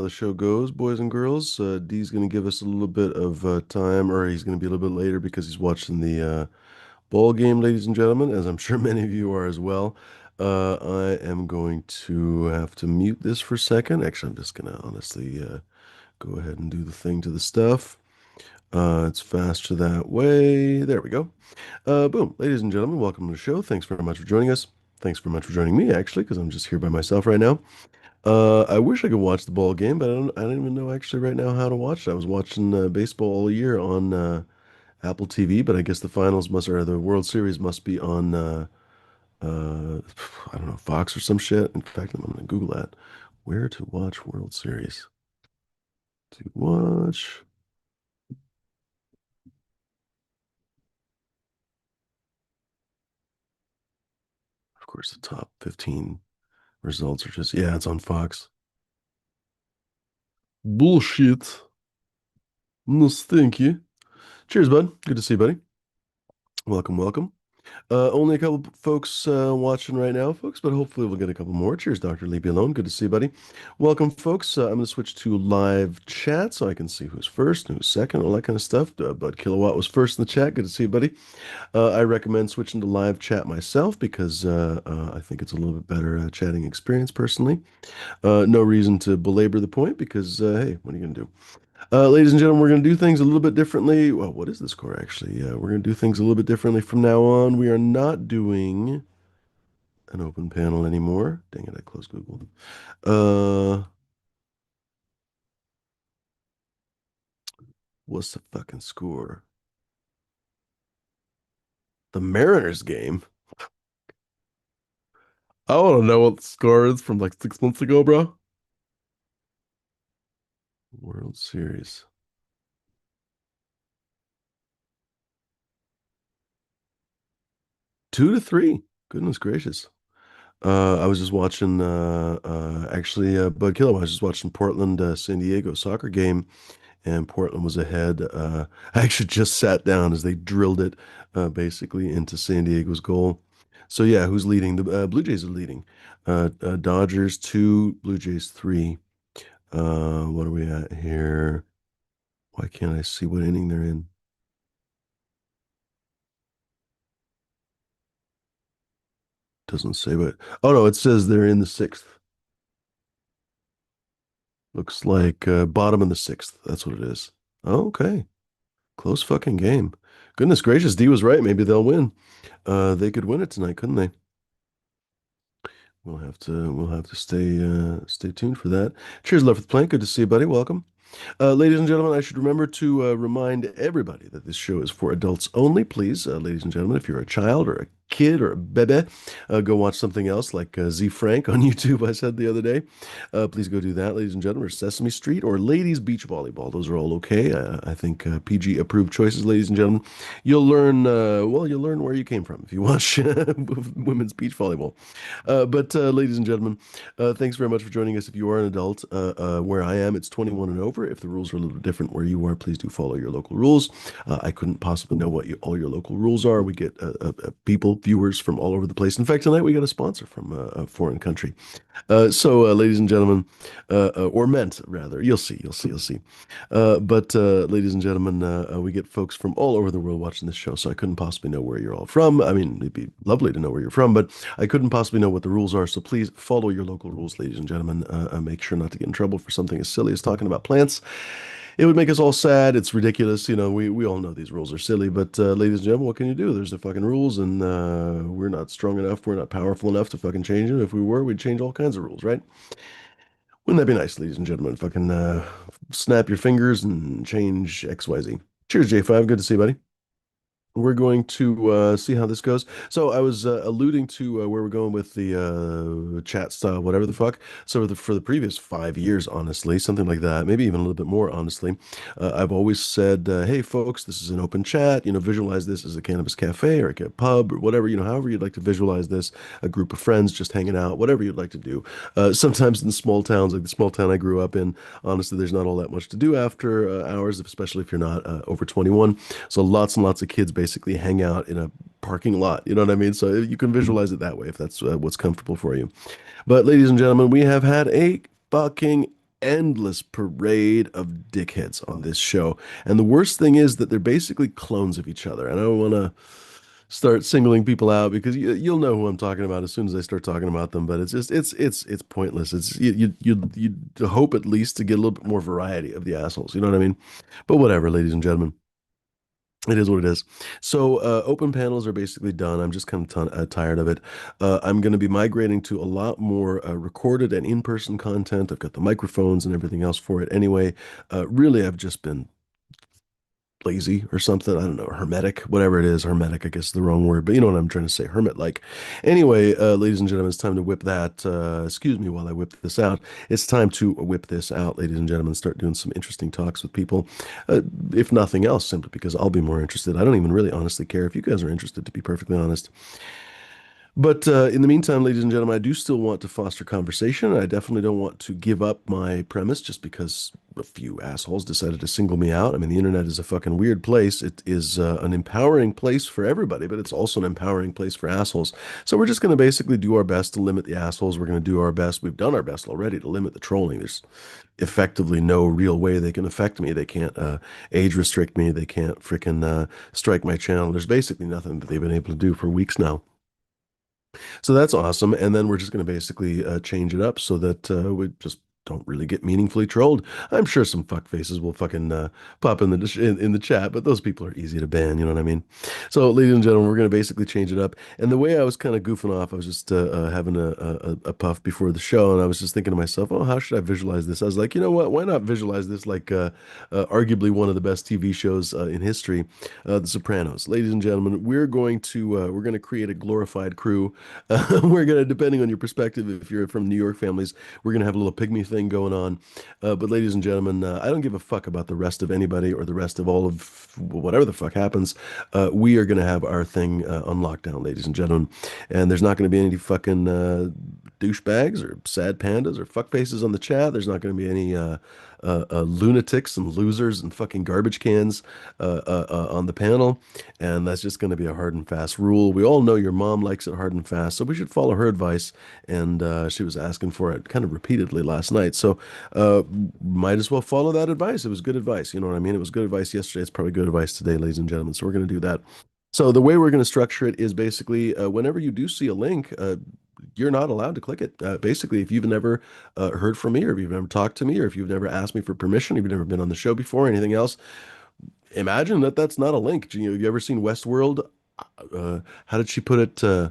the show goes, boys and girls. D's going to give us a little bit of time, or he's going to be a little bit later because he's watching the ball game, ladies and gentlemen, as I'm sure many of you are as well. I am going to have to mute this for a second. Actually, I'm just going to honestly go ahead and do the thing to the stuff. It's faster that way. There we go. Boom. Ladies and gentlemen, welcome to the show. Thanks very much for joining us. Thanks very much for joining me, actually, because I'm just here by myself right now. I wish I could watch the ball game, but I don't even know actually right now how to watch it. I was watching baseball all year on Apple TV, but I guess the finals must or the World Series must be on I don't know, Fox or some shit. In fact, I'm gonna Google that. Where to watch World Series? To watch, of course, the top 15 results are just yeah, it's on Fox. Bullshit. No stinky. Cheers, bud. Good to see you, buddy. Welcome, welcome. Only a couple folks watching right now, folks, but hopefully we'll get a couple more. Cheers, Dr. Leave Me Alone. Good to see you, buddy. Welcome, folks. I'm going to switch to live chat so I can see who's first and who's second, all that kind of stuff. Bud Kilowatt was first in the chat. Good to see you, buddy. I recommend switching to live chat myself because I think it's a little bit better chatting experience personally. No reason to belabor the point because, hey, what are you going to do? Ladies and gentlemen, we're going to do things a little bit differently. Well, what is this score actually? We're going to do things a little bit differently from now on. We are not doing an open panel anymore. Dang it, I closed Google. Uh, what's the fucking score? The Mariners game. I want to know what the score is from like 6 months ago, bro. World Series. 2-3. Goodness gracious. I was just watching actually Bud Killer. I was just watching Portland San Diego soccer game and Portland was ahead. I actually just sat down as they drilled it basically into San Diego's goal. So yeah, who's leading? The Blue Jays are leading. Dodgers 2, Blue Jays 3. What are we at here? Why can't I see what inning they're in? Doesn't say, but oh no, it says they're in the sixth. Looks like bottom of the sixth. That's what it is. Okay, close fucking game. Goodness gracious, D was right. Maybe they'll win. They could win it tonight, couldn't they? We'll have to stay tuned for that. Cheers, love for the plank. Good to see you, buddy. Welcome. Ladies and gentlemen, I should remember to remind everybody that this show is for adults only. Please, ladies and gentlemen, if you're a child or a kid or a bebe, go watch something else like Z Frank on YouTube, I said the other day. Please go do that, ladies and gentlemen, or Sesame Street or Ladies Beach Volleyball. Those are all okay. I think PG approved choices, ladies and gentlemen. You'll learn where you came from if you watch women's beach volleyball. But ladies and gentlemen, thanks very much for joining us. If you are an adult, where I am, it's 21 and over. If the rules are a little different where you are, please do follow your local rules. I couldn't possibly know what all your local rules are. We get people, viewers from all over the place. In fact, tonight we got a sponsor from a foreign country. Ladies and gentlemen, or meant rather, you'll see. Ladies and gentlemen, we get folks from all over the world watching this show, so I couldn't possibly know where you're all from. I mean, it'd be lovely to know where you're from, but I couldn't possibly know what the rules are. So please follow your local rules, ladies and gentlemen. Make sure not to get in trouble for something as silly as talking about plants. It would make us all sad. It's ridiculous. We all know these rules are silly, but ladies and gentlemen, what can you do? There's the fucking rules, and we're not strong enough. We're not powerful enough to fucking change them. If we were, we'd change all kinds of rules, right? Wouldn't that be nice, ladies and gentlemen? Fucking snap your fingers and change XYZ. Cheers, J5. Good to see you, buddy. We're going to see how this goes. So I was alluding to where we're going with the chat style, whatever the fuck. So for the previous 5 years, honestly, something like that, maybe even a little bit more, honestly, I've always said, hey, folks, this is an open chat. Visualize this as a cannabis cafe or a pub or whatever, however you'd like to visualize this, a group of friends just hanging out, whatever you'd like to do. Sometimes in small towns, like the small town I grew up in, honestly, there's not all that much to do after hours, especially if you're not over 21. So lots and lots of kids basically hang out in a parking lot. You know what I mean? So you can visualize it that way if that's what's comfortable for you. But ladies and gentlemen, we have had a fucking endless parade of dickheads on this show. And the worst thing is that they're basically clones of each other. And I don't want to start singling people out because you'll know who I'm talking about as soon as I start talking about them. But it's just it's pointless. It's you hope at least to get a little bit more variety of the assholes. You know what I mean? But whatever, ladies and gentlemen. It is what it is. So open panels are basically done. I'm just kind of tired of it. I'm going to be migrating to a lot more recorded and in-person content. I've got the microphones and everything else for it anyway. Really, I've just been lazy or something. I don't know, hermetic, whatever it is. Hermetic, I guess is the wrong word, but you know what I'm trying to say, hermit-like. Anyway, ladies and gentlemen, it's time to whip that. Excuse me while I whip this out. It's time to whip this out, ladies and gentlemen, start doing some interesting talks with people. If nothing else, simply because I'll be more interested. I don't even really honestly care if you guys are interested, to be perfectly honest. But in the meantime, ladies and gentlemen, I do still want to foster conversation. I definitely don't want to give up my premise just because a few assholes decided to single me out. I mean, the internet is a fucking weird place. It is an empowering place for everybody, but it's also an empowering place for assholes. So we're just going to basically do our best to limit the assholes. We're going to do our best. We've done our best already to limit the trolling. There's effectively no real way they can affect me. They can't age restrict me. They can't freaking strike my channel. There's basically nothing that they've been able to do for weeks now. So that's awesome. And then we're just going to basically change it up so that we just don't really get meaningfully trolled. I'm sure some fuck faces will fucking pop in the chat, but those people are easy to ban. You know what I mean? So, ladies and gentlemen, we're going to basically change it up. And the way I was kind of goofing off, I was just having a puff before the show, and I was just thinking to myself, oh, how should I visualize this? I was like, you know what? Why not visualize this like arguably one of the best TV shows in history, The Sopranos. Ladies and gentlemen, we're going to create a glorified crew. We're going to, depending on your perspective, if you're from New York families, we're going to have a little pygmy thing going on. But ladies and gentlemen, I don't give a fuck about the rest of anybody or the rest of all of whatever the fuck happens. We are going to have our thing on lockdown, ladies and gentlemen. And there's not going to be any fucking douchebags or sad pandas or fuck faces on the chat. There's not going to be any lunatics and losers and fucking garbage cans on the panel. And that's just going to be a hard and fast rule. We all know your mom likes it hard and fast, so we should follow her advice. And she was asking for it kind of repeatedly last night. So might as well follow that advice. It was good advice. You know what I mean? It was good advice yesterday. It's probably good advice today, ladies and gentlemen. So we're going to do that. So the way we're going to structure it is basically whenever you do see a link, you're not allowed to click it. Basically, if you've never heard from me, or if you've never talked to me, or if you've never asked me for permission, if you've never been on the show before, or anything else, imagine that that's not a link. Have you ever seen Westworld? How did she put it? Uh,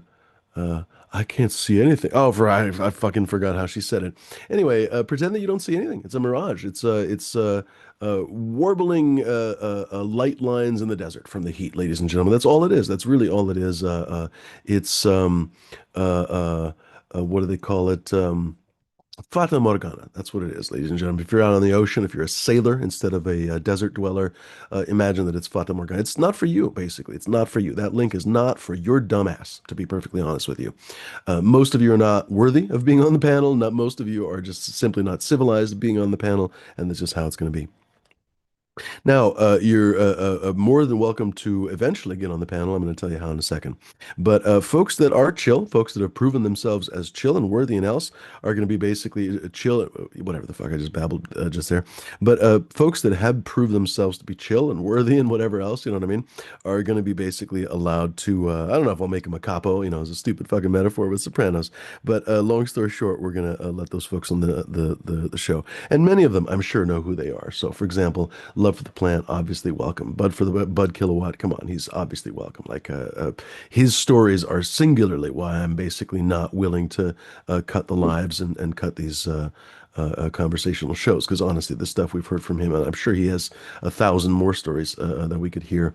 I can't see anything. Oh, I fucking forgot how she said it. Anyway, pretend that you don't see anything. It's a mirage. It's warbling light lines in the desert from the heat, ladies and gentlemen. That's all it is. That's really all it is. It's what do they call it? Fata Morgana. That's what it is, ladies and gentlemen. If you're out on the ocean, if you're a sailor instead of a desert dweller, imagine that it's Fata Morgana. It's not for you, basically. It's not for you. That link is not for your dumbass, to be perfectly honest with you. Most of you are not worthy of being on the panel. Not most of you are just simply not civilized of being on the panel, and that's just how it's going to be. Now, you're more than welcome to eventually get on the panel. I'm going to tell you how in a second. But folks that are chill, folks that have proven themselves as chill and worthy and else, are going to be basically chill, whatever the fuck I just babbled just there. But folks that have proved themselves to be chill and worthy and whatever else, you know what I mean, are going to be basically allowed to, I don't know if I'll make them a capo, it's a stupid fucking metaphor with Sopranos. But long story short, we're going to let those folks on the show. And many of them, I'm sure, know who they are. So, for example, Love for the Plant, obviously welcome. Bud for the Bud Kilowatt, come on, he's obviously welcome. Like his stories are singularly why I'm basically not willing to cut the lives and cut these conversational shows. Because honestly, the stuff we've heard from him, and I'm sure he has 1,000 more stories that we could hear.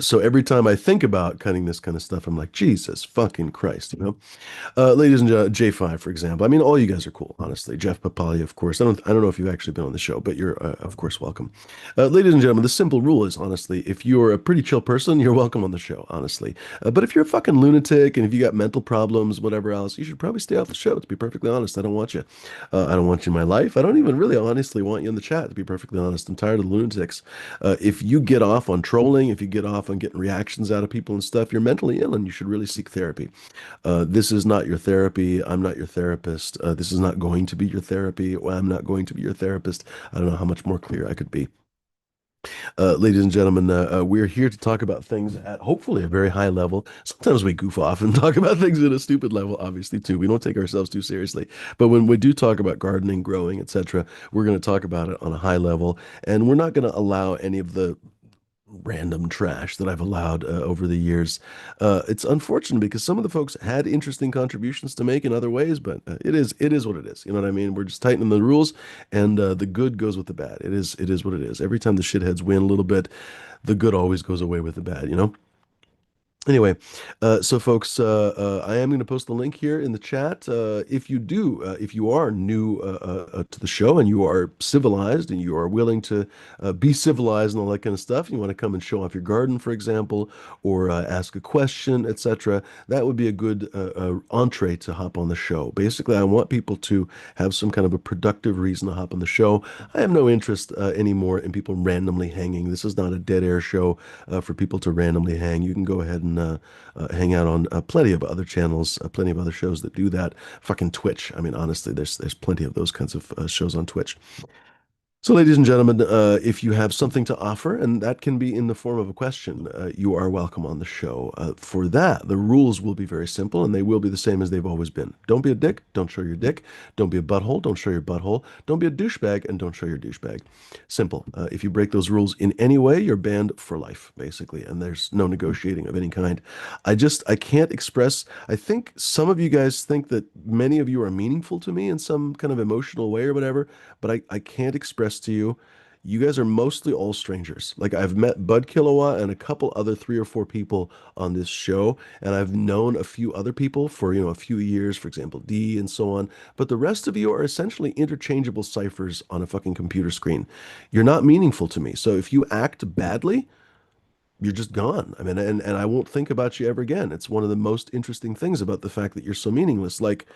So every time I think about cutting this kind of stuff, I'm like, Jesus fucking Christ. Ladies and gentlemen, J5, for example. I mean, all you guys are cool, honestly. Jeff Papali, of course. I don't know if you've actually been on the show, but you're, of course, welcome. Ladies and gentlemen, the simple rule is, honestly, if you're a pretty chill person, you're welcome on the show, honestly. But if you're a fucking lunatic and if you got mental problems, whatever else, you should probably stay off the show, to be perfectly honest. I don't want want you in my life. I don't even really honestly want you in the chat, to be perfectly honest. I'm tired of the lunatics. If you get off on trolling, if you get off on getting reactions out of people and stuff, you're mentally ill and you should really seek therapy. This is not your therapy. I'm not your therapist. This is not going to be your therapy. Well, I'm not going to be your therapist. I don't know how much more clear I could be. Ladies and gentlemen, we're here to talk about things at hopefully a very high level. Sometimes we goof off and talk about things at a stupid level, obviously, too. We don't take ourselves too seriously. But when we do talk about gardening, growing, etc., we're going to talk about it on a high level. And we're not going to allow any of the random trash that I've allowed over the years. It's unfortunate because some of the folks had interesting contributions to make in other ways, but it is what it is. You know what I mean? We're just tightening the rules, and the good goes with the bad. It is what it is. Every time the shitheads win a little bit, the good always goes away with the bad. You know? Anyway, so folks, I am going to post the link here in the chat. If you are new to the show and you are civilized and you are willing to be civilized and all that kind of stuff, you want to come and show off your garden, for example, or ask a question, etc., that would be a good entree to hop on the show. Basically, I want people to have some kind of a productive reason to hop on the show. I have no interest anymore in people randomly hanging. This is not a dead air show for people to randomly hang. You can go ahead and hang out on plenty of other channels, plenty of other shows that do that. Fucking Twitch. I mean, honestly, there's plenty of those kinds of shows on Twitch. So, ladies and gentlemen, if you have something to offer, and that can be in the form of a question, you are welcome on the show. For that, the rules will be very simple, and they will be the same as they've always been. Don't be a dick, don't show your dick. Don't be a butthole, don't show your butthole. Don't be a douchebag, and don't show your douchebag. Simple. If you break those rules in any way, you're banned for life, basically, and there's no negotiating of any kind. I can't express. I think some of you guys think that many of you are meaningful to me in some kind of emotional way or whatever, but I can't express to you. You guys are mostly all strangers. Like I've met Bud Kilowatt and a couple other three or four people on this show, and I've known a few other people for, a few years, for example, D and so on. But the rest of you are essentially interchangeable ciphers on a fucking computer screen. You're not meaningful to me. So if you act badly, you're just gone. I mean, and I won't think about you ever again. It's one of the most interesting things about the fact that you're so meaningless. Like,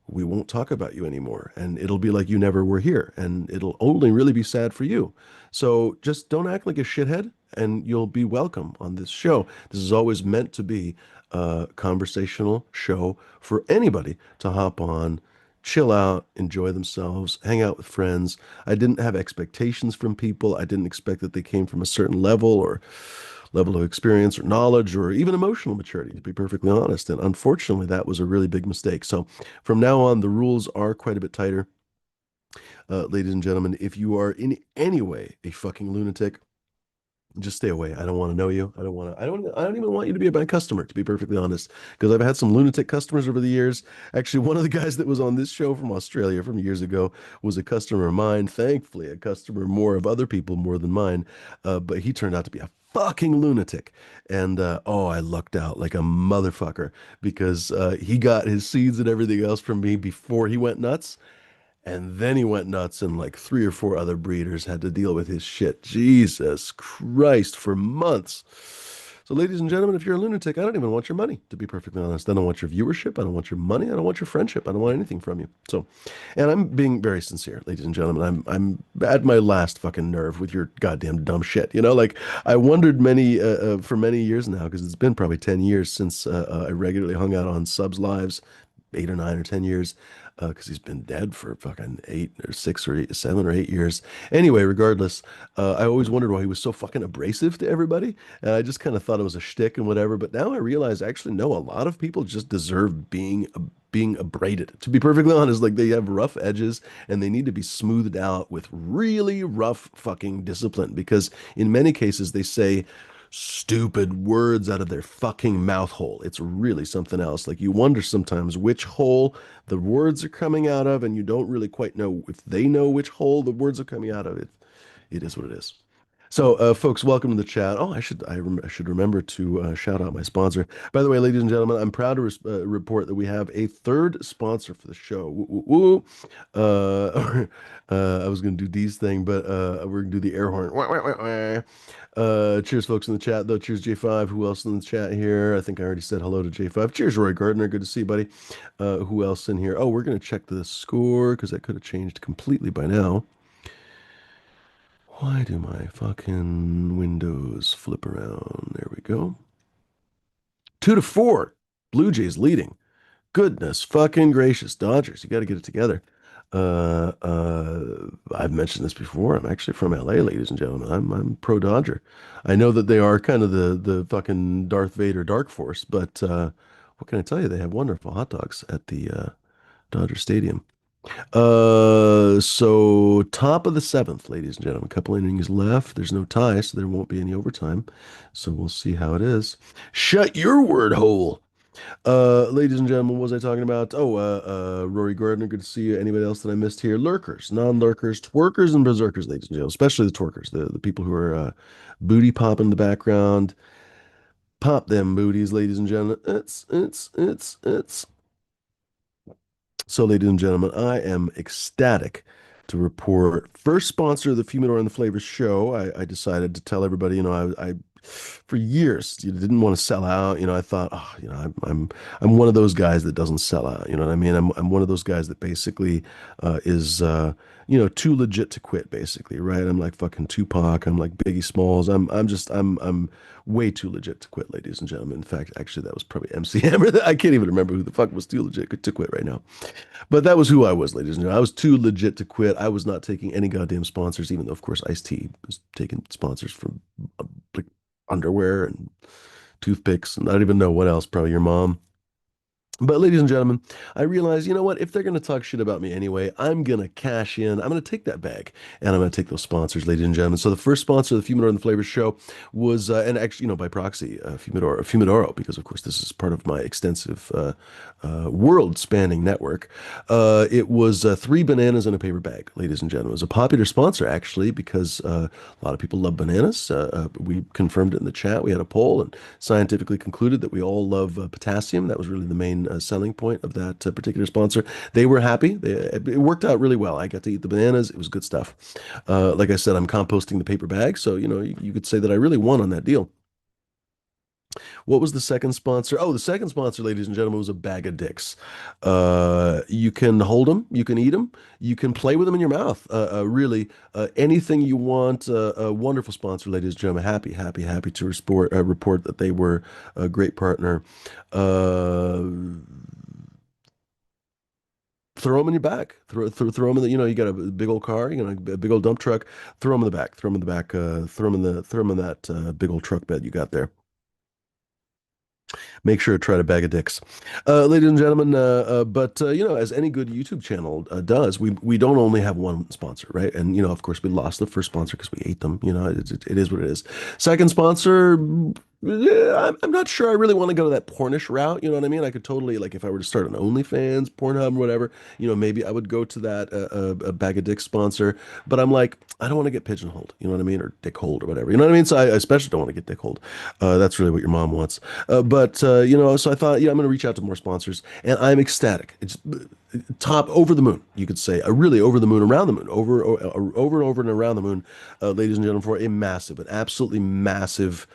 we won't talk about you anymore, and it'll be like you never were here, and it'll only really be sad for you. So just don't act like a shithead, and you'll be welcome on this show. This is always meant to be a conversational show for anybody to hop on, chill out, enjoy themselves, hang out with friends. I didn't have expectations from people. I didn't expect that they came from a certain level or level of experience or knowledge or even emotional maturity, to be perfectly honest. And unfortunately, that was a really big mistake. So from now on, the rules are quite a bit tighter. Ladies and gentlemen, if you are in any way a fucking lunatic, just stay away. I don't want to know you. I don't even want you to be my customer, to be perfectly honest, because I've had some lunatic customers over the years. Actually, one of the guys that was on this show from Australia from years ago was a customer of mine. Thankfully, a customer more of other people more than mine. But he turned out to be a fucking lunatic. And oh, I lucked out like a motherfucker because he got his seeds and everything else from me before he went nuts. And then he went nuts, and like three or four other breeders had to deal with his shit. Jesus Christ, for months. So, ladies and gentlemen, if you're a lunatic, I don't even want your money, to be perfectly honest. I don't want your viewership. I don't want your money. I don't want your friendship. I don't want anything from you. So, and I'm being very sincere, ladies and gentlemen. I'm at my last fucking nerve with your goddamn dumb shit. Like I wondered for many years now, because it's been probably 10 years since I regularly hung out on Subs Lives, 8 or 9 or 10 years, because he's been dead for fucking 8 or 6 or 7 or 8 years. Anyway, regardless, I always wondered why he was so fucking abrasive to everybody, and I just kind of thought it was a shtick and whatever. But now I realize, actually, no, a lot of people just deserve being abraded. To be perfectly honest, like they have rough edges and they need to be smoothed out with really rough fucking discipline because in many cases they say stupid words out of their fucking mouth hole. It's really something else. Like you wonder sometimes which hole the words are coming out of, and you don't really quite know if they know which hole the words are coming out of. It is what it is. So, folks, welcome to the chat. Oh, I should remember to shout out my sponsor. By the way, ladies and gentlemen, I'm proud to report that we have a third sponsor for the show. Woo, woo, woo. I was going to do D's thing, but we're going to do the air horn. Wah, wah, wah, wah. Cheers, folks in the chat, though. Cheers, J5. Who else in the chat here? I think I already said hello to J5. Cheers, Roy Gardner. Good to see you, buddy. Who else in here? Oh, we're going to check the score because that could have changed completely by now. Why do my fucking windows flip around? There we go. 2-4. Blue Jays leading. Goodness fucking gracious. Dodgers, you got to get it together. I've mentioned this before. I'm actually from LA, ladies and gentlemen. I'm pro Dodger. I know that they are kind of the fucking Darth Vader Dark Force, but what can I tell you? They have wonderful hot dogs at the Dodger Stadium. So top of the seventh, ladies and gentlemen. A couple innings left. There's no tie, so there won't be any overtime. So we'll see how it is. Shut your word hole. Ladies and gentlemen, what was I talking about? Oh, Rory Gardner, good to see you. Anybody else that I missed here? Lurkers, non-lurkers, twerkers, and berserkers, ladies and gentlemen, especially the twerkers, the people who are booty pop in the background. Pop them booties, ladies and gentlemen. It's. So, ladies and gentlemen, I am ecstatic to report first sponsor of the Fumidor and the Flavors show. I decided to tell everybody, I for years didn't want to sell out. I thought, oh, I'm one of those guys that doesn't sell out. You know what I mean? I'm one of those guys that basically is too legit to quit. Basically, right? I'm like fucking Tupac. I'm like Biggie Smalls. I'm way too legit to quit, ladies and gentlemen. In fact, actually, that was probably MC Hammer. I can't even remember who the fuck was too legit to quit right now. But that was who I was, ladies and gentlemen. I was too legit to quit. I was not taking any goddamn sponsors, even though, of course, Ice-T was taking sponsors from like underwear and toothpicks, and I don't even know what else, probably your mom. But ladies and gentlemen, I realize, you know what? If they're going to talk shit about me anyway, I'm going to cash in. I'm going to take that bag and I'm going to take those sponsors, ladies and gentlemen. So the first sponsor of the Fumidor and the Flavors show was, and actually, by proxy, Fumidoro, because of course this is part of my extensive world-spanning network. It was three bananas in a paper bag, ladies and gentlemen. It was a popular sponsor, actually, because a lot of people love bananas. We confirmed it in the chat. We had a poll and scientifically concluded that we all love potassium. That was really the main selling point of that particular sponsor. They were happy. It worked out really well. I got to eat the bananas. It was good stuff. Like I said, I'm composting the paper bag, so you could say that I really won on that deal. What was the second sponsor? Oh, the second sponsor, ladies and gentlemen, was a bag of dicks. You can hold them, you can eat them, you can play with them in your mouth. Really, anything you want. A wonderful sponsor, ladies and gentlemen. Happy to report that they were a great partner. Uh, Throw them in your back. Throw them in the. You got a big old car, a big old dump truck. Throw them in the back. Throw them in the back. Throw them in that big old truck bed you got there. Make sure to try to bag of dicks. Ladies and gentlemen, but as any good YouTube channel does, we don't only have one sponsor, right? And of course, we lost the first sponsor because we ate them. It is what it is. Second sponsor, yeah, I'm not sure I really want to go to that pornish route. You know what I mean? I could totally, like, if I were to start an OnlyFans, Pornhub, whatever, maybe I would go to that a bag of dicks sponsor. But I'm like, I don't want to get pigeonholed. You know what I mean? Or dick hold or whatever. You know what I mean? So I especially don't want to get dick hold. That's really what your mom wants. But so I thought, yeah, I'm going to reach out to more sponsors, and I'm ecstatic. It's top over the moon, you could say, really over the moon, around the moon, over and over and around the moon, ladies and gentlemen, for a massive, an absolutely massive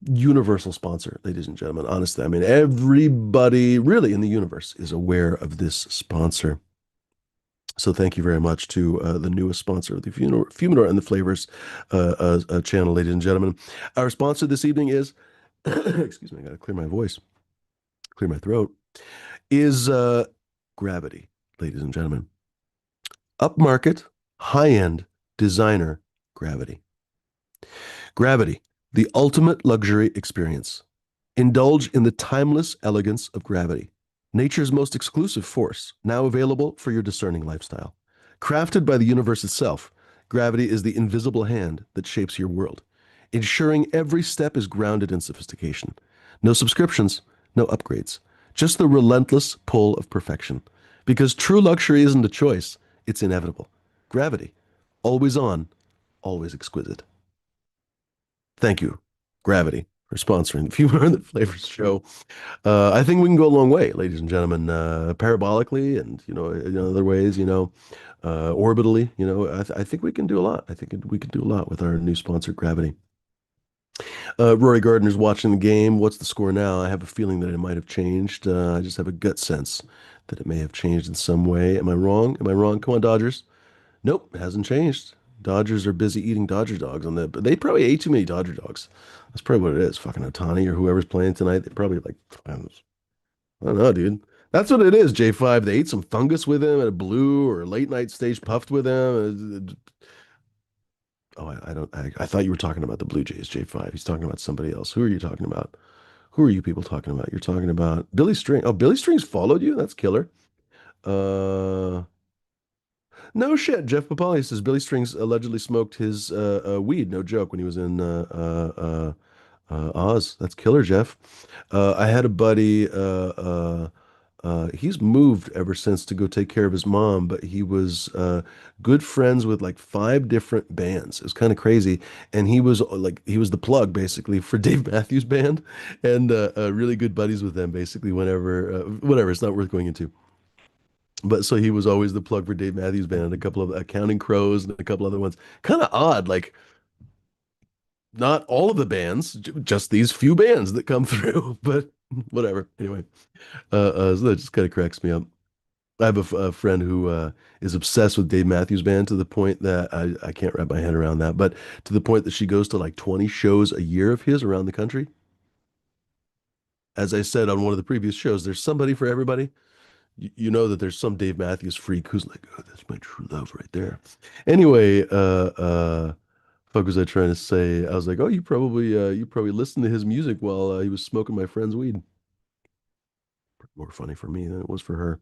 universal sponsor, ladies and gentlemen. Honestly, I mean, everybody really in the universe is aware of this sponsor. So thank you very much to the newest sponsor of the Fumidor and the Flavors channel, ladies and gentlemen. Our sponsor this evening is, excuse me, I got to clear my voice, clear my throat, is Gravity, ladies and gentlemen. Upmarket, high-end designer Gravity. Gravity, the ultimate luxury experience. Indulge in the timeless elegance of Gravity, nature's most exclusive force, now available for your discerning lifestyle. Crafted by the universe itself, Gravity is the invisible hand that shapes your world, ensuring every step is grounded in sophistication. No subscriptions, no upgrades, just the relentless pull of perfection. Because true luxury isn't a choice, it's inevitable. Gravity, always on, Always exquisite. Thank you, Gravity, for sponsoring the Few More the Flavors show. I think we can go a long way, ladies and gentlemen, parabolically and, in other ways, orbitally, I think we can do a lot. I think we can do a lot with our new sponsor, Gravity. Rory Gardner's watching the game. What's the score now? I have a feeling that it might have changed. I just have a gut sense that it may have changed in some way. Am I wrong? Am I wrong? Come on, Dodgers. Nope, it hasn't changed. Dodgers are busy eating Dodger dogs on that, but they probably ate too many Dodger dogs. That's probably what it is. Fucking Otani or whoever's playing tonight. They probably like, I don't know, dude. That's what it is, J5. They ate some fungus with him at a blue or a late night stage puffed with him. Oh, I don't. I thought you were talking about the Blue Jays, J5. He's talking about somebody else. Who are you talking about? Who are you people talking about? You're talking about Billy String. Oh, Billy Strings followed you? That's killer. Uh, no shit. Jeff Papali says Billy Strings allegedly smoked his weed. No joke when he was in Oz. That's killer, Jeff. I had a buddy. He's moved ever since to go take care of his mom, but he was good friends with like five different bands. It was kind of crazy, and he was the plug basically for Dave Matthews Band, and really good buddies with them basically. Whenever whatever, it's not worth going into. But so he was always the plug for Dave Matthews Band, and a couple of Counting Crows and a couple other ones. Kind of odd, like not all of the bands, just these few bands that come through. But whatever. Anyway, so that just kind of cracks me up. I have a friend who is obsessed with Dave Matthews Band to the point that I can't wrap my head around that, but to the point that she goes to like 20 shows a year of his around the country. As I said on one of the previous shows, there's somebody for everybody. You know that there's some Dave Matthews freak who's like, oh, that's my true love right there. Anyway, fuck was I trying to say? I was like, oh, you probably listened to his music while he was smoking my friend's weed. More funny for me than it was for her.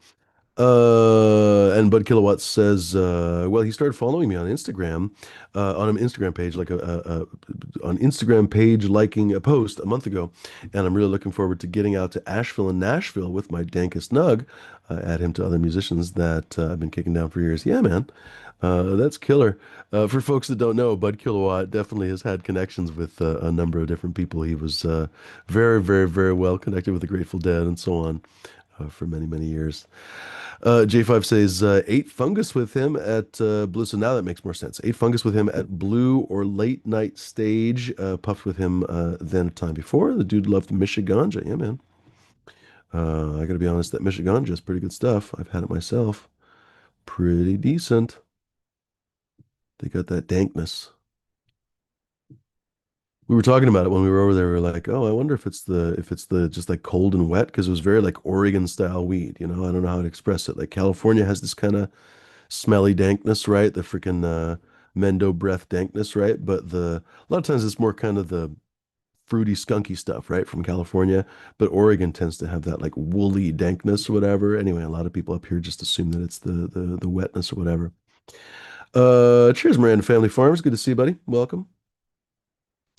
And Bud Kilowatt says, well, he started following me on Instagram, on an Instagram page, like on Instagram page liking a post a month ago. And I'm really looking forward to getting out to Asheville and Nashville with my dankest nug, add him to other musicians that I've been kicking down for years. Yeah, man. That's killer. For folks that don't know, Bud Kilowatt definitely has had connections with a number of different people. He was very, very, very well connected with the Grateful Dead and so on for many, many years. J5 says, ate fungus with him at Blue. So now that makes more sense. Ate fungus with him at Blue or Late Night Stage. Puffed with him then a time before. The dude loved Michiganja. Yeah, man. I gotta be honest, that Michiganja is pretty good stuff. I've had it myself. Pretty decent. They got that dankness. We were talking about it when we were over there. We were like, "Oh, I wonder if it's the just like cold and wet because it was very like Oregon style weed. I don't know how to express it. Like California has this kind of smelly dankness, right? The freaking Mendo breath dankness, right? But a lot of times it's more kind of the fruity, skunky stuff, right, from California. But Oregon tends to have that like woolly dankness or whatever. Anyway, a lot of people up here just assume that it's the wetness or whatever. Cheers, Miranda Family Farms. Good to see you, buddy. Welcome.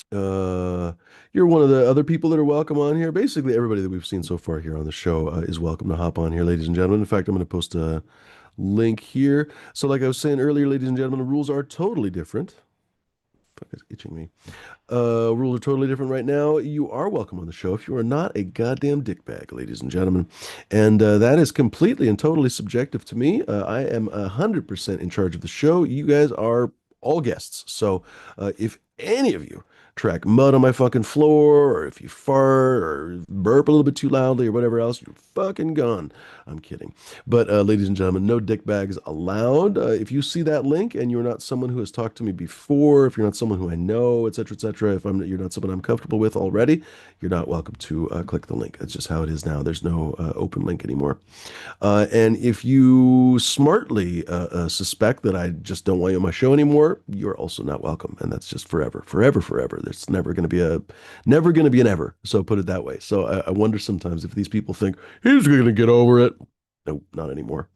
Uh, you're one of the other people that are welcome on here. Basically, everybody that we've seen so far here on the show is welcome to hop on here, ladies and gentlemen. In fact, I'm going to post a link here. So, like I was saying earlier, ladies and gentlemen, the rules are totally different. Fuck, it's itching me. Rules are totally different right now. You are welcome on the show if you are not a goddamn dickbag, ladies and gentlemen. And that is completely and totally subjective to me. I am 100% in charge of the show. You guys are all guests. So if any of you track mud on my fucking floor, or if you fart or burp a little bit too loudly or whatever else, you're fucking gone. I'm kidding. But ladies and gentlemen, no dick bags allowed. If you see that link and you're not someone who has talked to me before, if you're not someone who I know, et cetera, if you're not someone I'm comfortable with already, you're not welcome to click the link. That's just how it is now. There's no open link anymore. And if you smartly suspect that I just don't want you on my show anymore, you're also not welcome. And that's just forever, forever, forever. There's never going to be an ever. So put it that way. So I wonder sometimes if these people think he's going to get over it. No, not anymore.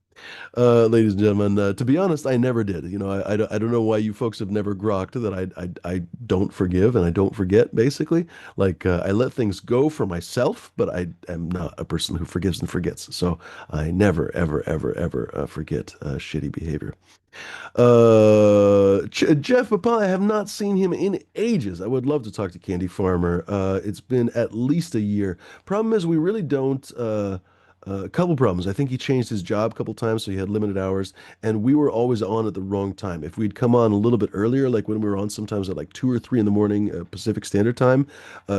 Ladies and gentlemen, to be honest, I never did. I don't know why you folks have never grokked that I don't forgive and I don't forget, basically. Like, I let things go for myself, but I am not a person who forgives and forgets. So I never, ever, ever, ever forget shitty behavior. Jeff Papaya, I have not seen him in ages. I would love to talk to Candy Farmer. It's been at least a year. Problem is, we really don't. A couple problems. I think he changed his job a couple times, so he had limited hours, and we were always on at the wrong time. If we'd come on a little bit earlier, like when we were on sometimes at like 2 or 3 in the morning Pacific Standard Time,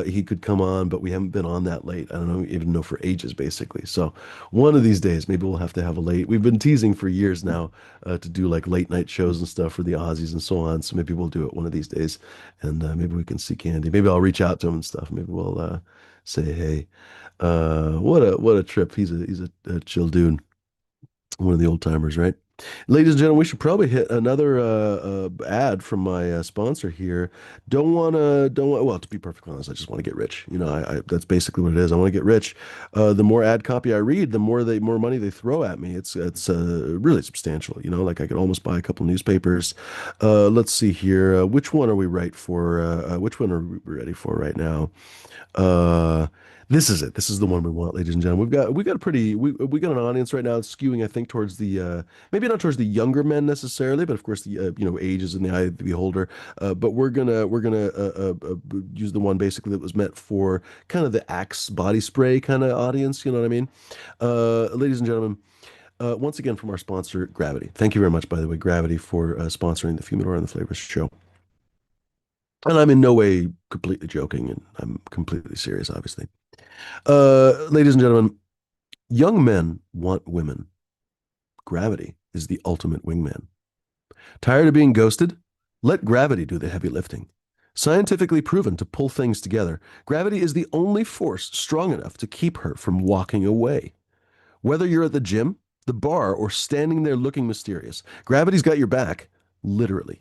he could come on, but we haven't been on that late. I don't know, even know for ages, basically. So one of these days, maybe we'll have to have a late. We've been teasing for years now to do like late night shows and stuff for the Aussies and so on. So maybe we'll do it one of these days, and maybe we can see Candy. Maybe I'll reach out to him and stuff. Maybe we'll say hey. What a trip. He's a chill dude. One of the old timers, right? Ladies and gentlemen, we should probably hit another ad from my sponsor here. Don't want, well, to be perfectly honest, I just want to get rich. That's basically what it is. I want to get rich. The more ad copy I read, the more money they throw at me. It's really substantial. Like I could almost buy a couple newspapers. Let's see here. Which one are we right for? Which one are we ready for right now? Uh, this is it. This is the one we want, ladies and gentlemen. We got a pretty we got an audience right now that's skewing, I think, towards the maybe not towards the younger men necessarily, but of course the age is in the eye of the beholder. But we're gonna use the one basically that was meant for kind of the Axe body spray kind of audience. You know what I mean? Ladies and gentlemen. Once again, from our sponsor, Gravity. Thank you very much, by the way, Gravity, for sponsoring the Fumidor and the Flavors show. And I'm in no way completely joking, and I'm completely serious, obviously. Ladies and gentlemen, young men want women. Gravity is the ultimate wingman. Tired of being ghosted? Let gravity do the heavy lifting. Scientifically proven to pull things together, gravity is the only force strong enough to keep her from walking away. Whether you're at the gym, the bar, or standing there looking mysterious, gravity's got your back, literally.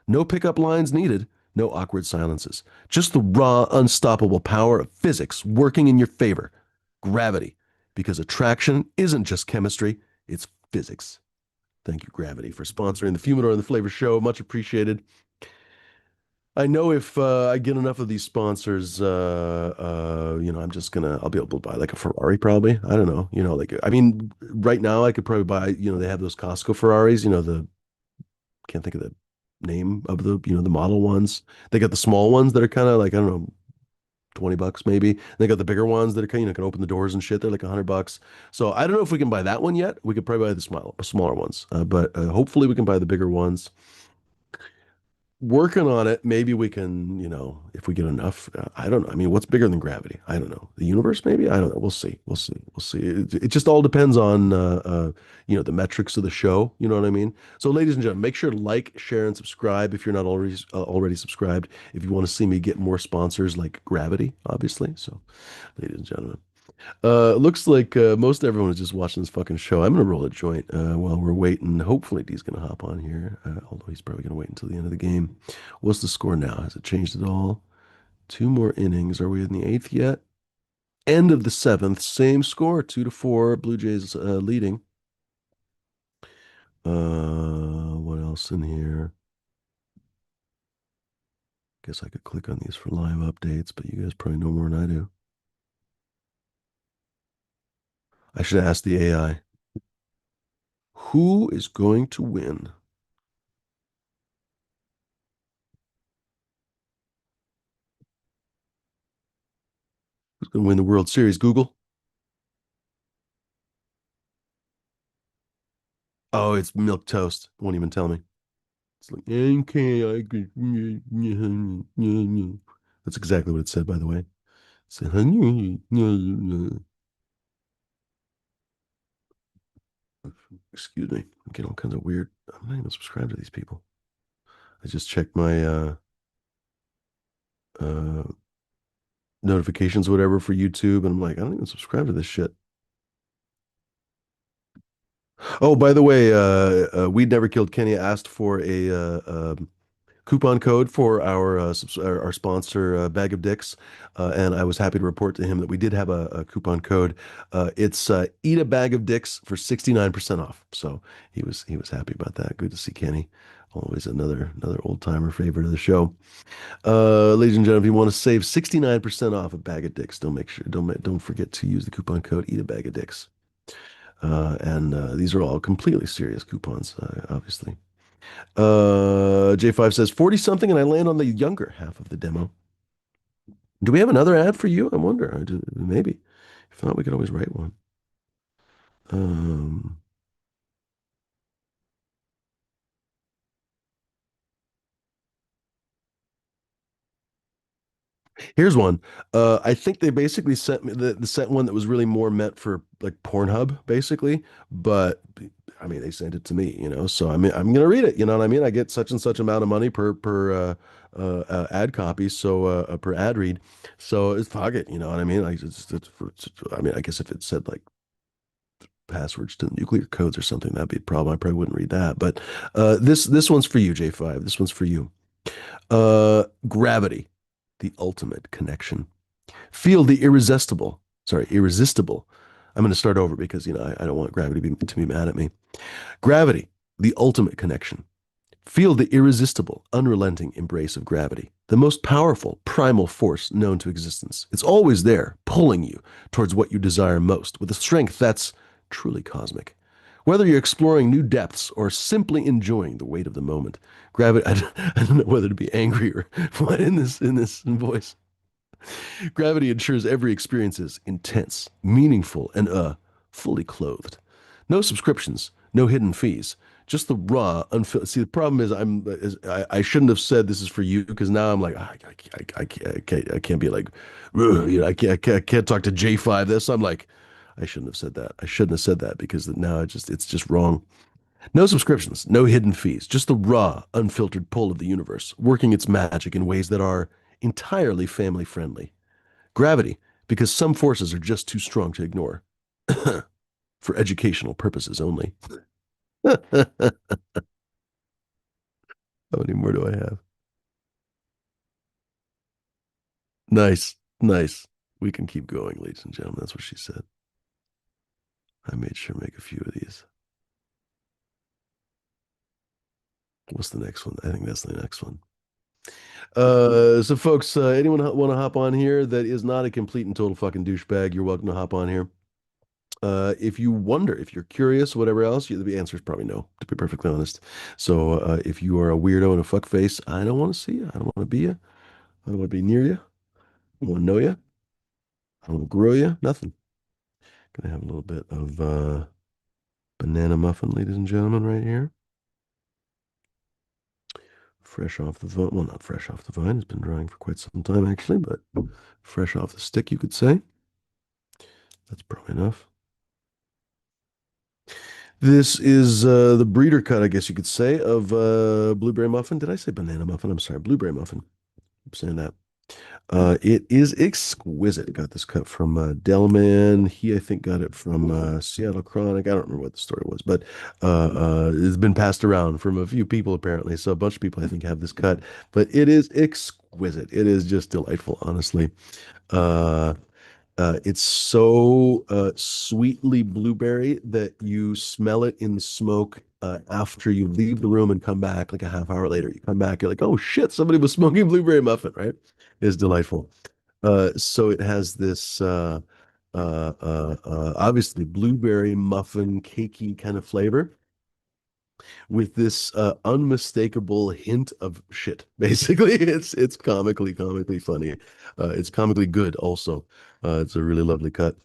No pickup lines needed, no awkward silences. Just the raw, unstoppable power of physics working in your favor. Gravity, because attraction isn't just chemistry, it's physics. Thank you, Gravity, for sponsoring the Fumidor and the Flavor Show. Much appreciated. I know if I get enough of these sponsors, I'll be able to buy like a Ferrari probably. I don't know, like, I mean, right now I could probably buy, they have those Costco Ferraris, can't think of the name of the model ones. They got the small ones that are kind of like, I don't know, $20 maybe. They got the bigger ones that are kind of, can open the doors and shit. They're like $100. So I don't know if we can buy that one yet. We could probably buy the smaller ones, but hopefully we can buy the bigger ones. Working on it. Maybe we can, if we get enough. I don't know. I mean, what's bigger than gravity? I don't know. The universe, maybe? I don't know. We'll see. We'll see. We'll see. It just all depends on, the metrics of the show. You know what I mean? So, ladies and gentlemen, make sure to like, share, and subscribe if you're not already subscribed. If you want to see me get more sponsors like Gravity, obviously. So, ladies and gentlemen. Looks like most everyone is just watching this fucking show. I'm gonna roll a joint while we're waiting. Hopefully, D's gonna hop on here, although he's probably gonna wait until the end of the game. What's the score now? Has it changed at all? Two more innings. Are we in the eighth yet? End of the seventh. Same score, 2-4. Blue Jays leading. What else in here? Guess I could click on these for live updates, but you guys probably know more than I do. I should ask the AI. Who is going to win? Who's going to win the World Series? Google? Oh, it's milk toast. Won't even tell me. It's like, okay, I agree. That's exactly what it said, by the way. It said, excuse me. I'm getting all kinds of weird. I'm not even subscribed to these people. I just checked my uh, notifications, or whatever, for YouTube, and I'm like, I don't even subscribe to this shit. Oh, by the way, We'd Never Killed Kenny asked for a coupon code for our sponsor, Bag of Dicks, and I was happy to report to him that we did have a coupon code. It's Eat a Bag of Dicks for 69% off. So he was happy about that. Good to see Kenny. Always another old timer favorite of the show. Ladies and gentlemen, if you want to save 69% off a Bag of Dicks, don't forget to use the coupon code Eat a Bag of Dicks. And these are all completely serious coupons, obviously. J5 says 40 something, and I land on the younger half of the demo. Do we have another ad for you? I wonder. Maybe. If not, we could always write one. Um, Here's one. I think they basically sent me the sent one that was really more meant for like Pornhub, basically. But I mean, they sent it to me, So I mean, I'm gonna read it. You know what I mean? I get such and such amount of money per ad copy, so per ad read. So it's fuck it. You know what I mean? Like I mean, I guess if it said like passwords to nuclear codes or something, that'd be a problem. I probably wouldn't read that. But this one's for you, J5. This one's for you. Gravity, the ultimate connection. Feel the irresistible. I'm going to start over because, I don't want gravity to be mad at me. Gravity, the ultimate connection. Feel the irresistible, unrelenting embrace of gravity, the most powerful, primal force known to existence. It's always there, pulling you towards what you desire most, with a strength that's truly cosmic. Whether you're exploring new depths or simply enjoying the weight of the moment, gravity, I don't know whether to be angry or what in this voice. Gravity ensures every experience is intense, meaningful, and fully clothed. No subscriptions, no hidden fees, just the raw, unfiltered. See, the problem is I shouldn't have said this is for you because now I'm like I can't be like I can't talk to J5 this. I'm like I shouldn't have said that. I shouldn't have said that because now it's just wrong. No subscriptions, no hidden fees, just the raw, unfiltered pull of the universe, working its magic in ways that are entirely family friendly. Gravity, because some forces are just too strong to ignore for educational purposes only. How many more do I have? Nice, nice. We can keep going, ladies and gentlemen. That's what she said. I made sure to make a few of these. What's the next one? I think that's the next one. So folks, anyone want to hop on here that is not a complete and total fucking douchebag, you're welcome to hop on here. If you wonder, if you're curious, whatever else, the answer is probably no, to be perfectly honest. So if you are a weirdo and a fuckface, I don't want to see you. I don't want to be you. I don't want to be near you. I don't want to know you. I don't want to grow you. Nothing. Gonna have a little bit of banana muffin, ladies and gentlemen, right here. Fresh off the vine. Well, not fresh off the vine. It's been drying for quite some time, actually, but fresh off the stick, you could say. That's probably enough. This is the breeder cut, I guess you could say, of blueberry muffin. Did I say banana muffin? I'm sorry, blueberry muffin. I'm saying that. It is exquisite. Got this cut from Delman. He, I think, got it from Seattle Chronic. I don't remember what the story was, but it's been passed around from a few people apparently. So a bunch of people, I think, have this cut. But it is exquisite. It is just delightful, honestly. Uh, it's so sweetly blueberry that you smell it in the smoke after you leave the room and come back like a half hour later. You come back, you're like, oh shit, somebody was smoking blueberry muffin, right? It's delightful. So it has this obviously blueberry muffin cakey kind of flavor with this unmistakable hint of shit. Basically, it's comically funny. It's comically good also. It's a really lovely cut.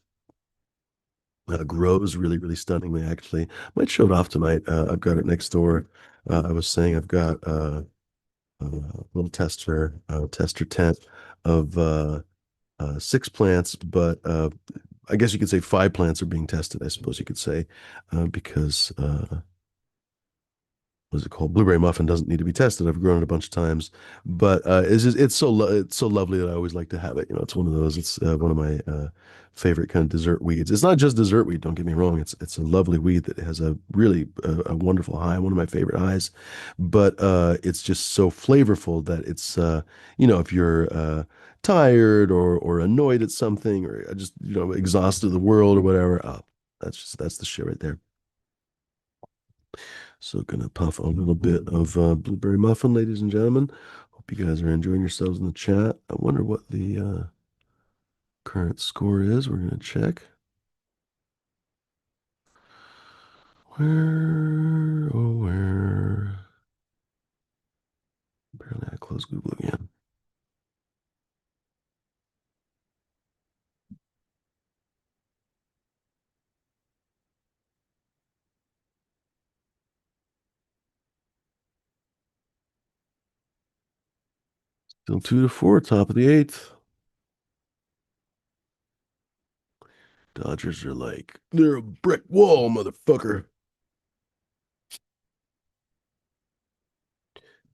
Grows really stunningly, actually. Might show it off tonight. I've got it next door. I was saying I've got a little tester tent of six plants, but I guess you could say five plants are being tested, I suppose you could say, because what's it called? Blueberry muffin doesn't need to be tested. I've grown it a bunch of times, but it's so lovely that I always like to have it. It's one of those. It's one of my favorite kind of dessert weeds. It's not just dessert weed. Don't get me wrong. It's a lovely weed that has a really a wonderful high. One of my favorite highs, but it's just so flavorful that it's if you're tired or annoyed at something or just exhausted of the world or whatever. That's the shit right there. So gonna puff a little bit of blueberry muffin, ladies and gentlemen. Hope you guys are enjoying yourselves in the chat. I wonder what the current score is. We're gonna check. Where, oh where? close Google again. Still 2-4, top of the eighth. Dodgers are like, they're a brick wall, motherfucker.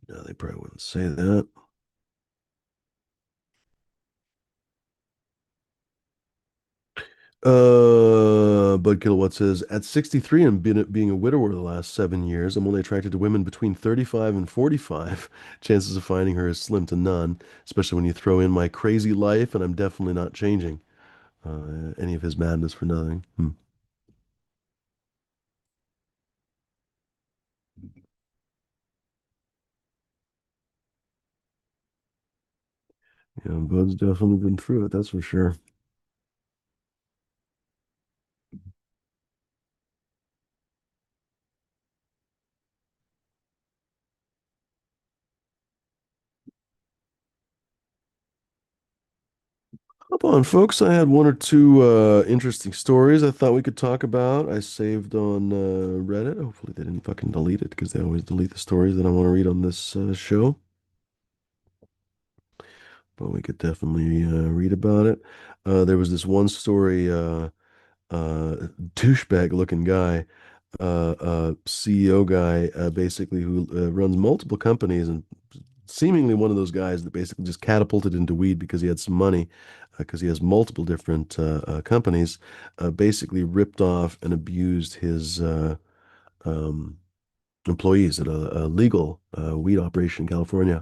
No, they probably wouldn't say that. Bud Kilowatt says, at 63 and being a widower the last 7 years, I'm only attracted to women between 35 and 45. Chances of finding her is slim to none, especially when you throw in my crazy life, and I'm definitely not changing. Any of his madness for nothing. Hmm. Yeah, Bud's definitely been through it, that's for sure. Hop on, folks. I had one or two interesting stories I thought we could talk about. I saved on Reddit. Hopefully, they didn't fucking delete it because they always delete the stories that I want to read on this show. But we could definitely read about it. There was this one story, douchebag looking guy, CEO guy, basically who runs multiple companies and seemingly one of those guys that basically just catapulted into weed because he had some money, because he has multiple different companies, basically ripped off and abused his um, employees at a legal weed operation in California.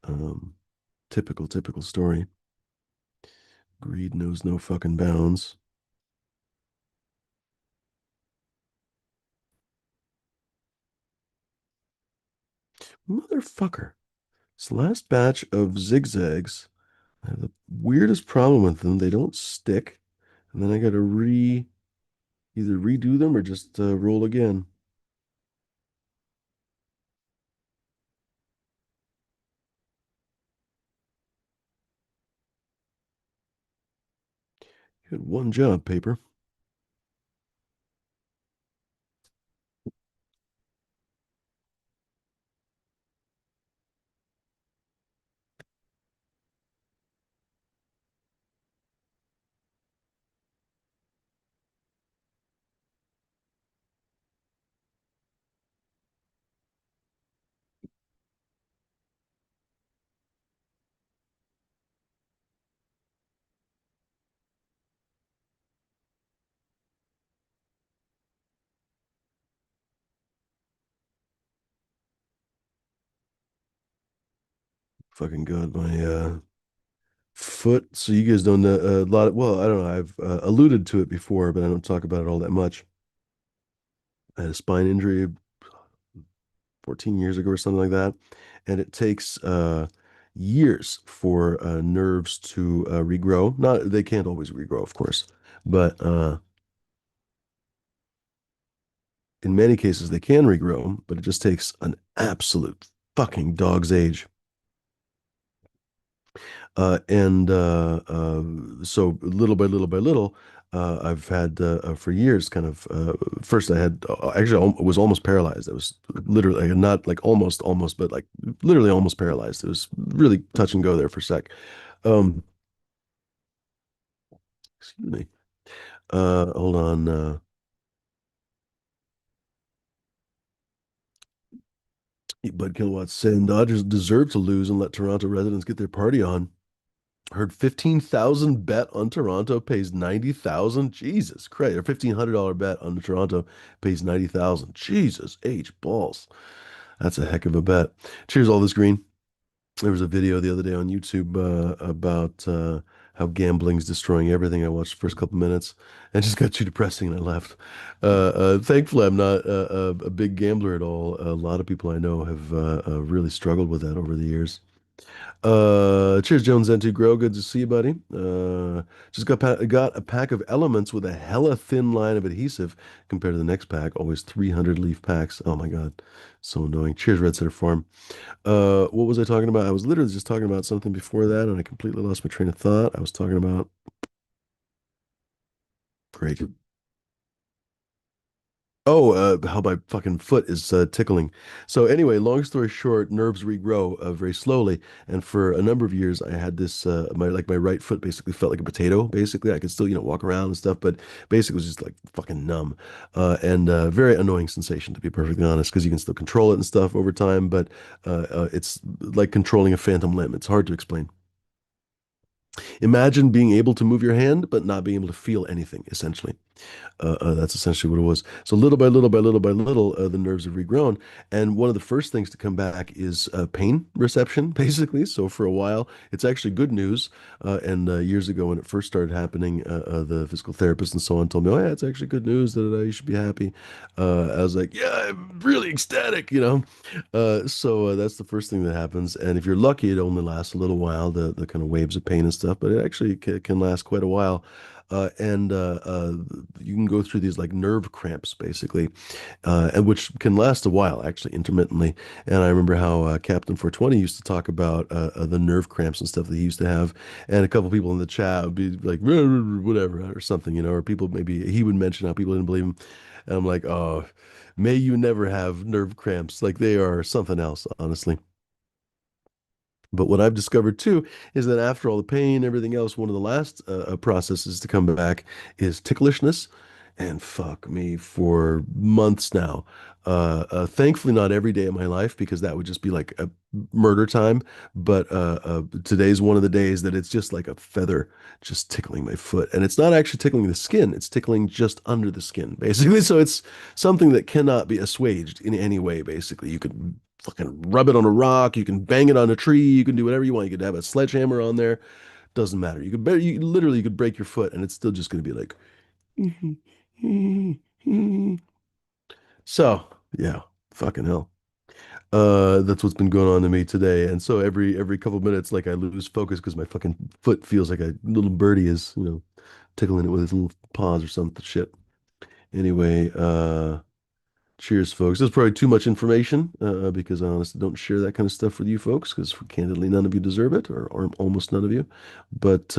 Um, typical story. Greed knows no fucking bounds. Motherfucker. This last batch of zigzags, I have the weirdest problem with them. They don't stick. And then I got to either redo them or just roll again. You had one job, paper. Fucking good. My foot. So you guys don't know a lot of, well, I don't know. I've alluded to it before, but I don't talk about it all that much. I had a spine injury 14 years ago or something like that. And it takes years for nerves to regrow. Not, they can't always regrow, of course, but in many cases they can regrow, but it just takes an absolute fucking dog's age. So little by little by little, I've had for years kind of first I had actually I was almost paralyzed. I was literally not like almost, but like literally almost paralyzed. It was really touch and go there for a sec. Um, excuse me. Hold on. Bud Kilowatts saying Dodgers deserve to lose and let Toronto residents get their party on. Heard 15,000 bet on Toronto pays 90,000. Jesus Christ. Or $1,500 bet on Toronto pays 90,000. Jesus H balls. That's a heck of a bet. Cheers, all this green. There was a video the other day on YouTube about how gambling's destroying everything. I watched the first couple minutes and it just got too depressing and I left. Thankfully, I'm not a big gambler at all. A lot of people I know have really struggled with that over the years. Cheers, Jones N2 Grow. Good to see you, buddy. Just got a pack of Elements with a hella thin line of adhesive compared to the next pack. Always 300 leaf packs. Oh my God, so annoying. Cheers, Red Setter Farm. What was I talking about? I was literally just talking about something before that, and I completely lost my train of thought. I was talking about great. Oh, how my fucking foot is tickling. So anyway, long story short, nerves regrow very slowly, and for a number of years, I had this my right foot basically felt like a potato. Basically, I could still walk around and stuff, but basically it was just like fucking numb, and very annoying sensation to be perfectly honest, because you can still control it and stuff over time, but it's like controlling a phantom limb. It's hard to explain. Imagine being able to move your hand, but not being able to feel anything, essentially. That's essentially what it was. So little by little by little by little, the nerves have regrown. And one of the first things to come back is pain reception, basically. So for a while, it's actually good news. And years ago, when it first started happening, the physical therapist and so on told me, "Oh yeah, it's actually good news that you should be happy." I was like, "Yeah, I'm really ecstatic." So that's the first thing that happens. And if you're lucky, it only lasts a little while, the kind of waves of pain and stuff, but it actually can last quite a while. And you can go through these like nerve cramps basically, and which can last a while actually intermittently. And I remember how Captain 420 used to talk about the nerve cramps and stuff that he used to have, and a couple people in the chat would be like whatever or something, or people maybe he would mention how people didn't believe him, and I'm like, oh, may you never have nerve cramps. Like they are something else, honestly. But what I've discovered too is that after all the pain, everything else, one of the last processes to come back is ticklishness. And fuck me, for months now. Thankfully, not every day of my life because that would just be like a murder time. But today's one of the days that it's just like a feather just tickling my foot. And it's not actually tickling the skin, it's tickling just under the skin, basically. So it's something that cannot be assuaged in any way, basically. You could fucking rub it on a rock. You can bang it on a tree. You can do whatever you want. You could have a sledgehammer on there. Doesn't matter. You literally you could break your foot and it's still just going to be like. So yeah, fucking hell. That's what's been going on to me today. And so every couple of minutes, like I lose focus because my fucking foot feels like a little birdie is, tickling it with his little paws or something shit. Anyway, cheers, folks. That's probably too much information because I honestly don't share that kind of stuff with you folks because candidly, none of you deserve it, or almost none of you. But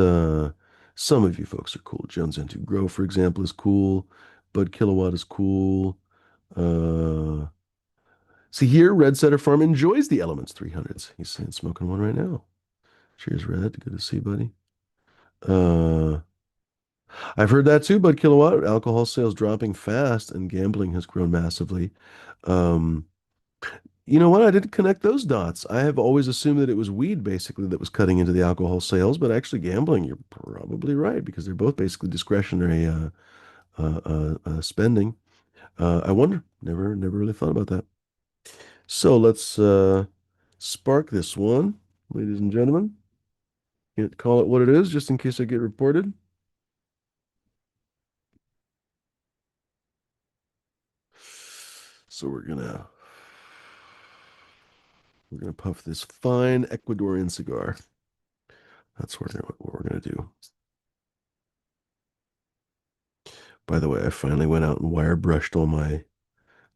some of you folks are cool. Jones N2 Grow, for example, is cool. Bud Kilowatt is cool. Uh, See here, Red Setter Farm enjoys the Elements 300s. He's saying smoking one right now. Cheers, Red. Good to see you, buddy. Uh, I've heard that too, Bud Kilowatt. Alcohol sales dropping fast and gambling has grown massively. Um, You know what? I didn't connect those dots. I have always assumed that it was weed basically that was cutting into the alcohol sales, but actually gambling, you're probably right because they're both basically discretionary spending. I wonder. Never really thought about that. So let's spark this one, ladies and gentlemen. Can't call it what it is just in case I get reported. So we're gonna puff this fine Ecuadorian cigar. That's what we're gonna do. By the way, I finally went out and wire brushed all my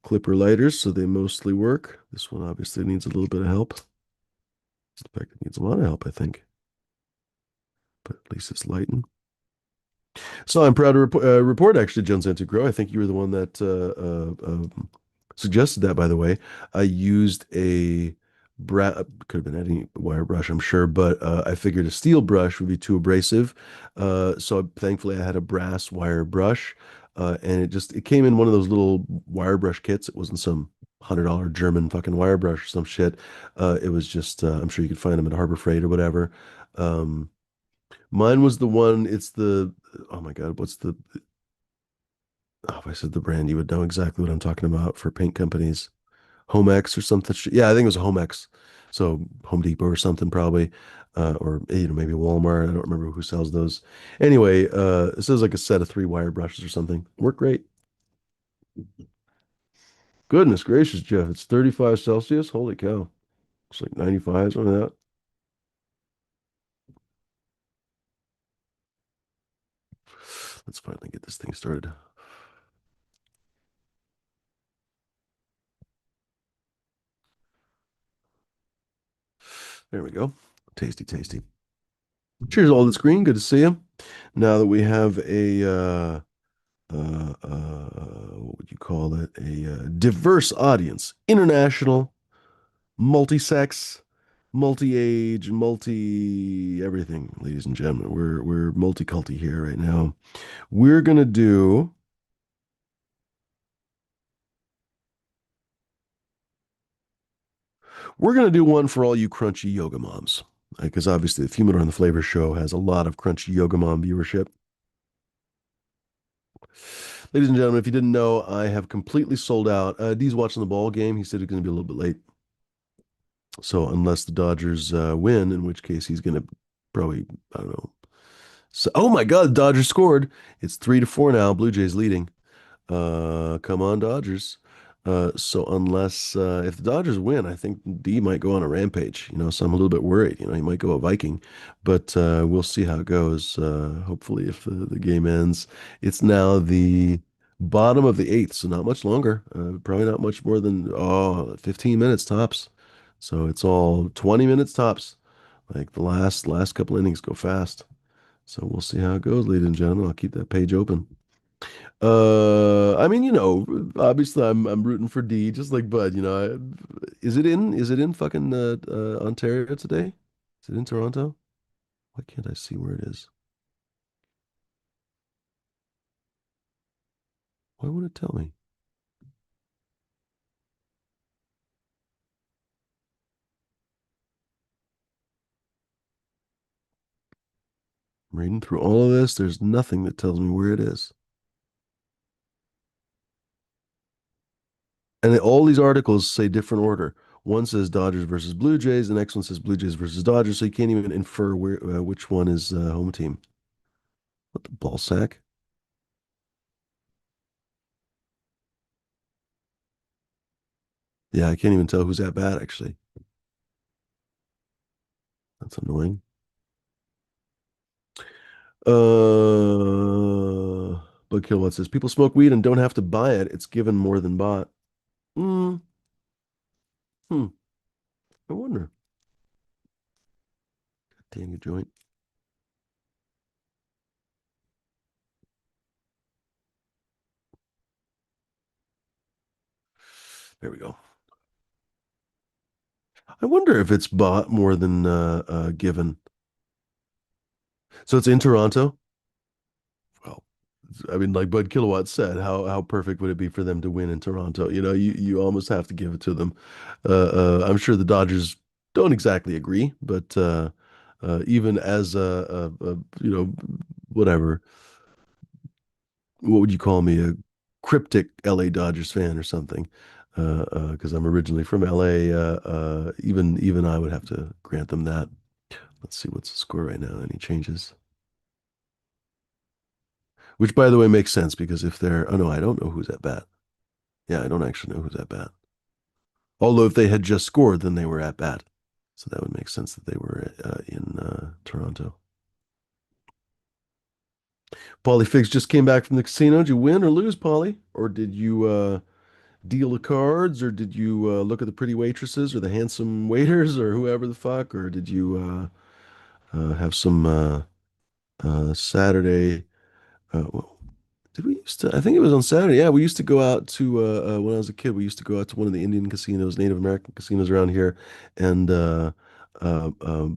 clipper lighters, so they mostly work. This one obviously needs a little bit of help. In fact, it needs a lot of help, I think, but at least it's lighting. So I'm proud to report actually, Jones Grow. I think you were the one that suggested that, by the way. I used a could have been any wire brush, I'm sure, but I figured a steel brush would be too abrasive. So thankfully I had a brass wire brush, and it came in one of those little wire brush kits. It wasn't some $100 German fucking wire brush or some shit. It was just I'm sure you could find them at Harbor Freight or whatever. Um, Mine was the one, it's oh my God, if I said the brand, you would know exactly what I'm talking about for paint companies. Homex or something. Yeah, I think it was Homex. So Home Depot or something probably, or maybe Walmart. I don't remember who sells those. Anyway, this is like a set of three wire brushes or something. Work great. Goodness gracious, Jeff, it's 35 Celsius. Holy cow. It's like 95, something like that. Let's finally get this thing started. There we go. Tasty, tasty. Cheers, all that's green. Good to see you. Now that we have a what would you call it? A diverse audience, international, multi-sex, multi-age, multi everything, ladies and gentlemen. We're multi-culti here right now. We're gonna do we're gonna do one for all you crunchy yoga moms. Because obviously the Humidor and the Flavor Show has a lot of crunchy yoga mom viewership. Ladies and gentlemen, if you didn't know, I have completely sold out. Dee's watching the ball game. He said he's going to be a little bit late. So unless the Dodgers win, in which case he's going to probably, I don't know. So, oh my God, the Dodgers scored. It's 3-4 now. Blue Jays leading. Come on, Dodgers. So unless if the Dodgers win, I think D might go on a rampage. So I'm a little bit worried. He might go a Viking, but we'll see how it goes. Hopefully, if the game ends, it's now the bottom of the eighth, so not much longer. Probably not much more than 15 minutes tops. So it's all 20 minutes tops. Like the last couple innings go fast. So we'll see how it goes, ladies and gentlemen. I'll keep that page open. I mean, obviously I'm rooting for D, just like Bud. Is it in fucking Ontario today? Is it in Toronto? Why can't I see where it is? Why won't it tell me? I'm reading through all of this. There's nothing that tells me where it is. And all these articles say different order. One says Dodgers versus Blue Jays. The next one says Blue Jays versus Dodgers. So you can't even infer which one is home team. What the ball sack? Yeah, I can't even tell who's at bat actually. That's annoying. Bug Kilowatt says people smoke weed and don't have to buy it. It's given more than bought. Mm, hmm. I wonder. Dang a joint. There we go. I wonder if it's bought more than given. So it's in Toronto. Well, I mean, like Bud Kilowatt said, how perfect would it be for them to win in Toronto? You almost have to give it to them. I'm sure the Dodgers don't exactly agree, but even as whatever, what would you call me, a cryptic LA Dodgers fan or something? Because I'm originally from LA. Even I would have to grant them that. Let's see what's the score right now. Any changes? Which, by the way, makes sense because if they're, oh no, I don't know who's at bat. Yeah, I don't actually know who's at bat. Although if they had just scored, then they were at bat. So that would make sense that they were in Toronto. Paulie Figs just came back from the casino. Did you win or lose, Paulie? Or did you deal the cards, or did you look at the pretty waitresses or the handsome waiters or whoever the fuck, or did you have some Saturday? Well, did we used to? I think it was on Saturday. Yeah, we used to go out to when I was a kid. We used to go out to one of the Indian casinos, Native American casinos around here, and uh, um, uh,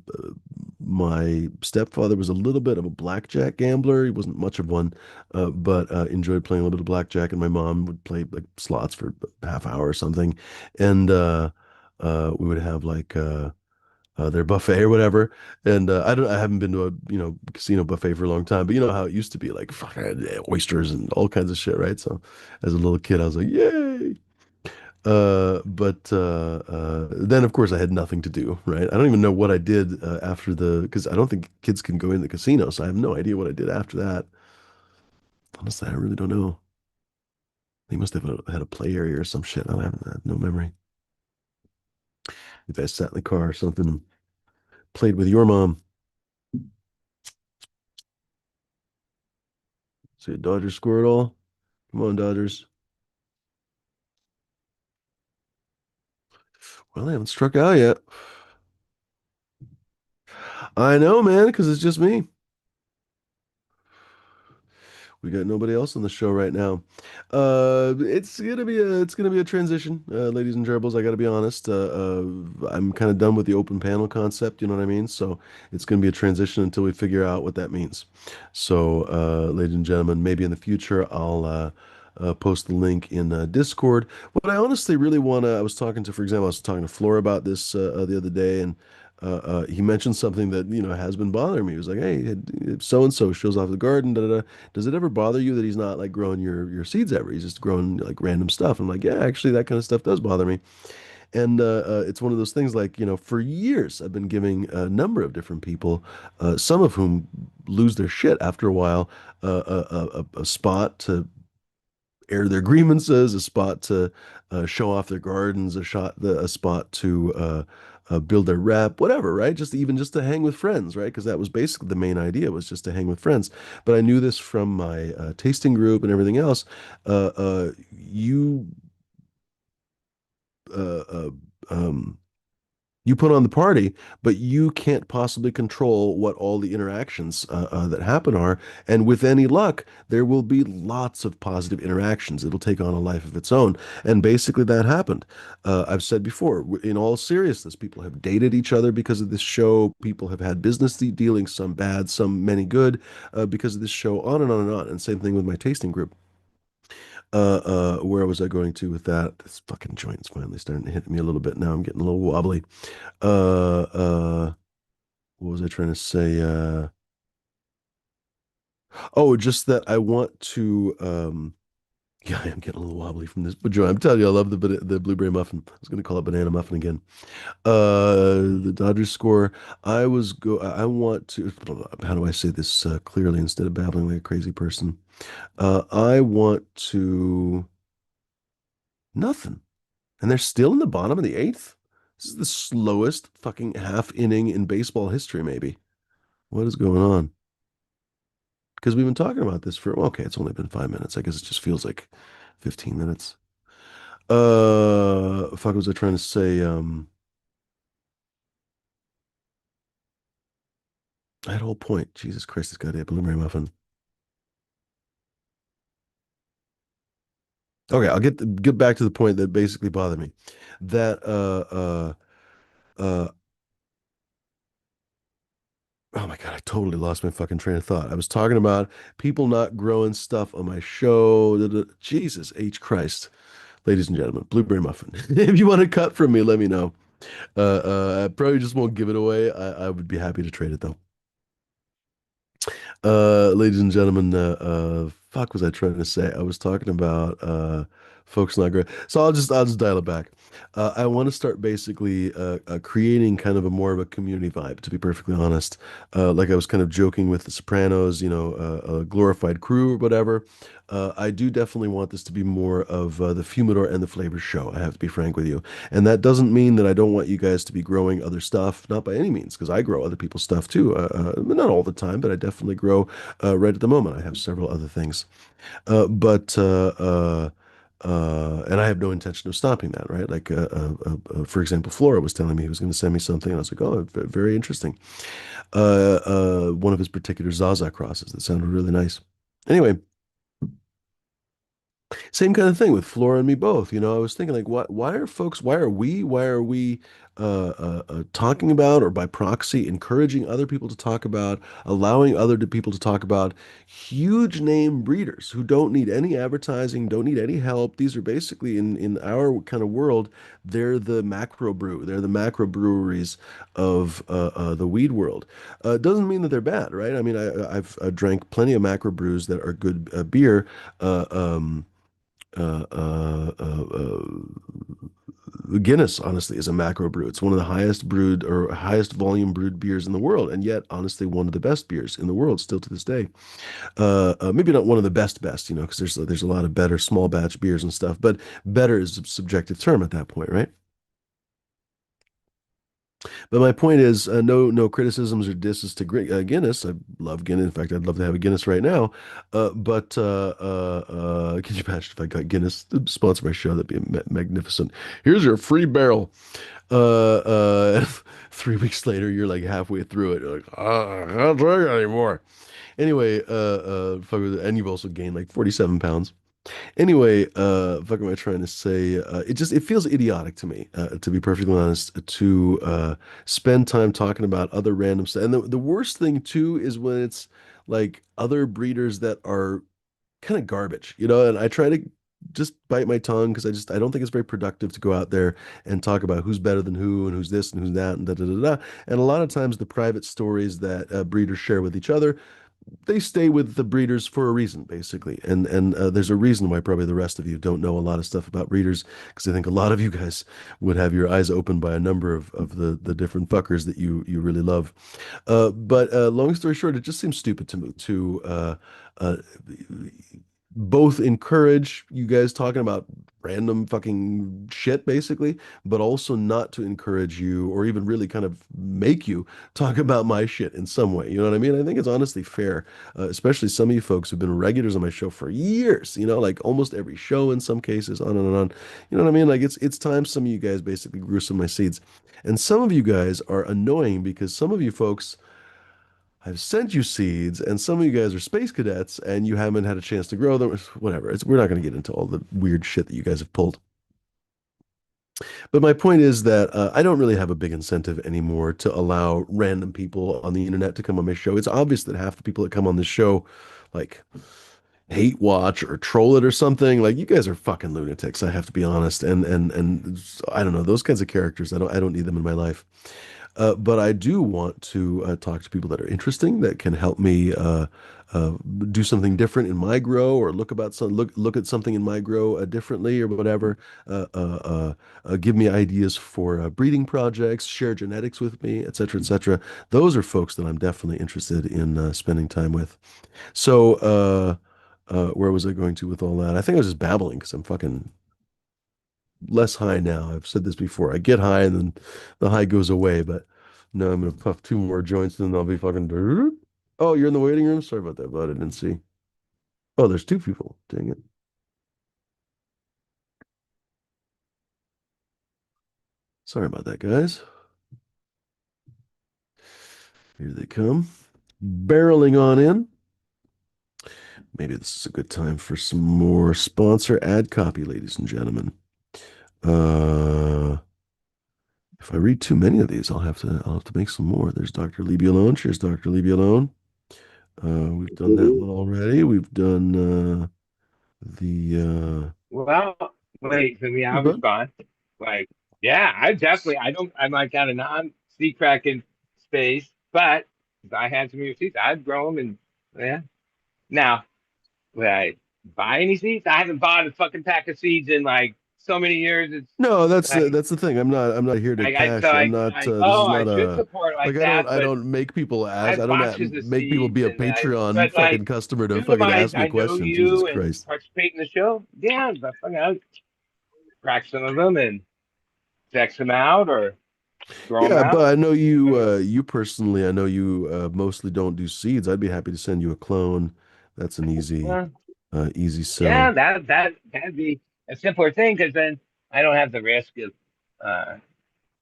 my stepfather was a little bit of a blackjack gambler. He wasn't much of one, but enjoyed playing a little bit of blackjack. And my mom would play like slots for a half hour or something, and we would have like their buffet or whatever. And I haven't been to a casino buffet for a long time, but you know how it used to be like fucking oysters and all kinds of shit, right? So as a little kid, I was like, yay. But then of course I had nothing to do, right? I don't even know what I did after because I don't think kids can go in the casino, so I have no idea what I did after that. Honestly, I really don't know. They must have had a play area or some shit. I have no memory. If I sat in the car or something and played with your mom. See a Dodger score at all? Come on, Dodgers. Well, they haven't struck out yet. I know, man, because it's just me. We got nobody else on the show right now. It's gonna be a transition, ladies and gerbils. I got to be honest. I'm kind of done with the open panel concept. You know what I mean? So it's gonna be a transition until we figure out what that means. So, ladies and gentlemen, maybe in the future I'll post the link in Discord. What I honestly really wanna, I was talking to, for example, I was talking to Flora about this the other day, and he mentioned something that has been bothering me. He was like, "Hey, so and so shows off the garden. Da, da, da. Does it ever bother you that he's not like growing your seeds ever? He's just growing like random stuff." I'm like, "Yeah, actually, that kind of stuff does bother me." And it's one of those things like, for years I've been giving a number of different people, some of whom lose their shit after a while, a spot to air their grievances, a spot to show off their gardens, a spot to build their rep, whatever, right? Just to hang with friends, right? Because that was basically the main idea, was just to hang with friends. But I knew this from my tasting group and everything else. You uh, uh, um, you put on the party, but you can't possibly control what all the interactions that happen are. And with any luck, there will be lots of positive interactions. It'll take on a life of its own. And basically, that happened. I've said before, in all seriousness, people have dated each other because of this show. People have had business dealings, some bad, some many good, because of this show, on and on and on. And same thing with my tasting group. Where was I going to with that? This fucking joint's finally starting to hit me a little bit now. I'm getting a little wobbly. Uh, uh, what was I trying to say? Oh, just that I want to. Yeah, I am getting a little wobbly from this, but Joe, I'm telling you, I love the blueberry muffin. I was going to call it banana muffin again. The Dodgers score. I want to. How do I say this clearly instead of babbling like a crazy person? I want to nothing, and they're still in the bottom of the eighth. This is the slowest fucking half inning in baseball history, maybe. What is going on? Because we've been talking about this for, well, okay, it's only been 5 minutes. I guess it just feels like 15 minutes. Fuck, was I trying to say? I had a whole point. Jesus Christ, this goddamn blueberry muffin. Okay, I'll get back to the point that basically bothered me. That oh my God, I totally lost my fucking train of thought. I was talking about people not growing stuff on my show. Jesus H Christ. Ladies and gentlemen, blueberry muffin. If you want to cut from me, let me know. I probably just won't give it away. I would be happy to trade it though. Ladies and gentlemen, fuck was I trying to say? I was talking about folks not great. So I'll just dial it back. I want to start basically creating kind of a more of a community vibe, to be perfectly honest. Like I was kind of joking with The Sopranos, a glorified crew or whatever. I do definitely want this to be more of the Fumidor and the Flavor show. I have to be frank with you. And that doesn't mean that I don't want you guys to be growing other stuff, not by any means, because I grow other people's stuff too. Not all the time, but I definitely grow right at the moment. I have several other things. But and I have no intention of stopping that, right? Like, for example, Flora was telling me he was going to send me something, and I was like, oh, very interesting. One of his particular Zaza crosses that sounded really nice. Anyway, same kind of thing with Flora and me both. I was thinking like, why are we talking about, or by proxy, encouraging other people to talk about, allowing people to talk about huge name breeders who don't need any advertising, don't need any help. These are basically in our kind of world, they're the macro breweries of the weed world. Doesn't mean that they're bad, right? I mean, I've drank plenty of macro brews that are good beer. Uh, um, Guinness, honestly, is a macro brew. It's one of the highest brewed or highest volume brewed beers in the world, and yet, honestly, one of the best beers in the world still to this day. Maybe not one of the best, because there's a lot of better small batch beers and stuff, but better is a subjective term at that point, right? But my point is, no criticisms or disses to Guinness. I love Guinness. In fact, I'd love to have a Guinness right now. Can you imagine if I got Guinness to sponsor my show? That'd be magnificent. Here's your free barrel. 3 weeks later, you're like halfway through it. You're like, I can't drink anymore. Anyway, and you've also gained like 47 pounds. Anyway, fuck am I trying to say? It feels idiotic to me, to be perfectly honest, to spend time talking about other random stuff. And the worst thing too is when it's like other breeders that are kind of garbage, you know, and I try to just bite my tongue because I don't think it's very productive to go out there and talk about who's better than who and who's this and who's that and da da da da. And a lot of times the private stories that breeders share with each other, they stay with the breeders for a reason, basically. And there's a reason why probably the rest of you don't know a lot of stuff about breeders, because I think a lot of you guys would have your eyes opened by a number of the different fuckers that you really love. But long story short, it just seems stupid to me to uh, both encourage you guys talking about random fucking shit, basically, but also not to encourage you or even really kind of make you talk about my shit in some way. You know what I mean? I think it's honestly fair, especially some of you folks who've been regulars on my show for years, you know, like almost every show in some cases, on and on. You know what I mean? Like it's time some of you guys basically grew some of my seeds. And some of you guys are annoying because some of you folks I've sent you seeds, and some of you guys are space cadets, and you haven't had a chance to grow them. Whatever. We're not going to get into all the weird shit that you guys have pulled. But my point is that I don't really have a big incentive anymore to allow random people on the internet to come on my show. It's obvious that half the people that come on this show, like, hate watch or troll it or something. Like, you guys are fucking lunatics. I have to be honest. And I don't know those kinds of characters. I don't need them in my life. But I do want to talk to people that are interesting, that can help me uh, do something different in my grow, or look at something in my grow differently, or whatever. Give me ideas for breeding projects, share genetics with me, et cetera, et cetera. Those are folks that I'm definitely interested in spending time with. So, where was I going to with all that? I think I was just babbling because I'm fucking less high now. I've said this before. I get high and then the high goes away, but no, I'm gonna puff two more joints and then I'll be fucking. Oh, you're in the waiting room? Sorry about that, bud. I didn't see. Oh, there's two people. Dang it. Sorry about that, guys. Here they come. Barreling on in. Maybe this is a good time for some more sponsor ad copy, ladies and gentlemen. Uh, if I read too many of these, I'll have to make some more. There's Dr. Leave Me Alone. Cheers, Dr. Leave Me Alone. We've done that one already. We've done the Well, wait, for me, I'll bud. respond. Like, yeah, I'm like kind of non-seed cracking space, but if I had some of your seeds, I'd grow them and, yeah. Now, would I buy any seeds? I haven't bought a fucking pack of seeds in like so many years. It's No, that's like, the thing. I'm not here to so cash. I'm not. This is I not should a support like. like I don't. that, I but don't make people I ask. I have don't boxes of make people seeds be a and Patreon but like, fucking customer to due to fucking ask me I know questions. Jesus you and Christ. participate in the show, yeah, but fucking I'll crack some of them and check them out or throw them Yeah, but out. I know you. Whatever. You personally, I know you mostly don't do seeds. I'd be happy to send you a clone. That's an Well, easy yeah, sell. that'd be a simpler thing because then I don't have the risk of uh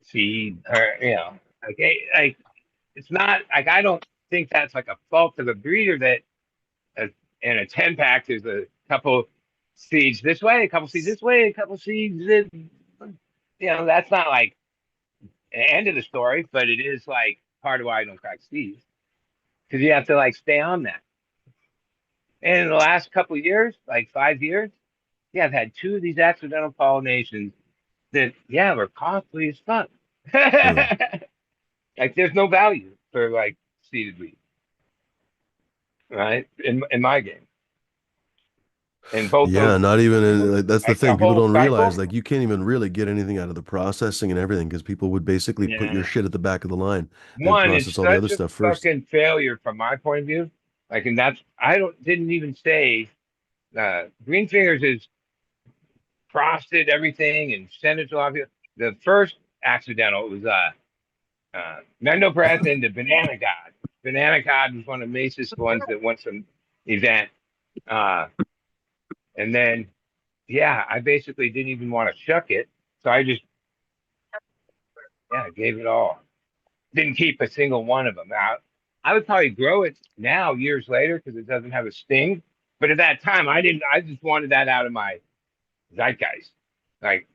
seed or like it's not like I don't think that's like a fault of the breeder that uh, in a 10 pack there's a couple seeds this way, a couple seeds this way, a couple seeds this. That's not like an end of the story, but it is like part of why I don't crack seeds because you have to like stay on that. And in the last couple of years, like 5 years, yeah, I've had two of these accidental pollinations that, yeah, were costly as fuck. Yeah. Like, there's no value for like seeded wheat, right? In my game, and both Yeah, those, not even like that's the like the thing. People whole don't realize cycle. like you can't even really get anything out of the processing and everything because people would basically put your Yeah, shit at the back of the line and one, it's process all the other such a stuff first. fucking failure from my point of view. Like, and that's I don't didn't even say Green Fingers is frosted everything and sent it to a lot of people. The first accidental was Mendel Press and the Banana God. Banana God was one of the nicest ones that went some event. Uh, and then, yeah, I basically didn't even want to shuck it. So I just, yeah, gave it all. Didn't keep a single one of them out. I would probably grow it now, years later, because it doesn't have a sting. But at that time, I didn't. I just wanted that out of my zeitgeist. Like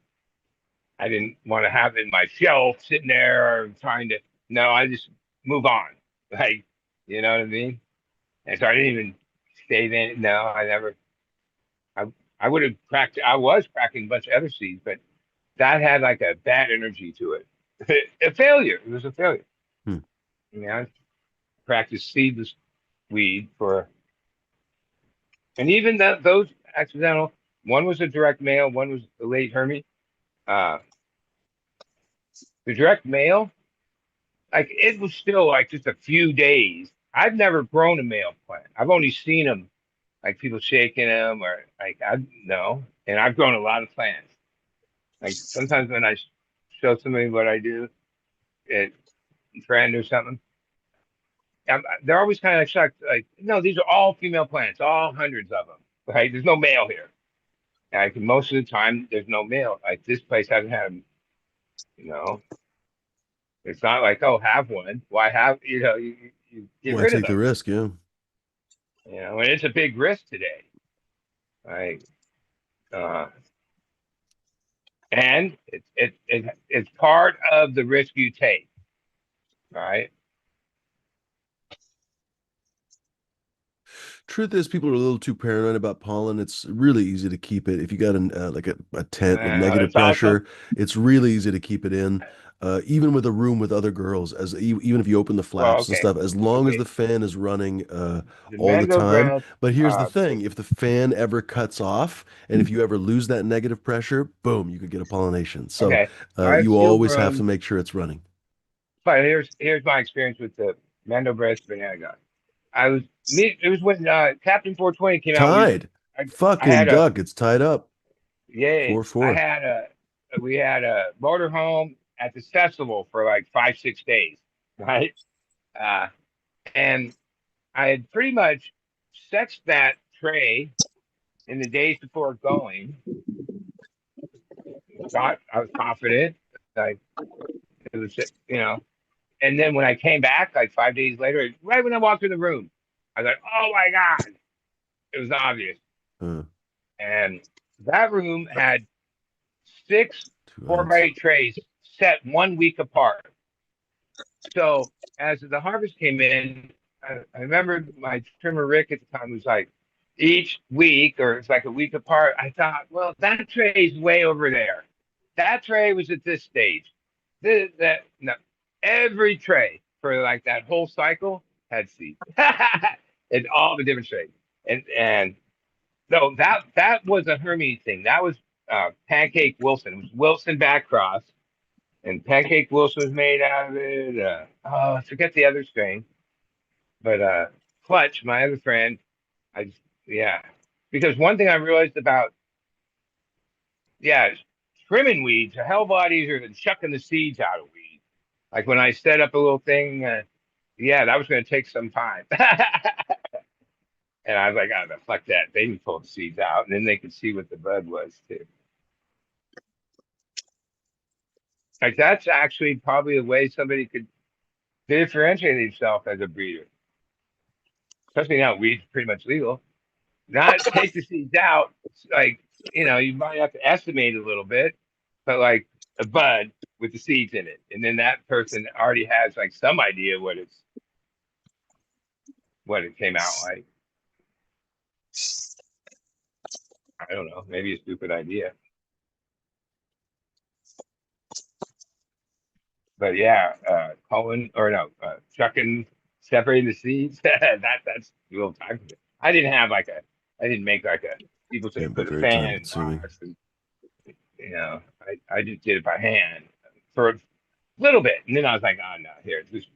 I didn't want to have it in my shelf sitting there or trying to. No, I just move on. Like you know what I mean. And so I didn't even stay in. No, I never. I I would have cracked. I was cracking a bunch of other seeds, but that had like a bad energy to it. A failure. It was a failure. Hmm. You know, I practiced seedless weed for, and even those accidental. One was a direct mail. One was a late Hermie. Uh, the direct mail, like it was still like just a few days. I've never grown a male plant. I've only seen them, like people shaking them, or like I no. And I've grown a lot of plants. Like sometimes when I show somebody what I do, at friend or something, they're always kind of shocked. Like, no, these are all female plants, all hundreds of them. Right? There's no male here. Like most of the time, there's no male. Like this place hasn't had, you know, it's not like, oh, have one. Why have, you get Why rid of take the them. risk? Yeah. And it's a big risk today. Right? Uh, and it's part of the risk you take. Right? Truth is, people are a little too paranoid about pollen. It's really easy to keep it. If you got like a tent with negative It's also, pressure, it's really easy to keep it in. Even with a room with other girls, even if you open the well, flaps and okay. stuff, as long as Okay. the fan is running The all the Mando time. grass, But here's the thing: the, if the fan ever cuts off, and if you ever lose that negative pressure, boom, you could get a pollination. So okay. I've you still always have to grown, make sure it's running. but here's my experience with the Mando grass banana gun. I was me. It was when Captain 420 came out. Tied. I had Fucking a duck. It's tied up. yay. I 4-4. had a we had a motorhome at this festival for like 5 6 days, right? Uh, and I had pretty much sexed that tray in the days before going. Thought I was confident, like it was, And then when I came back, like 5 days later, right when I walked in the room, I was like, "Oh my god!" It was obvious. Uh, And that room had six two four by outs. eight trays set 1 week apart. So as the harvest came in, I remember my trimmer Rick at the time was like, each week or it's like a week apart. I thought, well, that tray is way over there. That tray was at this stage. That no, every tray for like that whole cycle had seeds, and all the different trays. And so that was a Hermes thing. That was Pancake Wilson. It was Wilson backcross, and Pancake Wilson was made out of it. I forget the other strain, but Clutch, my other friend, I just, yeah, because one thing I realized about, yeah, trimming weeds are hell of a lot easier than chucking the seeds out of weeds. Like when I set up a little thing, yeah, that was going to take some time. And I was like, oh, no, fuck that. They can pull the seeds out, and then they could see what the bud was too. Like that's actually probably a way somebody could differentiate themselves as a breeder, especially now weed's pretty much legal. Not take the seeds out, like you might have to estimate a little bit, but like a bud with the seeds in it, and then that person already has like some idea what it came out like. I don't know, maybe a stupid idea, but yeah, culling or no, chucking, separating the seeds. That's a little time. I didn't have like I didn't make like a. People say Can be put a very fan time in consuming. box, and I just did it by hand for a little bit, and then I was like, oh no, here, just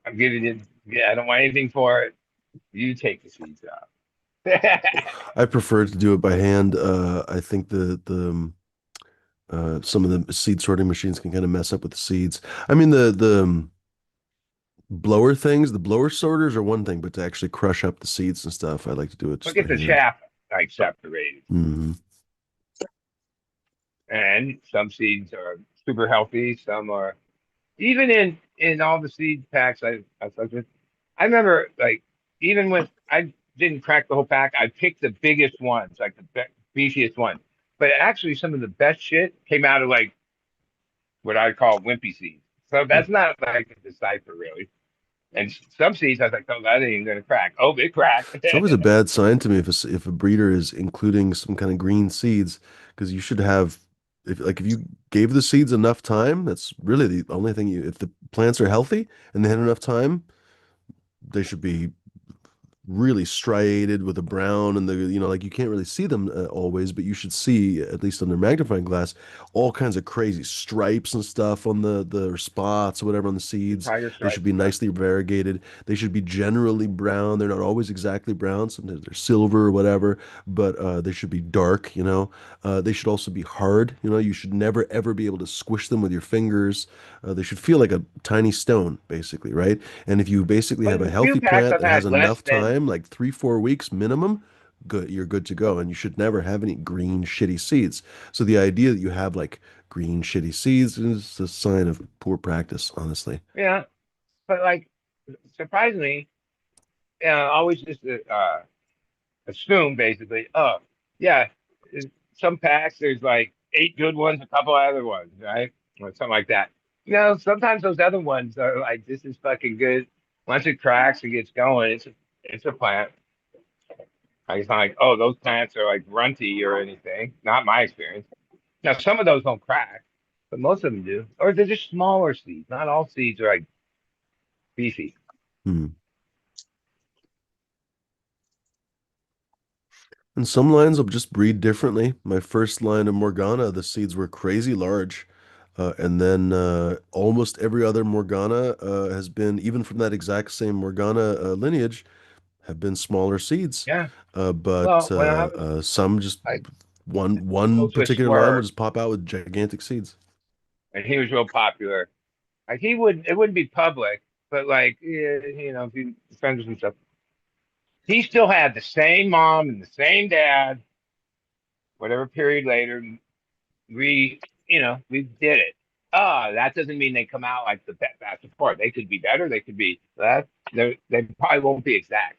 I'm giving you. Yeah, I don't want anything for it. You take the seeds out. I prefer to do it by hand. I think the Some of the seed sorting machines can kind of mess up with the seeds. I mean, the blower things, the blower sorters are one thing, but to actually crush up the seeds and stuff, I like to do it Look just by at the hand. chaff like separated. Hmm. And some seeds are super healthy, some are even in all the seed packs I fucked with. I remember like even when I didn't crack the whole pack, I picked the biggest ones, like the beefiest ones. But actually, some of the best shit came out of like what I call wimpy seeds. So that's not like a decipher really. And some seeds, I was like, oh, that ain't even gonna crack. Oh, it cracked. It's always a bad sign to me if a breeder is including some kind of green seeds, because you should have, if you gave the seeds enough time, that's really the only thing if the plants are healthy and they had enough time, they should be really striated with a brown, and like you can't really see them always, but you should see, at least under magnifying glass, all kinds of crazy stripes and stuff on the spots or whatever on the seeds. Tiger They should stripe be stuff. nicely variegated. They should be generally brown. They're not always exactly brown. Sometimes they're silver or whatever, but they should be dark. They should also be hard. You should never ever be able to squish them with your fingers. They should feel like a tiny stone, basically, right? And if you basically But have a the few healthy packs plant I've that has had less enough than time, like 3, 4 weeks minimum, you're good to go. And you should never have any green shitty seeds. So the idea that you have like green shitty seeds is a sign of poor practice, honestly. yeah, but like surprisingly, I always just assume basically, oh yeah, some packs there's like 8 good ones, a couple other ones, right? Or something like that. Sometimes those other ones are like, this is fucking good. Once it cracks and gets going, it's a plant. Like, it's not like, oh, those plants are like runty or anything. Not my experience. Now some of those don't crack, but most of them do. Or they're just smaller seeds. Not all seeds are like beefy. Hmm. And some lines will just breed differently. My first line of Morgana, the seeds were crazy large. And then almost every other Morgana has been, even from that exact same Morgana lineage, have been smaller seeds. Yeah. But Well, when I was some just like one close with particular line will Swerve, just pop out with gigantic seeds. and he was real popular. Like he would, it wouldn't be public, but like, yeah, if you friends and stuff, he still had the same mom and the same dad. Whatever period later, we did it. That doesn't mean they come out like the best support. They could be better. They could be that. They probably won't be exact.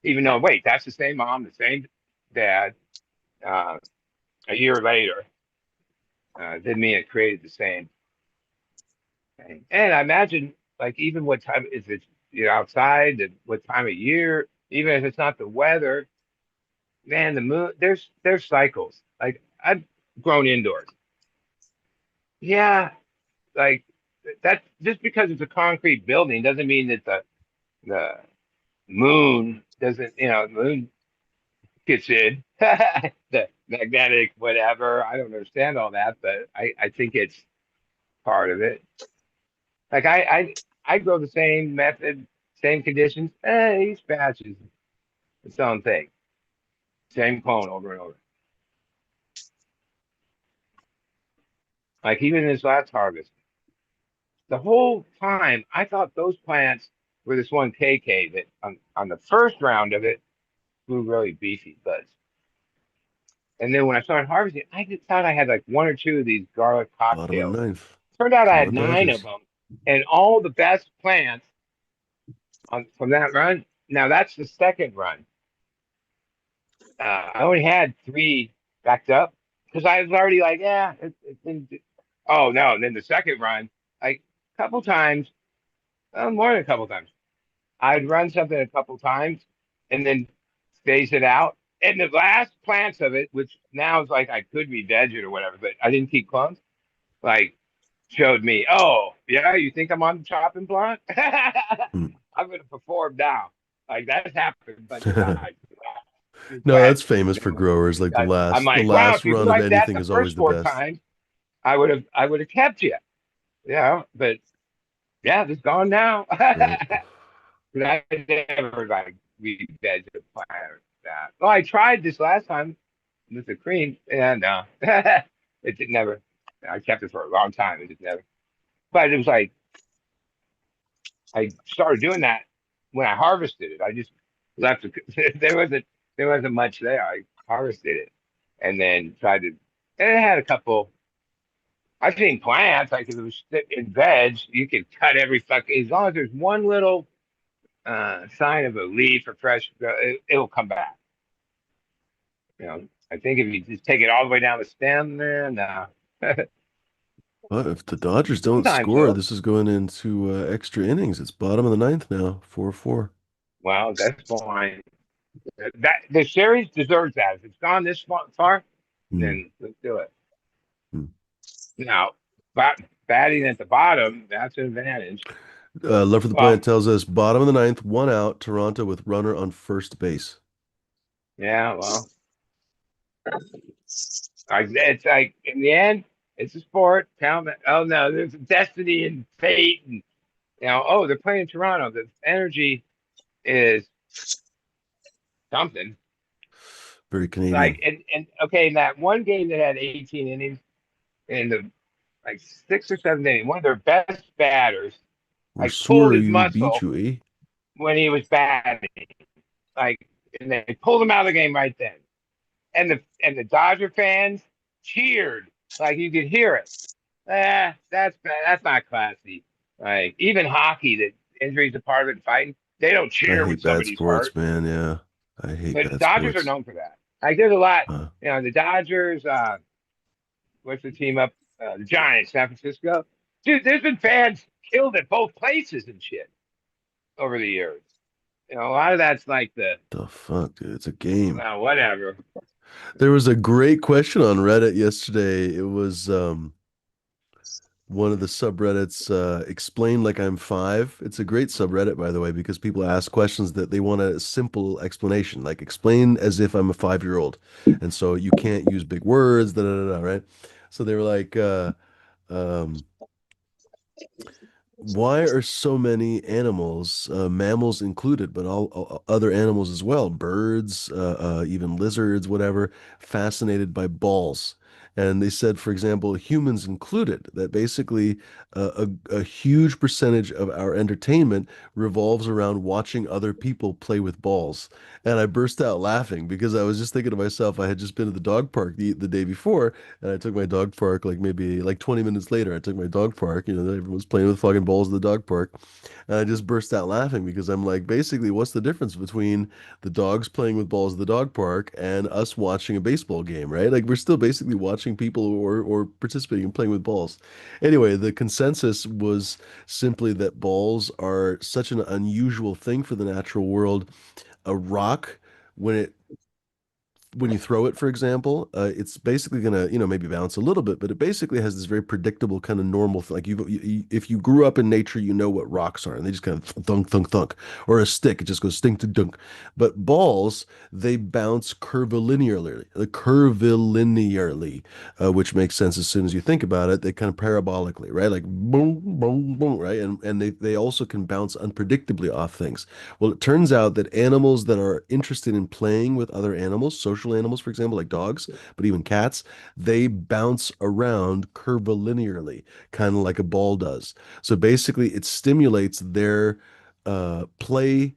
Even though, wait, that's the same mom, the same dad. Uh, a year later, didn't mean it created the same thing. And I imagine, like, even what time is it? Outside, and what time of year? Even if it's not the weather, man, the moon. There's cycles. Like I've grown indoors. Yeah, like that. Just because it's a concrete building doesn't mean that the moon doesn't. The moon gets in. The magnetic whatever. I don't understand all that, but I think it's part of it. Like I grow the same method, same conditions. Each batch is its own thing. Same clone over and over. Like even this last harvest, the whole time I thought those plants were this one KK that on the first round of it grew really beefy buds. And then when I started harvesting, I just thought I had like one or two of these garlic Bottom of the cocktails. ninth. Turned out I Come had on, 9 of Dodgers. them, and all the best plants from that run. Now that's the second run. I only had 3 backed up because I was already like, yeah, it didn't. Oh no! And then the second run, like a couple times, more than a couple times, I'd run something a couple times and then phase it out. And the last plants of it, which now is like I could be vegan or whatever, but I didn't keep clones, like showed me, oh yeah, you think I'm on the chopping block? Hmm. I'm gonna perform now. Like that's happened a bunch of times. No, that's famous for growers. Like the I'm last the like, wow, last if you'd run of like that anything the is always first the 4 best. times, I would have kept you. Yeah, but yeah, it's gone now. Right. But I never like re-veg a plant or that. Well, I tried this last time with the cream, and it did never. I kept it for a long time. It just never. But it was like I started doing that when I harvested it. I just left it. There wasn't much there. I harvested it and then tried to. And it had a couple. I think plants, like if it was in veg, you could cut every fucking as long as there's one little sign of a leaf or fresh, it'll come back. I think if you just take it all the way down the stem, then But if the Dodgers don't sometimes score, so. this is going into extra innings. It's bottom of the ninth now, 4-4. Well, that's fine. That the series deserves that. If it's gone this far, Hmm. then let's do it. Hmm. Now, batting at the bottom, that's an advantage. Love for the Well, Plant tells us bottom of the ninth, one out, Toronto with runner on first base. yeah, well, it's like in the end, it's a sport. Oh no, there's destiny and fate, and oh, they're playing Toronto. The energy is something. Very Like Canadian. and okay, in that one game that had 18 innings, in the like 6 or 7 innings, one of their best batters We're like pulled his sorry we beat muscle you, eh? when he was batting. Like, and they pulled him out of the game right then. And the Dodger fans cheered like you could hear it. That's bad. That's not classy. Like even hockey, that injuries are part of it. Fighting, they don't I cheer when hate bad somebody's hurt. sports, man. Yeah. I hate But bad Dodgers are sports. known for that. Like there's a lot. Uh, The Dodgers. What's the team up? The Giants, San Francisco. Dude, there's been fans killed at both places and shit over the years. A lot of that's like the the fuck, dude? It's a game. whatever. There was a great question on Reddit yesterday. It was one of the subreddits, Explain Like I'm Five. It's a great subreddit, by the way, because people ask questions that they want a simple explanation, like explain as if I'm a 5-year-old. And so you can't use big words, da da da, da, right? So they were like, um, why are so many animals, mammals included, but all other animals as well, birds, even lizards, whatever, fascinated by balls? And they said, for example, humans included, that basically a huge percentage of our entertainment revolves around watching other people play with balls. And I burst out laughing because I was just thinking to myself, I had just been at the dog park the day before, and I took my dog park like maybe like 20 minutes later. I took my dog park, everyone was playing with fucking balls at the dog park. And I just burst out laughing because I'm like, basically, what's the difference between the dogs playing with balls at the dog park and us watching a baseball game, right? Like we're still basically watching people or participating in playing with balls. Anyway, the consensus was simply that balls are such an unusual thing for the natural world. A rock, when it when you throw it, for example, it's basically gonna, maybe bounce a little bit, but it basically has this very predictable kind of normal thing. Like if you grew up in nature, you know what rocks are, and they just kind of thunk, thunk, thunk. Or a stick, it just goes stink to dunk. But balls, they bounce curvilinearly, which makes sense as soon as you think about it. They kind of parabolically, right? Like boom, boom, boom, right? And they also can bounce unpredictably off things. Well, it turns out that animals that are interested in playing with other animals, social animals, for example, like dogs, but even cats, they bounce around curvilinearly, kind of like a ball does. So basically, it stimulates their play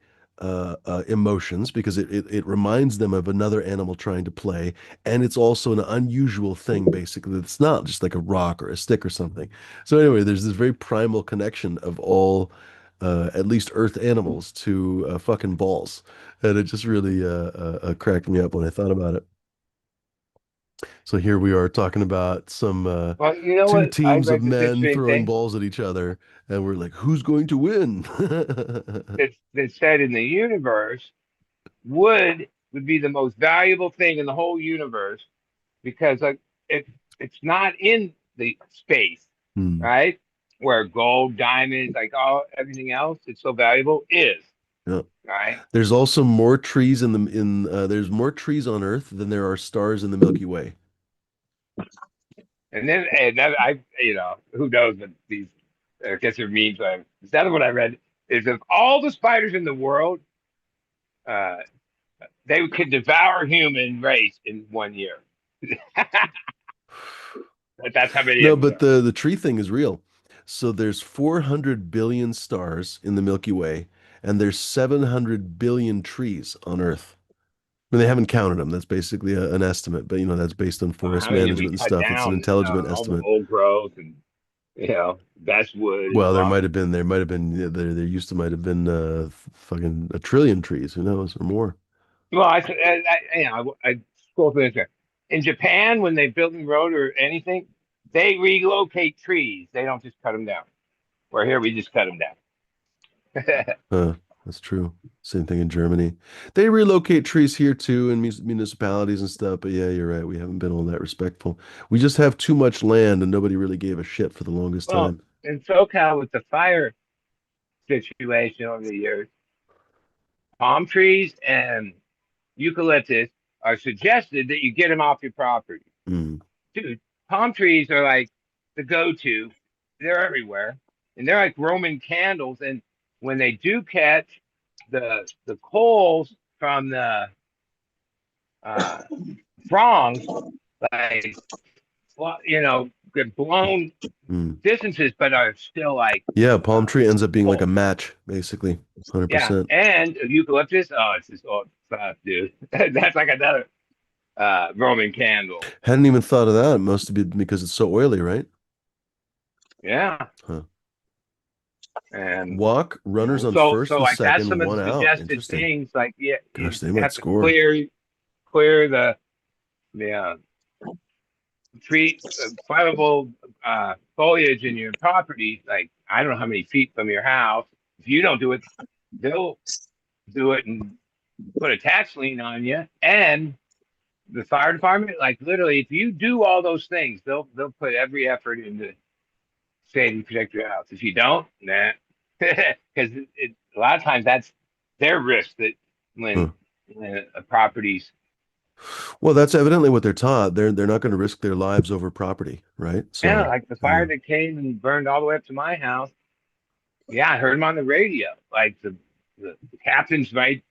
emotions because it reminds them of another animal trying to play. And it's also an unusual thing, basically. It's not just like a rock or a stick or something. So anyway, there's this very primal connection of all at least earth animals to fucking balls. And it just really cracked me up when I thought about it. So here we are talking about some Well, you know two what? I teams of read this men interesting throwing thing balls at each other, and we're like, who's going to win? that said in the universe, would be the most valuable thing in the whole universe because like it's not in the space, Hmm. right? Where gold, diamonds, like all everything else, it's so valuable is, Yeah. right? There's also more trees there's more trees on Earth than there are stars in the Milky Way. And then who knows what these I guess they're memes. But instead of what I read is of all the spiders in the world, uh, they could devour human race in one year. But that's how many No, of them but there the tree thing is real. So there's 400 billion stars in the Milky Way, and there's 700 billion trees on Earth. I mean, they haven't counted them. That's basically an estimate, but that's based on are. forest How many did we management and cut stuff. It's an down? intelligent All the estimate. old growth and best wood and Well, blah. there might have been, yeah, there used to might have been fucking a trillion trees, who knows, or more. Well, I scroll through this. In Japan, when they build a road or anything, they relocate trees. They don't just cut them down. Where here we just cut them down. That's true. Same thing in Germany. They relocate trees here too in municipalities and stuff, but yeah, you're right. We haven't been all that respectful. We just have too much land and nobody really gave a shit for the longest Well, time. in SoCal with the fire situation over the years, palm trees and eucalyptus are suggested that you get them off your property. Mm, Dude, palm trees are like the go-to. They're everywhere, and they're like Roman candles. And when they do catch the coals from the uh, fronds, like get blown mm. distances, but are still like Yeah, palm tree ends up being like a cold. match, basically. Yeah, 100%. and eucalyptus. Oh, it's just old stuff, dude. That's like another Roman candle. Hadn't even thought of that. It must be because it's so oily, right? Yeah, Huh. and Walk, runners on so first and like that's second, some of the one out. suggested Interesting. things. Like you Gosh, they might have to score. clear the tree flammable foliage in your property. Like I don't know how many feet from your house. If you don't do it, they'll do it and put a tax lien on you. And the fire department, like literally, if you do all those things, they'll put every effort into saving protect your house. If you don't, nah, because a lot of times that's their risk that Huh. when a property's Well, that's evidently what they're taught. They're not going to risk their lives over property, right? yeah, So, like the fire that came and burned all the way up to my house. Yeah, I heard him on the radio. Like the captain's right.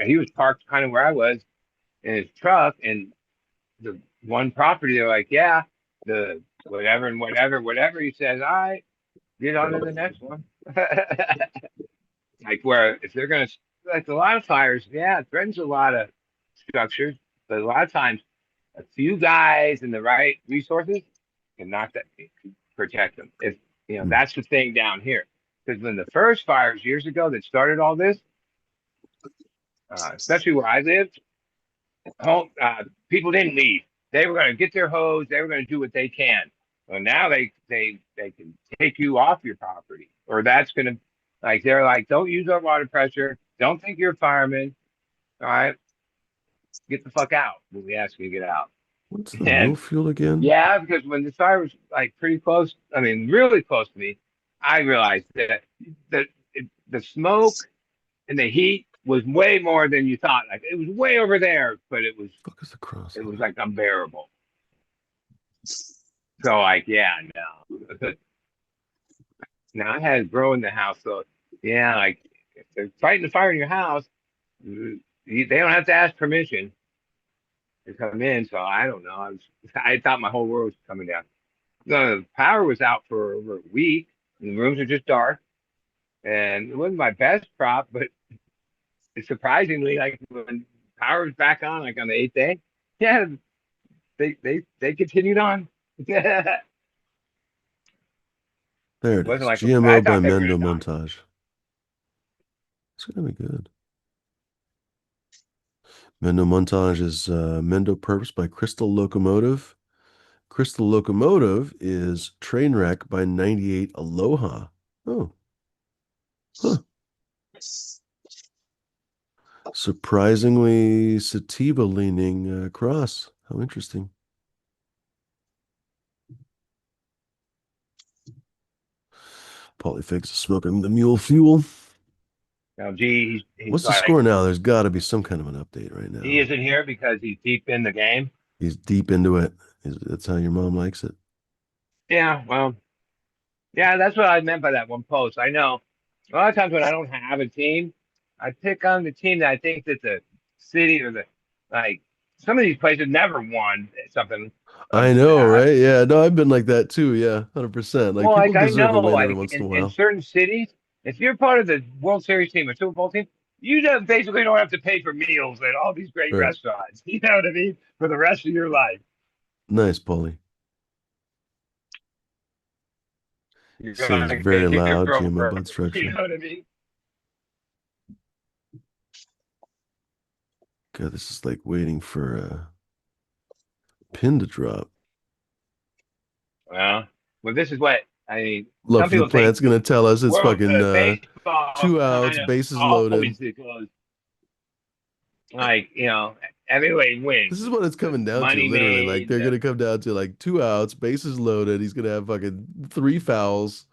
He was parked kind of where I was in his truck, and the one property they're like, yeah, the whatever and whatever. He says, all right, get on to the next one. Like where if they're gonna like a lot of fires, yeah, it threatens a lot of structures, but a lot of times a few guys and the right resources can knock that protect them. If hmm. that's the thing down here. Because when the first fires years ago that started all this, especially where I lived, home people didn't leave. They were going to get their hose. They were going to do what they can. Well, now they can take you off your property, or that's going to like they're like, don't use our water pressure. Don't think you're a fireman. All right, get the fuck out when we ask you to get out. What's the mill And field again? yeah, because when the fire was like pretty close, I mean, really close to me, I realized that the smoke and the heat was way more than you thought. Like it was way over there, but Fuck is the cross it on was it? like unbearable. So like, yeah, no. Now I had to grow in the house, so yeah, like if they're fighting the fire in your house, they don't have to ask permission to come in. So I don't know. I thought my whole world was coming down. The power was out for over a week, and the rooms are just dark. And it wasn't my best prop, but surprisingly, like when power was back on, like on the eighth day, yeah, they continued on. It There it wasn't is. like I GMO by thought they were Mendo gonna die. Montage. It's gonna be good. Mendo Montage is Mendo Purpose by Crystal Locomotive. Crystal Locomotive is Trainwreck by 98 Aloha. Oh, huh. Surprisingly sativa leaning cross. How interesting. Polyfix is smoking the mule fuel. Now, gee, he's What's the like score now? There's got to be some kind of an update right he now. isn't here because he's deep in the game. He's deep into it. That's how your mom likes it. Yeah, well, yeah, that's what I meant by that one post. I know a lot of times when I don't have a team, I pick on the team that I think that the city or the like. some of these places never won something of I know, that. right? Yeah, no, I've been like that too. Yeah, 100%. Like Well, people like I deserve a know, win every like once in a in while. certain cities, if you're part of the World Series team or Super Bowl team, you just basically don't have to pay for meals at all these great Right. restaurants. You know what I mean? For the rest of your life, Nice, Paulie. you're He said it's gonna very get your loud, own GMO bud burgers. You structure. know what I mean? God, this is like waiting for a pin to drop. Well, well, this is what I mean. Love Some for the people think Plant's gonna tell us it's world fucking baseball 2 outs, kind of bases loaded. always goes like everybody This wins. is what it's The coming down to, money literally. Like made. they're gonna come down to like 2 outs, bases loaded. He's gonna have fucking three fouls.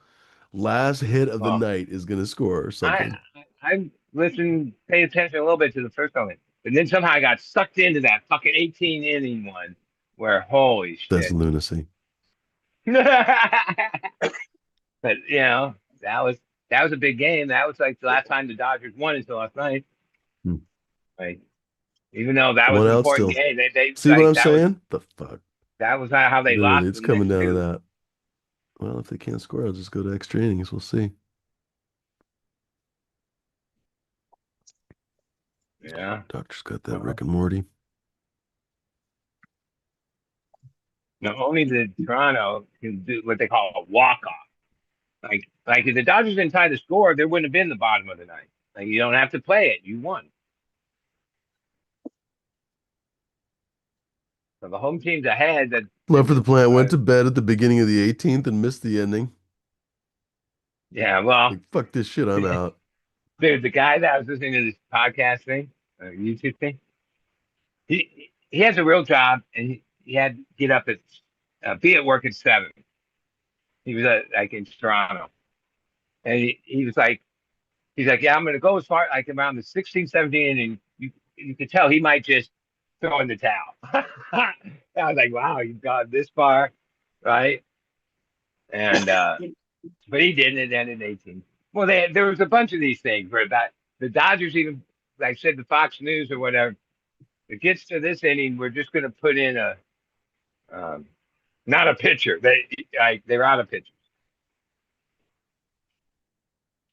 Last hit of the Well, night is gonna score or I something. I listened, paid attention a little bit to the first one, and then somehow I got sucked into that fucking 18 inning one where holy That's shit. lunacy. But that was a big game. That was like the last time the Dodgers won until last night. Hmm. Like even though that was One an out important still. game, they See what like I'm saying? The fuck. that was not how they Literally, lost it's the coming next down to two. that. Well, if they can't score, I'll just go to extra innings. We'll see. Yeah. Doctor's got that Well, Rick and Morty. not only did Toronto can do what they call a walk off. Like if the Dodgers didn't tie the score, there wouldn't have been the bottom of the ninth. Like you don't have to play it. You won. So the home team's ahead that Love for the Plant uh, went to bed at the beginning of the 18th and missed the ending. yeah, well, Like, fuck this shit, I'm out. dude, the guy that I was listening to this podcast thing, YouTube thing, he has a real job and he had to get up at be at work at 7. He was like in Toronto. And he was like he's like, yeah, I'm gonna go as far like around the 16, 17, and you could tell he might just throw in the towel. I was like, wow, you've gone this far, right? And but he didn't. It ended 18. Well, there was a bunch of these things where that the Dodgers even like said to Fox News or whatever, it gets to this inning, we're just gonna put in a um, not a pitcher. They're out of pitchers.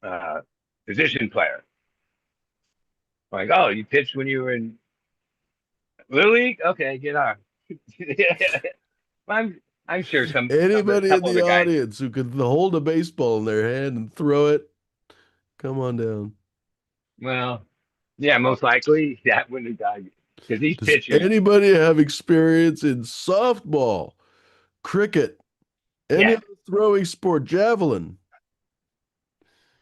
Uh, Position player. Like, oh, you pitched when you were in Little League? Okay, get on. I'm I'm sure a Anybody in couple of the the guys. audience who could hold a baseball in their hand and throw it, come on down. Well, yeah, most likely that wouldn't have died because these Does pitchers. anybody have experience in softball, cricket, any Yeah, other throwing sport, javelin?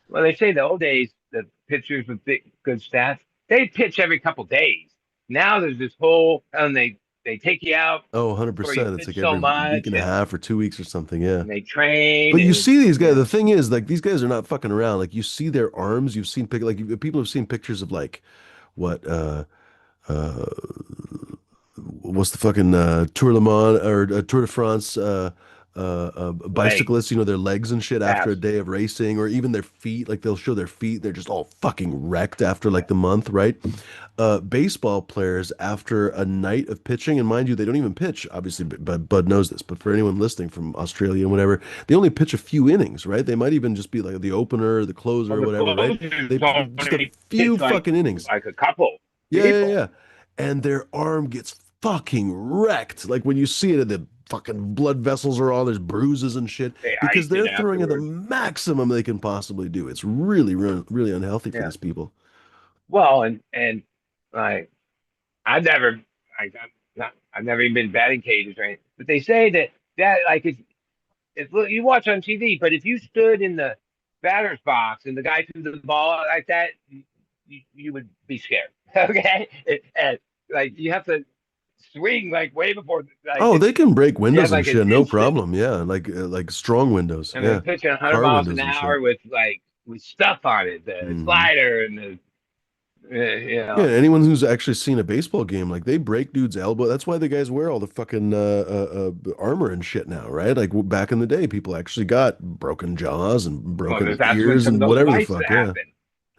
well, they say the old days the pitchers with big good stats they pitch every couple days. Now there's this whole and they take you out Oh, where you 100%. It's like pitch so every week much and a half or 2 weeks or something. Yeah. and they train But you and see these guys, the thing is, like, these guys are not fucking around. Like, you see their arms, you've seen, people have seen pictures of, like, what, uh, what's the fucking Tour Le Mans or Tour de France legs, bicyclists, their legs and shit after a abs. day of racing, or even their feet. Like they'll show their feet, they're just all fucking wrecked after like the month, right? Baseball players after a night of pitching, and mind you, they don't even pitch, obviously, but Bud knows this, but for anyone listening from Australia and whatever, they only pitch a few innings, right? They might even just be like the opener, the closer, Well, or the whatever, right? closers They just a only few pitch fucking innings. like a couple Yeah, yeah, people. yeah. And their arm gets fucking wrecked. Like when you see it, the fucking blood vessels are all there's bruises and shit They because ice it they're throwing at the afterwards. maximum they can possibly do. It's really, really, really unhealthy for Yeah. these people. Well, and like I've never I've never even been batting cages or anything. But they say that like it's you watch on TV, but if you stood in the batter's box and the guy threw the ball like that, you would be scared. Okay, and like you have to swing like way before like Oh, they can break you windows have and like an shit, no instant, problem. Yeah, like strong windows. and they're Yeah, pitching 100 car miles an windows and shit. hour with like with stuff on it, the Hmm. slider and the you Yeah, know. anyone who's actually seen a baseball game, like they break dudes' elbow. That's why the guys wear all the fucking armor and shit now, right? Like back in the day, people actually got broken jaws and Well, broken that's when ears some of and those whatever the fights fuck. Yeah, happen.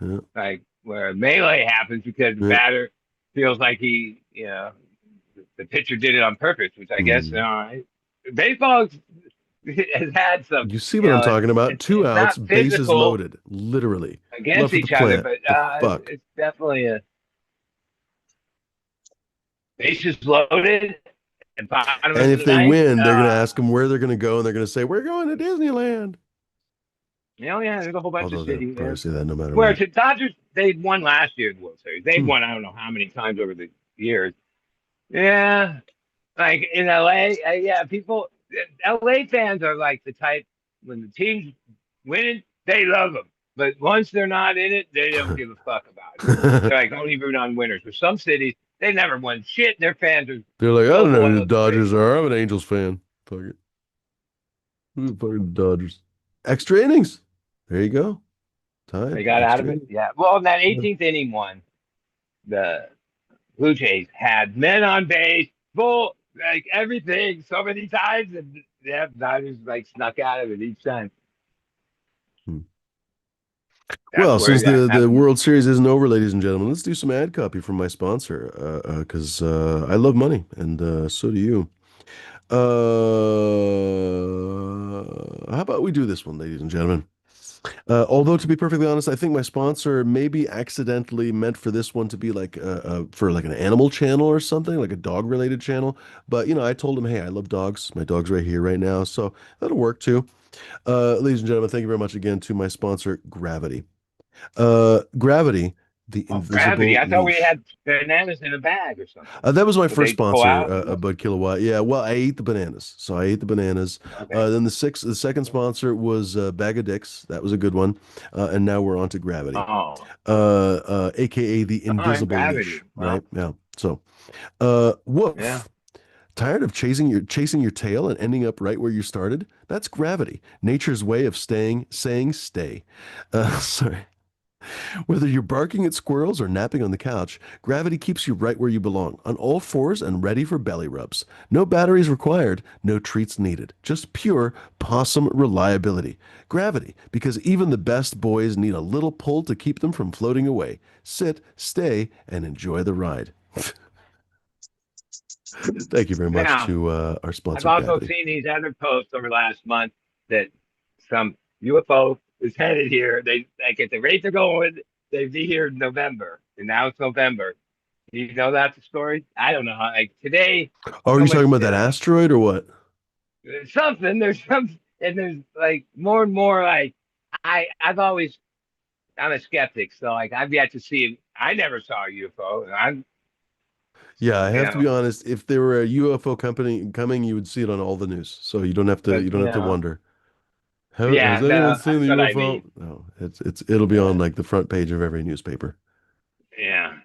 yeah, Like where melee happens because the yeah. batter feels like he, the pitcher did it on purpose, which I guess Mm. baseball has had some, You see what I'm talking about? Two it's outs, not bases physical loaded, literally. against Left of the each other, plant. but The it's, fuck. it's definitely a bases loaded and bottom And of if the they ninth. win, they're going to ask them where they're going to go, and they're going to say, "We're going to Disneyland." Yeah, there's a whole bunch of Although they'll cities, probably man. say that no matter Where what. the Dodgers, they won last year in the World Series. They've Hmm. won I don't know how many times over the years. Yeah, like in LA, yeah, people, LA fans are like the type when the team's winning, they love them, but once they're not in it, they don't give a fuck about it. They're like only root on winners. For some cities, they never won shit. Their fans are They're like, I so don't know who the loyal, it's Dodgers crazy. are. I'm an Angels fan. Fuck it. Who the fuck are the Dodgers? Extra innings. There you go. They Tied. got out of Extra it. innings. Yeah. Well, in that Yeah. 18th inning one, the Blue Jays had men on base, full, like everything, so many times, and yeah, Dodgers like snuck out of it each time. Hmm. That's Well, where since that the happened. World Series isn't over, ladies and gentlemen, let's do some ad copy from my sponsor, because I love money, and so do you. How about we do this one, ladies and gentlemen? Although to be perfectly honest, I think my sponsor maybe accidentally meant for this one to be like for like an animal channel or something, like a dog related channel. But you know, I told him, hey, I love dogs. My dog's right here, right now, so that'll work too. Ladies and gentlemen, thank you very much again to my sponsor, Gravity. Gravity, the Oh, gravity! invisible I thought we leash. had bananas in a bag or something. That was my Would first they pull sponsor, out? Bud Kilowatt. Yeah, well, I ate the bananas, so I ate the bananas. Okay. Then the second sponsor was Bag of Dicks. That was a good one. And now we're on to Gravity, Oh, aka the all right, invisible leash, gravity. right? Well, Yeah. So, yeah. woof. Tired of chasing your tail and ending up right where you started? That's gravity, nature's way of saying stay. Sorry. Whether you're barking at squirrels or napping on the couch, Gravity keeps you right where you belong, on all fours and ready for belly rubs. No batteries required, no treats needed. Just pure possum reliability. Gravity, because even the best boys need a little pull to keep them from floating away. Sit, stay, and enjoy the ride. Thank you very much Now, to our I've sponsor, also Gravity. seen these other posts over the last month that some UFO is headed here. They like at the rate they're going, they'd be here in November, and now it's November. Do you know that's the story? I don't know how. Like today, Oh, are so you talking much about that asteroid or what? something. There's some, and there's like more and more. Like I've always I'm a skeptic, so like I've yet to see. I never saw a UFO, and I'm Yeah, I you have to be know, honest. If there were a UFO company coming, you would see it on all the news. So you but don't have to wonder. Has yeah, anyone no, seen that's the what I UFO? mean. No, it'll be on Uh, like the front page of every newspaper. yeah.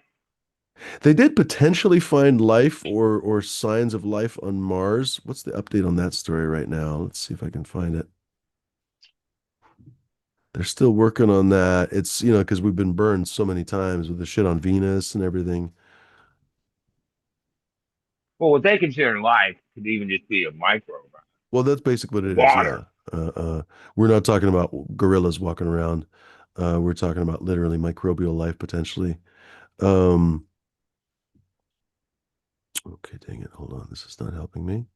They did potentially find life or signs of life on Mars. What's the update on that story right now? Let's see if I can find it. They're still working on that. It's, because we've been burned so many times with the shit on Venus and everything. Well, what they consider life could even just be a microbe, Well, that's basically what it is. Yeah. water. We're not talking about gorillas walking around. We're talking about literally microbial life potentially. Um, okay, dang it. Hold on. This is not helping me.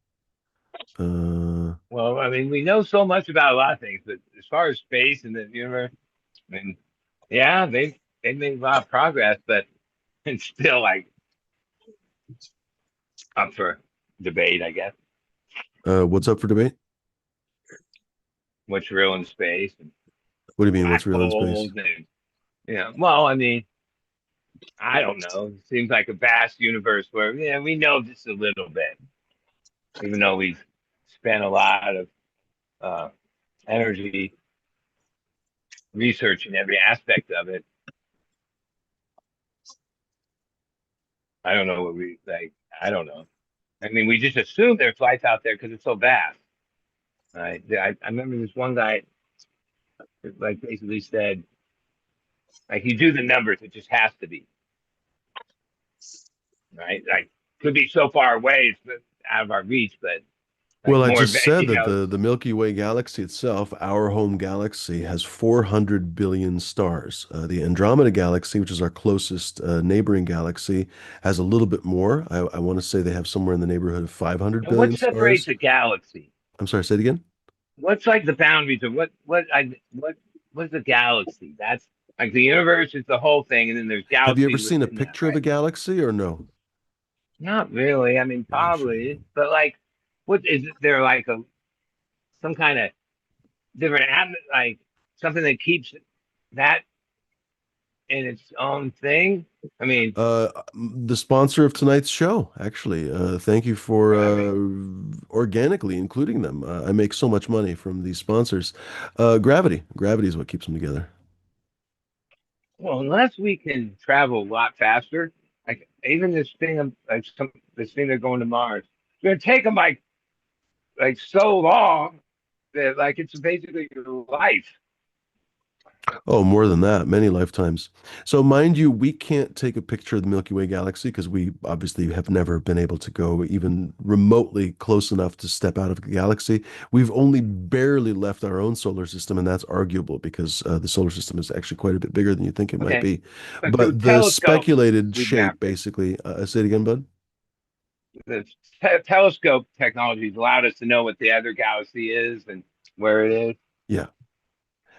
Uh, Well, I mean, we know so much about a lot of things, but as far as space and the universe, I mean, yeah, they made a lot of progress, but it's still like up for debate, I guess. what's up for debate? What's real in space and What do you mean? What's black real in space? holes and well, I mean, I don't know. It seems like a vast universe where we know just a little bit, even though we've spent a lot of uh, energy researching every aspect of it. I don't know what we like. I don't know. I mean, we just assume there's life out there because it's so vast. Right? I remember this one guy like basically said, like you do the numbers, it just has to be right. Like could be so far away, it's out of our reach, but Well, like I more, just said you that know. the Milky Way galaxy itself, our home galaxy, has 400 billion stars. The Andromeda galaxy, which is our closest neighboring galaxy, has a little bit more. I want to say they have somewhere in the neighborhood of 500 And what billion separates stars. a galaxy? I'm sorry, say it again. What's like the boundaries of what's a galaxy? That's like the universe is the whole thing, and then there's Have you ever galaxies seen a within that, picture of a right? galaxy or no? Not really. I mean, Yeah, I'll show you. probably, but like, what is there like a some kind of different like something that keeps that in its own thing? I mean, The sponsor of tonight's show, actually. Thank you for gravity. organically including them. I make so much money from these sponsors. Gravity. Gravity is what keeps them together. Well, unless we can travel a lot faster, like even this thing, like this thing they're going to Mars, it's gonna take them like so long that like it's basically your life. Oh, more than that, many lifetimes. So, mind you, we can't take a picture of the Milky Way galaxy because we obviously have never been able to go even remotely close enough to step out of the galaxy. We've only barely left our own solar system, and that's arguable because the solar system is actually quite a bit bigger than you think it might Okay, be. but through But the telescopes, speculated we've shape, mapped it. basically, say it again, bud. The telescope technology has allowed us to know what the other galaxy is and where it is. Yeah.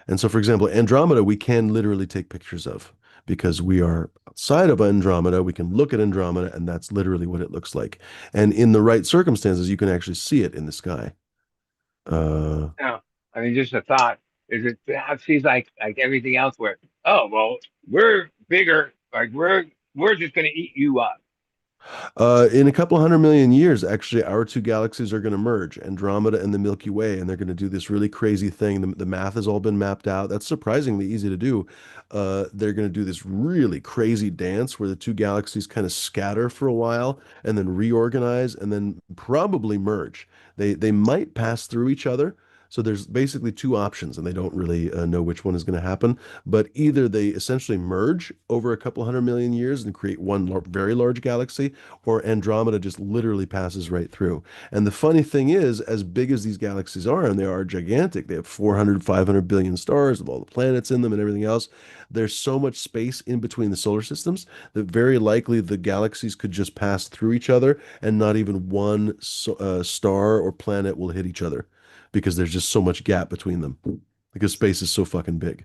And so, for example, Andromeda, we can literally take pictures of because we are outside of Andromeda. We can look at Andromeda, and that's literally what it looks like. And in the right circumstances, you can actually see it in the sky. Uh, Now, I mean, just a thought. Is it seems like everything else where, oh well, we're bigger, like we're just gonna eat you up. in a couple hundred million years, actually, our two galaxies are going to merge, Andromeda and the Milky Way, and they're going to do this really crazy thing. The math has all been mapped out. That's surprisingly easy to do. They're going to do this really crazy dance where the two galaxies kind of scatter for a while and then reorganize and then probably merge. They might pass through each other. So there's basically two options, and they don't really know which one is going to happen. But either they essentially merge over a couple hundred million years and create one very large galaxy, or Andromeda just literally passes right through. And the funny thing is, as big as these galaxies are, and they are gigantic, they have 400, 500 billion stars with all the planets in them and everything else. There's so much space in between the solar systems that very likely the galaxies could just pass through each other and not even one star or planet will hit each other because there's just so much gap between them because space is so fucking big.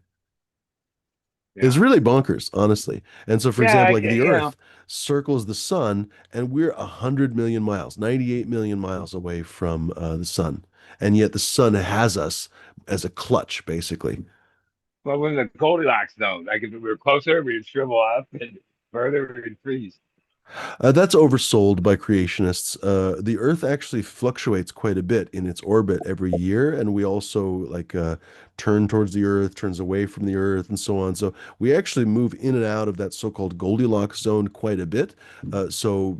It's Yeah, really bonkers, honestly. And so, for yeah, example, I, like the you know. Earth circles the sun, and we're 100 million miles, 98 million miles away from the sun. And yet the sun has us as a clutch, basically. Well, when the Goldilocks zone, like if we were closer, we'd shrivel up, and further, we'd freeze. That's oversold by creationists. The Earth actually fluctuates quite a bit in its orbit every year, and we also like turn towards the Earth, turns away from the Earth, and so on. So we actually move in and out of that so-called Goldilocks zone quite a bit. So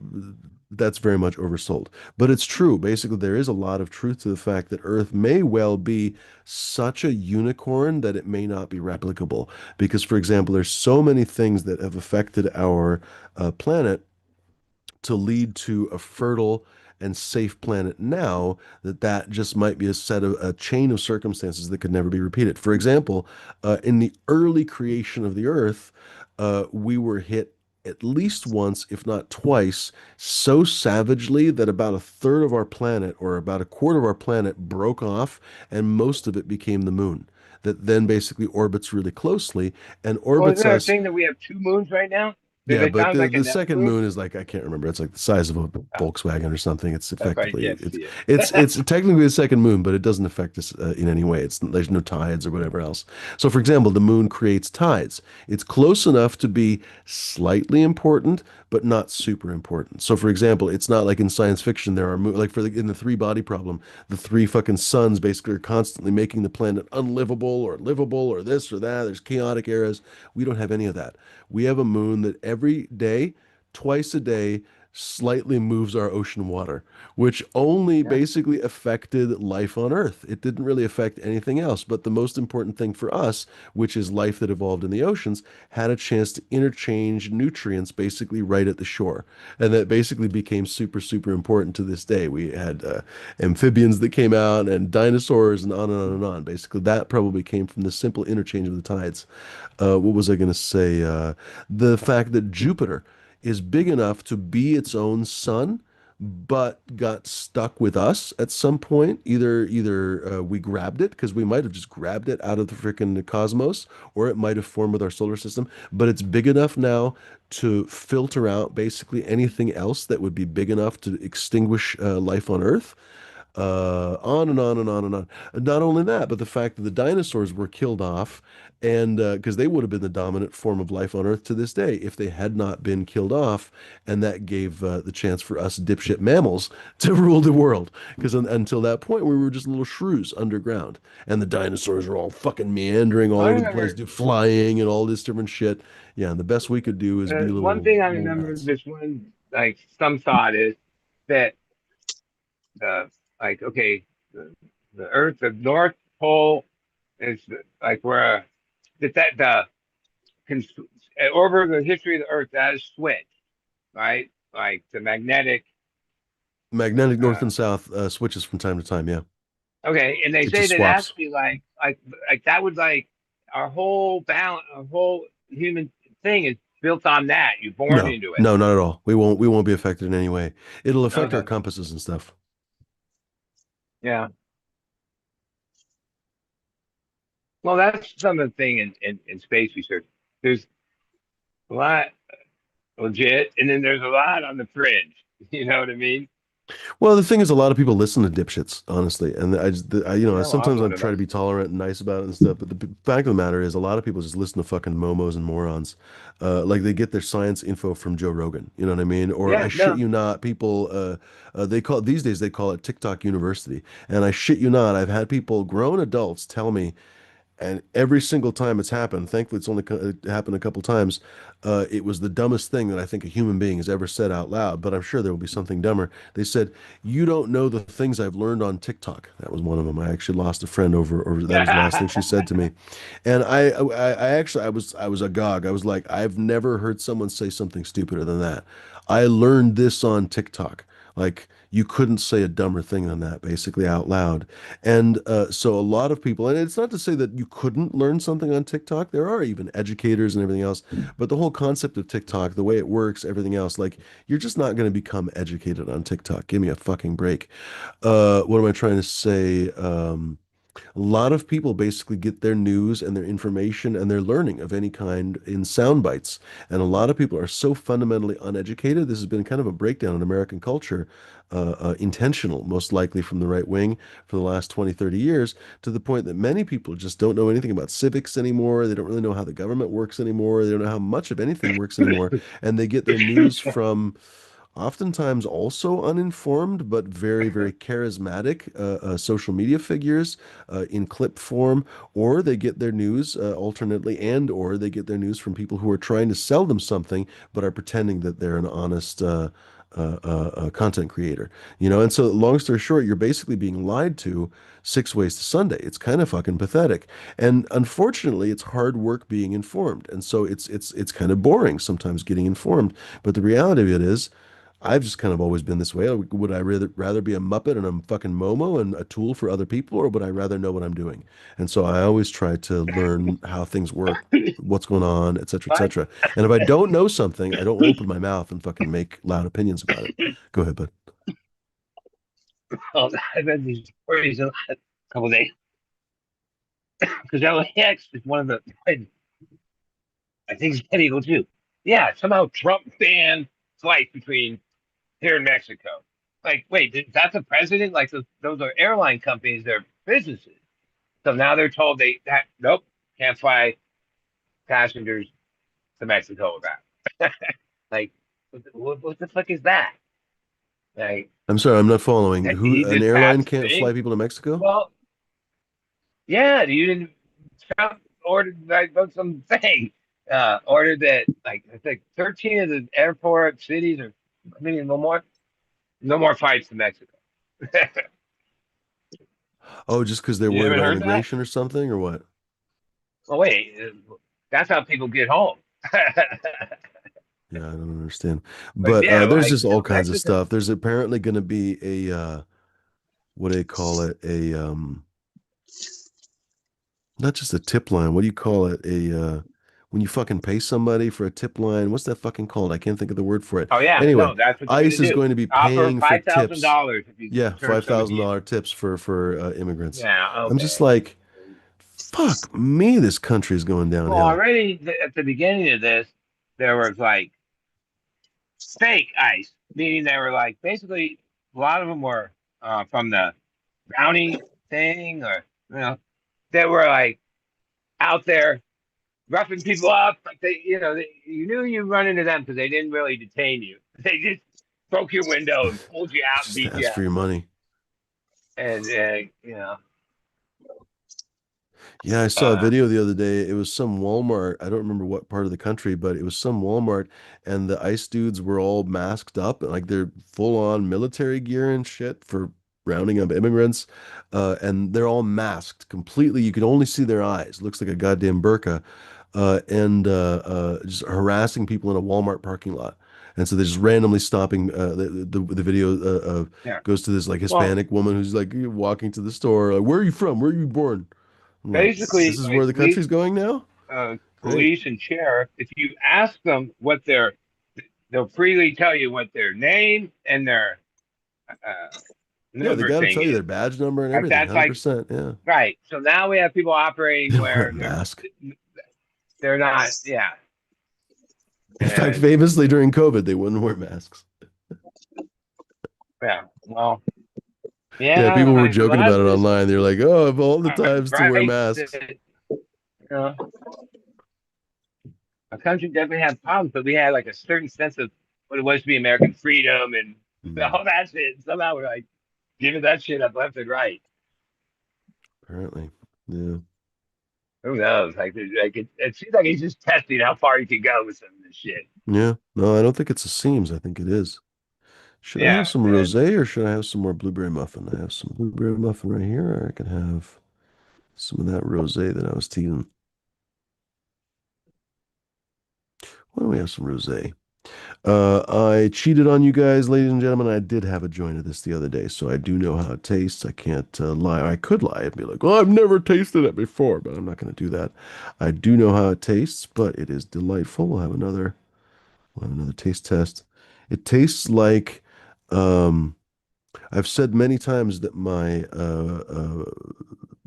that's very much oversold. But it's true. Basically, there is a lot of truth to the fact that Earth may well be such a unicorn that it may not be replicable. Because, for example, there's so many things that have affected our planet to lead to a fertile and safe planet now that just might be a chain of circumstances that could never be repeated. For example, in the early creation of the Earth, we were hit at least once, if not twice, so savagely that about a third of our planet or about a quarter of our planet broke off and most of it became the moon. That then basically orbits really closely and Well, isn't orbits there a us. thing that we have two moons right now? That Yeah, it but sounds the like a the second Neptune. moon is like I can't remember. It's like the size of a Oh, Volkswagen or something. It's I probably effectively can't see it. it's technically the second moon, but it doesn't affect us in any way. It's there's no tides or whatever else. So, for example, the moon creates tides. It's close enough to be slightly important, but not super important. So, for example, it's not like in science fiction there are like in the three body problem, the three fucking suns basically are constantly making the planet unlivable or livable or this or that. There's chaotic eras. We don't have any of that. We have a moon that every day, twice a day, slightly moves our ocean water, which only Yeah. basically affected life on Earth. It didn't really affect anything else. But the most important thing for us, which is life that evolved in the oceans, had a chance to interchange nutrients basically right at the shore. And that basically became super, super important to this day. We had amphibians that came out and dinosaurs and on and on and on. Basically, that probably came from the simple interchange of the tides. What was I going to say? The fact that Jupiter is big enough to be its own sun, but got stuck with us at some point. Either we grabbed it because we might have just grabbed it out of the freaking cosmos, or it might have formed with our solar system. But it's big enough now to filter out basically anything else that would be big enough to extinguish life on Earth, on and on and on and on. And not only that, but the fact that the dinosaurs were killed off, and because they would have been the dominant form of life on Earth to this day if they had not been killed off, and that gave the chance for us dipshit mammals to rule the world. Because until that point, we were just little shrews underground, and the dinosaurs were all fucking meandering all I over the place, remember do flying and all this different shit. Yeah, and the best we could do is be one little thing I little remember rats. this one, like some thought is that the like okay, the Earth, the North Pole is like where that the cons- over the history of the Earth that is switched, right? Like the magnetic. Magnetic north Uh, and south switches from time to time. Yeah, okay, and they it say just that swaps. actually like that would like our whole balance, our whole human thing is built on that. You're born No, into it. no, not at all. We won't be affected in any way. It'll affect our Okay. compasses and stuff. Yeah. Well, that's some of the thing in space research. There's a lot legit, and then there's a lot on the fringe. You know what I mean? Well, the thing is, a lot of people listen to dipshits, honestly, and Yeah, well, I'm sometimes I one of try to them. be tolerant and nice about it and stuff. But the fact of the matter is, a lot of people just listen to fucking momos and morons. Like they get their science info from Joe Rogan. You know what I mean? Or Yeah, I shit no. you not, people they call these days they call it TikTok University. And I shit you not, I've had people, grown adults, tell me. And every single time it's happened, thankfully it's only happened a couple times. It was the dumbest thing that I think a human being has ever said out loud, but I'm sure there will be something dumber. They said, "You don't know the things I've learned on TikTok." That was one of them. I actually lost a friend over that was the last thing she said to me. And I actually I was agog. I was like, I've never heard someone say something stupider than that. I learned this on TikTok. Like you couldn't say a dumber thing than that, basically out loud. And so a lot of people, and it's not to say that you couldn't learn something on TikTok. There are even educators and everything else, but the whole concept of TikTok, the way it works, everything else, like you're just not going to become educated on TikTok. Give me a fucking break. What am I trying to say? A lot of people basically get their news and their information and their learning of any kind in sound bites. And a lot of people are so fundamentally uneducated. This has been kind of a breakdown in American culture, intentional, most likely from the right wing for the last 20, 30 years, to the point that many people just don't know anything about civics anymore. They don't really know how the government works anymore. They don't know how much of anything works anymore. And they get their news from oftentimes also uninformed, but very, very charismatic social media figures in clip form, or they get their news alternately, and or they get their news from people who are trying to sell them something, but are pretending that they're an honest content creator. And so long story short, you're basically being lied to 6 ways to Sunday. It's kind of fucking pathetic. And unfortunately, it's hard work being informed. And so it's kind of boring sometimes getting informed. But the reality of it is, I've just kind of always been this way. Would I rather be a Muppet and a fucking Momo and a tool for other people, or would I rather know what I'm doing? And so I always try to learn how things work, what's going on, et cetera, et Fine. cetera. And if I don't know something, I don't open my mouth and fucking make loud opinions about it. Go ahead, bud. Well, I've had these stories in the last couple of days because LAX is one of the. I think it's illegal too. Yeah, somehow Trump banned flights between here and Mexico. Like, wait, that's a president? Like, those are airline companies, they're businesses. So now they're told nope, can't fly passengers to Mexico with that. Like, what the fuck is that? Like, I'm sorry, I'm not following. did Who he an just airline pass a can't fly thing? people to Mexico? Well, yeah, you didn't. Trump ordered like some thing. Ordered that like I think 13 of the airport cities are I mean, no more fights in Mexico. Oh, just because they're You worried haven't about heard that? immigration or something, or what? Oh wait, that's how people get home. Yeah, I don't understand. But But yeah, there's like just all kinds of Mexico. stuff. There's apparently going to be a what do they call it? Not just a tip line. What do you call it? When you fucking pay somebody for a tip line, what's that fucking called? I can't think of the word for it. Oh yeah, Anyway, no, that's what they're gonna ICE is do. going to be Offer paying for tips. $5,000 if you Yeah, turn five somebody thousand in. dollar tips for immigrants. Yeah, I'm just okay. like, fuck me, this country is going Well, downhill. already at the beginning of this, there was like fake ICE, meaning they were like basically a lot of them were from the bounty thing, or they were like out there roughing people up. Like you knew you run into them because they didn't really detain you. They just broke your window and pulled you out and Just beat you ask for up. your money. And Yeah, I saw a uh, video the other day. It was some Walmart. I don't remember what part of the country, but it was some Walmart, and the ICE dudes were all masked up, like they're full on military gear and shit for rounding up immigrants. And they're all masked completely. You can only see their eyes. Looks like a goddamn burqa. And just harassing people in a Walmart parking lot. And so they're just randomly stopping. The video yeah. goes to this like Well, Hispanic woman who's like walking to the store. Like, where are you from? Where are you born? I'm like, this basically, is like where the country's going now? Great. police and sheriff, if you ask them they'll freely tell you what their name and their uh, Yeah, they number got to thing tell you their is. badge number and Like everything, that's like 100%. Yeah. right. So now we have people They operating don't wear a where mask. they're not. Yeah, In fact, and famously during COVID, they wouldn't wear masks. yeah. Well, Yeah, yeah. people were Like a joking lot about of it this online. They're like, oh, of all the times to wear right. masks. Know, our country definitely had problems, but we had like a certain sense of what it was to be American freedom and Hmm, all that shit. Somehow we're like giving that shit up left and right. apparently. Yeah. Who knows? It seems like he's just testing how far he can go with some of this shit. Yeah. No, I don't think it's a seams. I think it is. Should I have Yeah, some and rosé or should I have some more blueberry muffin? I have some blueberry muffin right here, or I can have some of that rosé that I was teasing. Why don't we have some rosé? I cheated on you guys, ladies and gentlemen. I did have a joint of this the other day, so I do know how it tastes. I can't lie. I could lie and be like, "Oh, I've never tasted it before," but I'm not going to do that. I do know how it tastes, but it is delightful. We'll have another taste test. It tastes like um, I've said many times that my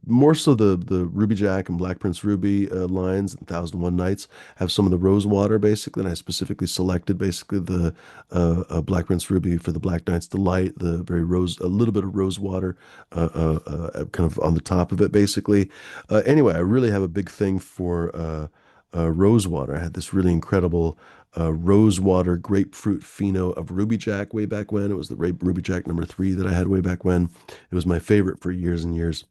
more so the Ruby Jack and Black Prince Ruby lines and 1001 Nights have some of the rose water basically, and I specifically selected basically the Black Prince Ruby for the Black Knight's Delight, the very rose, a little bit of rose water kind of on the top of it basically. Anyway, I really have a big thing for rose water. I had this really incredible rose water grapefruit pheno of Ruby Jack way back when. It was the Ruby Jack number 3 that I had way back when. It was my favorite for years and years.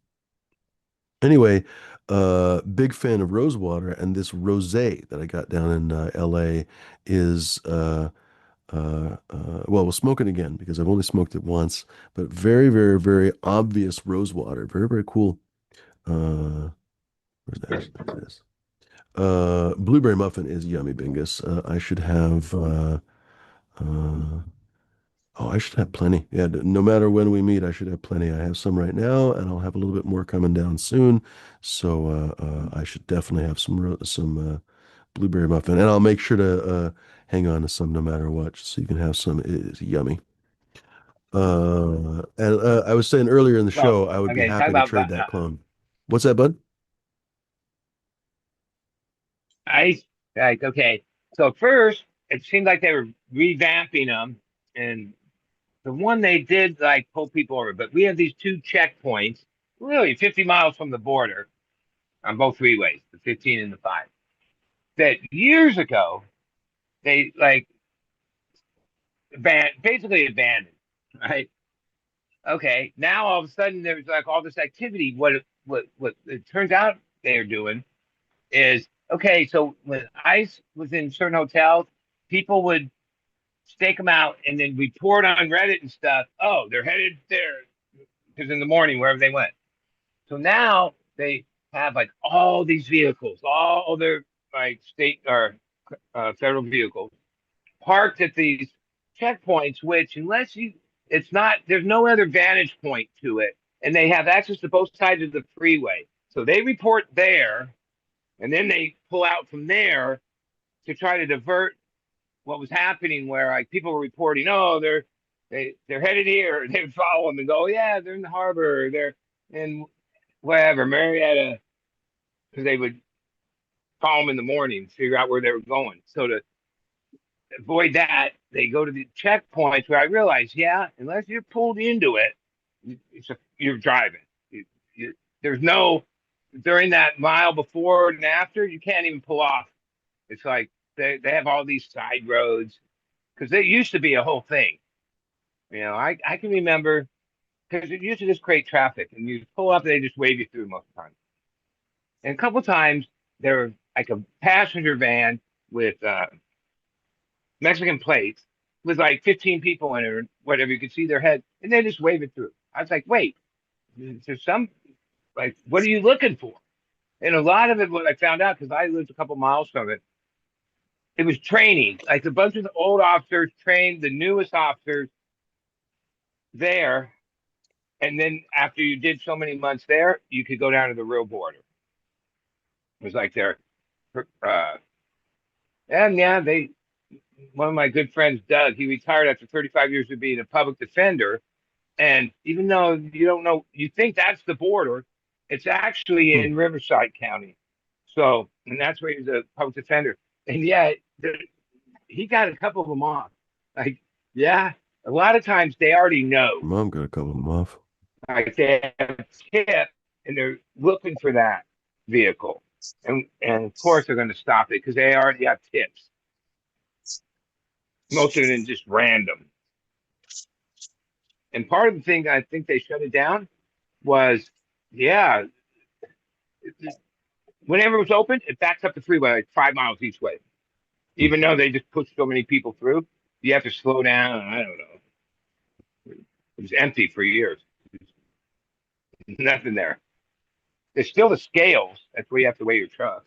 Anyway, big fan of Rosewater, and this rosé that I got down in LA is well, we'll smoke it again because I've only smoked it once, but very, very, very obvious Rosewater. Very, very cool. Where's that? Actually, there it is. Blueberry muffin is yummy, Bingus. I should have uh, oh, I should have plenty. Yeah, no matter when we meet, I should have plenty. I have some right now, and I'll have a little bit more coming down soon. So I should definitely have some blueberry muffin, and I'll make sure to hang on to some no matter what, so you can have some. It is yummy. And I was saying earlier in the well, show, I would be okay, talk happy to about trade that clone. What's that, bud? ice. Like okay, so first it seemed like they were revamping them, and the one they did like pull people over, but we have these two checkpoints, really 50 miles from the border on both freeways, the 15 and the 5. That years ago they like basically abandoned, right? Okay, now all of a sudden there's like all this activity. What it turns out they're doing is okay. So when ICE was in certain hotels, people would stake them out, and then report on Reddit and stuff. Oh, they're headed there because in the morning wherever they went. So now they have like all these vehicles, all their like state or federal vehicles parked at these checkpoints, which unless you, it's not, there's no other vantage point to it. And they have access to both sides of the freeway. So they report there and then they pull out from there to try to divert what was happening where like people were reporting, oh, they're headed here. They would follow them and go, oh, yeah, they're in the harbor, they're in wherever, Marietta, because they would call them in the morning, figure out where they were going. So to avoid that, they go to the checkpoints where I realize, yeah, unless you're pulled into it, you're driving. There's no, during that mile before and after, you can't even pull off. It's like they have all these side roads because it used to be a whole thing. I can remember because it used to just create traffic and you pull up and they just wave you through most of the time. And a couple times there was like a passenger van with Mexican plates with like 15 people in it or whatever. You could see their head and they just wave it through. I was like, wait, there's some, like, what are you looking for? And a lot of it, what I found out, because I lived a couple miles from it, it was training. Like a bunch of the old officers trained the newest officers there. And then after you did so many months there, you could go down to the real border. It was like their, and yeah, one of my good friends, Doug, he retired after 35 years of being a public defender. And even though you don't know, you think that's the border, it's actually Hmm. in Riverside County. So, and that's where he's a public defender. And yeah, he got a couple of them off. Like, yeah, a lot of times they already know. Mom got a couple of them off. Like they have a tip and they're looking for that vehicle. And of course they're going to stop it because they already have tips. Most of it is just random. And part of the thing I think they shut it down was, yeah, whenever it was open, it backs up the freeway like 5 miles each way. Hmm. Even though they just push so many people through, you have to slow down. I don't know. It was empty for years. Nothing there. There's still the scales. That's where you have to weigh your trucks.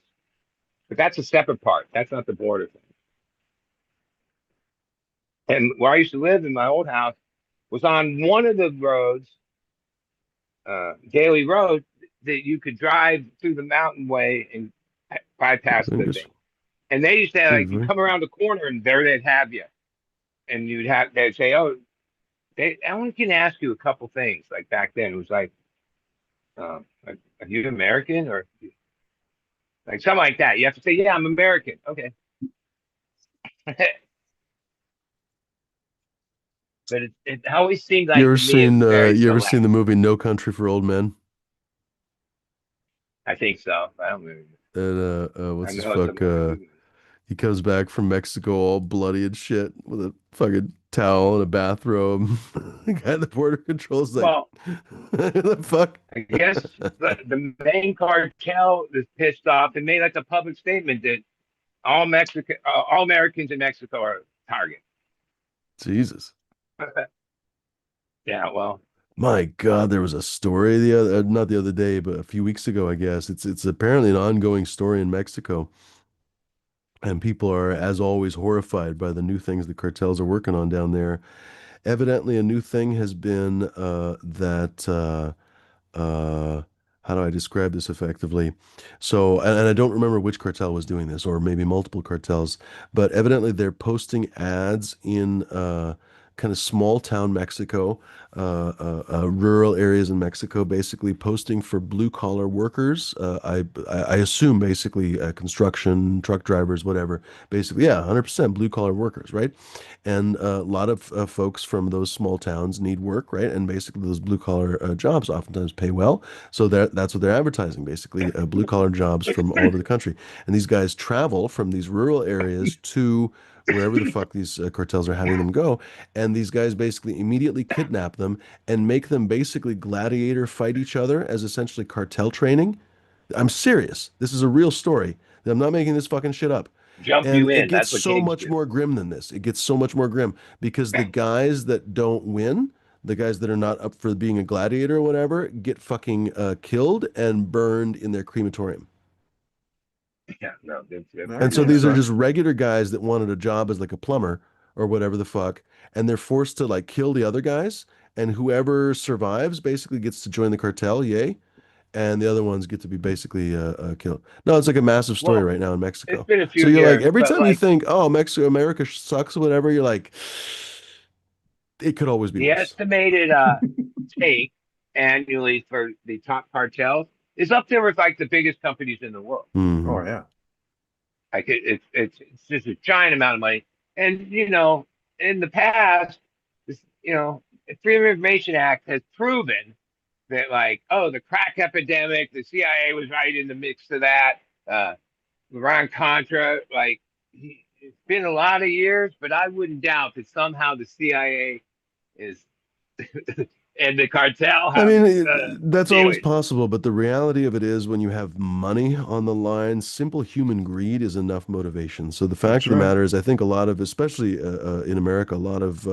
But that's a separate part. That's not the border thing. And where I used to live in my old house was on one of the roads, Daily Road, that you could drive through the mountain way and bypass the Fingers. thing. And they used to Good, like you very. come around the corner and there they'd have you, and they'd say, oh, I only can ask you a couple things. Like back then, it was like, are you American or like something like that? You have to say, yeah, I'm American. Okay, but it always seemed You like ever to me it seen was very you ever seen select. the movie No Country for Old Men? I think so. I don't remember. And I what's his know it's a fuck movie. he comes back from Mexico all bloody and shit with a fucking towel and a bathrobe. The guy at the border control's like, Well, the fuck? I guess the main cartel is pissed off and made like a public statement that all Americans in Mexico are target. Jesus. Yeah, well, My God, there was a story the other, not the other day, but a few weeks ago, I guess. It's apparently an ongoing story in Mexico, and people are, as always, horrified by the new things the cartels are working on down there. Evidently, a new thing has been that uh, how do I describe this effectively? So, and I don't remember which cartel was doing this, or maybe multiple cartels, but evidently they're posting ads in kind of small town Mexico, rural areas in Mexico, basically posting for blue collar workers. I assume basically construction, truck drivers, whatever. Basically, yeah, 100% blue collar workers, right? And a lot of folks from those small towns need work, right? And basically, those blue collar jobs oftentimes pay well. So that's what they're advertising, basically, blue collar jobs from all over the country. And these guys travel from these rural areas to wherever the fuck these cartels are having them go. And these guys basically immediately kidnap them and make them basically gladiator fight each other as essentially cartel training. I'm serious. This is a real story. I'm not making this fucking shit up. jump And you it in. gets That's what so gangs much do. more grim than this. It gets so much more grim because the guys that don't win, the guys that are not up for being a gladiator or whatever, get fucking killed and burned in their crematorium. Yeah, no, they're And pretty so That these brutal. are just sucks. regular guys that wanted a job as like a plumber or whatever the fuck, and they're forced to like kill the other guys, and whoever survives basically gets to join the cartel, yay, and the other ones get to be basically killed. No, it's like a massive story Well, right now in it's Mexico. been a few So you're like, years, every but time you like think, oh, Mexico, America sucks or whatever, you're like, it could always be the worse. estimated take annually for the top cartels is up there with like the biggest companies in the world. Hmm. Oh yeah. Like it's just a giant amount of money. And in the past, this the Freedom of Information Act has proven that like, oh, the crack epidemic, the CIA was right in the mix of that. Uh, Iran Contra, like it's been a lot of years, but I wouldn't doubt that somehow the CIA is and the cartel I have mean, that's always dealings. possible, but the reality of it is when you have money on the line, simple human greed is enough motivation. So the fact That's of the right. matter is, I think a lot of, especially in America, a lot of,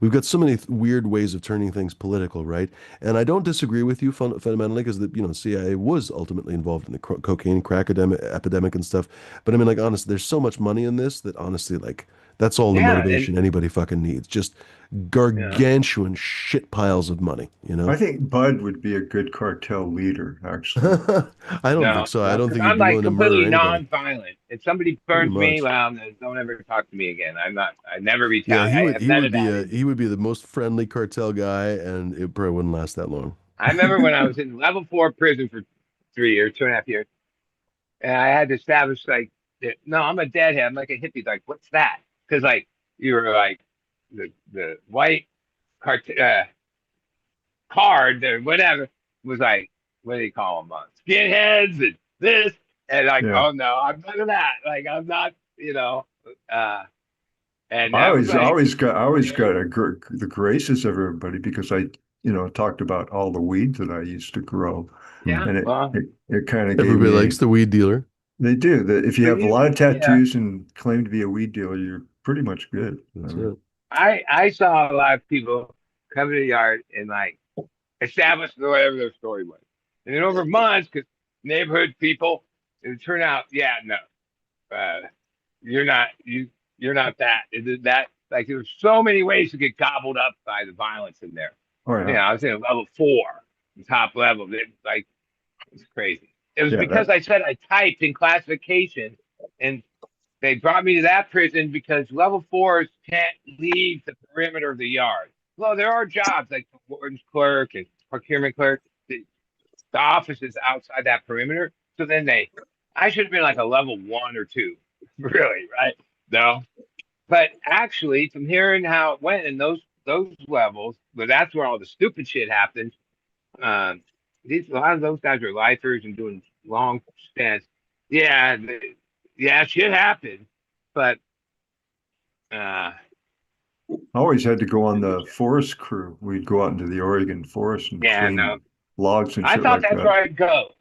we've got so many weird ways of turning things political, right? And I don't disagree with you fundamentally because the CIA was ultimately involved in the cocaine crack epidemic and stuff. But I mean, like, honestly, there's so much money in this that honestly, like, that's all the Yeah, and motivation anybody fucking needs. Just yeah, gargantuan shit piles of money, you I know? think Bud would be a good cartel leader, actually. I don't think no, so. I no, don't because think he'd I'm be like willing to murder completely anybody. non-violent. If somebody Pretty burns me, much. well, then don't ever talk to me again. I'm not. I never Yeah, retaliate. he I would have he none would of be that a in me. he would be the most friendly cartel guy, and it probably wouldn't last that long. I remember when I was in level 4 prison for 3 years, 2.5 years, and I had to establish like, that, no, I'm a deadhead. I'm like a hippie. Like, what's that? Because like you were like the white cart card or whatever was like, what do you call them? Skinheads and this and like, Yeah. oh no, I'm none of that. Like I'm not, uh, and I that was always, I like, always got, I always got scary. the graces of everybody because I talked about all the weed that I used to grow, Hmm. Yeah, and it well, it, it kind of gave Everybody likes me. the weed dealer. They do that. If you but have a lot of yeah, tattoos and claim to be a weed dealer, you're pretty much good. I That's mean, it. I saw a lot of people come to the yard and like establish whatever their story was, and then over months, because neighborhood people, it would turn out, yeah, no, uh, you're not you're not that. That like there were so many ways to get gobbled up by the violence in there. oh yeah, I was in level 4, the top level. Like it's crazy. It was yeah, because that I said I typed in classification, and they brought me to that prison because level 4s can't leave the perimeter of the yard. Well, there are jobs like the warden's clerk and procurement clerk. The office is outside that perimeter. So then I should have been like a level 1 or 2, really, right? No, but actually, from hearing how it went in those levels, but that's where all the stupid shit happened. Um, a lot of those guys are lifers and doing long stints. Yeah, yeah, shit happened, but uh, I always had to go on the forest crew. We'd go out into the Oregon forest and yeah, no. clean logs and I shit thought like that's that. where I'd go.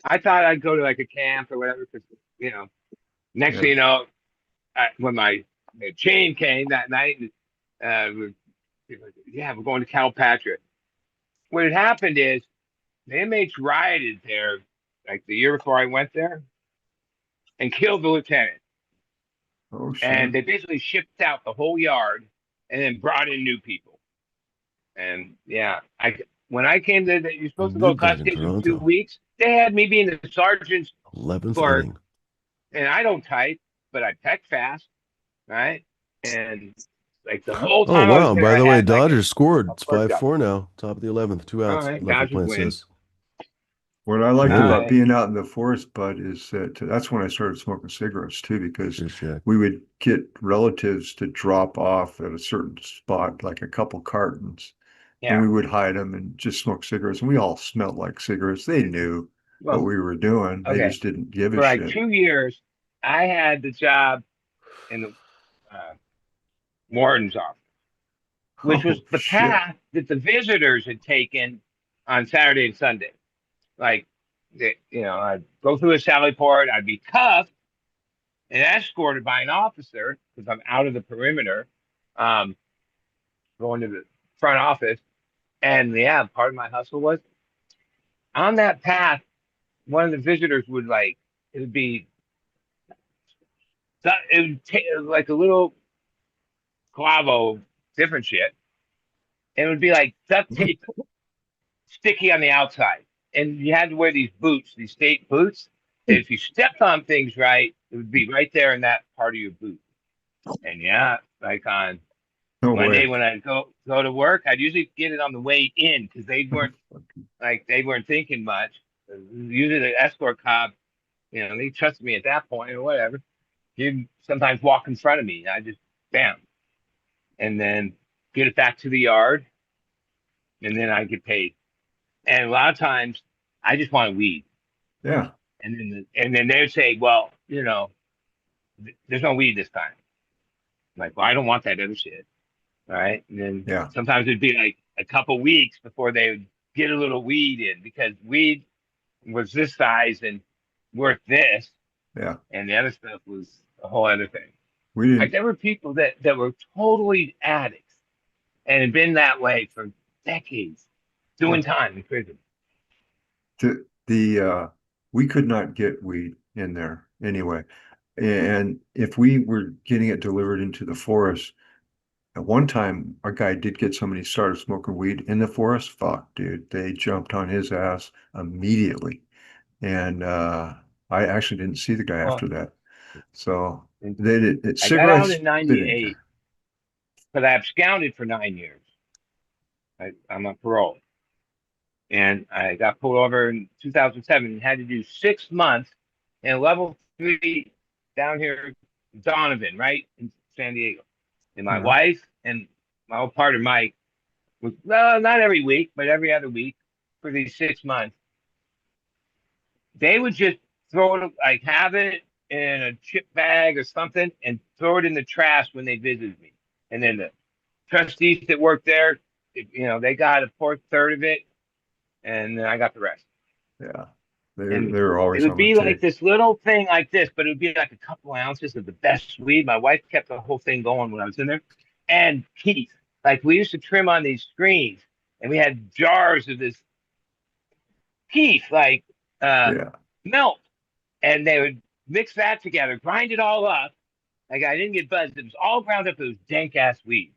I thought I'd go to like a camp or whatever, because next thing Yeah. you know, when my chain came that night, we yeah, we're going to Calpatra. What had happened is the inmates rioted there like the year before I went there and killed the lieutenant. Oh shit. And they basically shipped out the whole yard and then brought in new people. And yeah, I when I came to you're supposed to go to Midnight in classification for two Toronto. weeks. They had me being the sergeant's 11th clerk, inning. and I don't type, but I text fast, right? And like the whole Oh time I was wow! there, By I the way, had like Dodgers scored. a It's clerk five job. four now. Top of the 11th. Two All outs. right, Left Dodgers plant win. says. What I All liked about right. being out in the forest, Bud, is that that's when I started smoking cigarettes too, because Cheers, Jack. we would get relatives to drop off at a certain spot, like a couple cartons, and Yeah. we would hide them and just smoke cigarettes. And we all smelled like cigarettes. They knew what Well, we were doing. They okay. just didn't give a For like shit. 2 years, I had the job in the uh, warden's office, which was Oh the shit. path that the visitors had taken on Saturday and Sunday. Like, I'd go through a Sally port, I'd be cuffed, and escorted by an officer because I'm out of the perimeter, um, going to the front office. And yeah, part of my hustle was on that path. One of the visitors would like it would be it would take like a little clavo, different shit, and it would be like duct tape sticky on the outside. And you had to wear these boots, these state boots. And if you stepped on things right, it would be right there in that part of your boot. And yeah, like on No Monday way. when I go to work, I'd usually get it on the way in because they weren't thinking much. Usually the escort cop, they trusted me at that point or whatever. He'd sometimes walk in front of me. I just bam, and then get it back to the yard, and then I get paid. And a lot of times, I just want weed, Yeah. and then they would say, "Well, there's no weed this time." I'm like, well, I don't want that other shit, all right? And then Yeah. sometimes it'd be like a couple weeks before they would get a little weed in because weed was this size and worth this, Yeah. and the other stuff was a whole other thing. We didn't. Like there were people that were totally addicts and had been that way for decades, doing time in prison. We could not get weed in there anyway. And if we were getting it delivered into the forest, at one time our guy did get somebody started smoking weed in the forest. Fuck, dude. They jumped on his ass immediately. And I actually didn't see the guy after that. So they did I got out cigarettes. in '98, but I absconded for 9 years. I'm on parole. And I got pulled over in 2007 and had to do 6 months in level 3 down here, Donovan, right in San Diego. And my wife and my old partner, Mike, was, well, not every week, but every other week for these 6 months. They would just throw it, like have it in a chip bag or something and throw it in the trash when they visited me. And then the trustees that worked there, they got a fourth, third of it, and then I got the rest. Yeah. And They were always it would on be the like tape. this little thing like this, but it would be like a couple ounces of the best weed. My wife kept the whole thing going when I was in there. And Keith, like we used to trim on these screens, and we had jars of this Keith, like Yeah. melt, and they would mix that together, grind it all up. Like I didn't get buzzed; it was all ground up. It was dank ass weed,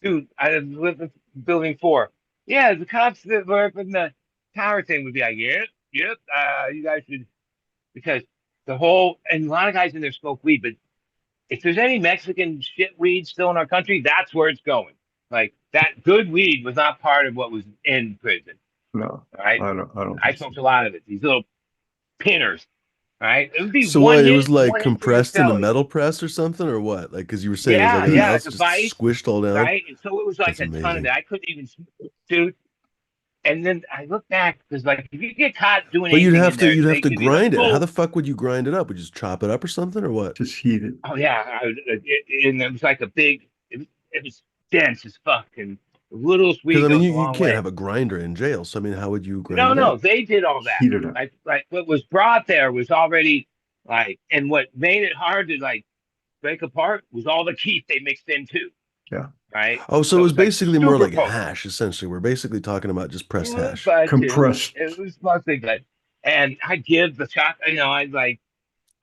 dude. I lived in building 4. Yeah, the cops that were up in the tower thing would be like, yep, you guys should, because and a lot of guys in there smoke weed, but if there's any Mexican shit weed still in our country, that's where it's going. Like that good weed was not part of what was in prison. No, Right? I don't I think so. smoked a lot of it. These little pinners. Right? It would be So one what? It hit, was like one hit for your compressed in a celly. metal press or something, or what? Like, because you were saying it was like an Yeah, ounce like a just vice, squished all down. right? And so it was like That's a ton of amazing. it. I couldn't even, dude. And then I look back because, like, if you get caught doing But anything in there, you'd have they to give you the grind it. How full. the fuck would you grind it up? Would you just chop it up or something, or what? Just heat it. Oh yeah, and it was like a big. It was dense as fuck, and the littlest Because weed I mean, goes a you long can't way. have a grinder in jail. So I mean, how would you grind No, it no, up? they did all that. Heat it up. Like what was brought there was already like, and what made it hard to like break apart was all the keef they mixed in too. Yeah. Right. Oh, so it was like basically more super like potent. hash, essentially. We're basically talking about just pressed hash. But Compressed. it was mostly good. And I give the shot, I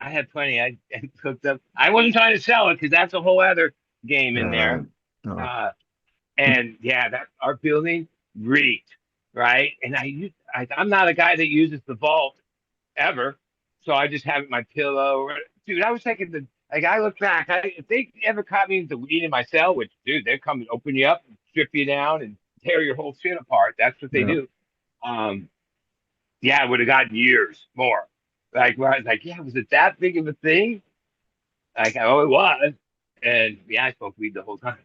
had plenty. I cooked up. I wasn't trying to sell it because that's a whole other game in there. No. And yeah, that our building reeked, right? And I'm not a guy that uses the vault ever, so I just have it in my pillow. Dude, I was taking like I look back. If they ever caught me with the weed in my cell, which dude, they'd come and open you up, and strip you down, and tear your whole shit apart. That's what they Yeah. do. Yeah, I would have gotten years more. Like where I was like, yeah, was it that big of a thing? Like, oh, it was. And yeah, I smoked weed the whole time.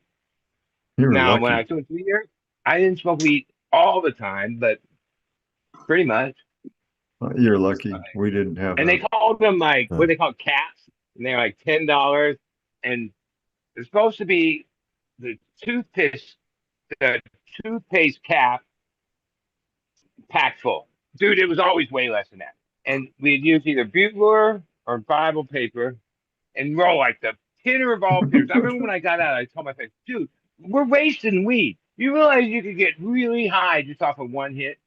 You were Now, lucky. when I was doing 3 years, I didn't smoke weed all the time, but pretty much. You're lucky. We didn't have. And they called them like, Huh. what they call caps, and they're like $10. And it's supposed to be the toothpaste cap packed full. Dude, it was always way less than that. And we'd use either bugler or Bible paper and roll like the pinner of all pinners. I remember when I got out, I told my friend, dude, we're wasting weed. You realize you could get really high just off of one hit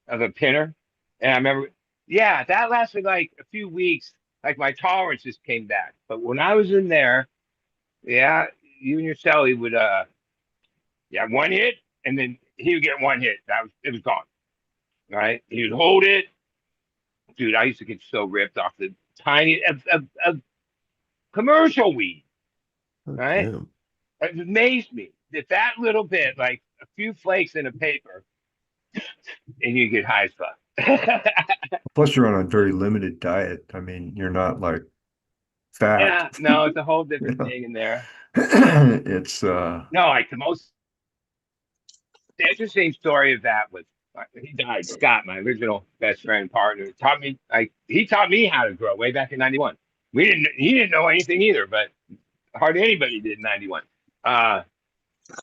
of a pinner? And I remember, yeah, that lasted like a few weeks. Like my tolerance just came back. But when I was in there, yeah, you and your celly would yeah, one hit, and then he would get one hit. It was gone. Right? He would hold it. Dude, I used to get so ripped off the tiny of commercial weed, Oh, right? damn. It amazed me that little bit, like a few flakes in a paper, and you get high as fuck. Plus, you're on a very limited diet. I mean, you're not like fat. Yeah, no, it's a whole different Yeah. thing in there. It's No, like the interesting story of that was he died. Scott, my original best friend partner, taught me he taught me how to grow way back in '91. He didn't know anything either, but hardly anybody did in '91.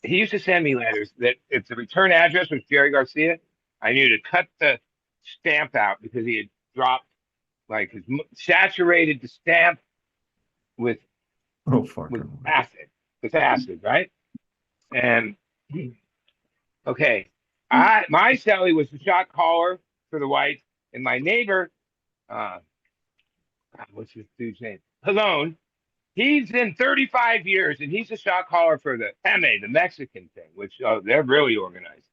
He used to send me letters that if the return address was Jerry Garcia, I knew to cut the stamp out because he had dropped like saturated the stamp with oh with fucking acid, right? And okay, my celly was the shot caller for the Whites, and my neighbor, what's his dude's name? Halone. He's in 35 years, and he's a shot caller for the MA, the Mexican thing, which they're really organized.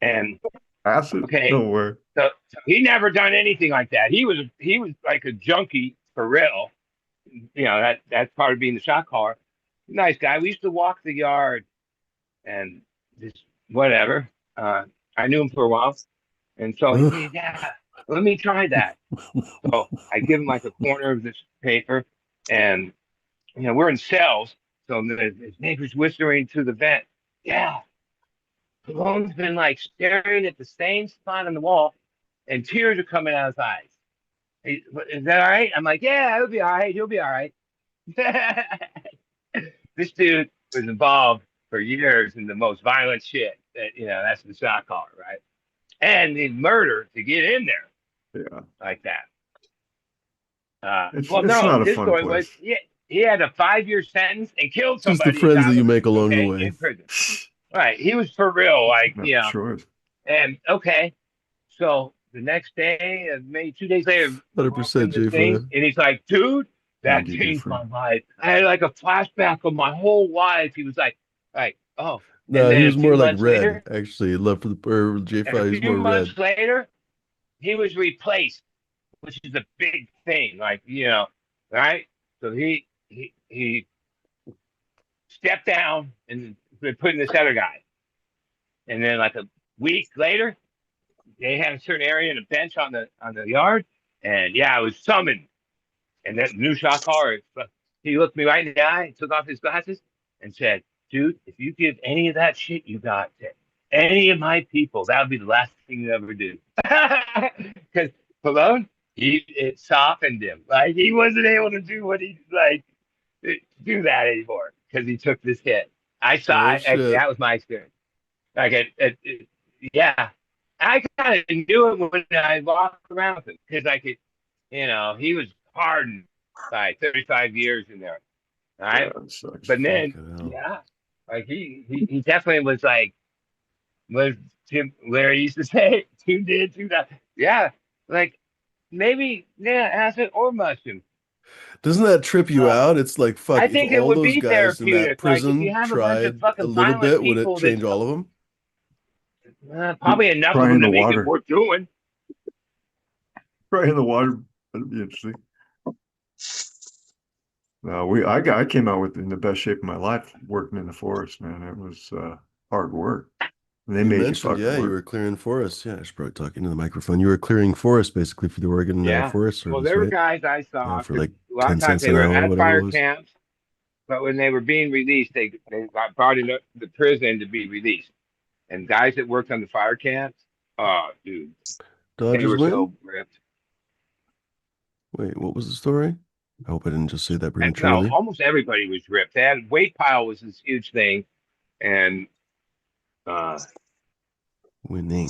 And acid. okay, No way. so he never done anything like that. He was like a junkie for real. You know that's part of being the shot caller. Nice guy. We used to walk the yard and just whatever. I knew him for a while, and so he said, "Yeah, let me try that." So I give him like a corner of this paper, and we're in cells, so his neighbor's whispering to the vent, "Yeah, Palone's been like staring at the same spot on the wall, and tears are coming out of his eyes. Is that all right?" I'm like, "Yeah, it'll be all right. He'll be all right." This dude was involved for years in the most violent shit. That's the shot caller, right? And the murder to get in there Yeah, like that. it's Well, it's no, not a his fun story was place. he had a 5-year sentence and killed Just the somebody in friends that you Dallas. make along the Okay, way. in prison. Right, he was for real, like Not choice. And okay, so the next day, maybe 2 days later, we're walking 100% the thing, J5. and he's like, "Dude, that Andy changed my Dufresne. life. I had like a flashback of my whole life." He was like, "Oh," and No, he then a was few more like months red, later, actually. Love for the or and a J5, he's few more red. months later, he was replaced, which is a big thing, like right? So he stepped down and been putting this other guy, and then like a week later, they had a certain area and a bench on the yard, and yeah, I was summoned, and that new shot caller, he looked me right in the eye, took off his glasses, and said, "Dude, if you give any of that shit you got to any of my people, that would be the last thing you ever do." Because Pallone, it softened him. Like he wasn't able to do what he like do that anymore because he took this hit. I saw Oh, it. shit. That was my experience. Like yeah, I kind of knew it when I walked around with him because I could, he was hardened by 35 years in there. All Yeah, right. it sucks. But then, Fucking hell. yeah, like he definitely was like, was Tim Larry used to say, two did, two that. Yeah. Like maybe, yeah, acid or mushroom. Doesn't that trip you Uh, out? It's like, fuck, I if think it all would those be guys in that therapeutic. Like if you prison have a bunch of tried a fucking little violent bit, would it people that change all of them? probably enough of Try them in to the make it water. worth doing. Right in the water. That'd be interesting. No, I came out with in the best shape of my life working in the forest, man. It was hard work. And they You made you mentioned, fucking yeah, you work. were clearing forests. Yeah, I should probably talk into the microphone. You were clearing forests basically for the Oregon Yeah. Forest Well, Service, there were right? guys I Yeah, saw for 'cause like a lot 10 of times cents they an were hour, at whatever it fire was. camps, but when they were being released, they got brought into the prison to be released. And guys that worked on the fire camps, oh, dude, they Dodgers were win? so ripped. Wait, what was the story? I hope I didn't just say that No, prematurely. almost everybody was ripped. They had weight pile was this huge thing, and uh, Winning.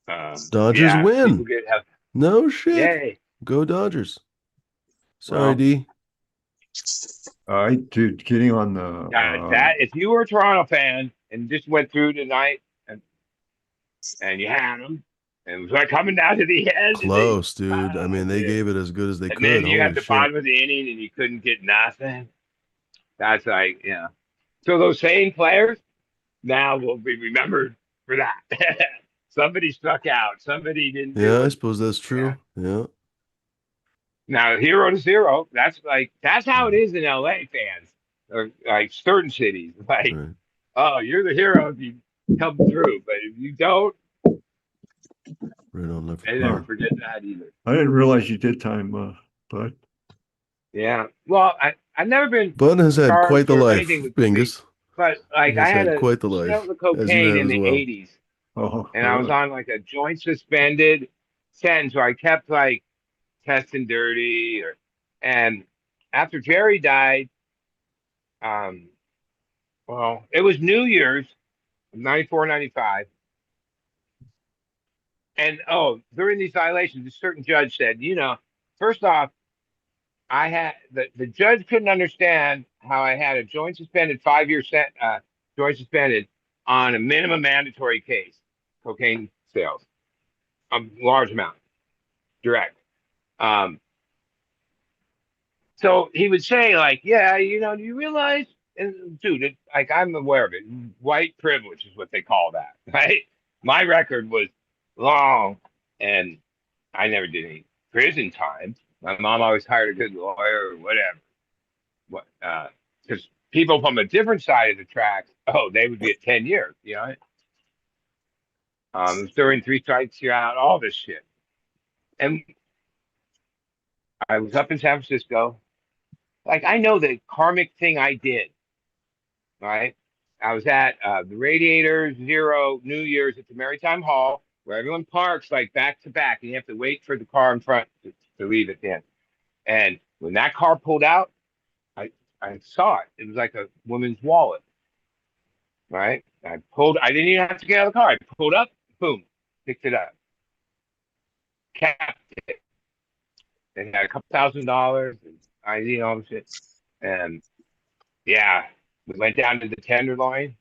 uh, Dodgers yeah, people win. get have No shit. yay. Go Dodgers. Sorry, Well, D. Dude, getting on the That if you were a Toronto fan and just went through tonight and you had them and it was like coming down to the end and they Close, dude. I mean, they dude. gave it as good as they And could. then you Holy had the shit. bottom of the inning and you couldn't get nothing. That's like, yeah. So those same players now will be remembered for that. Somebody struck out. Somebody didn't Yeah, do I it. suppose that's Yeah. true. Yeah. Now 0-0. That's how it is in LA fans or like certain cities. Like, Right. oh, you're the hero if you come through, but if you don't, Right on left I field. never Huh. forget that either. I didn't realize you did time, Bud. Yeah. Well, I've never been Bud has had quite charged the or life, anything with the, Bingus. but He like I has had had a quite the smell life, the as you cocaine have in as the well. 80s. Oh, And I was really? on like a joint suspended sentence where I kept like testing dirty and after Jerry died, um, well, it was New Year's, 94, 95. And oh, during these violations, a certain judge said, first off, I had the judge couldn't understand how I had a joint suspended 5 year joint suspended on a minimum mandatory case, cocaine sales, a large amount, direct. Um, so he would say like, yeah, do you realize, and dude, like I'm aware of it. White privilege is what they call that, right? My record was long, and I never did any prison time. My mom always hired a good lawyer or whatever. What? Because people from a different side of the tracks, oh, they would be at 10 years. During three strikes, you're out. All this shit, and I was up in San Francisco. Like I know the karmic thing I did. Right? I was at the Radiator Zero New Year's at the Maritime Hall, where everyone parks like back to back, and you have to wait for the car in front to leave at the end. And when that car pulled out, I I saw it. It was like a woman's wallet, right? I didn't even have to get out of the car. I pulled up, boom, picked it up, kept it. It had a couple $1,000 and ID and all the shit. And yeah, we went down to the Tenderloin.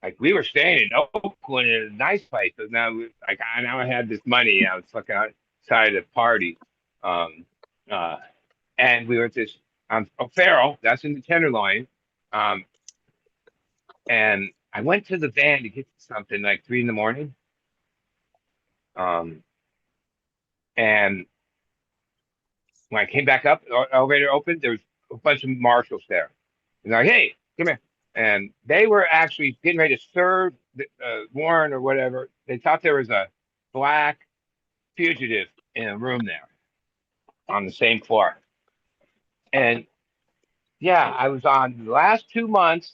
Like we were staying in Oakland in a nice place, but now I had this money. I was fucking outside the party, um, uh, and we were at this Farrell. That's in the Tenderloin, um, and I went to the van to get something like 3 in the morning, um, and when I came back up, the elevator opened. There was a bunch of marshals there, and they're like, "Hey, come here." And they were actually getting ready to serve Warren or whatever. They thought there was a black fugitive in a room there on the same floor. And yeah, I was on the last 2 months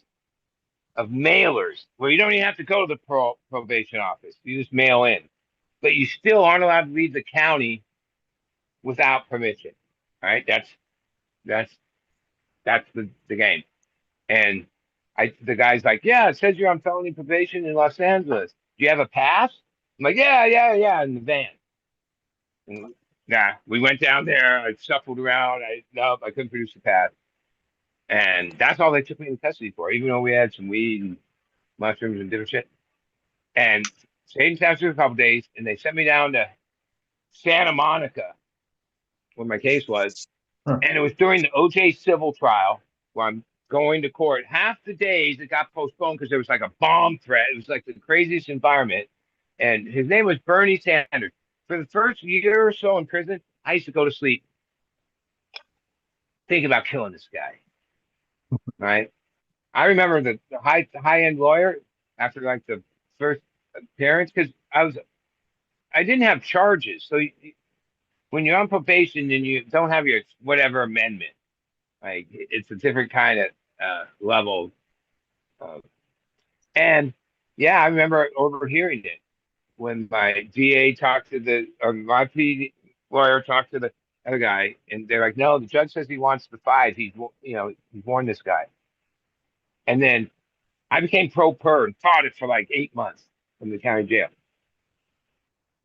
of mailers where you don't even have to go to the probation office. You just mail in, but you still aren't allowed to leave the county without permission. Right? That's that's the game. And the guy's like, yeah, it says you're on felony probation in Los Angeles. Do you have a pass? I'm like, yeah, in the van. And, yeah, we went down there. I shuffled around. I couldn't produce a pass. And that's all they took me into custody for, even though we had some weed and mushrooms and different shit. And stayed in San Francisco a couple days, and they sent me down to Santa Monica, where my case was. Huh. And it was during the OJ civil trial where I'm going to court. Half the days it got postponed because there was like a bomb threat. It was like the craziest environment. And his name was Bernie Sanders. For the first year or so in prison, I used to go to sleep thinking about killing this guy. Right? I remember the high end lawyer after like the first appearance because I didn't have charges. So when you're on probation and you don't have your whatever amendment, like it's a different kind of level. Of, and yeah, I remember overhearing it when my DA talked to or my PD lawyer talked to the other guy, and they're like, "No, the judge says he wants the five. He's warned this guy." And then I became pro per and fought it for like 8 months from the county jail.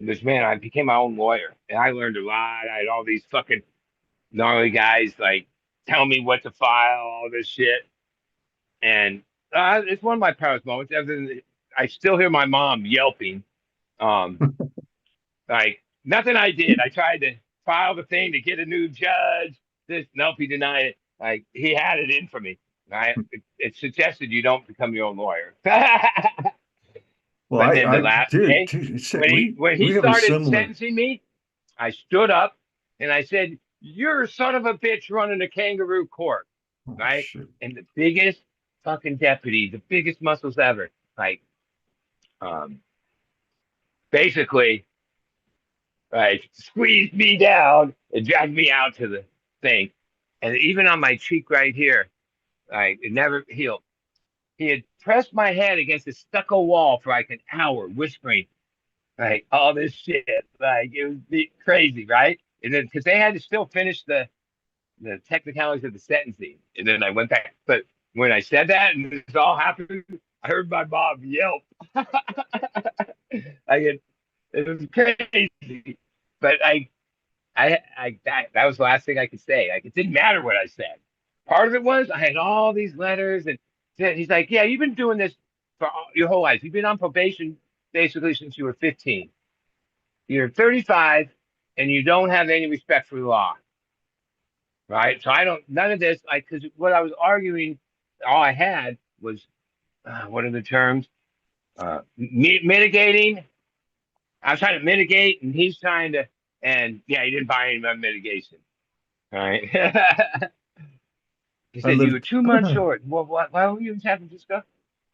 This man, I became my own lawyer, and I learned a lot. I had all these fucking gnarly guys like tell me what to file, all this shit, and it's one of my proudest moments. Other than I still hear my mom yelping, um, like nothing I did. I tried to file the thing to get a new judge. This, nope, he denied it. Like he had it in for me. It suggested you don't become your own lawyer. Well, But then the I last did day, too. when he We have a started similar. sentencing me, I stood up and I said, "You're a son of a bitch running a kangaroo court," Oh right? shit! And the biggest fucking deputy, the biggest muscles ever, like, um, basically, like, squeezed me down and dragged me out to the thing, and even on my cheek right here, like, it never healed. He had pressed my head against a stucco wall for like an hour, whispering, like all this shit. Like it was crazy, right? And then because they had to still finish the technicalities of the sentencing, and then I went back. But when I said that and this all happened, I heard my mom yelp. Like it was crazy, but that was the last thing I could say. Like it didn't matter what I said. Part of it was I had all these letters, and he's like, "Yeah, you've been doing this for your whole life. You've been on probation basically since you were 15. You're 35, and you don't have any respect for the law, right? So I don't none of this like because what I was arguing, all I had was what are the terms? Mitigating. I was trying to mitigate, and he's trying to, and yeah, he didn't buy any of my mitigation. All right. He I said, you were lived. 2 months short. Well, why were you in San Francisco?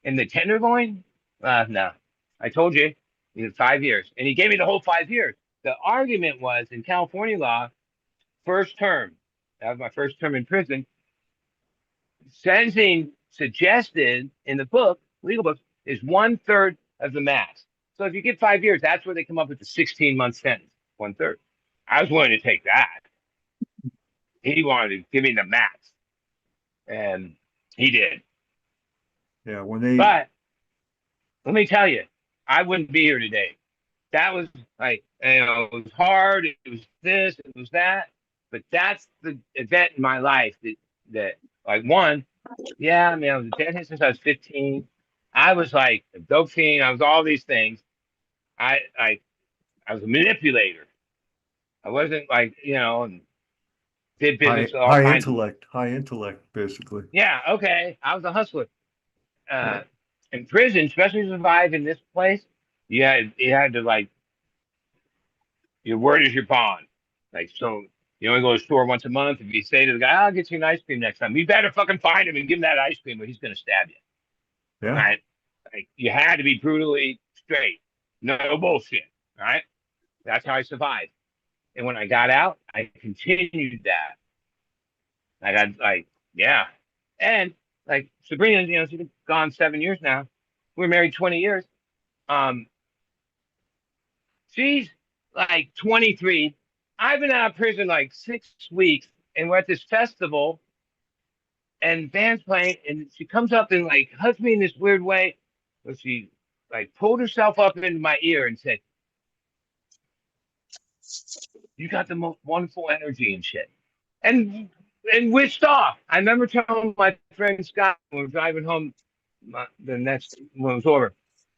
In the Tenderloin? No. I told you, 5 years. And he gave me the whole 5 years. The argument was in California law, first term. That was my first term in prison. Sentencing suggested in the book, legal book, is 1/3 of the max. So if you get 5 years, that's where they come up with the 16-month sentence, 1/3. I was willing to take that. He wanted to give me the max, and he did. Yeah, when they. But let me tell you, I wouldn't be here today. That was like, it was hard. It was this, it was that. But that's the event in my life that like, one, yeah, I mean, I was a deadhead since I was 15. I was like a dope fiend. I was all these things. I I was a manipulator. I wasn't like, and did business with all kinds of, High intellect, basically. yeah, okay. I was a hustler. Uh, in prison, especially to survive in this place, you had to like your word is your bond. Like so, you only go to the store once a month. If you say to the guy, "I'll get you an ice cream next time," you better fucking find him and give him that ice cream, or he's gonna stab you. Yeah. Right? Like you had to be brutally straight, no bullshit. Right? That's how I survived. And when I got out, I continued that. I got like, yeah, and like Sabrina, she's been gone 7 years now. We're married 20 years. Um, she's like 23. I've been out of prison like 6 weeks, and we're at this festival, and band's playing, and she comes up and like hugs me in this weird way, where she like pulled herself up into my ear and said, "You got the most wonderful energy and shit," and whisked off. I remember telling my friend Scott when we were driving home the next when it was over,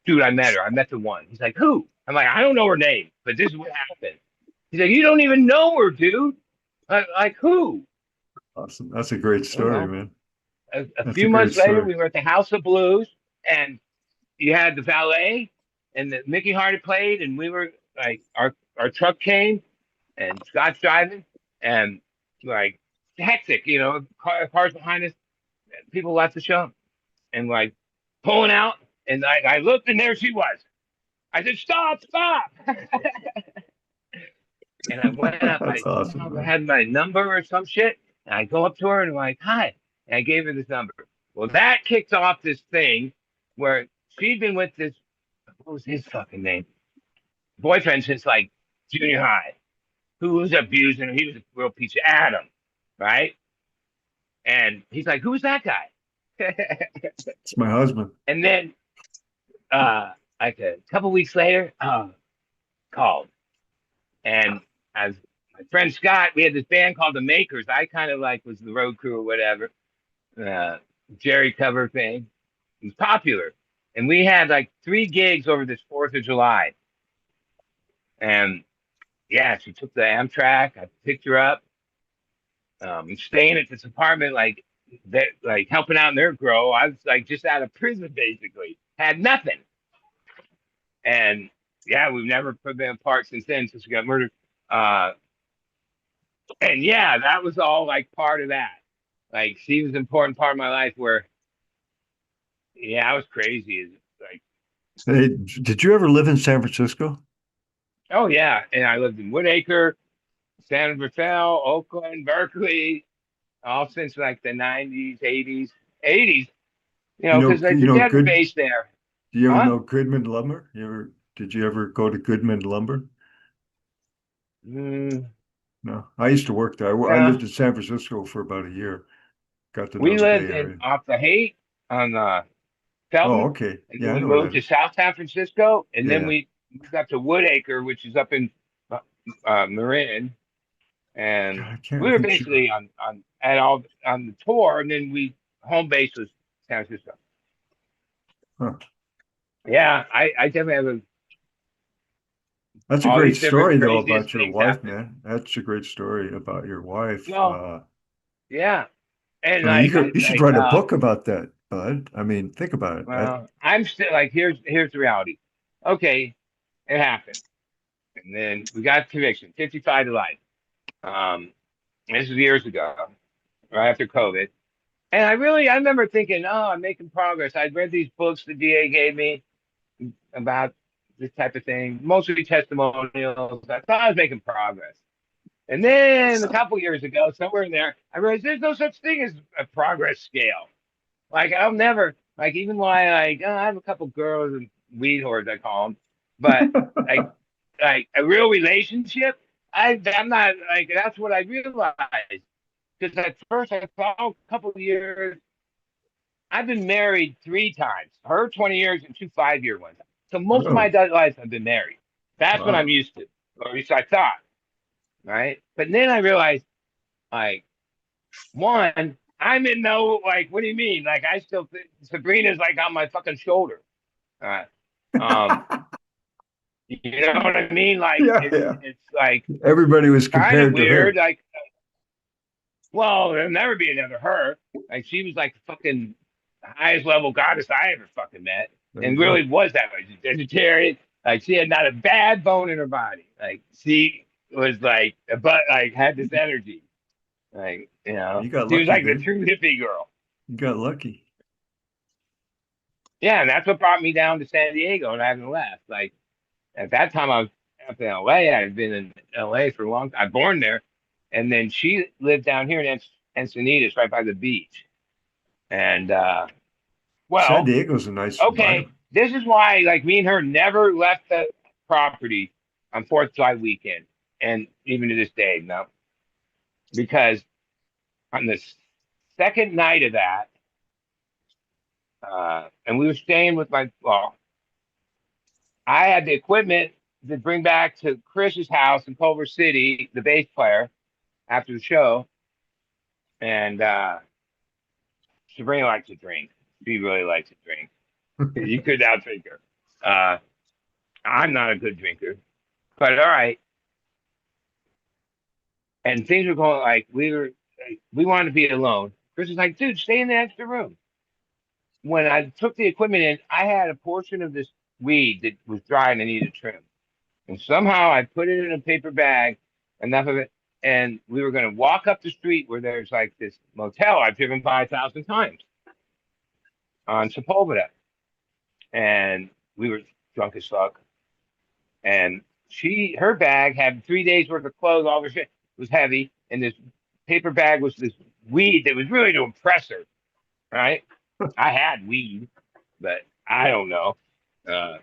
dude, I met her. I met the one. He's like, who? I'm like, I don't know her name, but this is what happened. He's like, you don't even know her, dude. Like who? Awesome. That's a great I don't story, know. man. A That's a few great months later, story. we were at the House of Blues, and you had the valet, and the Mickey Hart played, and we were like, our truck came, and Scott's driving, and like hectic, cars behind us, people left the show, and like pulling out, and I looked, and there she was. I said, "Stop, stop!" And I went up. That's awesome, Somehow man. had my number or some shit, and I go up to her and I'm like, "Hi," and I gave her this number. Well, that kicked off this thing where she'd been with this, what was his fucking name, boyfriend since like junior high, who was abusing her. He was a real piece of Adam, right? And he's like, "Who's that guy?" It's my husband. And then, like a couple weeks later, called. And as my friend Scott, we had this band called the Makers. I kind of like was the road crew or whatever, uh, Jerry cover thing. It was popular. And we had like 3 gigs over this 4th of July. And yeah, she took the Amtrak. I picked her up. Staying at this apartment, like that, like helping out in their grow. I was like just out of prison, basically, had nothing, and yeah, we've never been apart since then, since we got murdered. Uh, and yeah, that was all like part of that. Like she was an important part of my life. Where yeah, I was crazy. Like Hey, did you ever live in San Francisco? oh yeah, and I lived in Woodacre, San Rafael, Oakland, Berkeley, all since like the '90s, '80s. You know, because like You the know, dead were good. based there. Do you ever Huh? know Goodman Lumber? Did you ever go to Goodman Lumber? Mm, No, I used to work there. I no. lived in San Francisco for about a year. Got to know We the Bay lived in Area. off the Haight on Oh, Felton, okay. and then Yeah, I we know where moved that to is. South San Francisco, and then Yeah. we moved up to Woodacre, which is up in Marin, God, and I can't. we I were think you. basically on at all on the tour, and then we home base was San Francisco. Huh. Yeah, I definitely have That's a all great these different story, though, craziest about your things wife, happen. man. That's a great story about your wife. Well, yeah, and I mean, like I you should like write a book about that, bud. I mean, think about it. That well, I'm still like here's the reality. Okay, it happened. And then we got conviction, 55 to life. Um, this was years ago, right after COVID. And I remember thinking, oh, I'm making progress. I'd read these books the DA gave me about this type of thing, mostly testimonials. I thought I was making progress. And then a couple years ago, somewhere in there, I realized there's no such thing as a progress scale. Like I'll never, like even though I have a couple girls and weed whores, I call them, but like like a real relationship. I'm not like that's what I realized because at first I thought a couple of years. I've been married 3 times. Her 20 years and 2 5-year ones. So most of my really, adult life I've been married. That's what I'm wow. used to, or at least I thought. Right, but then I realized like one. I'm in no like. What do you mean? Like I still think Sabrina's like on my fucking shoulder. Uh, um, you know what I mean? Like Yeah, yeah. it's like Everybody was kind of compared to weird. her. Like, well, there'll never be another her. Like, she was like the fucking highest level goddess I ever fucking met, There you and go. really was that way. She's vegetarian. Like, she had not a bad bone in her body. Like, she was like, but like had this energy. Like, You got she was lucky, like the dude. true hippie girl. You got lucky. Yeah, and that's what brought me down to San Diego, and I haven't left. Like, at that time, I was up in LA. I had been in LA for a long time. I was born there. And then she lived down here in Encinitas, right by the beach. And San well, Diego's a nice okay, environment. this is why like me and her never left the property on 4th of July weekend, and even to this day, no, because on the second night of that, and we were staying with my well, I had the equipment to bring back to Chris's house in Culver City, the bass player, after the show, and Sabrina likes to drink. She really likes to drink. You could out drink her. I'm not a good drinker, but all right. And things were going like we wanted to be alone. Chris was like, dude, stay in the extra room. When I took the equipment in, I had a portion of this weed that was dry and I needed trim. And somehow I put it in a paper bag, enough of it, and we were going to walk up the street where there's like this motel I've driven by 1,000 times on Sepulveda. And we were drunk as fuck. And her bag had 3 days worth of clothes, all this shit was heavy, and this paper bag was this weed that was really to impress her, right? I had weed, but I don't know. Uh,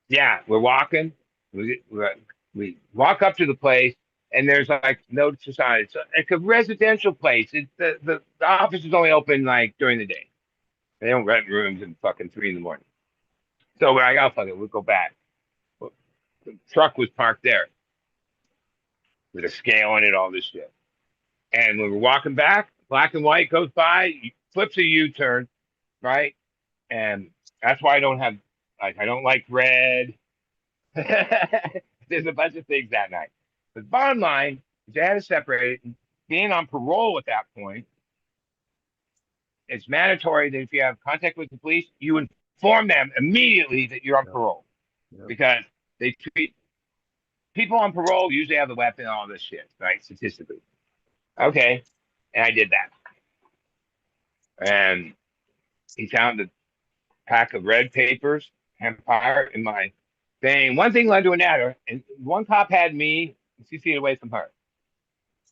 yeah, we're walking. We walk up to the place, and there's like no society. It's like a residential place. The office is only open like during the day. They don't rent rooms in fucking 3 in the morning. So we're like, oh fuck it, we'll go back. The truck was parked there with a scale on it, all this shit. And when we're walking back, black and white goes by, flips a U-turn, right? And that's why I don't have, like, I don't like red. There's a bunch of things that night. But bottom line, they had to separate. Being on parole at that point, it's mandatory that if you have contact with the police, you inform them immediately that you're on parole. Yeah. Because they treat people on parole usually have the weapon and all this shit, right? Statistically. Okay. And I did that. And he found a pack of red papers, Empire, in my thing. One thing led to another. And one cop had me 6 feet away from her.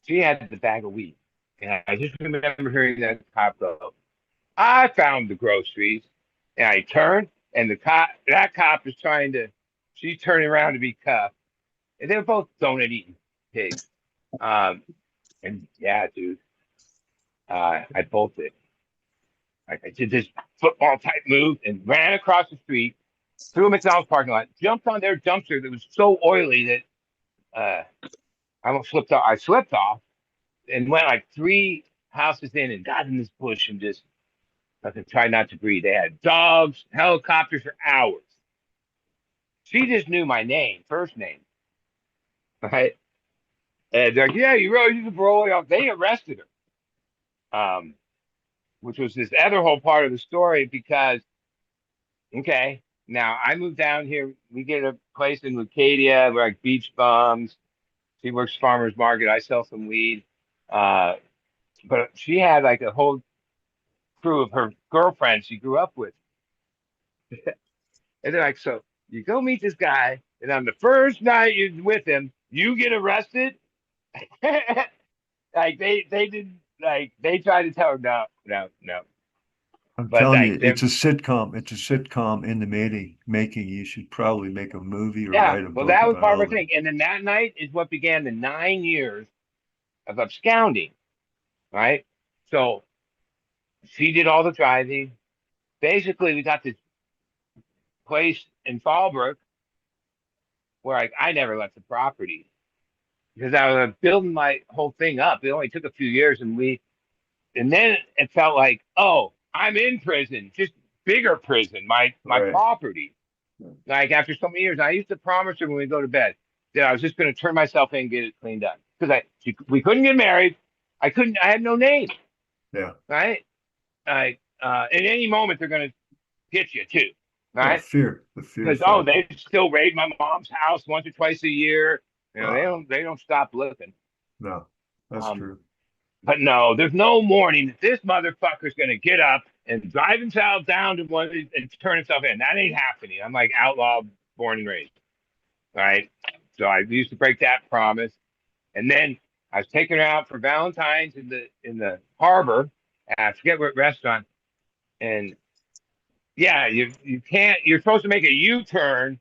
She had the bag of weed. And I just remember hearing that cop go, I found the groceries. And I turned, and that cop is she's turning around to be cuffed. And they were both donut eating pigs. And yeah, dude, I bolted. I did this football type move and ran across the street through a McDonald's parking lot, jumped on their dumpster that was so oily that I almost slipped off. I slipped off and went like 3 houses in and got in this bush and just fucking tried not to breathe. They had dogs, helicopters for hours. She just knew my name, first name. Right? And they're like, yeah, you wrote you the parole. They arrested her. Which was this other whole part of the story because, okay, now I moved down here. We get a place in Lucadia. We're like beach bums. She works farmer's market. I sell some weed. But she had like a whole crew of her girlfriends she grew up with. And they're like, so you go meet this guy, and on the first night you're with him, you get arrested? Like they didn't. Like they tried to tell her no. I'm But, telling like, you, it's a sitcom. It's a sitcom in the making. You should probably make a movie or Yeah, write a well, book that was about part of all her thing. And then that night is what began the 9 years of absconding, right? So she did all the driving. Basically, we got this place in Fallbrook where I never left the property because I was building my whole thing up. It only took a few years, and then it felt like, oh, I'm in prison, just bigger prison, my Right. property. Like after so many years, I used to promise her when we go to bed that I was just going to turn myself in and get it cleaned up because we couldn't get married. I had no name. Yeah. Right. At any moment they're going to get you too. Well, Right. the fear. Because they still raid my mom's house once or twice a year. You know, they don't stop looking. No, that's true. But no, there's no morning that this motherfucker's gonna get up and drive himself down to one and turn himself in. That ain't happening. I'm like outlaw, born and raised. Right. So I used to break that promise. And then I was taking her out for Valentine's in the harbor. I forget what restaurant. And yeah, you can't. You're supposed to make a U-turn,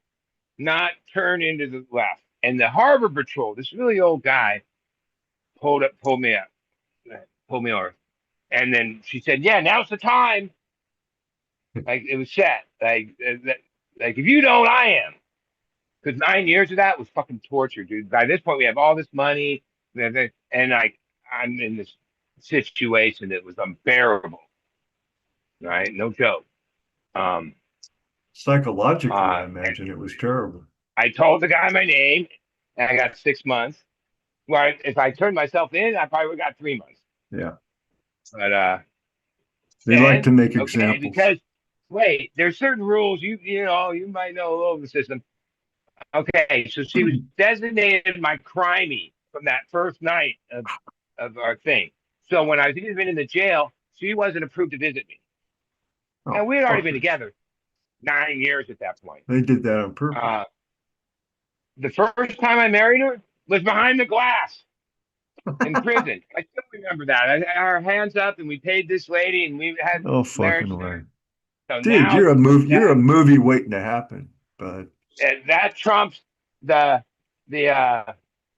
not turn into the left. And the harbor patrol, this really old guy, pulled me over. And then she said, yeah, now's the time. Like it was set. Like if you don't, I am. Because 9 years of that was fucking torture, dude. By this point, we have all this money, and like I'm in this situation that was unbearable. Right? No joke. Psychologically, I imagine it was terrible. I told the guy my name, and I got 6 months. Well, if I turned myself in, I probably would have got 3 months. Yeah. But they like to make examples. Because wait, there's certain rules. You might know a little of the system. Okay, so she was designated my crimey from that first night of our thing. So when I was even in the jail, she wasn't approved to visit me. Oh, and we had already been together 9 years at that point. They did that on purpose. The first time I married her was behind the glass in prison. I still remember that. I had our hands up and we paid this lady and we had fucking way. So dude, now, you're a movie waiting to happen, but that trumps the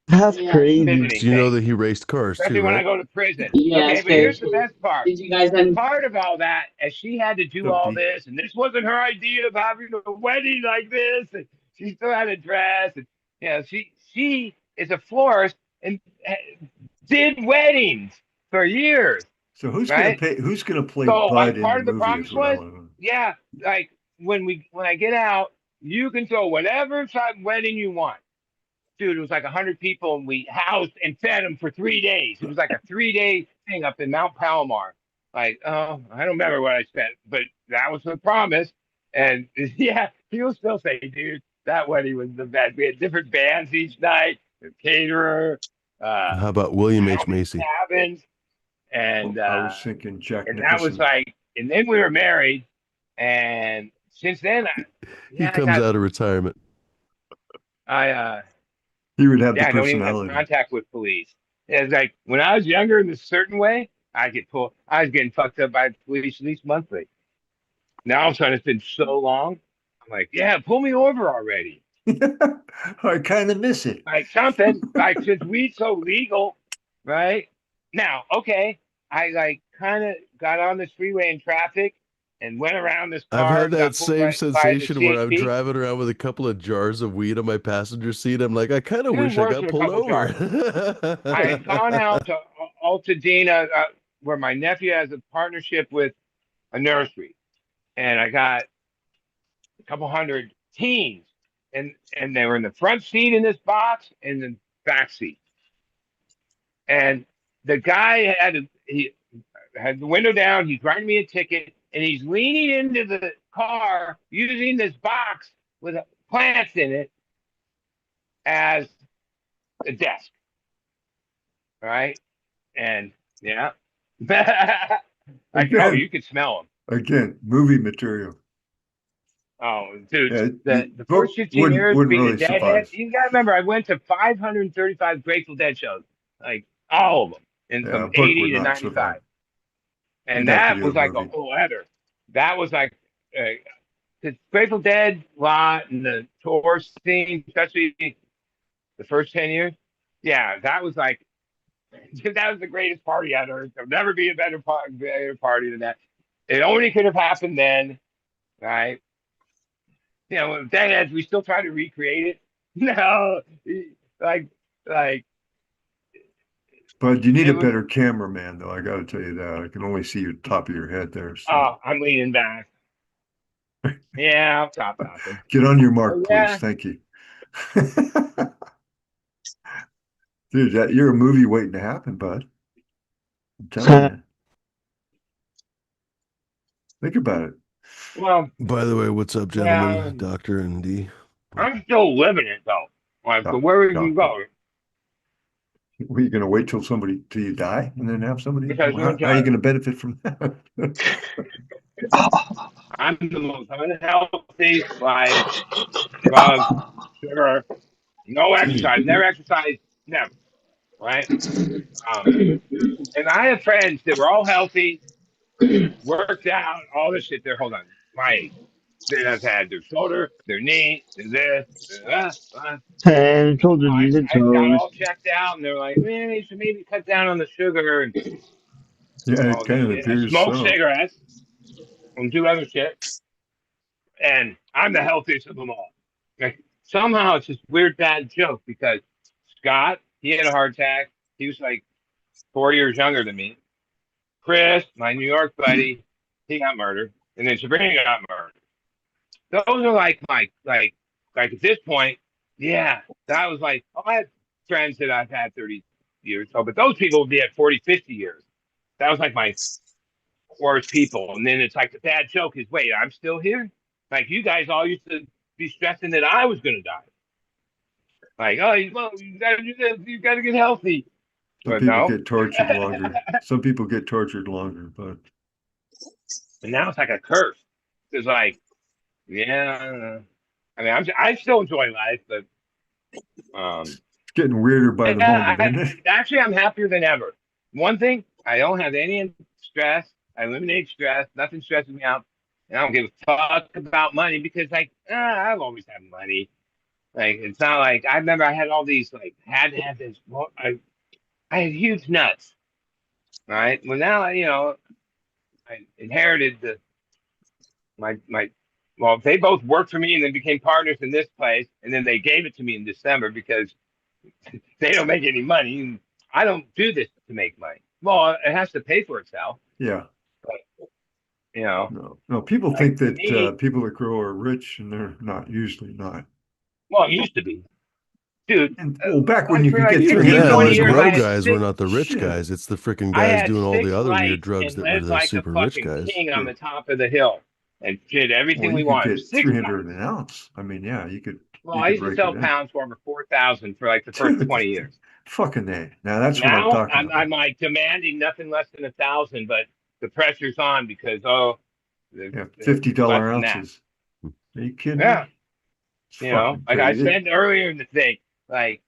That's crazy. Do you know that he raced cars especially too, when right? I go to prison. Yeah, okay, but here's the best part. Did you guys Part of all that, as she had to do all this, and this wasn't her idea of having a wedding like this, she still had a dress, and she is a florist and did weddings for years, So who's gonna right? pay? Who's gonna play So Bud like in part the of the movie? Is promise what I was, want to know. yeah, like when I get out, you can throw whatever type of wedding you want. Dude, it was like 100 people, and we housed and fed them for 3 days. It was like a 3-day thing up in Mount Palomar. Like, oh, I don't remember what I spent, but that was the promise. And yeah, people still say, dude, that wedding was the best. We had different bands each night, the caterer, How about William H. mountain Macy? cabins, and I was thinking Jack that was Nicholson. like, and then we were married, and since then, He yeah, comes out of retirement. I He would have the yeah, I don't even have personality. contact with police. It's like when I was younger in a certain way, I get pulled. I was getting fucked up by the police at least monthly. Now all of a sudden it's been so long. I'm like, yeah, pull me over already. I kind of miss it. Like something. Like since weed's so legal, right? Now, okay, I like kind of got on this freeway in traffic and went around this I've car had and that got pulled same right by the sensation where I'm CHP. driving around with a couple of jars of weed on my passenger seat. I'm like, I kind of It was wish I worse got than a pulled couple over. jars. I had gone out to Altadena, where my nephew has a partnership with a nursery, and I got a couple hundred teens, and they were in the front seat in this box and the back seat. And the guy he had the window down. He's writing me a ticket, and he's leaning into the car using this box with plants in it as a desk, right? And yeah. Like, oh, Again, you could smell them. again, movie material. Oh, dude, Yeah, the book first 15 wouldn't years of wouldn't being a really Deadhead, suffice. you gotta remember, I went to 535 Grateful Dead shows, like all of them, and Yeah, a from book 80 would to not survive. 95. And You'd have to that do a was like a movie. whole other. That was like, the Grateful Dead lot and the tour scene, especially the first 10 years. Yeah, that was like, that was the greatest party on earth. There'll never be a better party than that. It only could have happened then, right? With Deadheads, we still try to recreate it. No, like, like But you need it a was. better cameraman, though. I got to tell you that. I can only see your top of your head there. So Oh, I'm leaning back. Yeah, I'll stop talking. get on your Oh, mark, please. yeah. Thank you. Dude, you're a movie waiting to happen, bud. I'm telling you. Think about it. Well, By the way, what's up, yeah, gentlemen? Doctor and D. I'm still living it though. Like, so Doc, where would you doc, go? Were you going to wait till you die and then have somebody? Because you're in How are you charge. going to benefit from that? I'm the most unhealthy, like drugs, sugar, no exercise, never exercise, never. Right? And I have friends that were all healthy, worked out, all this shit. They're, hold on, my age. They have had their shoulder, their knee, their this, their that. And shoulders, knees, and I got toes. all checked out, and they're like, man, you should maybe cut down on the sugar and Yeah, it all this kind of shit. I appears smoke so. cigarettes and do other shit, and I'm the healthiest of them all. Like, somehow it's this weird bad joke because Scott, he had a heart attack. He was like 4 years younger than me. Chris, my New York buddy, he got murdered, and then Sabrina got murdered. Those are like my like at this point, yeah, that was like, oh, I had friends that I've had 30 years, so but those people would be at 40, 50 years. That was like my worst people. And then it's like the bad joke is, wait, I'm still here? Like you guys all used to be stressing that I was gonna die. Like, oh, well, you gotta get healthy. Some But people no. get tortured longer. Some people get tortured longer, but And now it's like a curse. It's like, yeah. I mean, I still enjoy life, but it's getting weirder by the yeah, moment, isn't it? actually, I'm happier than ever. One thing, I don't have any stress. I eliminate stress. Nothing stresses me out. And I don't give a fuck about money because, like, I've always had money. Like, it's not like I remember I had all these, like, had to have this. Well, I had huge nuts, right? Well, now, I inherited my Well, they both worked for me and then became partners in this place, and then they gave it to me in December because they don't make any money. And I don't do this to make money. Well, it has to pay for itself, Yeah. but you know, No. People think like to that me, people that grow are rich, and they're not. Usually not. well, it used to be, dude. And well, back when Like you for could like get Even 15, then, 20 the 300 years, I grow had guys were six. not the rich shit. guys. It's the freaking I guys had doing all the six other weird lights drugs and that were lived the like a super rich fucking guys. king on Yeah. the top of the hill and did everything Well, we you could wanted. get Six 300 lights. an ounce. I mean, yeah, Well, you I could used to break it sell in. pounds for over 4,000 for like the first 20 years. Fucking A. Now that's what I'm Now talking about. I'm like demanding nothing less than 1,000, but the pressure's on because Yeah, it's less $50 than that. ounces. Are you kidding Yeah, me? It's you know, fucking like I crazy. said earlier in the thing, like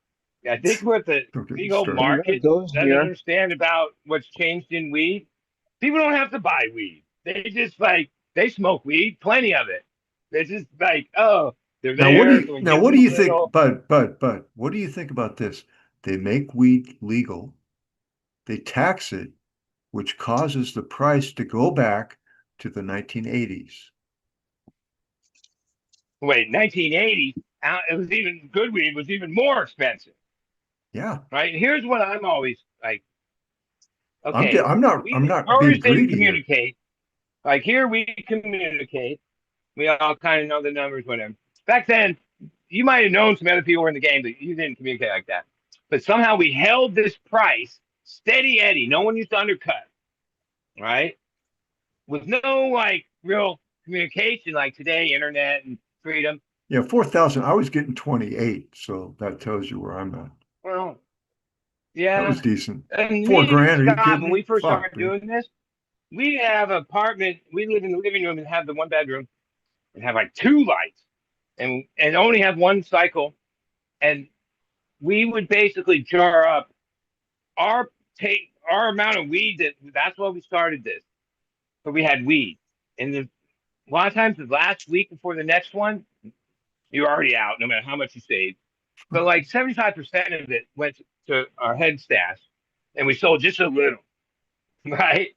I think what the Don't get me legal started. You got market those doesn't here. understand about what's changed in weed, people don't have to buy weed. They just like they smoke weed, plenty of it. They're just like, oh, they're there, so we Now give what them do a you think, little. but what do you think about this? They make weed legal, they tax it, which causes the price to go back to the 1980s. Wait, 1980, it was even good weed was even more expensive, Yeah. right? And here's what I'm always like, I'm okay, I'm we not being growers didn't greedy here. communicate. Like here, we communicate. We all kind of know the numbers, whatever. Back then, you might have known some other people were in the game, but you didn't communicate like that. But somehow we held this price steady Eddie. No one used to undercut, right? With no like real communication like today, internet and freedom. Yeah, 4,000. I was getting 28, so that tells you where I'm at. Well, That yeah. was decent. And 4 grand, me and are you Scott, kidding when me? we first Fuck, started man. doing this, we have an apartment. We live in the living room and have the one bedroom and have like two lights and only have one cycle. And we would basically jar up our take our amount of weed that's why we started this. But we had weed. And a lot of times the last week before the next one, you're already out, no matter how much you saved. But like 75% of it went to our head stash and we sold just a little, right?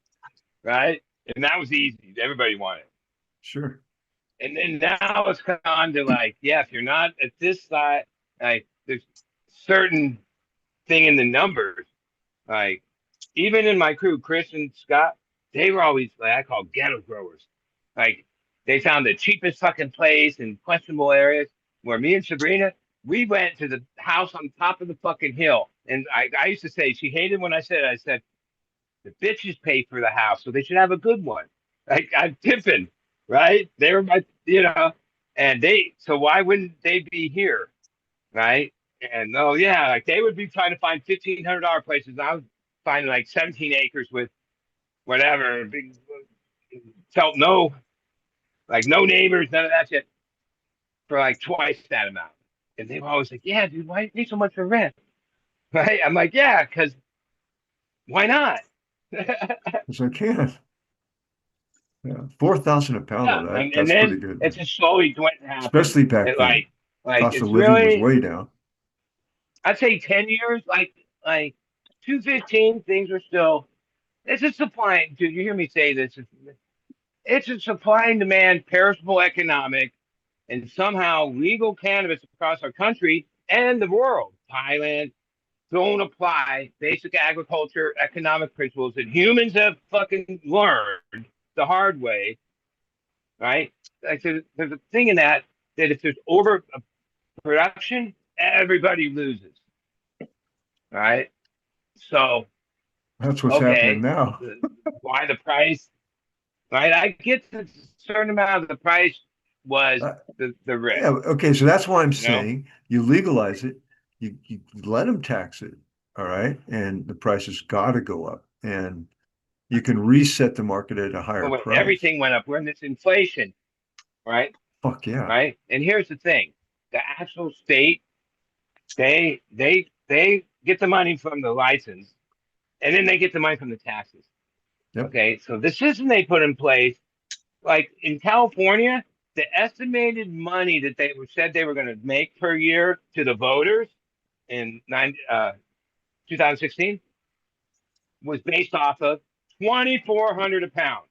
Right? And that was easy. Everybody wanted it. Sure. And then now it's come on to like, yeah, if you're not at this side, like there's certain thing in the numbers. Like even in my crew, Chris and Scott, they were always like I call ghetto growers. Like they found the cheapest fucking place in questionable areas. Where me and Sabrina, we went to the house on top of the fucking hill. And I used to say she hated when I said it. I said the bitches pay for the house, so they should have a good one. Like I'm tipping, right? They were my, and so why wouldn't they be here, right? And oh yeah, like they would be trying to find $1,500 places. I was finding like 17 acres with whatever, big, felt no, like no neighbors, none of that shit for like twice that amount. And they were always like, yeah, dude, why do you pay so much for rent? Right? I'm like, yeah, because why not? Yeah, Yes, I can. Yeah. 4,000 a pound though, and that's pretty then good, it's man. just slowly going to happen. Especially back It then. like Cost of it's living was really, way down. I'd say 10 years, like 215, things are still. It's a supply. Dude, you hear me say this? It's a supply and demand, perishable economic, and somehow legal cannabis across our country and the world, Thailand, don't apply basic agriculture economic principles that humans have fucking learned the hard way, right? Like there's a thing in that if there's over production, everybody loses, right? So That's what's happening okay, now. why the price? Right, I get the certain amount of the price was Uh, the risk, yeah, okay, so that's why I'm you know. saying you legalize it, you let them tax it, all right, and the prices got to go up, and you can reset the market at a higher But when price. everything went up, we're in this inflation, right? Fuck yeah. Right. And here's the thing: the actual state, they get the money from the license, and then they get the money from the taxes. Yep. Okay, so the system they put in place, like in California, the estimated money that they said they were going to make per year to the voters in 2016 was based off of 2,400 a pound.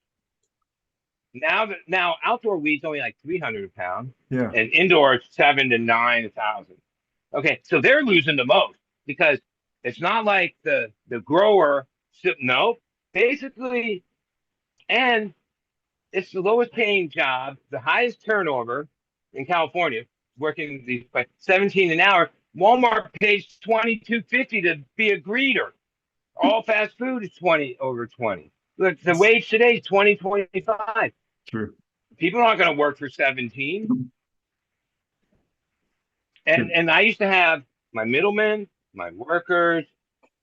Now outdoor wheat's only like 300 a pound, Yeah, and indoor it's 7 to 9,000. Okay, so they're losing the most because it's not like the grower. No, basically, and it's the lowest paying job, the highest turnover in California, working these like 17 an hour. Walmart pays 22.50 to be a greeter. All fast food is 20 over 20. Look, the wage today is 20.25. true. People aren't going to work for 17. True. And I used to have my middlemen, my workers.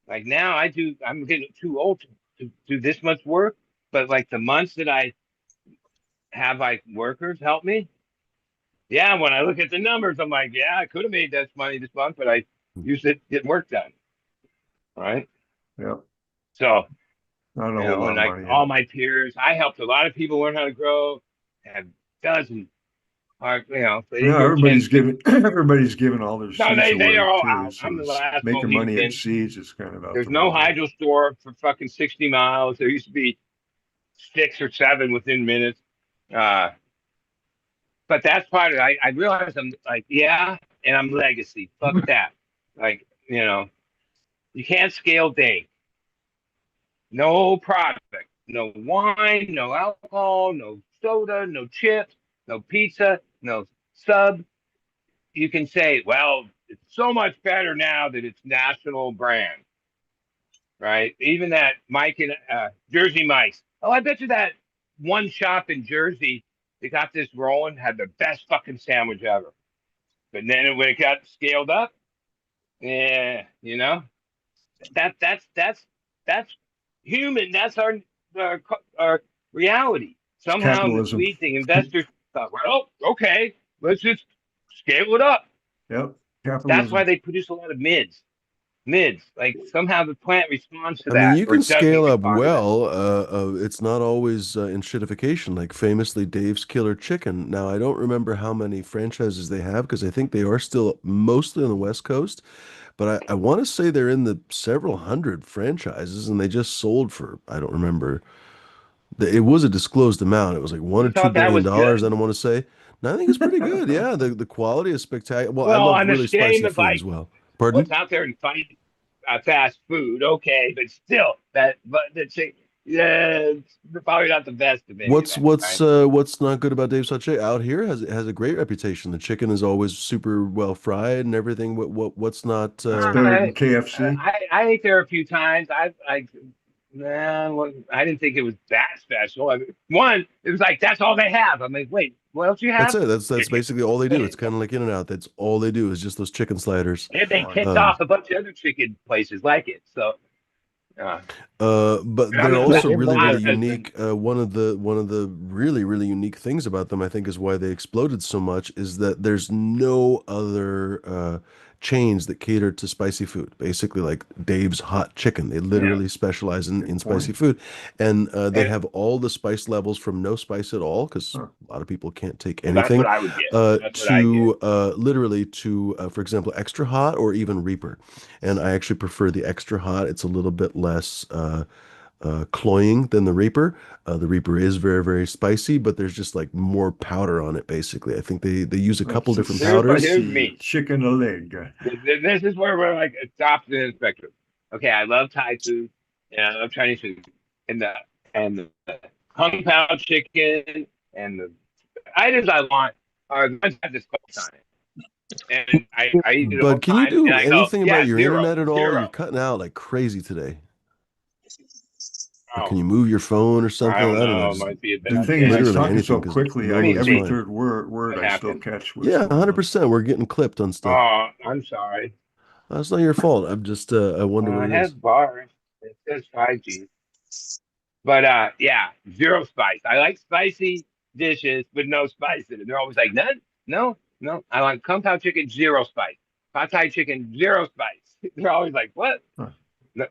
Like now I'm getting too old to do this much work. But like the months that I have like workers help me, yeah, when I look at the numbers, I'm like, yeah, I could have made this money this month, but I used it getting work done. Right. Yeah, So, not a you whole know, lot and of like money. all my peers, I helped a lot of people learn how to grow, have dozens. You know, they No, didn't grow 10, everybody's giving all their no, seeds they are away all too. out. So I'm the last making money in Mohican. seeds is kind of out There's the no window. hydro store for fucking 60 miles. There used to be 6 or 7 within minutes. Uh, but that's part of it. I realized I'm like, yeah, and I'm legacy. Fuck that. Like, you know, you can't scale day. No product, no wine, no alcohol, no soda, no chips, no pizza, no sub. You can say, well, it's so much better now that it's national brand, right? Even that Mike and Jersey Mike's. Oh, I bet you that one shop in Jersey that got this rolling had the best fucking sandwich ever. But then when it got scaled up, yeah, you know, that's human. That's our reality. It's Somehow this capitalism. weed thing, investors thought, well, okay, let's just scale it up. Yep, That's why capitalism. they produce a lot of mids. Like somehow the plant responds to I mean, that you or can doesn't scale up respond to that. well. It's not always in shitification, like famously Dave's Killer Chicken. Now, I don't remember how many franchises they have because I think they are still mostly on the West Coast, but I want to say they're in the several hundred franchises and they just sold for, I don't remember. It was a disclosed amount. It was like one You or two thought that billion was dollars. I good? don't want to say. No, I think it's pretty good. Yeah, the quality is spectacular. Well, I Well, love I'm really ashamed spicy of food as like well. Pardon? what's out there and fight fast food. Okay, but still, but yeah, it's probably not the best of any of What's that, what's right? uh what's not good about Dave's Hot Chicken? Out here has a great reputation. The chicken is always super well fried and everything. What's not It's better than I, KFC. I ate there a few times. Nah, well, I didn't think it was that special. I mean, one, it was like that's all they have. I'm like, wait, what else you That's have? it. That's Chicken. basically all they do. It's kind of like In-N-Out. That's all they do is just those chicken sliders. And they Boy. kicked Um, off a bunch of other chicken places like it. So, uh, but I'm they're the also But, really, but really last. unique. One of the really, really unique things about them, I think, is why they exploded so much, is that there's no other chains that cater to spicy food. Basically, like Dave's Hot Chicken, they Yeah, literally specialize in Good spicy point. food, and they and have all the spice levels from no spice at all, because Huh. a lot of people can't take well, that's what anything, I would get. That's what I get. to literally to, for example, extra hot or even Reaper. And I actually prefer the extra hot. It's a little bit less cloying than the Reaper. The Reaper is very, very spicy, but there's just like more powder on it, basically. I think they use a couple That's a different powders. Here's spicy me. chicken a leg. This is where we're like adopted in the spectrum. Okay, I love Thai food and I love Chinese food, and the Kung Pao chicken and the items I want are the ones that have the spice on it. And I eat it all But the can you time, and do I go, anything about yeah, your zero, internet at all? You're zero. cutting out like crazy today. Or Oh, can you move your phone or I something? don't I don't know. know. It just might be a The bad thing is, day. he's literally talking anything so because quickly. Let me Every see third word what I still happened. catch what's yeah, going on. 100%. We're getting clipped on stuff. Oh, I'm sorry. That's not your fault. I'm just I wonder what I it have is. bars. It says 5G. But yeah, zero spice. I like spicy dishes with no spice in it. They're always like, none? No, no. I like Kung Pao chicken, zero spice. Pad Thai chicken, zero spice. They're always like, what? Huh. No.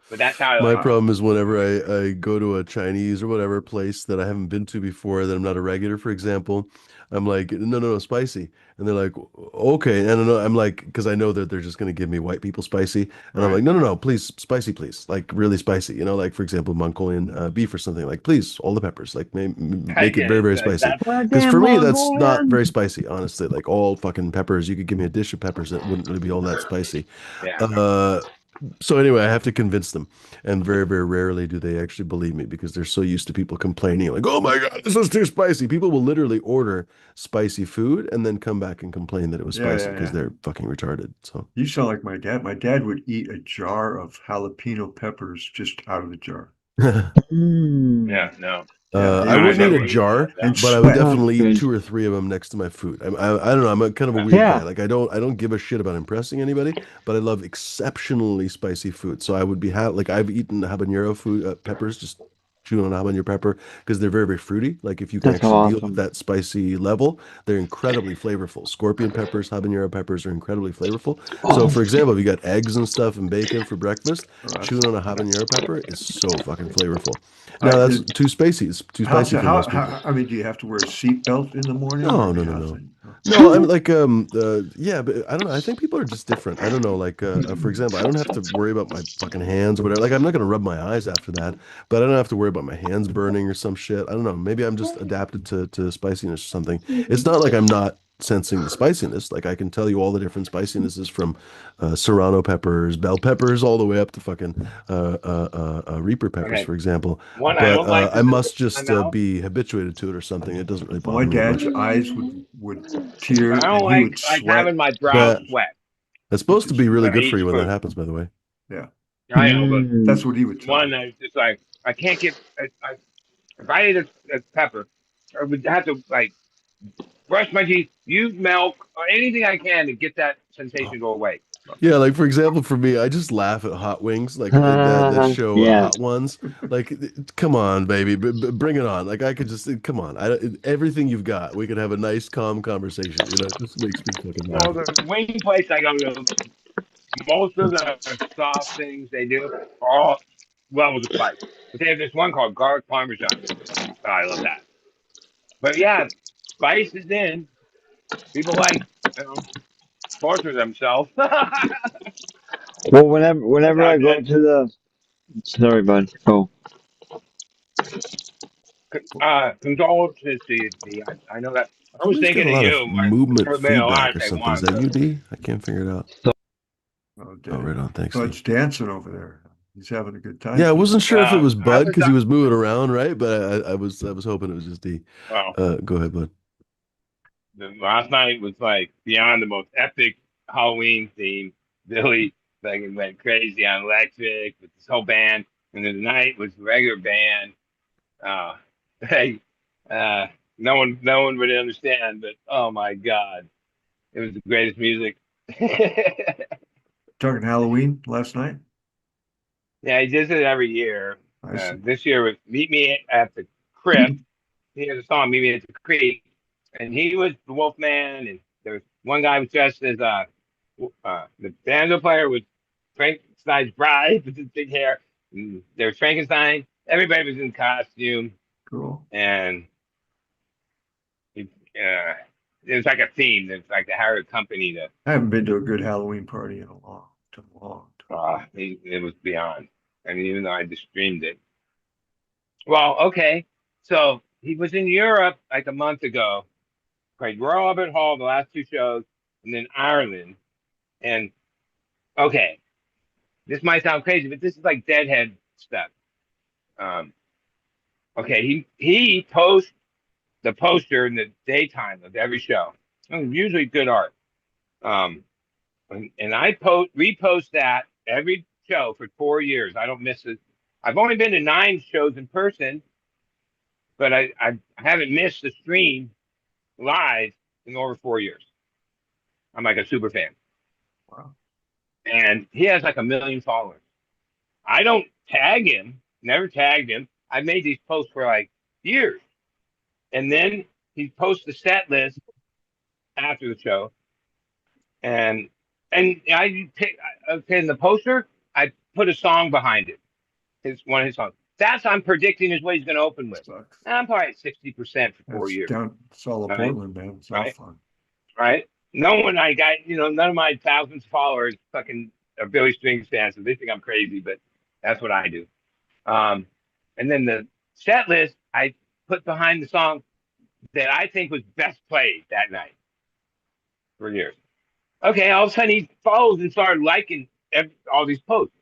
but that's how I My like it. problem is whenever I go to a Chinese or whatever place that I haven't been to before, that I'm not a regular, for example, I'm like, no, spicy. And they're like, okay. And I don't know, I'm like, because I know that they're just going to give me white people spicy. And I'm Right. like, no, please, spicy, please. Like really spicy. You know, like for example, Mongolian beef or something. Like, please, all the peppers. Like, make it very, very spicy. That's Because for Goddamn me, that's not Mongolian. very spicy, honestly. Like all fucking peppers. You could give me a dish of peppers that wouldn't really be all that spicy. yeah. Uh, so anyway, I have to convince them, and very, very rarely do they actually believe me because they're so used to people complaining, like, "Oh my God, this is too spicy." People will literally order spicy food and then come back and complain that it was Yeah, spicy yeah, because yeah. they're fucking retarded. So You sound like my dad. My dad would eat a jar of jalapeno peppers just out of the jar. Yeah, no. Yeah, I he was wouldn't eat like, a jar, and but I would sweat. definitely eat Good. 2 or 3 of them next to my food. I don't know. I'm a kind of a weird Yeah. guy. Like I don't give a shit about impressing anybody, but I love exceptionally spicy food. So I would be like I've eaten habanero food peppers, just chewing on a habanero pepper because they're very, very fruity. Like if you can That's actually deal with awesome. that spicy level, they're incredibly flavorful. Scorpion peppers, habanero peppers are incredibly flavorful. So Oh, for example, if you got eggs and stuff and bacon for breakfast, Oh, that's- chewing on a habanero pepper is so fucking flavorful. Now I, that's too spicy. It's too how, spicy so for most people. how, I mean, do you have to wear a seatbelt in the morning or No, do no, you no, have no. to? No, I'm like yeah, but I don't know. I think people are just different. I don't know. Like for example, I don't have to worry about my fucking hands or whatever. Like I'm not gonna rub my eyes after that, but I don't have to worry about my hands burning or some shit. I don't know. Maybe I'm just adapted to spiciness or something. It's not like I'm not sensing the spiciness. Like I can tell you all the different spicinesses from serrano peppers, bell peppers, all the way up to fucking Reaper peppers, Okay. for example. One I But don't like I is the must taste in just my mouth. be habituated to it or something. It doesn't really Well, my bother me that much. dad's eyes would tear I don't and he would like sweat. having my brow That sweat That's supposed to be really when I good for eat you when that food. happens, by the way. Yeah, I know, but that's what he would tell one me. is just like I can't get. If I ate a pepper, I would have to like brush my teeth, use milk, or anything I can to get that sensation to go away. Yeah, like for example, for me, I just laugh at Hot Wings, like that show, yeah. Hot Ones. Like, come on, baby, bring it on. Like, I could just come on. Everything you've got, we could have a nice, calm conversation. You know, it just makes me fucking Well, laugh. the wing place I go to, most of the soft things they do are all levels of spice. But they have this one called garlic parmesan. Oh, I love that. But yeah, spice is in. People like, you know, torture themselves. That's Well, whenever how I it go is. to the, sorry, bud. Oh, Condolences to you, D. I know that. I was Somebody's got thinking a of lot of you. movement There been a lot feedback of or say something. Is one. that you, D? I can't figure it out. Oh, Oh, right on. Thanks, D. Bud's dancing over there. He's having a good Yeah, time. I wasn't sure if it was I Bud was, because he was moving around, right? But I was hoping it was just D. well, Go ahead, Bud. last night was like beyond the most epic Halloween theme. Billy like went crazy on electric with this whole band, and then the night was regular band. Uh, hey, uh, no one would understand, but oh my god, it was the greatest music. Talking Halloween last night. Yeah, he does it every year. I see. This year was Meet Me at the Crypt. He has a song, Meet Me at the Creek, and he was the Wolfman, and there was one guy was dressed as the banjo player was Frankenstein's bride with his big hair. And there was Frankenstein. Everybody was in costume, Cool. and it, it was like a theme. It's like they hired a company to. I haven't been to a good Halloween party in a long time. It was beyond. I mean, even though I just streamed it. Well, okay. So he was in Europe like a month ago. Played Royal Albert Hall the last 2 shows, and then Ireland. And okay, this might sound crazy, but this is like Deadhead stuff. Um, okay, he posts the poster in the daytime of every show. And usually good art. Um, and I repost that every show for 4 years. I don't miss it. I've only been to 9 shows in person, but I haven't missed the stream live in over 4 years. I'm like a super fan. Wow. And he has like 1 million followers. I don't tag him, never tagged him. I made these posts for like years. And then he posts the set list after the show. And I pick, okay, in the poster, I put a song behind it. One of his songs. That's I'm predicting is what he's going to open with. Sucks. And I'm probably at 60% for 4 That's years. down solid Right. Portland, man. It's all Right. fun. Right? No one I got, none of my thousands of followers fucking are Billy Strings fans, so they think I'm crazy, but that's what I do. And then the set list I put behind the song that I think was best played that night for years. Okay, all of a sudden he follows and started liking all these posts.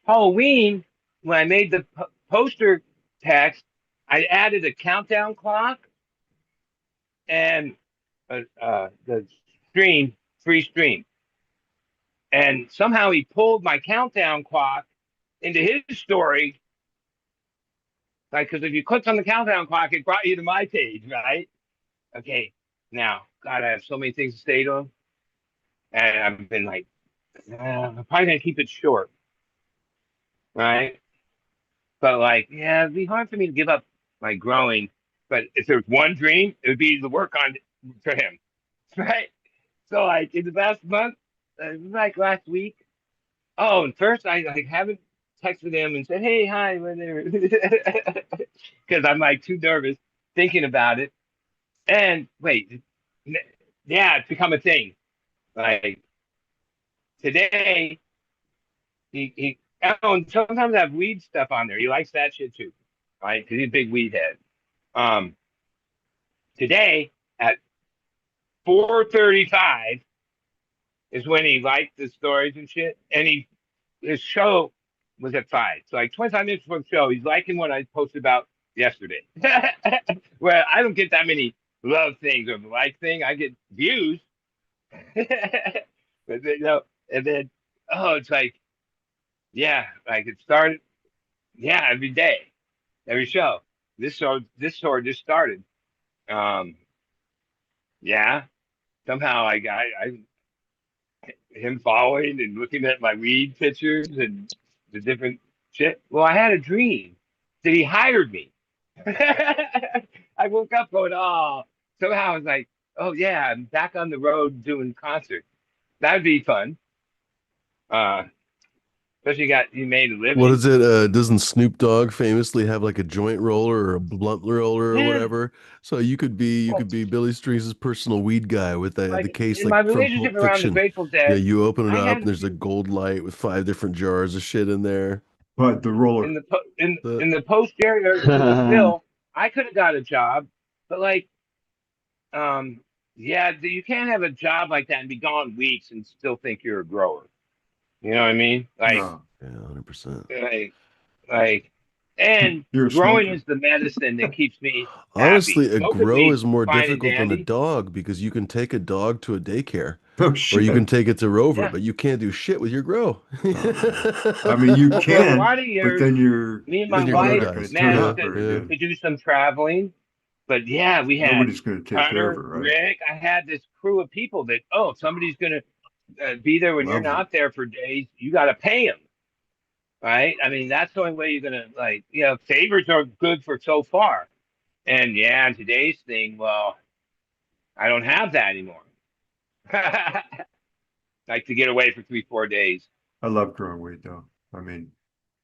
Halloween, when I made the poster text, I added a countdown clock and the free stream. And somehow he pulled my countdown clock into his story. Like, because if you clicked on the countdown clock, it brought you to my page, right? Okay, now, God, I have so many things to say to him. And I've been like, I'm probably going to keep it short, right? But like, yeah, it'd be hard for me to give up my growing. But if there's one dream, it would be to work on for him, right? So like in the last month, like last week. Oh, and first I like haven't texted him and said, hey, hi, whatever, because I'm like too nervous thinking about it. And wait, yeah, it's become a thing. Like today, he oh, and sometimes I have weed stuff on there. He likes that shit too, right? Because he's a big weed head. Today at 4:35 is when he liked the stories and shit, and his show was at 5. So like 25 minutes before the show, he's liking what I posted about yesterday. Well, I don't get that many love things or the like thing. I get views. But then, and then it's like, yeah, like it started, yeah, every day, every show. This show just started. Yeah, somehow I him following and looking at my weed pictures and the different shit. Well, I had a dream that he hired me. I woke up going, oh, somehow I was like, oh yeah, I'm back on the road doing concerts. That'd be fun. Especially you made a living. What is it? Doesn't Snoop Dogg famously have like a joint roller or a blunt roller or Yeah. whatever? So you could be Billy Strings' personal weed guy with the Like, case in like my from relationship Pulp around the Fiction. Grateful Yeah, Dead, you open it I up had and there's a gold light with 5 different jars of shit in there. But the roller, in the post Jerry Phil, I could have got a job, but like, yeah, you can't have a job like that and be gone weeks and still think you're a grower. You know what I mean? Like, no, Yeah, 100%. like, and You're a growing smoker. is the medicine that keeps me Honestly, happy. a Smoking grow weed's is more fine and difficult than a dandy. dog because you can take a dog to a daycare Oh or shit. you can take it to Rover, Yeah. but you can't do shit with your grow. I mean, you Well, for a can, lot of but years, then you're me and my Then your wife grow not going dies. to turn managed up very Yeah. good. to do some traveling. But yeah, we had Nobody's going to take care of Hunter, it, right? Rick. I had this crew of people that, if somebody's going to be there when you're Lovely. not there for days, you got to pay them. Right? I mean, that's the only way you're going to, favors are good for so far. And yeah, in today's thing, well, I don't have that anymore. Like to get away for 3-4 days. I love growing weed though. I mean,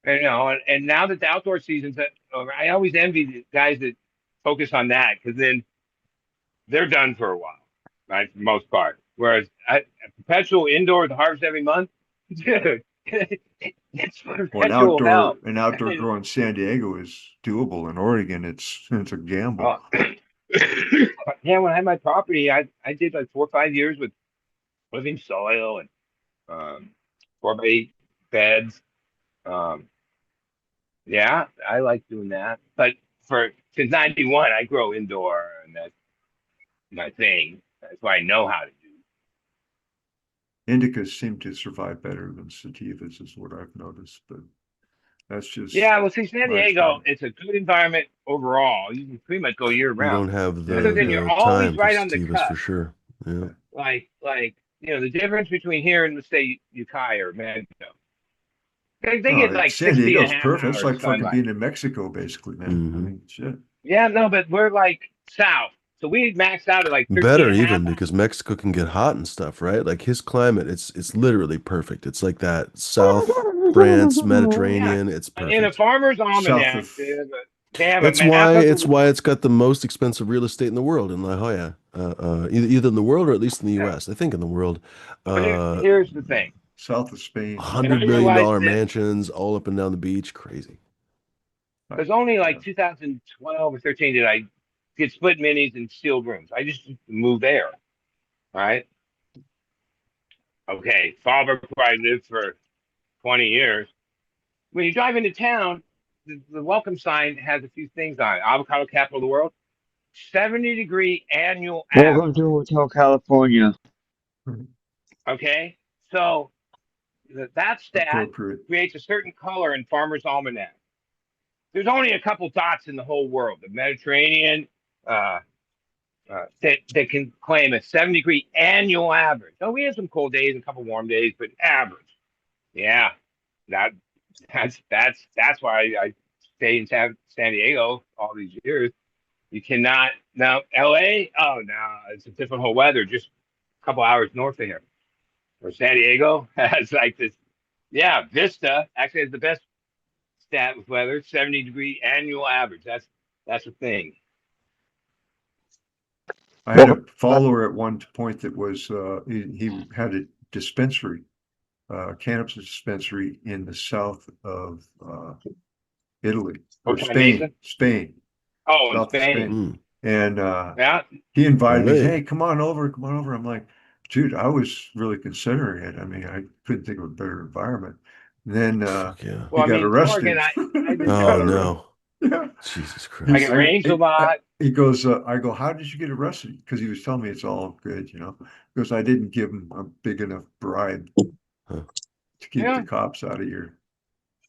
And now that the outdoor season's over, I always envy the guys that focus on that because then they're done for a while, right? For the most part. Whereas a perpetual indoor with harvest every month, dude, it's perpetual hell. an outdoor grow in San Diego is doable. In Oregon, it's a gamble. Yeah, when I had my property, I did like 4 or 5 years with living soil and 4x8 beds. Yeah, I like doing that. But since '91, I grow indoor, and that's my thing. That's what I know how to do. Indicas seem to survive better than sativas, is what I've noticed. But that's just Yeah, well, see, San my Diego, experience. it's a good environment overall. You can pretty much go year You round. don't have Other than the you're always time for right on the sativas cusp. for sure. Yeah. Like the difference between here and, let's say, Ukiah or Mango. They get like San 60 and a Diego's half perfect. It's hours like fucking sunlight. being in Mexico, basically, man. I Mhm. mean, shit. Yeah, no, but we're like south. So we maxed out at like 13 Better and a half even hours. because Mexico can get hot and stuff, right? Like his climate, it's literally perfect. It's like that south France, Mediterranean. It's In a perfect. farmer's South almanac, of they have a It's map why of the it's why it's got the most expensive real estate in the world in La Jolla. Either in the world or at least in the yeah. U.S. I think in the world. But Uh, here's the thing, south of Spain. and I $100 million realized this. mansions all up and down the beach. Crazy. There's only like 2012 or 13 did I get split minis and sealed rooms. I just moved there, right? Okay, Fallbrook, where I lived for 20 years. When you drive into town, the welcome sign has a few things on it. Avocado capital of the world, 70-degree annual average. Welcome to Hotel California. Okay, so that stat Appropriate. creates a certain color in Farmer's Almanac. There's only a couple dots in the whole world, the Mediterranean, that can claim a 70-degree annual average. Oh, we have some cold days and a couple warm days, but average. Yeah, that's why I stayed in San Diego all these years. You cannot now LA. Oh no, it's a different whole weather. Just a couple hours north of here. Or San Diego has like this. Yeah, Vista actually has the best stat with weather, 70-degree annual average. That's a thing. I had a follower at one point that was he had a dispensary, cannabis dispensary in the south of Italy or What kind of Spain, nation? Spain, Oh, in south of Spain. Spain. And Yeah. he invited me, Really? hey, come on over, come on over. I'm like, dude, I was really considering it. I mean, I couldn't think of a better environment. Then Fuck yeah. Well, he got arrested. Oregon, I just Oh go to- no. Yeah. Jesus I Christ. get rains a lot. He goes, I go, how did you get arrested? Because he was telling me it's all good, you know, because I didn't give him a big enough bribe Huh. to keep Yeah. the cops out of your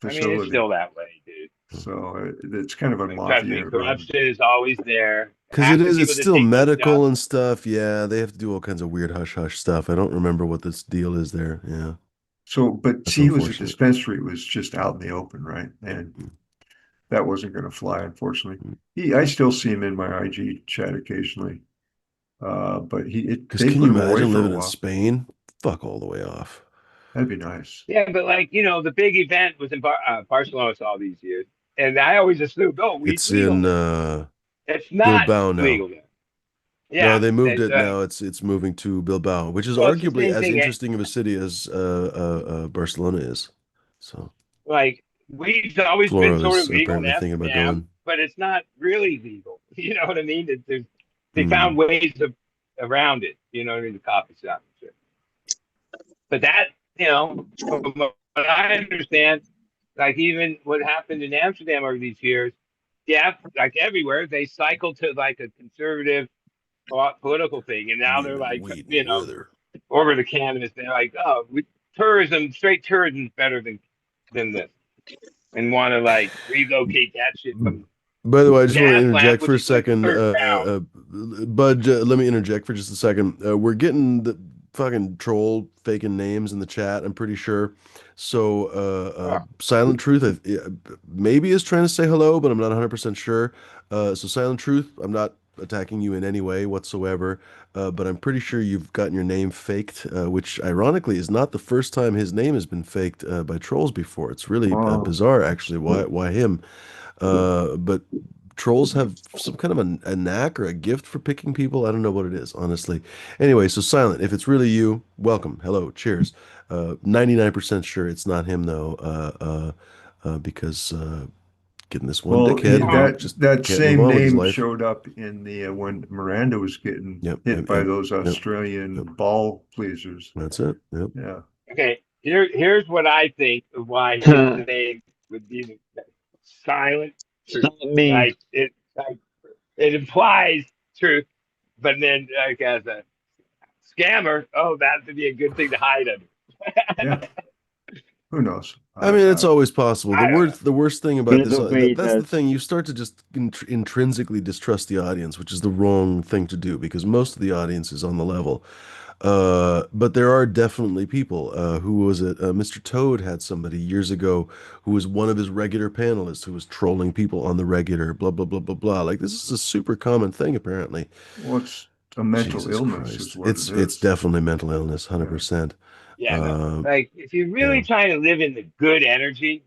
I mean, facility. it's still that way, dude. So it's kind of a Trust me, mafia. corruption is always there. Because Half it the is, people it's that still take this medical job- and stuff. Yeah, they have to do all kinds of weird hush hush stuff. I don't remember what this deal is there. Yeah. So, but That's see, he was a unfortunate. dispensary, it was just out in the open, right? And that wasn't going to fly, unfortunately. I still see him in my IG chat occasionally. But Because they can put you him away imagine for a living in while. Spain? Fuck all the way off. That'd be nice. Yeah, but like the big event was in Barcelona all these years, and I always assumed, oh, weed's It's legal. in It's not Bilbao now. legal there. Yeah, No, they moved it's, it now. It's moving to Bilbao, which is well, it's the arguably same as thing, interesting of a city as Barcelona is. So like weed's always Flora been sort was of legal in apparently thinking about Amsterdam, going. but it's not really legal. You know what I mean? They Hmm. found ways around it. You know what I mean? The coffee shop and shit. But that, from what I understand, like even what happened in Amsterdam over these years, yeah, like everywhere, they cycled to like a conservative political thing, and now they're like, Weed and weather. over the cannabis. They're like, oh, straight tourism is better than this, and want to like relocate that shit from. By the way, I just want to Gas interject lamp, for a which is like second. third round. Bud, let me interject for just a second. We're getting the fucking troll faking names in the chat, I'm pretty sure. So, Silent Truth maybe is trying to say hello, but I'm not 100% sure. So, Silent Truth, I'm not attacking you in any way whatsoever, but I'm pretty sure you've gotten your name faked, which ironically is not the first time his name has been faked by trolls before. It's really bizarre, actually. Why him? But trolls have some kind of a knack or a gift for picking people. I don't know what it is, honestly. Anyway, so Silent, if it's really you, welcome. Hello, cheers. 99% sure it's not him though, because getting this one Well, dickhead just that can't same move on with his name life. showed up in the when Miranda was getting Yep, hit yep, by yep, those yep. Australian ball pleasers. That's it. Yep. Yeah. Okay, here's what I think of why his name would be Silent Truth. Not me. Like it implies truth, but then like as a scammer, oh, that would be a good thing to hide under. Yeah. Who knows? I mean, it's always possible. I don't The worst thing about this, Little baby that's the does. thing. You start to just intrinsically distrust the audience, which is the wrong thing to do because most of the audience is on the level. But there are definitely people. Who was it? Mr. Toad had somebody years ago who was one of his regular panelists who was trolling people on the regular, blah, blah, blah, blah, blah. Like, this is a super common thing, apparently. Well, it's a mental Jesus illness Christ. is what It's it is. definitely mental illness, 100%. Yeah, no. Um, Like if you're really yeah. trying to live in the good energy,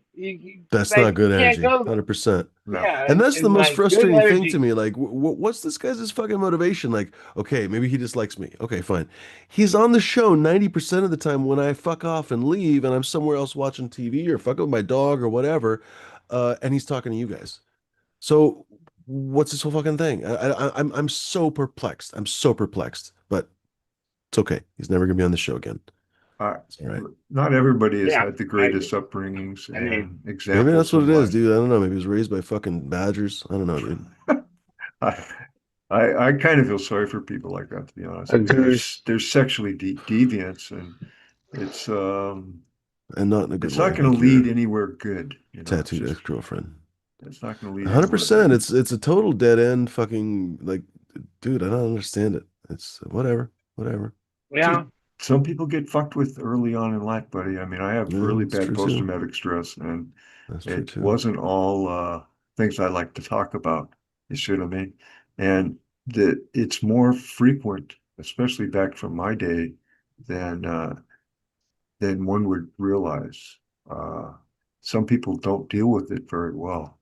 That's not like you good can't energy, go. 100%. No. Yeah, And that's the and most like good frustrating thing to energy. me. Like, what's this guy's fucking motivation? Like, okay, maybe he dislikes me. Okay, fine. He's on the show 90% of the time when I fuck off and leave and I'm somewhere else watching TV or fucking with my dog or whatever, and he's talking to you guys. So what's this whole fucking thing? I'm so perplexed. I'm so perplexed, but it's okay. He's never gonna be on the show again. Uh, It's all right. Not everybody has Yeah, had the I agree. greatest upbringings I mean, and Maybe that's examples what in it is, life. dude. I don't know. Maybe he was raised by fucking badgers. I don't know, dude. I, I kind of feel sorry for people like that, to be honest. A I mean, goose. there's sexually deviants, and it's And not in a good it's way, not going to like lead your anywhere good. You know, it's tattooed just ex-girlfriend. it's not going to lead anywhere 100%. good. It's a total dead end fucking like dude, I don't understand it. It's whatever, whatever. Just yeah, some people get fucked with early on in life, buddy. I mean, I have Yeah, really it's bad true too. post-traumatic stress, and That's true it too. wasn't all things I like to talk about. You see what I mean? And that it's more frequent, especially back from my day, than than one would realize. Uh, some people don't deal with it very well,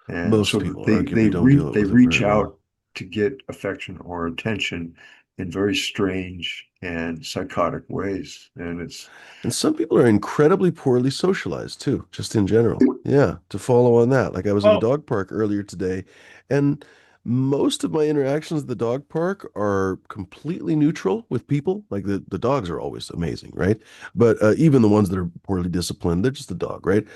and Most so people arguably don't deal they with it very reach out well. to get affection or attention in very strange and psychotic ways, and it's And some people are incredibly poorly socialized too, just in general. Yeah, to follow on that. Like I was in the well, dog park earlier today, and most of my interactions at the dog park are completely neutral with people. Like the dogs are always amazing, right? But even the ones that are poorly disciplined, they're just a dog, right?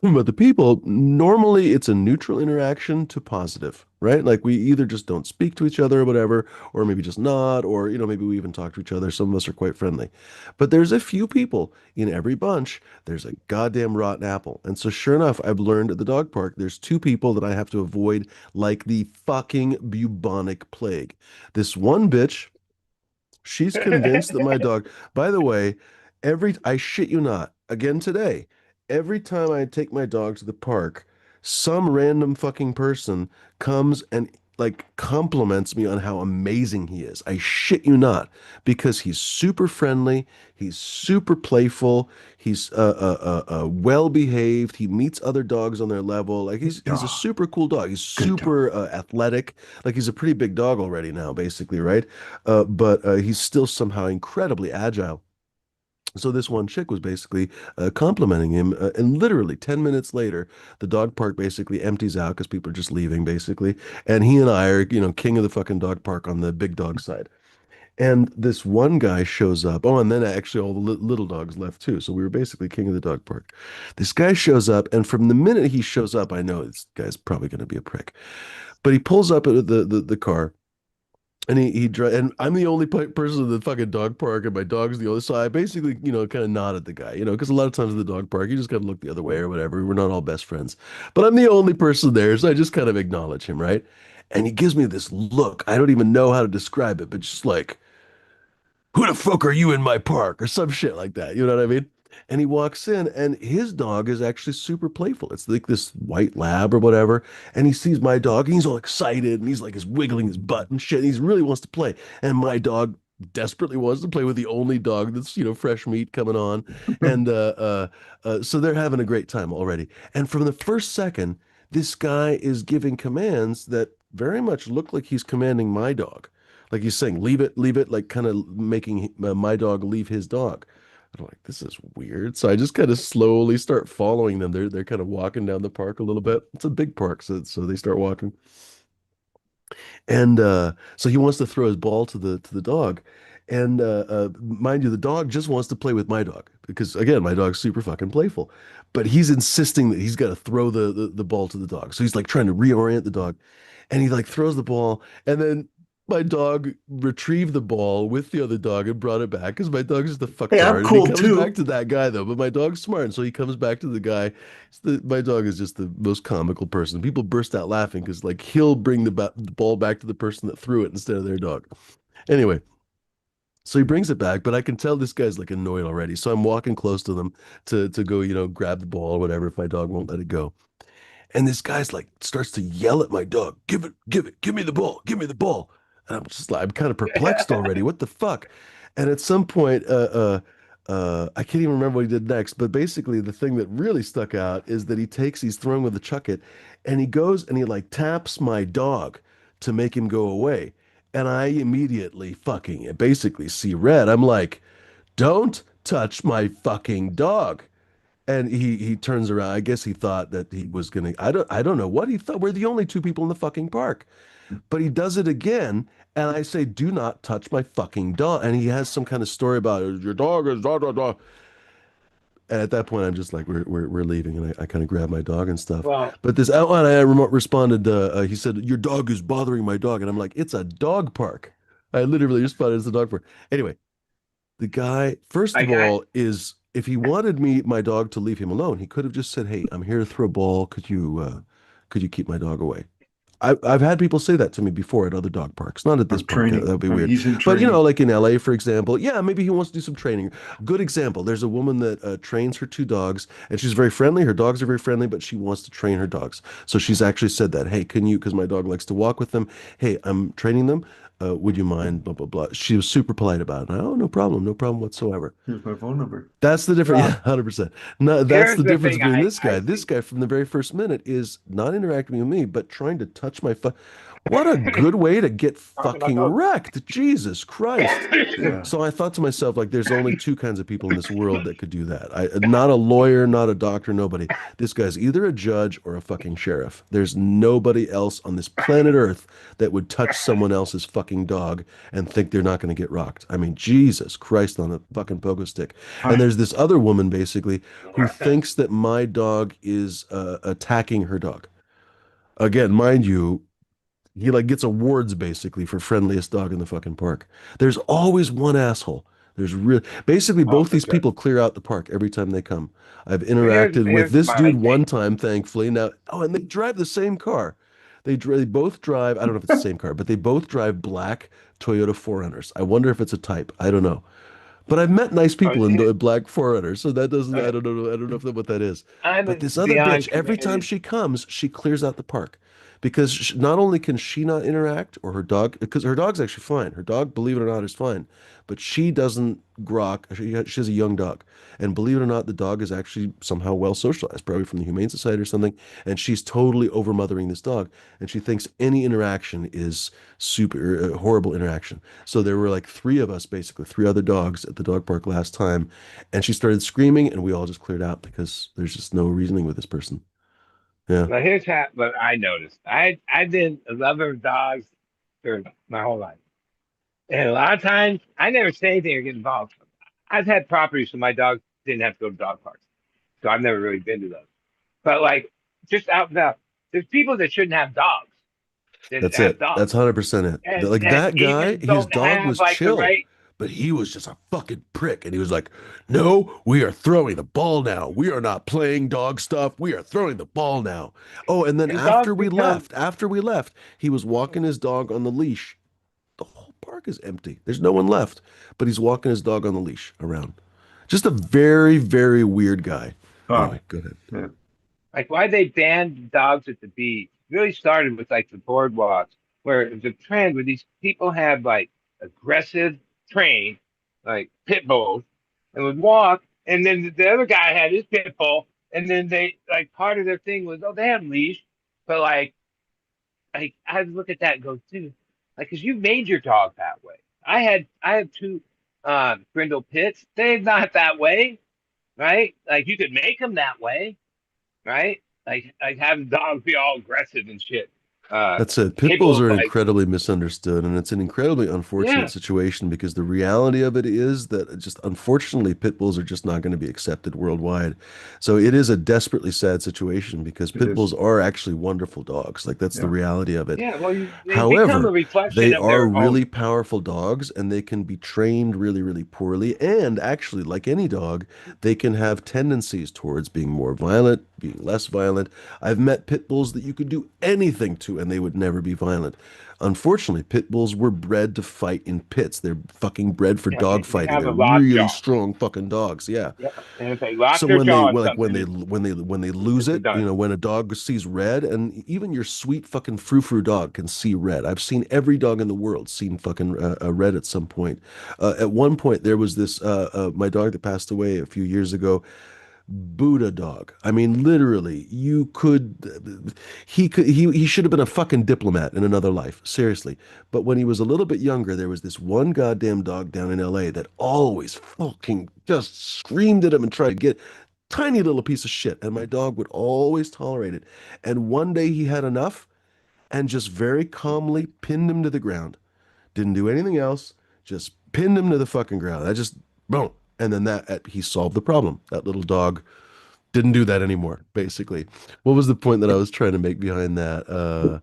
But the people, normally it's a neutral interaction to positive, right? Like we either just don't speak to each other or whatever, or maybe just nod, or maybe we even talk to each other. Some of us are quite friendly. But there's a few people in every bunch, there's a goddamn rotten apple. And so sure enough, I've learned at the dog park, there's two people that I have to avoid like the fucking bubonic plague. This one bitch, she's convinced that my dog, by the way, I shit you not, again today, every time I take my dog to the park, some random fucking person comes and like compliments me on how amazing he is. I shit you not, because he's super friendly, he's super playful, he's well behaved, he meets other dogs on their level. Like he's a ah, super cool dog. He's good dog. super athletic. Like he's a pretty big dog already now, basically, right? But he's still somehow incredibly agile. So this one chick was basically complimenting him, and literally 10 minutes later, the dog park basically empties out because people are just leaving, basically. And he and I are, king of the fucking dog park on the big dog side. And this one guy shows up. Oh, and then actually all the little dogs left too. So we were basically king of the dog park. This guy shows up, and from the minute he shows up, I know this guy's probably going to be a prick. But he pulls up at the car. And and I'm the only person in the fucking dog park, and my dog's the only. So I basically, kind of nod at the guy, because a lot of times in the dog park, you just gotta look the other way or whatever. We're not all best friends, but I'm the only person there, so I just kind of acknowledge him, right? And he gives me this look. I don't even know how to describe it, but just like, who the fuck are you in my park or some shit like that. You know what I mean? And he walks in, and his dog is actually super playful. It's like this white lab or whatever. And he sees my dog, and he's all excited, and he's like, he's wiggling his butt and shit. And he really wants to play. And my dog desperately wants to play with the only dog that's, fresh meat coming on. And so they're having a great time already. And from the first second, this guy is giving commands that very much look like he's commanding my dog. Like he's saying, leave it, like kind of making my dog leave his dog. I'm like, this is weird. So I just kind of slowly start following them. They're kind of walking down the park a little bit. It's a big park, so they start walking. And so he wants to throw his ball to the dog. And mind you, the dog just wants to play with my dog because again, my dog's super fucking playful. But he's insisting that he's got to throw the ball to the dog. So he's like trying to reorient the dog, and he like throws the ball, and then my dog retrieved the ball with the other dog and brought it back because my dog's just a Hey, I'm fucktard. And he cool comes back too. to that guy though, but my dog's smart, and so he comes back to the guy. My dog is just the most comical person. People burst out laughing because like he'll bring the ball back to the person that threw it instead of their dog. Anyway, so he brings it back, but I can tell this guy's like annoyed already. So I'm walking close to them to go, grab the ball or whatever if my dog won't let it go. And this guy's like starts to yell at my dog, give it, give me the ball, give me the ball. And I'm just like, I'm kind of perplexed already. What the fuck? And at some point, I can't even remember what he did next, but basically the thing that really stuck out is that he's throwing with the chuck it, and he goes and he like taps my dog to make him go away. And I immediately fucking basically see red. I'm like, don't touch my fucking dog. And he turns around. I guess he thought that he was gonna. I don't know what he thought. We're the only two people in the fucking park. But he does it again, and I say, "Do not touch my fucking dog." And he has some kind of story about it. Your dog is da da da. And at that point, I'm just like, we're leaving, and I kind of grab my dog and stuff. Well, But this outline, responded. He said, "Your dog is bothering my dog," and I'm like, "It's a dog park." I literally responded, "It's a dog park." Anyway, the guy, first of like I, all, is if he wanted my dog to leave him alone, he could have just said, "Hey, I'm here to throw a ball. Could you keep my dog away?" I've had people say that to me before at other dog parks, not at this I'm park. That training. would be When weird. he's in But training. like in LA, for example, yeah, maybe he wants to do some training. Good example. There's a woman that trains her two dogs, and she's very friendly. Her dogs are very friendly, but she wants to train her dogs. So she's actually said that, "Hey, can you? Because my dog likes to walk with them. Hey, I'm training them. Would you mind? Blah blah blah." She was super polite about it. Oh, no problem whatsoever. Here's my phone number. That's the difference. well, Yeah, 100%. No, that's here's the the difference thing between I, this guy. I This think. guy from the very first minute is not interacting with me, but trying to touch my What a good way to get Talking about fucking dogs. wrecked. Jesus Christ. Yeah. So I thought to myself, like, there's only two kinds of people in this world that could do that. Not a lawyer, not a doctor, nobody. This guy's either a judge or a fucking sheriff. There's nobody else on this planet Earth that would touch someone else's fucking dog and think they're not going to get rocked. I mean, Jesus Christ on a fucking pogo stick. And Hi. there's this other woman basically who thinks that my dog is attacking her dog. Again, mind you, he like gets awards basically for friendliest dog in the fucking park. There's always one asshole. There's real basically Oh, both for these sure. people clear out the park every time they come. I've Here's interacted with here's this my dude one thing. time, thankfully. Now, oh, and they drive the same car. They both drive, I don't know if it's the same car, but they both drive black Toyota 4Runners. I wonder if it's a type. I don't know. But I've met nice Oh, people in the black 4Runners, so that doesn't, okay. I don't know if what that is. But I'm this other bitch, beyond every time committed. she comes, she clears out the park because not only can she not interact or her dog, because her dog's actually fine. Her dog, believe it or not, is fine, but she doesn't grok. She has a young dog, and believe it or not, the dog is actually somehow well socialized, probably from the Humane Society or something. And she's totally over mothering this dog, and she thinks any interaction is super horrible interaction. So there were like three of us, basically three other dogs at the dog park last time, and she started screaming, and we all just cleared out because there's just no reasoning with this person. Yeah, But here's what I noticed. I've been a lover of dogs for my whole life, and a lot of times I never say anything or get involved. I've had properties so my dogs didn't have to go to dog parks, so I've never really been to those. But like just out and out, there's people that shouldn't have dogs that that's have it. dogs, That's 100% it. and Like and that guy, even his don't dog have was like the chill, right. but he was just a fucking prick. And he was like, "No, we are throwing the ball now. We are not playing dog stuff. We are throwing the ball now." Oh, and then And dogs become after we left, he was walking his dog on the leash. The whole park is empty. There's no one left, but he's walking his dog on the leash around. Just a very, very weird guy. Ah, Anyway, go ahead. yeah. like why they banned dogs at the beach. Really started with like the boardwalks, where it was a trend where these people had like aggressive trained like pit bulls and would walk, and then the other guy had his pit bull, and then they like part of their thing was oh they have leash, but like I look at that and go dude, like because you made your dog that way. I have two brindle pits. They're not that way, right? Like you could make them that way, right? Like having dogs be all aggressive and shit. That's it. Pit bulls People are like incredibly misunderstood, and it's an incredibly unfortunate yeah, situation because the reality of it is that just unfortunately, pit bulls are just not going to be accepted worldwide. So it is a desperately sad situation because It pit is. bulls are actually wonderful dogs. Like that's the Yeah. reality of it. yeah. Well, they become a However, reflection they of are their really owner. powerful dogs and they can be trained really, really poorly. And actually, like any dog, they can have tendencies towards being more violent, being less violent. I've met pit bulls that you could do anything to and they would never be violent. Unfortunately, pit bulls were bred to fight in pits. They're fucking bred for Yeah, dog they fighting. have They're a lockjaw. really strong fucking dogs. Yeah. Yeah, and if they lock So their when they jaw on when, like something, when they lose they're it, you done. know, when a dog sees red, and even your sweet fucking frou-frou dog can see red. I've seen every dog in the world seen fucking red at some point. At one point, there was this my dog that passed away a few years ago. Buddha dog. I mean, literally, you could, he should have been a fucking diplomat in another life, seriously. But when he was a little bit younger, there was this one goddamn dog down in LA that always fucking just screamed at him and tried to get tiny little piece of shit. And my dog would always tolerate it. And one day he had enough and just very calmly pinned him to the ground. Didn't do anything else, just pinned him to the fucking ground. I just, boom. And then he solved the problem. That little dog didn't do that anymore, basically. What was the point that I was trying to make behind that?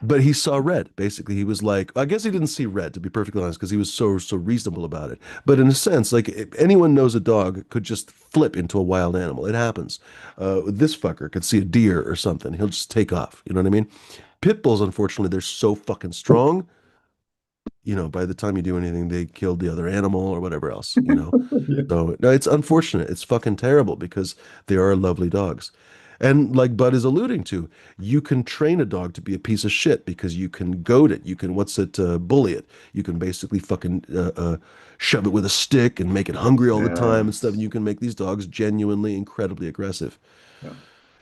But he saw red. Basically, he was like, I guess he didn't see red, to be perfectly honest, because he was so reasonable about it. But in a sense, like if anyone knows a dog could just flip into a wild animal. It happens. This fucker could see a deer or something. He'll just take off. You know what I mean? Pit bulls, unfortunately, they're so fucking strong. You know, by the time you do anything, they killed the other animal or whatever else, you know. Yeah. So no, it's unfortunate. It's fucking terrible because they are lovely dogs. And like Bud is alluding to, you can train a dog to be a piece of shit because you can goad it. You can, bully it. You can basically fucking shove it with a stick and make it hungry all the time and stuff. And you can make these dogs genuinely incredibly aggressive. Yeah.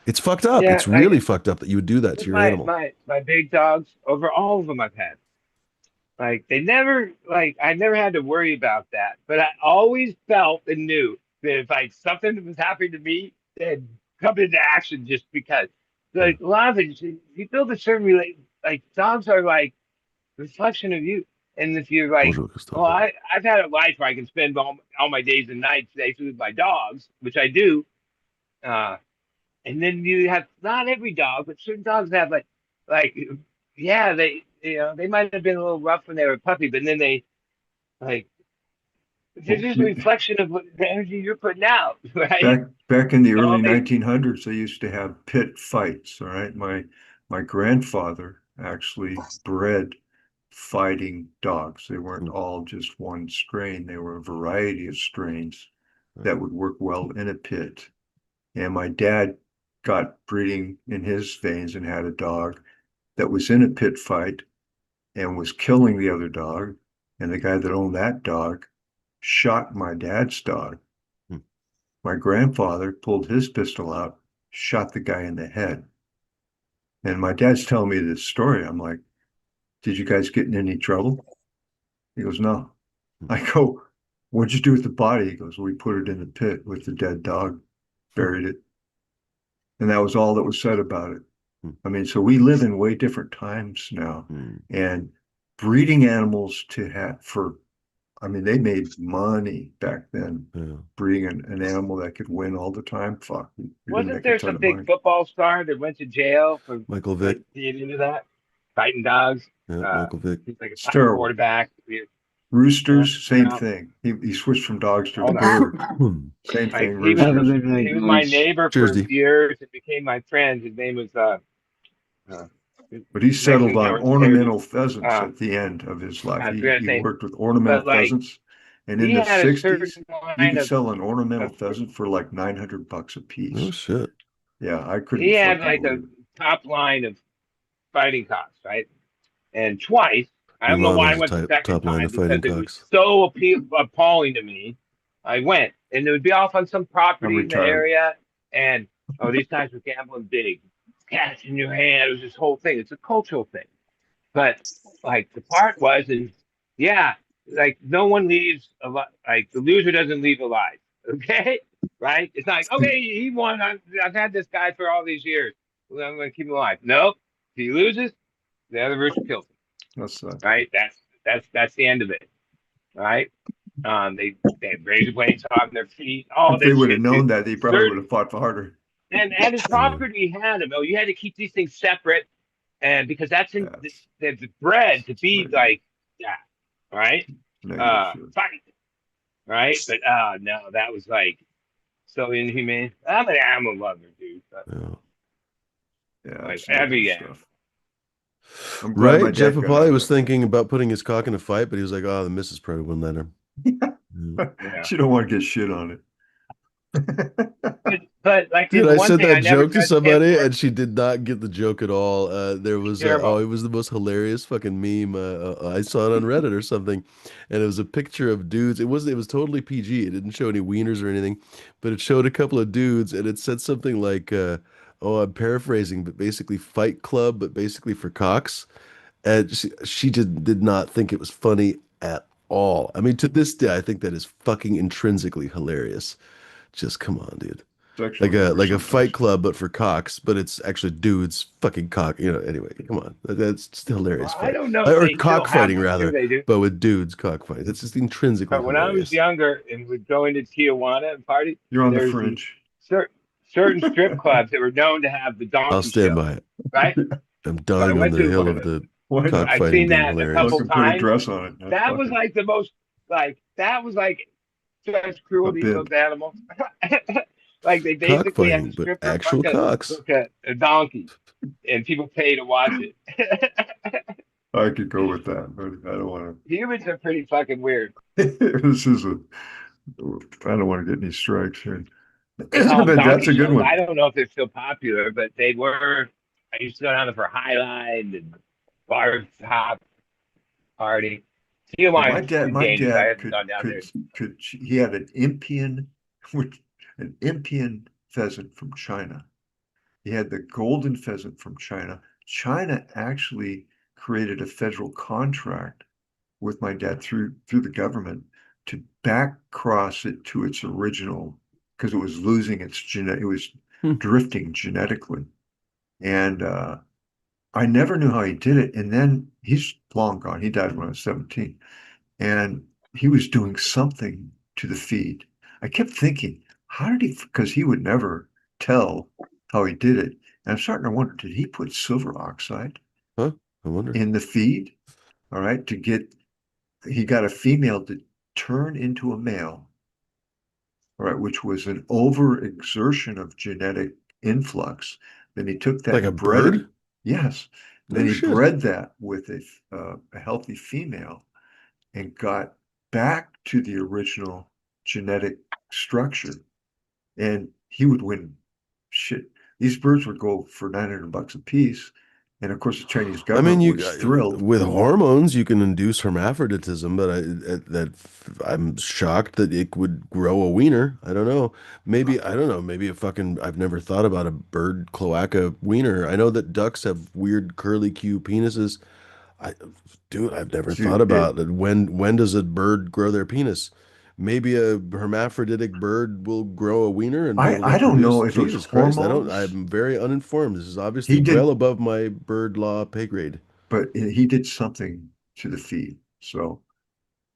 It's fucked up. Yeah, It's really fucked up that you would do that to your my animal. my big dogs over all of them I've had. Like they never like I never had to worry about that, but I always felt and knew that if like something was happening to me, they'd come into action just because. Like a lot of it, you build a certain like dogs are like reflection of you, and if you're like, Bonjour, Christophe. oh, I've had a life where I can spend all my days and nights actually with my dogs, which I do. Uh, and then you have not every dog, but certain dogs have like yeah, they might have been a little rough when they were a puppy, but then they like they're just a reflection of the energy you're putting out, right? Back in the So early 1900s, they used to have pit fights. All right, my grandfather actually bred fighting dogs. They weren't all just one strain. They were a variety of strains that would work well in a pit. And my dad got breeding in his veins and had a dog that was in a pit fight and was killing the other dog. And the guy that owned that dog shot my dad's dog. My grandfather pulled his pistol out, shot the guy in the head. And my dad's telling me this story. I'm like, did you guys get in any trouble? He goes, no. I go, what'd you do with the body? He goes, we put it in the pit with the dead dog, buried it. And that was all that was said about it. I mean, so we live in way different times now. And breeding animals I mean, they made money back then. Yeah. Breeding an animal that could win all the time. Fuck. Wasn't there some big football star that went to jail for Michael Vick. like, being into that? Fighting dogs. Yeah, Michael Vick. He's like a terrible. quarterback. Roosters, same Yeah. thing. He switched from dogs to All that. bird. Same Like, thing. he was- Have a Roosters. good night, He was my guys. neighbor Cheers, for D. years. It became my friend. His name was But he settled on Mexican ornamental pheasants Uh, at the end of his life. I He forgot his name. worked with ornamental But, like, pheasants. And in he the had a 60s, certain you line could of. sell an ornamental of- pheasant for like $900 a Oh piece. shit. Yeah, I couldn't. He had fucking like a believe it. top line of fighting cocks, right? And twice, I don't know Milan why I has went the second top line time of fighting because it was cocks. so appalling to me. I went, and it would be off on some property I'm in the retired. area, and these guys were gambling big, cash in your hand. It was this whole thing. It's a cultural thing, but like the part was, and yeah, like no one leaves like the loser doesn't leave alive. Okay, right? It's not like okay, he won. I've had this guy for all these years. Well, I'm going to keep him alive. Nope. If he loses, the other rooster kills him. That's Right? That's the end of it. Right? They have razor blades on their feet. All if this they would have shit, known dude. that, they probably would have fought harder. And his property had him. Oh, you had to keep these things separate, and because that's in Yes. the bred to be Right. like that, right? Negative shit. Fight, right? But no, that was like so inhumane. I'm an animal lover, dude. But, Yeah. Yeah, like it's no good every animal. stuff. I'm glad my Right? Jeff dad got out Apolli of was that. thinking about putting his cock in a fight, but he was like, oh, the missus probably wouldn't let him. Yeah. Yeah. She don't want to get shit on it. But like Dude, the I one said thing I that never joke to judged him somebody for, and she did not get the joke at all. There was terrible. it was the most hilarious fucking meme. I saw it on Reddit or something, and it was a picture of dudes. It was totally PG. It didn't show any wieners or anything, but it showed a couple of dudes, and it said something like, "Oh, I'm paraphrasing, but basically Fight Club, but basically for cocks." And she did not think it was funny at all. I mean, to this day, I think that is fucking intrinsically hilarious. Just come on, dude. Sexual Like humor a Fight sometimes. Club, but for cocks, but it's actually dudes fucking cock. Anyway, come on, that's just a hilarious Well, I fight, don't know if or they still have cockfighting them. I'm sure rather, they do. but with dudes cockfight. That's just intrinsically But when I was hilarious. younger and would go into Tijuana and party, You're on the there's these fringe. certain strip clubs that were known to have the I'll donkey stand show, by it. right? I'm So I dying on went the to hill one of of those. the Why not? I've cockfighting seen being that a couple hilarious. Fucking put a times. dress on it. That was Fuck it. like the most that was like such A cruelty to those bib. animals. Like they basically have a Cockfighting, but stripper actual fuck cocks. a donkey, and people pay to watch it. I could go with that, but I don't want Humans are pretty fucking weird. to. This is a. I don't want to get any strikes here. They call them But that's donkey a good shows. one. I don't know if they're still popular, but they were. I used to go down there for Highline and bar hop party. Well, Tijuana is too my dangerous. I dad haven't gone down there. he had an impian, which an impian pheasant from China. He had the golden pheasant from China. China actually created a federal contract with my dad through the government to back cross it to its original because it was losing its it was Hmm. drifting genetically. And I never knew how he did it. And then he's long gone. He died when I was 17. And he was doing something to the feed. I kept thinking, how did he, because he would never tell how he did it. And I'm starting to wonder, did he put silver oxide Huh? I wonder. in the feed? All right, he got a female to turn into a male, all right, which was an overexertion of genetic influx. Then he took that Like a and bred it. bird? Yes. No Then he shit. bred that with a healthy female and got back to the original genetic structure. And he would win shit. These birds would go for $900 a piece. And of course, the Chinese I mean, government was thrilled. with hormones, you can induce hermaphroditism, but I'm shocked that it would grow a wiener. I don't know. Maybe I don't know. Maybe a fucking I've never thought about a bird cloaca wiener. I know that ducks have weird curly Q penises. I, dude, I've never thought Dude, about it. When does a bird grow their penis? Maybe a hermaphroditic bird will grow a wiener and be able to I don't produce. know if it was Jesus Christ, I don't. hormones. I'm very uninformed. This is obviously He well did, above my bird law pay grade. but he did something to the feed. So,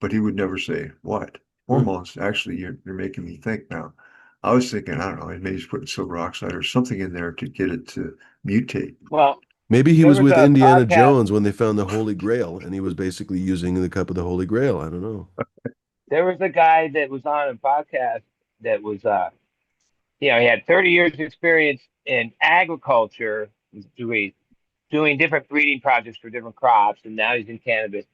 but he would never say what. Hmm. Hormones, actually, you're making me think now. I was thinking, I don't know, maybe he's putting silver oxide or something in there to get it to mutate. Well, Maybe he there was was with a Indiana podcast. Jones when they found the Holy Grail, and he was basically using the cup of the Holy Grail. I don't know. There was a guy that was on a podcast that was he had 30 years of experience in agriculture, was doing different breeding projects for different crops, and now he's in cannabis.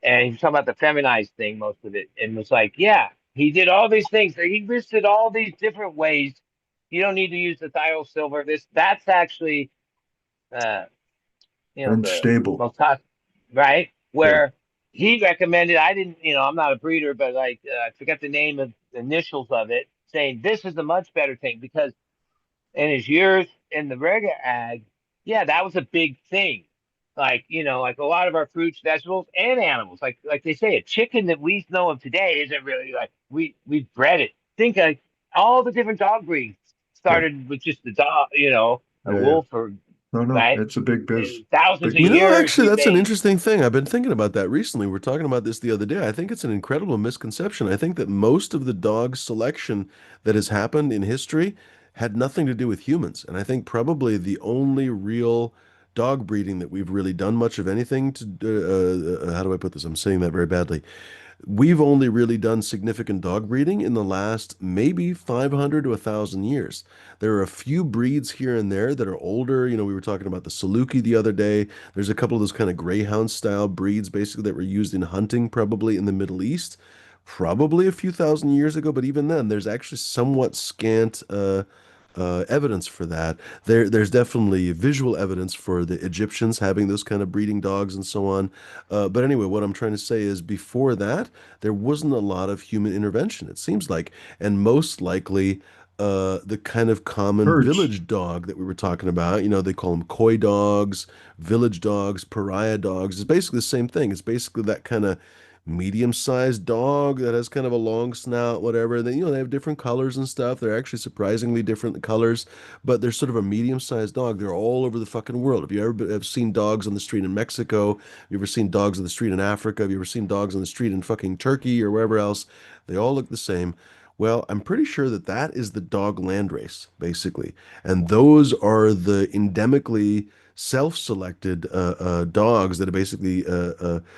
And he was talking about the feminized thing, most of it, and was like, yeah, he did all these things. He listed all these different ways. You don't need to use the thiol silver. That's actually uh, the Unstable. most cost, right? Yeah. Where he recommended, I didn't, I'm not a breeder, but like I forget the name of the initials of it, saying this is a much better thing because in his years in the regular ag, yeah, that was a big thing. Like, like a lot of our fruits, vegetables, and animals. Like they say, a chicken that we know of today isn't really like we bred it. Think like all the different dog breeds Yeah. started with just the dog, a Yeah, yeah. wolf or No, right. it's a big biz. And thousands Big of You know, biz. years actually, we that's an made. interesting thing. I've been thinking about that recently. We're talking about this the other day. I think it's an incredible misconception. I think that most of the dog selection that has happened in history had nothing to do with humans. And I think probably the only real dog breeding that we've really done much of anything to, how do I put this? I'm saying that very badly. we've only really done significant dog breeding in the last maybe 500 to 1,000 years. There are a few breeds here and there that are older. You know, we were talking about the Saluki the other day. There's a couple of those kind of greyhound style breeds basically that were used in hunting probably in the Middle East, probably a few thousand years ago. But even then, there's actually somewhat scant evidence for that. There's definitely visual evidence for the Egyptians having those kind of breeding dogs and so on. But anyway, what I'm trying to say is before that, there wasn't a lot of human intervention, it seems like. And most likely, the kind of common Herds. village dog that we were talking about, you know, they call them coy dogs, village dogs, pariah dogs. It's basically the same thing. It's basically that kind of medium-sized dog that has kind of a long snout, whatever. Then, you know, they have different colors and stuff. They're actually surprisingly different colors, but they're sort of a medium-sized dog. They're all over the fucking world. Have you ever have seen dogs on the street in Mexico? Have you ever seen dogs on the street in Africa? Have you ever seen dogs on the street in fucking Turkey or wherever else? They all look the same. Well, I'm pretty sure that that is the dog land race, basically. And those are the endemically self-selected dogs that have basically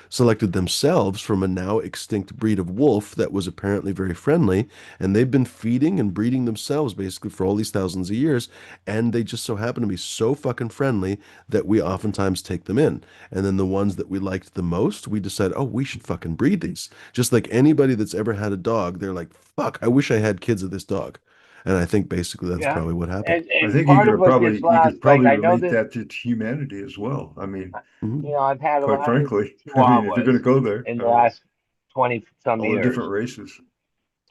selected themselves from a now extinct breed of wolf that was apparently very friendly, and they've been feeding and breeding themselves basically for all these thousands of years, and they just so happen to be so fucking friendly that we oftentimes take them in. And then the ones that we liked the most, we decide, oh, we should fucking breed these. Just like anybody that's ever had a dog, they're like, fuck, I wish I had kids of this dog. And I think basically that's Yeah. probably what happened. I And think you part could of what this you last, could like, probably I know relate that, that to humanity as well. I mean, Mhm. I've had a quite lot of frankly, I mean, if you're going Chihuahuas to go there, in I the mean, last 20 some all the different years races.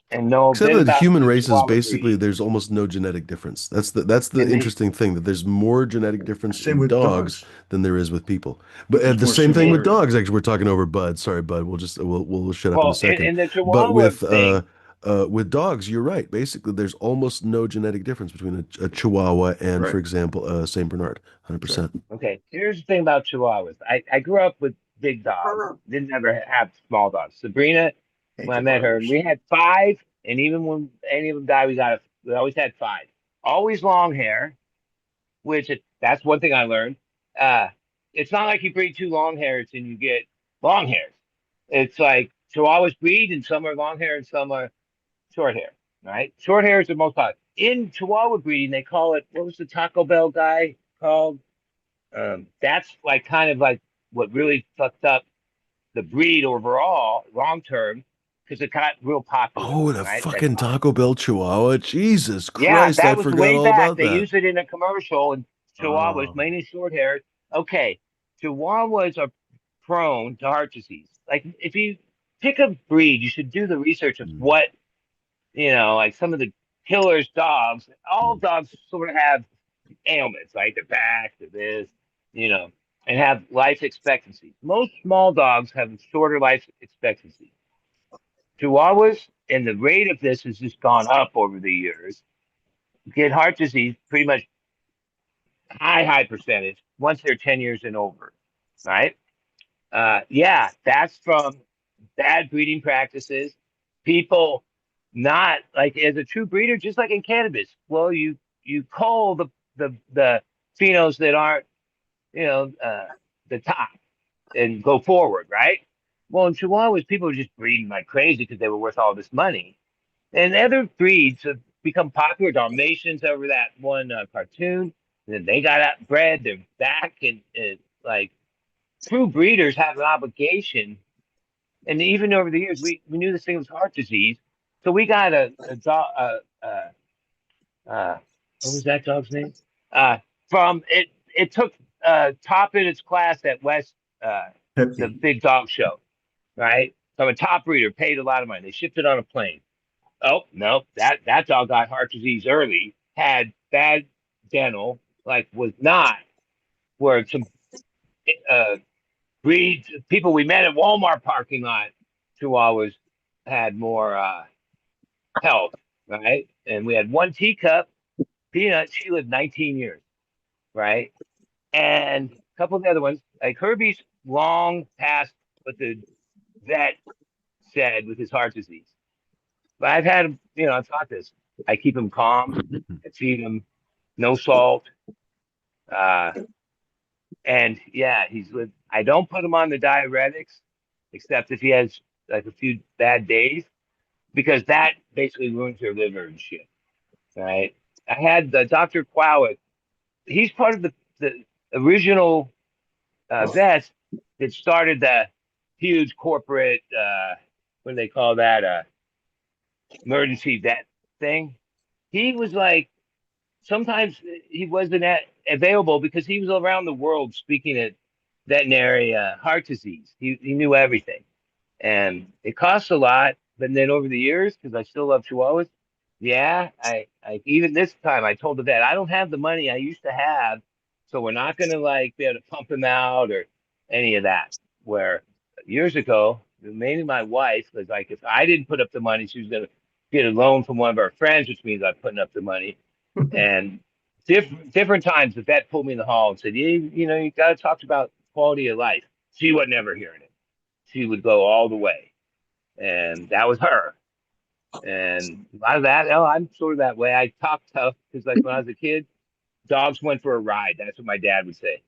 and know a Except bit that the about human the races, Chihuahua basically, breed. there's almost no genetic difference. That's the And they, interesting thing, that there's more genetic difference Same in with dogs dogs. than there is with people. But There's the more same thing with and, similarity. dogs. Actually, we're talking over Bud. Sorry, Bud. We'll shut up in a well, second. and the But Chihuahua thing, with dogs, you're right. Basically, there's almost no genetic difference between a Chihuahua and, for Right. example, a Saint Bernard. Exactly. 100%. okay, here's the thing about Chihuahuas. I grew up with big dogs, didn't ever have small dogs. Sabrina, when I met her, Anchor we had five, and even when any of them died, we always had five. Always long hair, that's one thing I learned. Uh, it's not like you breed two long hairs and you get long hairs. It's like Chihuahuas breed, and some are long hair and some are short hair. Right? Short hair is the most popular. In Chihuahua breeding, they call it, what was the Taco Bell guy called? That's like kind of like what really fucked up the breed overall, long term, because it got real popular. Oh, the Right? fucking Taco Bell Chihuahua. Jesus Yeah, Christ, I that was forgot way all back. about They that. used it in a commercial, and Chihuahuas, Oh, mainly short hairs. Okay, Chihuahuas are prone to heart disease. Like, if you pick a breed, you should do the research of Mm, what, like some of the killers' dogs. All mm, dogs sort of have ailments, right? Their back, their this, you know, and have life expectancy. Most small dogs have a shorter life expectancy. Chihuahuas, and the rate of this has just gone up over the years, get heart disease pretty much high percentage once they're 10 years and over, right? Yeah, that's from bad breeding practices. People not like, as a true breeder, just like in cannabis. Well, you cull the phenos that aren't, you know, the top, and go forward, right? Well, in Chihuahuas, people were just breeding like crazy because they were worth all this money. And other breeds have become popular. Dalmatians over that one cartoon. And then they got outbred. They're back, and like, true breeders have an obligation. And even over the years, we knew this thing was heart disease, so we got a dog. What was that dog's name? Uh, from it. It took top in its class at West, the Peppy. big dog show, right? From a top breeder, paid a lot of money. They shipped it on a plane. Oh no, that dog got heart disease early, had bad dental, like was not where some uh breeds people we met at Walmart parking lot, Chihuahuas had more health, right? And we had one teacup, Peanut, she lived 19 years, right? And a couple of the other ones, like Herbie's long past what the vet said with his heart disease. But I've had him, I've taught this. I keep him calm. I feed him no salt. Uh, and yeah, I don't put him on the diuretics, except if he has like a few bad days because that basically ruins their liver and shit. Right? I had Dr. Quawick. He's part of the original vets that started the huge corporate what do they call that emergency vet thing. He was like sometimes he wasn't available because he was around the world speaking at veterinary heart disease. He knew everything, and it costs a lot. But then over the years, because I still love Chihuahuas, yeah, I even this time I told the vet I don't have the money I used to have, so we're not gonna like be able to pump him out or any of that. Where years ago, mainly my wife was like, if I didn't put up the money, she was gonna get a loan from one of our friends, which means I'm putting up the money. And different times, the vet pulled me in the hall and said, you got to talk about quality of life. She was never hearing it. She would go all the way, and that was her. And a lot of that, oh, I'm sort of that way. I talk tough because, like, when I was a kid, dogs went for a ride. That's what my dad would say.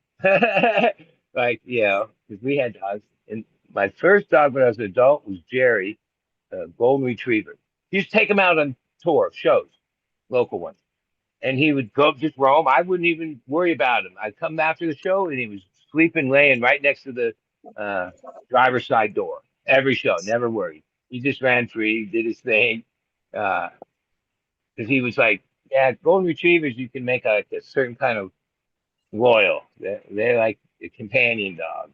Like, because we had dogs. And my first dog when I was an adult was Jerry, a golden retriever. He used to take him out on tour, shows, local ones. And he would go just roam. I wouldn't even worry about him. I'd come after the show and he was sleeping, laying right next to the driver's side door. Every show, never worried. He just ran free, did his thing. Because he was like, yeah, golden retrievers, you can make like a certain kind of loyal. They're like a companion dog.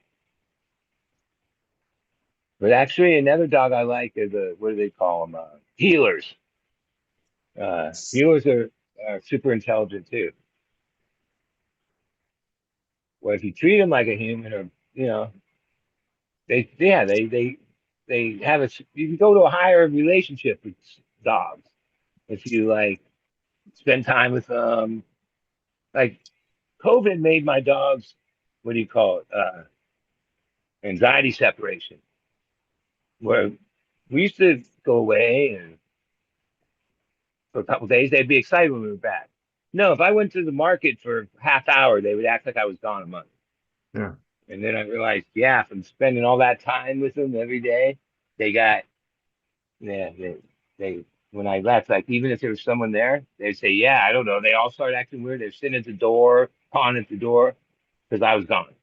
But actually, another dog I like is what do they call them? Healers. Healers are super intelligent too. Well, if you treat them like a human, or they have a. You can go to a higher relationship with dogs if you like spend time with them. Like COVID made my dogs, what do you call it? Anxiety separation. Where we used to go away and for a couple of days they'd be excited when we were back. No, if I went to the market for half hour, they would act like I was gone a month. Yeah. And then I realized, yeah, from spending all that time with them every day, they got, yeah, they when I left, like even if there was someone there, they'd say, yeah, I don't know. They all started acting weird. They're sitting at the door, pawing at the door because I was gone.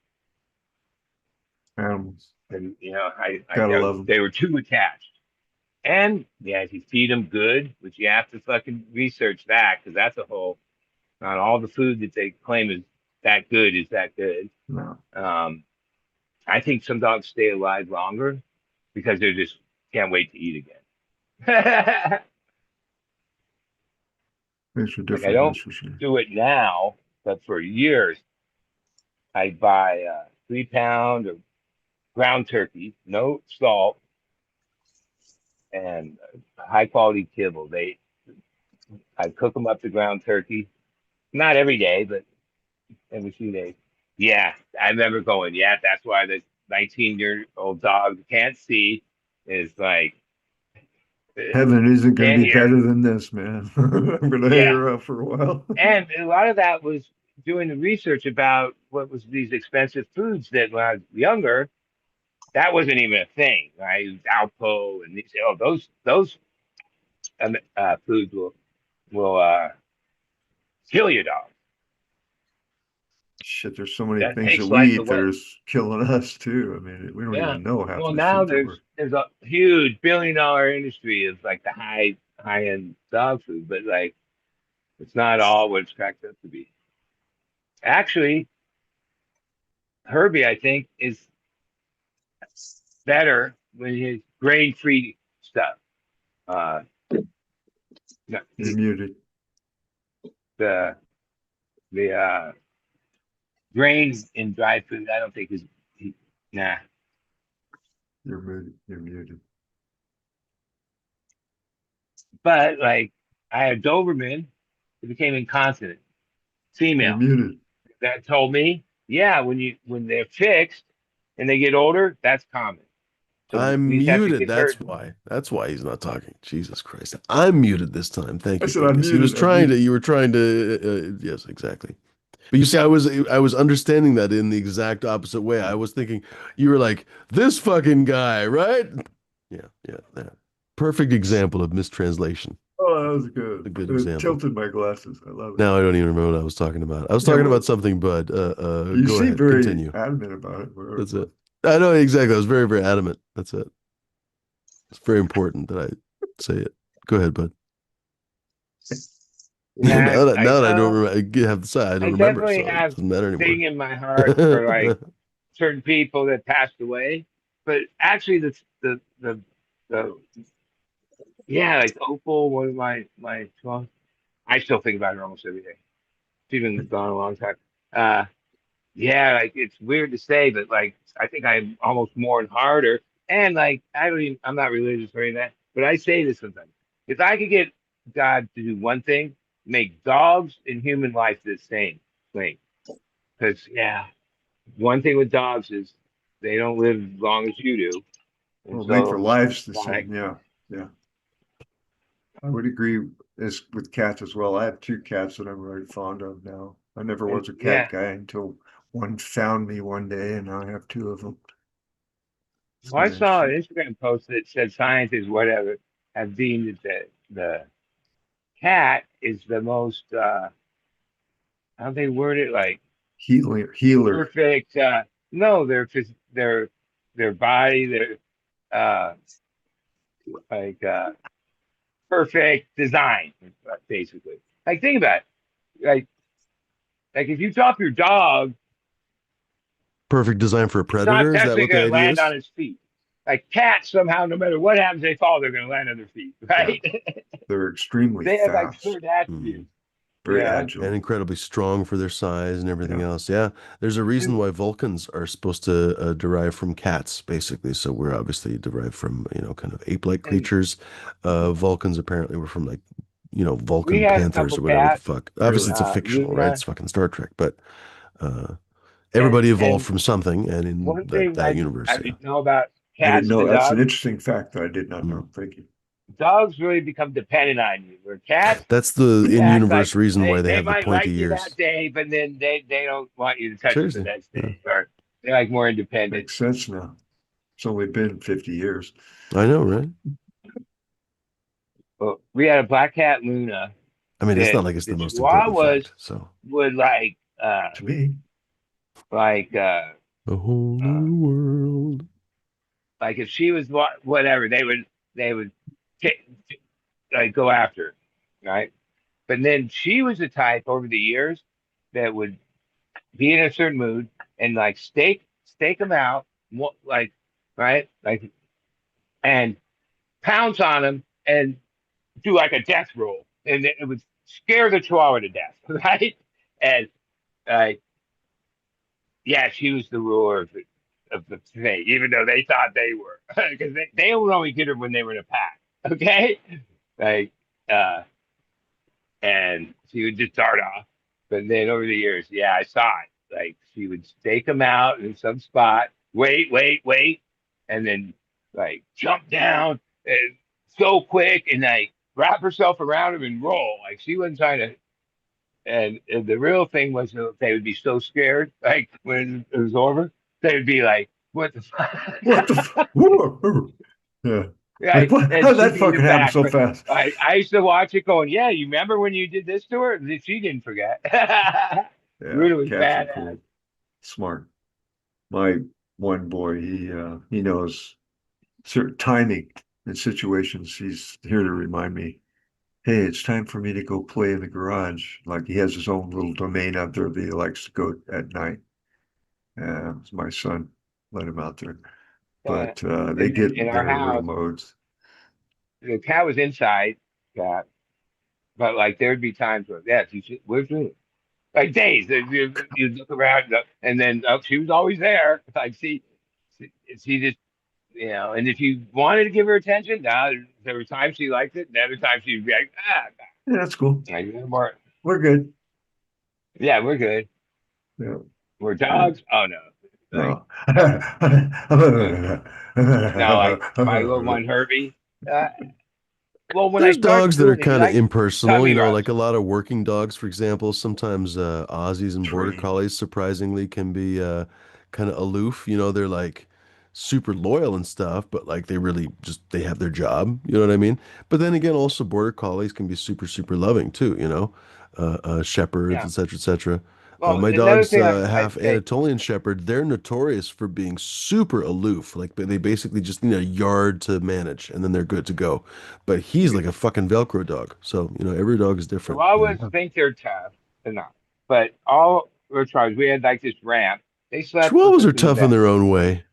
Animals. And Gotta love 'em. they were too attached. And yeah, if you feed them good, which you have to fucking research that because that's a whole. Not all the food that they claim is that good is that good. No. I think some dogs stay alive longer because they just can't wait to eat again. Makes a Like difference. I don't That's for sure. do it now, but for years, I'd buy a 3 pound of ground turkey, no salt, and high quality kibble. I'd cook them up to ground turkey, not every day, but every few days. Yeah, I remember going, yeah, that's why the 19-year-old dog can't see is like, Heaven isn't going can't to be hear. better than this, man. I'm going to hang Yeah. her out for a while. And a lot of that was doing the research about what was these expensive foods that when I was younger, that wasn't even a thing, right? It was Alpo and these, those foods will kill your dog. Shit, there's so many That things takes that we life eat that away. are killing us too. I mean, we don't Yeah. even know half Well, the now shit that there's a huge billion-dollar industry of like the high-end dog food, but like it's not all what it's cracked up to be. Actually, Herbie, I think, is better when his grain-free stuff. No, You're muted. the grains in dry food, I don't think is nah. You're muted. You're muted. But like I had Doberman, it became incontinent, You're female. muted. That told me, yeah, when they're fixed and they get older, that's common. So I'm we just have to muted. get That's hurt. why. That's why he's not talking. Jesus Christ. I'm muted this time. Thank I you, said I'm Dingus. He was muted. I'm trying to, muted. you were trying to, yes, exactly. But you see, I was understanding that in the exact opposite way. I was thinking, you were like, this fucking guy, right? Yeah. Perfect example of mistranslation. Oh, that was good. A good It example. tilted my glasses. I love it. Now I don't even remember what I was talking about. I was Yeah, talking well, about something, but you go seem ahead, very continue. adamant about it. Whatever. That's it. I know exactly. I was very, very adamant. That's it. It's very important that I say it. Go ahead, bud. Yeah, Now that I don't know. remember, I have to say I I don't remember, definitely so it have doesn't matter anymore. thing in my heart for like certain people that passed away, but actually the yeah, like Opal was my 12. I still think about her almost every day. She's been gone a long time. Uh, yeah, like it's weird to say, but like I think I'm almost more and harder. And like I don't even I'm not religious or any of that, but I say this sometimes. If I could get God to do one thing, make dogs and human life the same thing. Because yeah, one thing with dogs is they don't live as long as you do. And Well, make their so lives the like same. Yeah, yeah. I would agree as with cats as well. I have two cats that I'm very fond of now. I never was a cat yeah. guy until one found me one day, and now I have two of them. It's Well, I kind of saw an interesting. Instagram post that said scientists, whatever, have deemed that the cat is the most how do they word it like Healer. perfect no their body their uh like perfect design basically like think about it like if you drop your dog Perfect design for a it's not predator. Is that necessarily what the going to idea land on is? its feet like cats somehow no matter what happens they fall they're going to land on their feet Yeah, right they're extremely they have like fast, certain Hmm. attributes very yeah And agile. incredibly strong for their size and everything Yeah. else. Yeah, there's a reason why Vulcans are supposed to derive from cats, basically. So we're obviously derived from, kind of ape-like and creatures. Vulcans apparently were from like, we Vulcan had a panthers couple or whatever the cats fuck. Obviously, Really? it's a fictional, right? It's Luna fucking Star Trek, but uh, and everybody evolved and from something, and in one that thing that universe, I yeah. didn't know about I didn't cats know. and That's an dogs, interesting fact that I did not Mm. know. Thank you. dogs really become dependent on you. Where cats, That's the you act like in-universe reason why they they have the might pointy like you that ears. day, but then they don't want you to touch them the Seriously, next yeah. day, or they're like more independent. Makes sense now. It's only been 50 years. I know, right? But we had a black cat, Luna, I mean, it's that not like it's the the most important Chihuahuas fact. So, would To me, like a whole uh, new world. like if she was whatever, they would t- like go after her, right? But then she was the type over the years that would be in a certain mood and like stake them out, like right, like and pounce on them and do like a death roll, and it would scare the chihuahua to death, right? And like, yeah, she was the ruler of the thing, even though they thought they were, because they would only get her when they were in a pack, okay? Like, uh, and she would just dart off. But then over the years, yeah, I saw it. Like she would stake them out in some spot, wait, and then like jump down and so quick and like wrap herself around him and roll. Like she wasn't trying to. And the real thing was that they would be so scared, like when it was over, they would be like, "What the what the? fuck?" Yeah. Like Right? what? How And did she'd that be in the fucking happen back. so But fast? I used to watch it going, yeah, you remember when you did this to her? She didn't forget. Yeah, Luna was cats are badass. cool, smart. My one boy, he knows certain timing in situations. He's here to remind me, hey, it's time for me to go play in the garage. Like he has his own little domain out there that he likes to go at night. It's my son let him out there, Uh, but they and get in in our their little house, modes. the cat was inside, cat, but like there'd be times where, yeah, where's Luna? Like days, you look around and then she was always there. Like, she just, and if you wanted to give her attention, there were times she liked it, and other times she'd be like, Yeah, that's cool. like, more, We're good. yeah, we're good. Yeah, We're yeah. dogs. Oh no, like No. uh, now like my little one Herbie. Uh, well, when I There's started dogs that are doing it, he kind of likes impersonal, tummy like rubs. a lot of working dogs, for example. Sometimes Aussies and Border Trained. Collies surprisingly can be kind of aloof. They're like super loyal and stuff, but like they really just they have their job. You know what I mean? But then again, also border collies can be super super loving too. Shepherds, Yeah. etc., etc. Well, My another dog's thing I'd half say, Anatolian Shepherd. They're notorious for being super aloof. Like they basically just need a yard to manage, and then they're good to go. But he's like a fucking Velcro dog. So every dog is so different. I always think they're tough enough, but all our tribes, we had like this ramp. They slept with Chihuahuas us are in the tough in bed. their own way.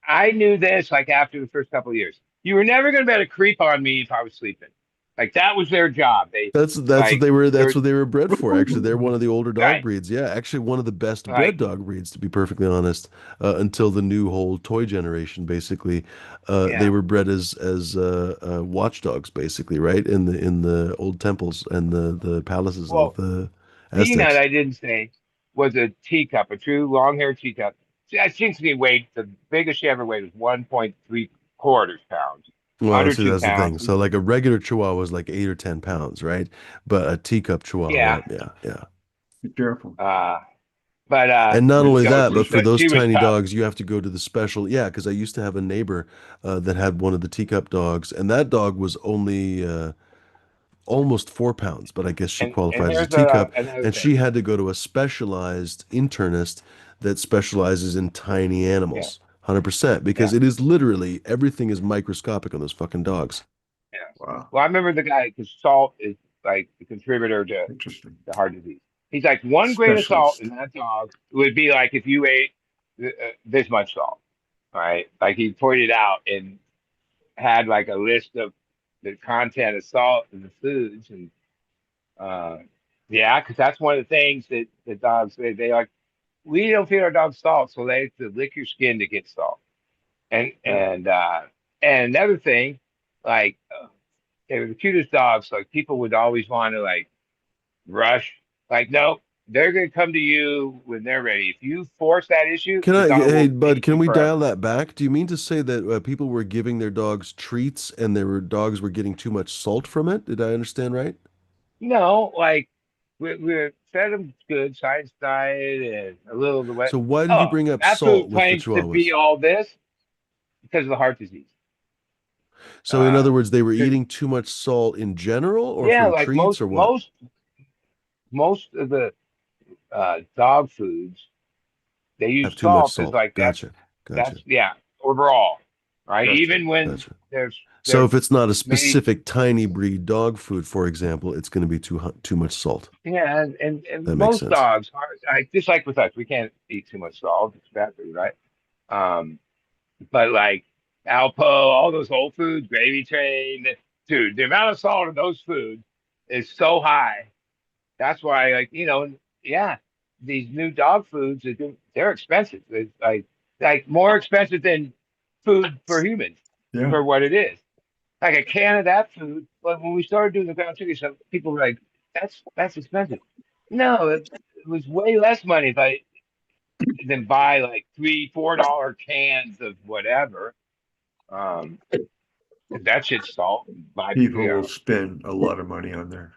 I knew this like after the first couple of years. You were never going to be able to creep on me if I was sleeping. Like that was their job. They That's what like they were. they That's were what they were bred for. Actually, they're one of the older dog right. breeds. Yeah, actually, one of the best bred Like dog breeds, to be perfectly honest. Until the new whole toy generation, basically, they yeah. were bred as watchdogs, basically, right in the old temples and the palaces of Well, the Peanut, Aztecs. I didn't say, was a teacup, a true long-haired teacup. I think she weighed the biggest she ever weighed was 1.75 pounds, Well, under see, two that's the pounds. thing. So, like a regular Chihuahua is like 8 or 10 pounds, right? But a teacup Chihuahua, Yeah. yeah, yeah. Be careful. Uh, but And not only no, that, but for those she was tiny tough. dogs, you have to go to the special. Yeah, because I used to have a neighbor that had one of the teacup dogs, and that dog was only almost 4 pounds, but I guess she And qualified as a here's teacup, another and thing. she had to go to a specialized internist that specializes in tiny Yeah, animals, 100%, because yeah, it is literally everything is microscopic on those fucking dogs. yeah. Wow. Well, I remember the guy because salt is like the contributor Interesting. to heart disease. He's like 1 grain of salt in Specialist. that dog would be like if you ate this much salt, right? Like he pointed out and had like a list of the content of salt in the foods and uh yeah, because that's one of the things that the dogs they like. We don't feed our dogs salt, so they have to lick your skin to get salt. And Yeah. and another thing, like they were the cutest dogs. Like people would always want to like rush. Like no, they're gonna come to you when they're ready. If you force that issue, Can the I, dog hey, will bud, hate can you we forever. dial that back? Do you mean to say that people were giving their dogs treats and their dogs were getting too much salt from it? Did I understand right? No, like we fed them good science diet and a little of the wet. So why did you Oh, bring up that salt food with the claims to be Chihuahuas? all this because of the heart disease. So in other Uh, words, they were 'Cause, eating too much salt in general or yeah, from like treats or what? most of the dog foods they Have use too much salt because salt. like Gotcha. Gotcha. that's yeah overall, right? Gotcha. Even when Gotcha. So there's if it's not a maybe specific tiny breed dog food, for example, it's going to be too much salt. yeah, and That makes most sense. dogs are like just like with us, we can't eat too much salt. It's bad for you, right? Um, but like Alpo, all those Whole Foods, Gravy Train, dude, the amount of salt in those foods is so high. That's why, like, yeah, these new dog foods they're expensive. It's like more expensive than food for humans Yeah. for what it is. Like a can of that food. Like when we started doing the ground chicken stuff, people were like, "That's expensive." No, it was way less money if I than buy like $3, $4 cans of whatever. Um, that shit's salt. Buy, People will spend a lot of money on their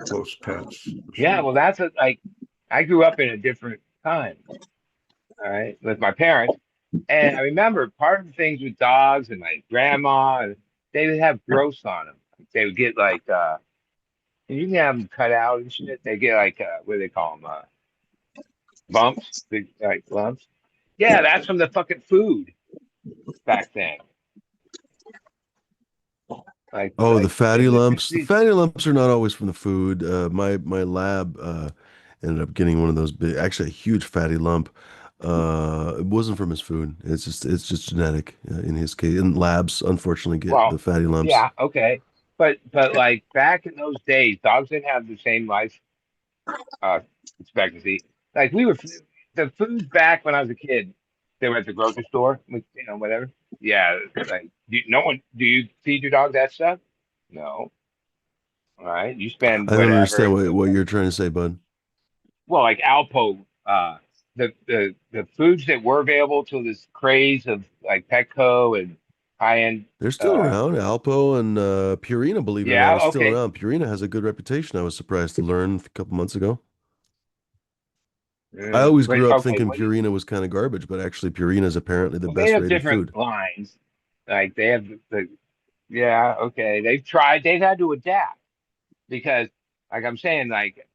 close pets for yeah. sure. Well, like I grew up in a different time. All right, with my parents, and I remember part of the things with dogs and my grandma, they would have growths on them. They would get like and you can have them cut out and shit. They get like what do they call them? Bumps, big like lumps. Yeah, that's from the fucking food back then. Oh, the Like fatty in the lumps. The 60s. fatty lumps are not always from the food. My lab ended up getting one of those big, actually a huge fatty lump. It wasn't from his food. It's just genetic in his case. And labs unfortunately get the Well, fatty lumps. yeah, okay. But like back in those days, dogs didn't have the same life uh expectancy. Like the foods back when I was a kid, they were at the grocery store, with, whatever. Yeah, like no one. Do you feed your dog that stuff? No. All right, you spend I don't understand whatever. what you're trying to say, bud. Well, like Alpo, the foods that were available to this craze of like Petco and high end. They're still Uh, around. Alpo and Purina, believe it or not, yeah, is still okay. around. Purina has a good reputation. I was surprised to learn a couple months ago. I always Wait, grew up okay, thinking Purina was kind of garbage, but actually Purina is apparently the well, they best have rated different food. lines. Like they have yeah, okay. They've had to adapt because, like I'm saying, like,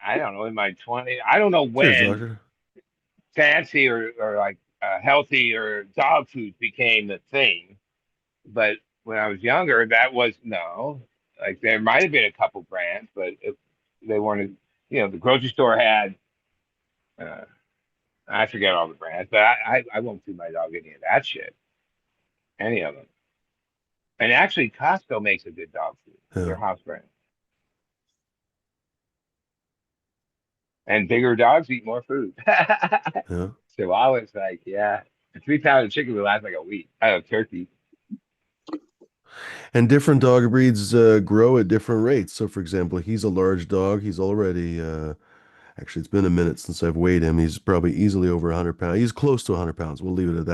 I don't know, in my 20s, I don't know Cheers, when doctor. fancy or like healthy or dog food became the thing. But when I was younger, that was no. Like there might have been a couple brands, but they weren't. The grocery store had. Uh, I forget all the brands, but I won't feed my dog any of that shit, any of them. And actually, Costco makes a good dog food. Yeah, Their house brand. And bigger dogs eat more food. yeah. So I was like, yeah, a 3 pound of chicken would last like a week. Turkey. And different dog breeds grow at different rates. So, for example, he's a large dog. He's already, actually, it's been a minute since I've weighed him. He's probably easily over 100 pounds. He's close to 100 pounds. We'll leave it at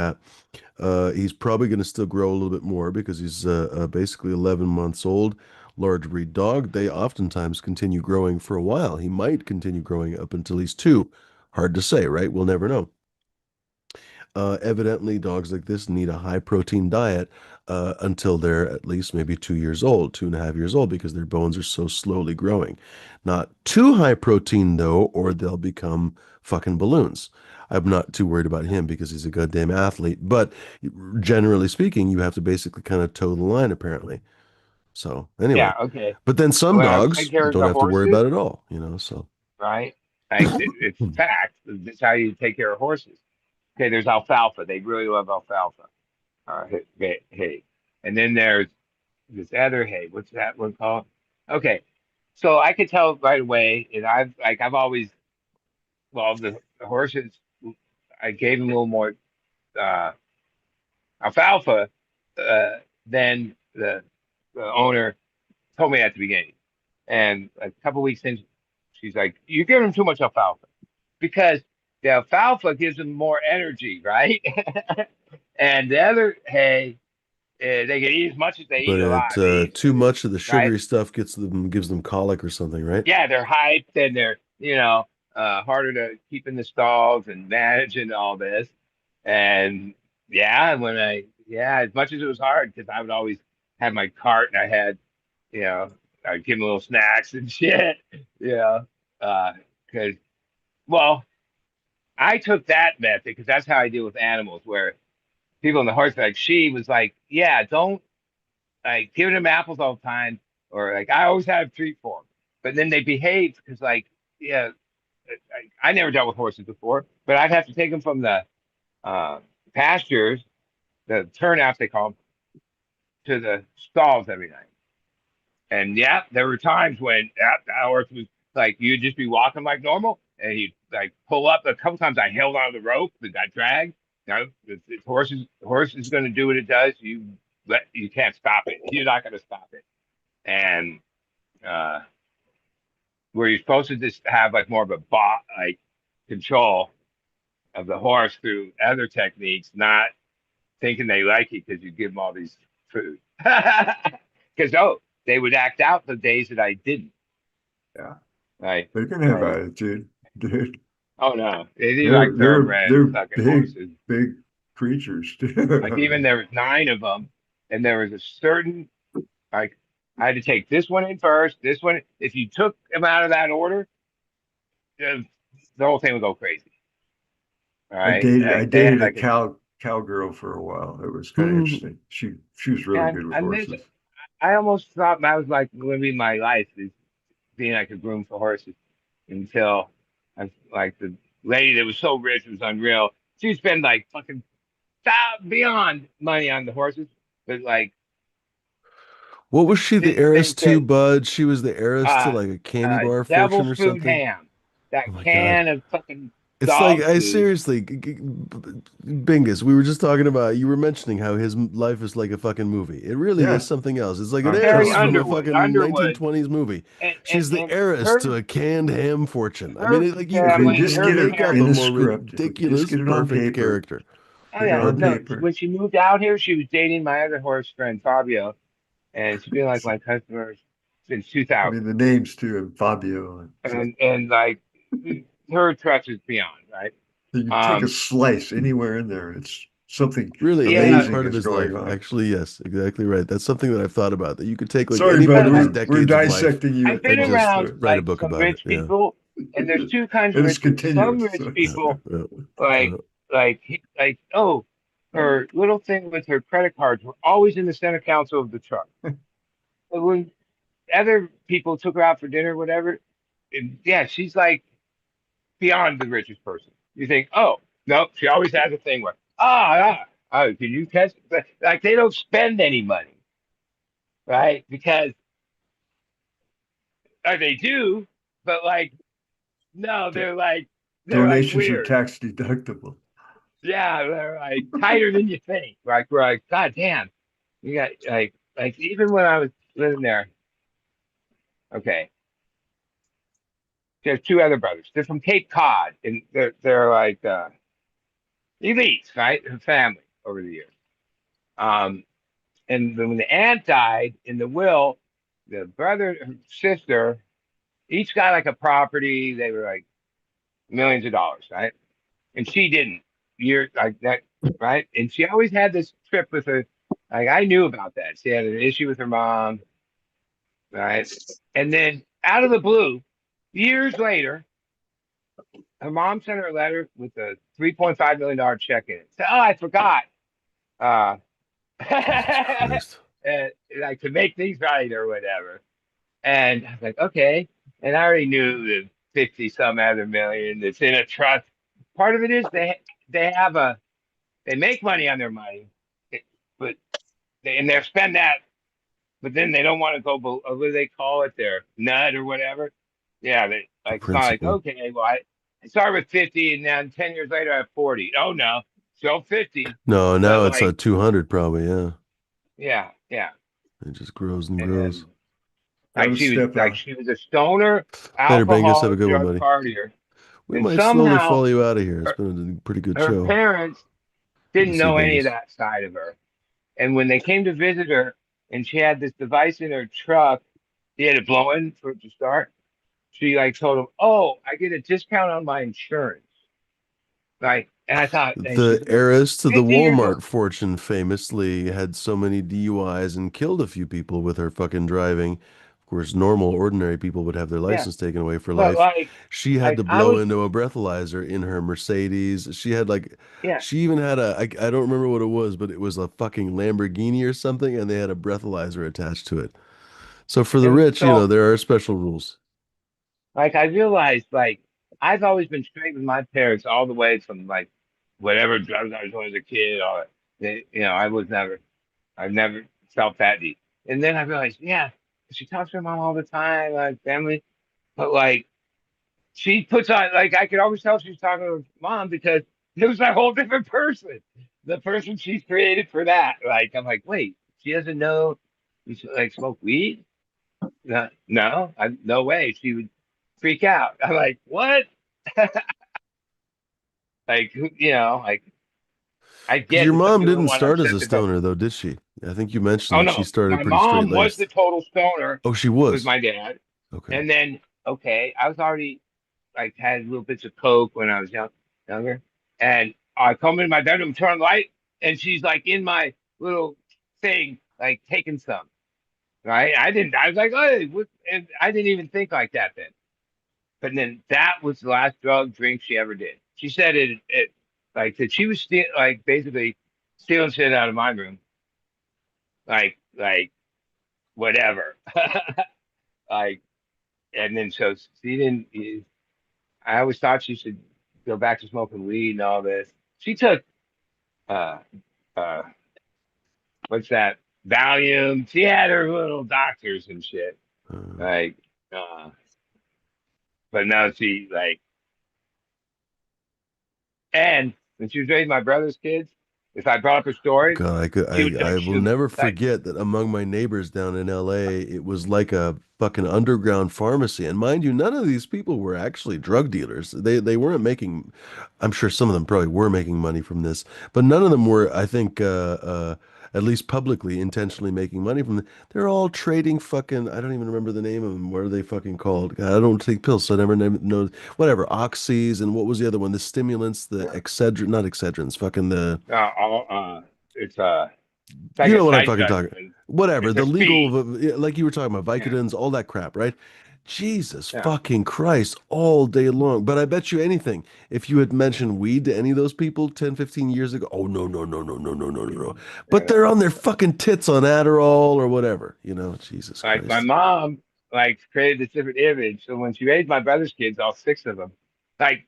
that. He's probably going to still grow a little bit more because he's basically 11 months old. Large breed dog, they oftentimes continue growing for a while. He might continue growing up until he's 2. Hard to say, right? We'll never know. Evidently, dogs like this need a high protein diet until they're at least maybe 2 years old, 2.5 years old, because their bones are so slowly growing. Not too high protein, though, or they'll become fucking balloons. I'm not too worried about him because he's a goddamn athlete. But generally speaking, you have to basically kind of toe the line, apparently. So, anyway. Yeah, okay. But then some When I was taking dogs care you of don't the have to worry horses, about it at all, so. right? Like it's fact. That's how you take care of horses. Okay, there's alfalfa. They really love alfalfa. Hay. And then there's this other hay. What's that one called? Okay, so I could tell right away, and I've always well the horses. I gave them a little more uh, alfalfa than the owner told me at the beginning. And a couple weeks in, she's like, "You're giving them too much alfalfa because the alfalfa gives them more energy, right? And the other hay, they can eat as much as they But eat a lot of too much of the right? sugary stuff gives them colic or something, right? Yeah, they're hyped and they're harder to keep in the stalls and managing all this. And yeah, as much as it was hard because I would always have my cart and I had you know I'd give them little snacks and shit, you know, because well, I took that method because that's how I deal with animals. Where people in the horse like she was like, yeah, don't like giving them apples all the time, or like I always have a treat for them. But then they behave because like yeah, I never dealt with horses before, but I'd have to take them from the uh, pastures, the turnouts they call them, to the stalls every night. And yeah, there were times when that horse was like you'd just be walking like normal, and he'd like pull up. A couple times I held onto the rope that got dragged. No, horse is going to do what it does. You can't stop it. You're not going to stop it. And uh, where you're supposed to just have like more of a like control of the horse through other techniques, not thinking they like it because you give them all these food. Because they would act out the days that I didn't. Yeah. Right. They're gonna have attitude, dude. Oh no, they do They're like they're thoroughbred they're fucking big, horses. big creatures. Like even there was 9 of them, and there was a certain like I had to take this one in first. This one, if you took them out of that order, the, the whole thing would go crazy. All right, I like they had dated a like a cowgirl for a while. It was kind of Hmm. interesting. She was really and good with I miss. horses. I almost thought that was like going to be my life is being like a groom for horses until I like the lady that was so rich it was unreal. She spent like fucking beyond money on the horses, but like What was she the didn't heiress think to, that Bud? She was the heiress to like a candy bar fortune devil's or food something? ham, Oh that my God. can of fucking It's like dog I food. seriously, Bingus, we were just talking about you were mentioning how his life is like a fucking movie. It really is Yeah, something else. It's like an I'm Carrie heiress telling from you. a Underwood, fucking Underwood, 1920s movie. She's the and heiress to a canned ham fortune. I mean, her like you If they family, couldn't just her get it make up in a a parents. more script, if we could just ridiculous, get it on perfect paper, character. Oh get it yeah, on no. paper. When she moved out here, she was dating my other horse friend Fabio, and she's been like my customer since I 2000. mean, the names too, and Fabio. And like her trust is beyond, right? You take a Um, slice anywhere in there. It's something Really Yeah. any amazing part of is his life. going on. Actually, yes, exactly right. That's something that I've thought about, that you could take like Sorry, any bud. part of his But We're decades of life dissecting you I've at been and this just around point. write a like book some about it. rich Yeah. people, and there's two kinds of And it's rich people. Some continuous. rich So. Yeah. people Yeah. like oh, her little thing with her credit cards were always in the center console of the truck. But when other people took her out for dinner, whatever, and yeah, she's like beyond the richest person. You think, oh no, she always has a thing where oh, can you test? Like they don't spend any money, right? Because they do, but like no, they're like Donations are weird. tax deductible. Yeah, they're like tighter than you think. Like we're like, God damn, you got like even when I was living there, okay, there's two other brothers. They're from Cape Cod, and they're like elites, right? Her family over the years. Um, and then when the aunt died in the will, the brother and sister each got like a property. They were like millions of dollars, right? And she didn't. Year like that, right? And she always had this trip with her. Like I knew about that. She had an issue with her mom, right? And then out of the blue, years later, her mom sent her a letter with a $3.5 million check in it. So, oh, I forgot. Uh, Jesus Christ. like to make things right or whatever. And I was like, okay. And I already knew the 50 some other million that's in a trust. Part of it is they have they make money on their money, but they spend that, but then they don't want to go what do they call it, their nut or whatever. Yeah, they The like it's not like principle. okay, well I start with 50 and then 10 years later I have 40. Oh no, still 50, No, but now it's like 200 probably. Yeah. yeah. It just grows and grows. And Gotta step out. she was a stoner, Later, Bingus. Have a alcoholic, good one, drug buddy. partier, We and might slowly somehow follow you out of here. It's her, been a pretty good her show. parents Good to didn't see you, know any of Bingus. that side of her. And when they came to visit her, and she had this device in her truck, he had it blowing for it to start. She like told him, "Oh, I get a discount on my insurance." Like, and I thought, and she's The like heiress to the 50 years old. Walmart fortune famously had so many DUIs and killed a few people with her fucking driving. Of course, normal, ordinary people would have their Yeah, license taken away for but life. like, She had to I blow was, into a breathalyzer in her Mercedes. She had like, yeah, she even had I don't remember what it was, but it was a fucking Lamborghini or something, and they had a breathalyzer attached to it. So for the and rich, so there are special rules. like I realized like I've always been straight with my parents all the way from like whatever drugs I was doing as a kid. All that. I've never felt that deep. And then I realized, yeah, she talks to her mom all the time, like family, but like she puts on like I could always tell she's talking to her mom because it was a whole different person. The person she's created for that. Like I'm like, wait, she doesn't know you should, like smoke weed? No, no, no way. She would freak out. I'm like, what? Like like I Because get your that some mom people don't didn't want to start as upset a their parents. stoner, though, did she? I think you mentioned Oh that she no, started my pretty straight mom was the laced. total stoner Oh, she with was. my dad, Okay. and then okay, I was already like had little bits of coke when I was younger, and I come in my bedroom, turn on the light, and she's like in my little thing, like taking some. Right? I didn't. I was like, hey, what? And I didn't even think like that then. But then that was the last drug drink she ever did. She said it like that she was like basically stealing shit out of my room, like whatever. Like, and then so she didn't. I always thought she should go back to smoking weed and all this. She took uh uh what's that Valium. She had her little doctors and shit. Uh, Like uh but now she like and when she was raising my brother's kids, if I brought up her story, God, she would I like will shoot me. never Like forget that among my neighbors down in LA, it was like a fucking underground pharmacy. And mind you, none of these people were actually drug dealers. They weren't making, I'm sure some of them probably were making money from this, but none of them were, I think, at least publicly, intentionally making money from it. They're all trading fucking, I don't even remember the name of them. What are they fucking called? God, I don't take pills, so I never know. Whatever, oxys, and what was the other one? The stimulants, the Excedrin, not Excedrins, fucking the, It's like you a know what I'm side fucking drug. talking. Whatever, It's the a speed. legal, like you were talking about, Yeah, Vicodins, all that crap, right? Jesus yeah. fucking Christ, all day long. But I bet you anything, if you had mentioned weed to any of those people 10, 15 years ago, oh, no, no, no, no, no, no, no, no, no. But Yeah. they're on their fucking tits on Adderall or whatever, Jesus Like my Christ. mom, like created this different image. So when she raised my brother's kids, all six of them, like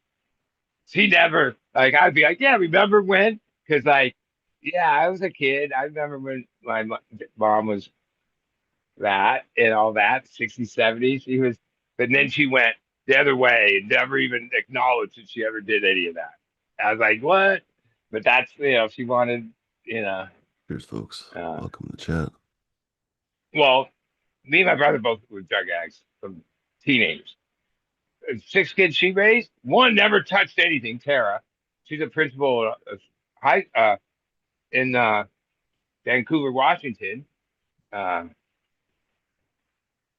she never, like I'd be like, yeah, remember when? Because like, yeah, I was a kid. I remember when my mom was that and all that, 60s, 70s. She was, but then she went the other way and never even acknowledged that she ever did any of that. I was like, what? But that's, she wanted, you know, Cheers, folks. uh, Welcome to the chat. well, me and my brother both were drug addicts from teenagers. Six kids she raised, one never touched anything. Tara, she's a principal of high in Vancouver, Washington, uh,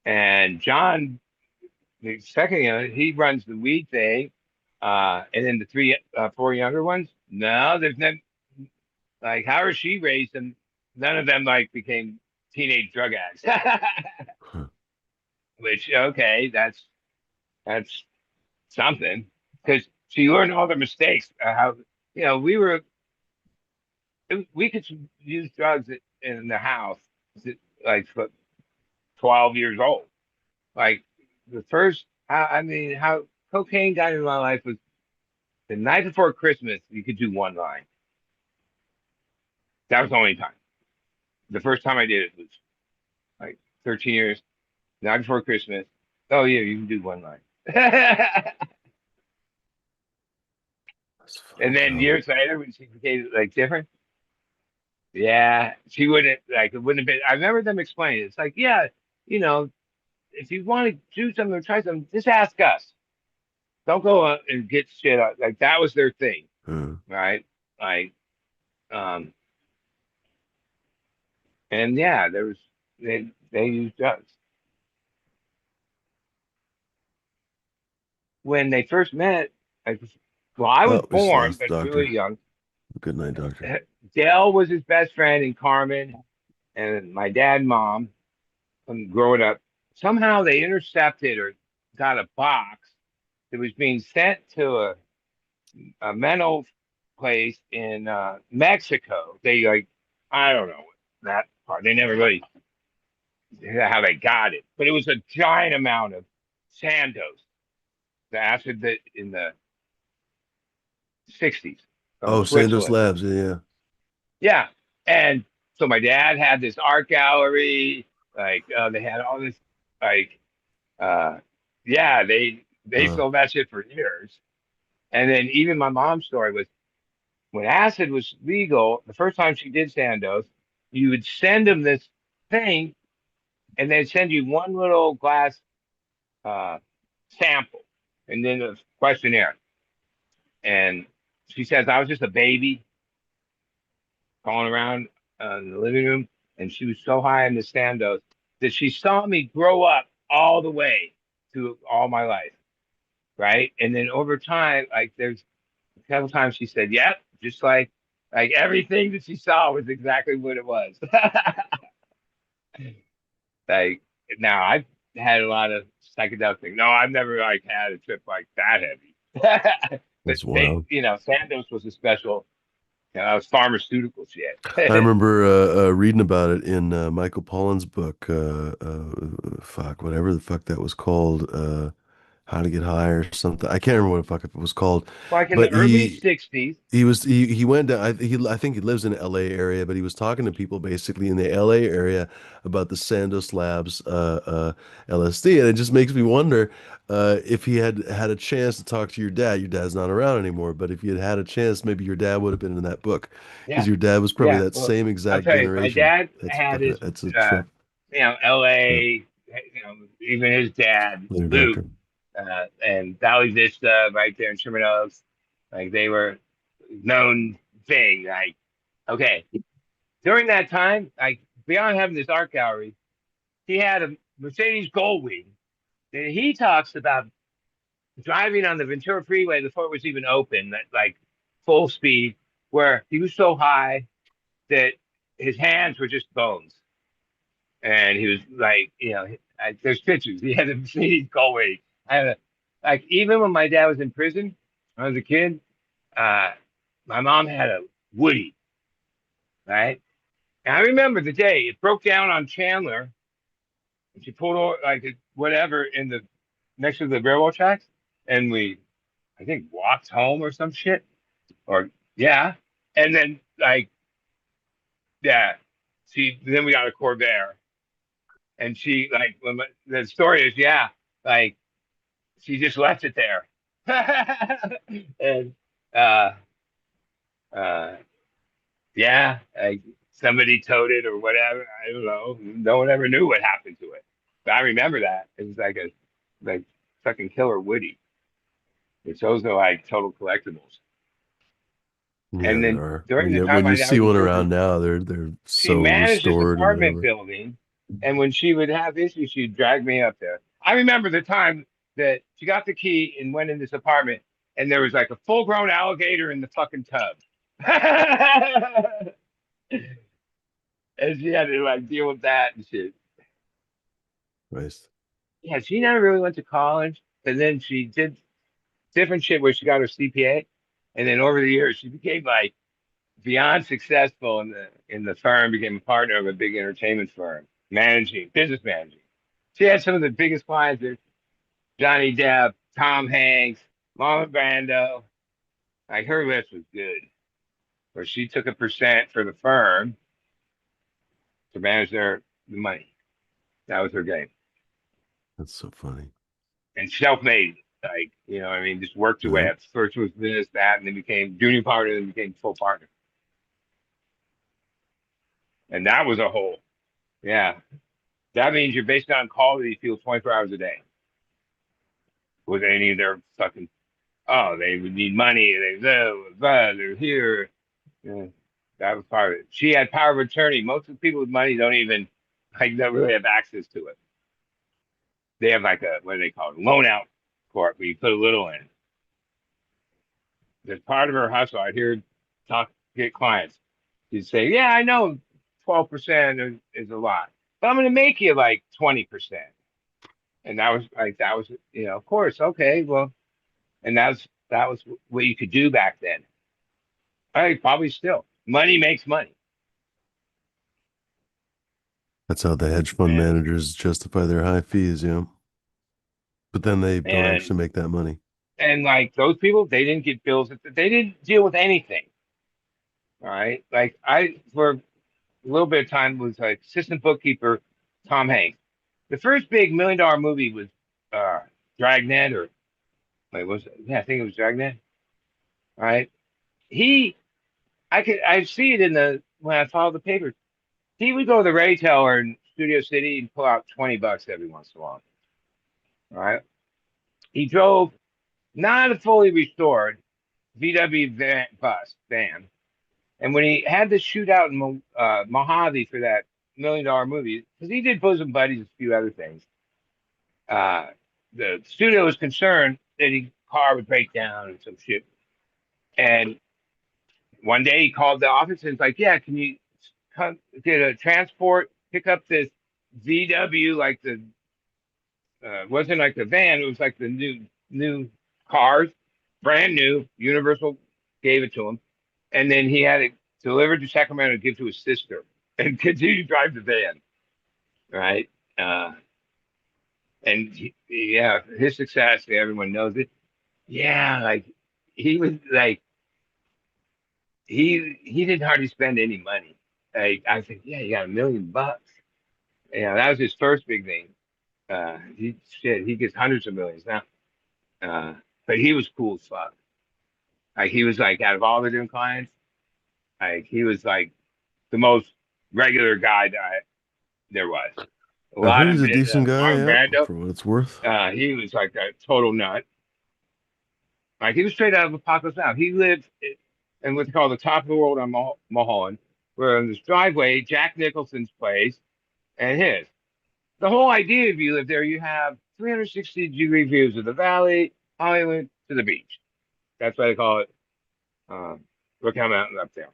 and John, the second, he runs the weed thing, and then the four younger ones. No, there's no like however she raised them. None of them like became teenage drug addicts. Huh. Which okay, that's something because she learned all the mistakes. How we could use drugs in the house like for 12 years old. Like the first, I mean, how cocaine got into my life was the night before Christmas. You could do one line. That was the only time. The first time I did it was like 13 years. Night before Christmas. Oh yeah, you can do one line. That's And fucking then dumb. years later, when she became like different, yeah, she wouldn't like it wouldn't have been. I remember them explaining. It's like, yeah, you know, if you want to do something or try something, just ask us. Don't go out and get shit out. Like that was their thing, Huh. right? Like, um, and yeah, there was they used drugs when they first met. I, well, I was Oh, we just born, lost the but doctor. really young. Good night, doctor. Dale was his best friend, and Carmen, and my dad, and mom, growing up. Somehow they intercepted or got a box that was being sent to a mental place in Mexico. They like, I don't know that part. They never really how they got it, but it was a giant amount of Sandoz, the acid that in the 60s from Oh, Sandoz Switzerland. Labs. Yeah, yeah. Yeah, and so my dad had this art gallery. Like they had all this like uh, yeah, they Huh. sold that shit for years. And then even my mom's story was when acid was legal, the first time she did Sandoz, you would send them this thing and they'd send you one little glass uh, sample and then a questionnaire. And she says, I was just a baby crawling around in the living room, and she was so high in the Sandoz that she saw me grow up all the way to all my life. Right. And then over time, like there's a couple times she said, yep, just like everything that she saw was exactly what it was. Like now I've had a lot of psychedelic things. No, I've never like had a trip like that heavy. But That's wild. Sandoz was a special, it was pharmaceutical shit. I remember reading about it in Michael Pollan's book, fuck, whatever the fuck that was called, How to Get High or something. I can't remember what the fuck it was called, Like in the but early 60s. he went down. I think he lives in the L.A. area, but he was talking to people basically in the L.A. area about the Sandoz Labs LSD, and it just makes me wonder if he had had a chance to talk to your dad. Your dad's not around anymore, but if he had had a chance, maybe your dad would have been in that book because Yeah. your dad was probably Yeah. that Well, same I'll exact tell you, my generation. dad That's had fucking. his, That's a uh, trip. Yeah. LA, even his dad, Later, Luke, doctor. and Valley Vista right there in Sherman Oaks. Like they were known thing. Like, okay, during that time, like beyond having this art gallery, he had a Mercedes Goldwing that he talks about driving on the Ventura Freeway before it was even open, that like full speed, where he was so high that his hands were just bones, and he was like, there's pictures. He had a Mercedes Goldwing. I had a like even when my dad was in prison, when I was a kid, uh, my mom had a Woody, right? And I remember the day it broke down on Chandler, and she pulled over like whatever in the next to the railroad tracks, and we, I think, walked home or some shit, or yeah, and then like yeah, she then we got a Corvair, and she like the story is yeah, like she just left it there, and uh uh yeah, like somebody towed it or whatever. I don't know. No one ever knew what happened to it. But I remember that. It was like a like fucking killer Woody. It's those are like total collectibles. Yeah, And they then are. during the time When my you dad see was in one prison, around now, they're she so managed this restored and apartment whatever. building. And when she would have issues, she'd drag me up there. I remember the time that she got the key and went in this apartment, and there was like a full grown alligator in the fucking tub. And she had to like deal with that and shit. Nice. Yeah, she never really went to college, and then she did different shit where she got her CPA, and then over the years she became like beyond successful in the firm, became a partner of a big entertainment firm, business managing. She had some of the biggest clients there, Johnny Depp, Tom Hanks, Marlon Brando. Like her list was good. Where she took a percent for the firm to manage the money. That was her game. That's so funny. And self-made. Like, what I mean, just worked your way Yeah. up. First was this, that, and then became junior partner, then became full partner. And that was a whole, yeah. That means you're based on call that you feel 24 hours a day. With any of their fucking, oh, they would need money, they're here. Yeah, that was part of it. She had power of attorney. Most of the people with money don't really have access to it. They have like what do they call it? Loan out court, where you put a little in. As part of her hustle, I'd hear get clients. She'd say, "Yeah, I know 12% is a lot, but I'm going to make you like 20%." And that was, of course, okay, well, and that was what you could do back then. I probably still. Money makes money. That's how the hedge fund And managers justify their high fees, yeah. But then they don't and actually make that money. and like those people, they didn't get bills. They didn't deal with anything. All right. Like I, for a little bit of time, was like assistant bookkeeper, Tom Hanks. The first big $1 million movie was uh Dragnet, or wait, was it? Yeah, I think it was Dragnet. All right. He, I see it in when I follow the papers. He would go to the retailer in Studio City and pull out $20 every once in a while. All right. He drove not a fully restored VW van. And when he had the shootout in Mojave for that $1 million movie, because he did Bosom Buddies and a few other things, uh, the studio was concerned that his car would break down and some shit. And one day he called the office and was like, "Yeah, can you come get a transport, pick up this VW, like the wasn't like the van, it was like the new cars, brand new. Universal gave it to him, and then he had it delivered to Sacramento to give to his sister, and continue to drive the van, right? Uh, and yeah, his success, everyone knows it. Yeah, like he was like he didn't hardly spend any money. Like I think, yeah, you got $1 million. Yeah, that was his first big thing. He gets hundreds of millions now. Uh, but he was cool as fuck. Like he was like out of all the different clients, like he was like the most regular guy that there was. A I've lot heard of he's a it, decent guy, Marlon yeah, Brando, for what it's worth. he was like a total nut. Like he was straight out of Apocalypse Now. He lived in what's called the top of the world on Mulholland. were on this driveway, Jack Nicholson's place and his. The whole idea, if you live there, you have 360-degree views of the valley, Hollywood to the beach. That's why they call it Lookout Mountain up there.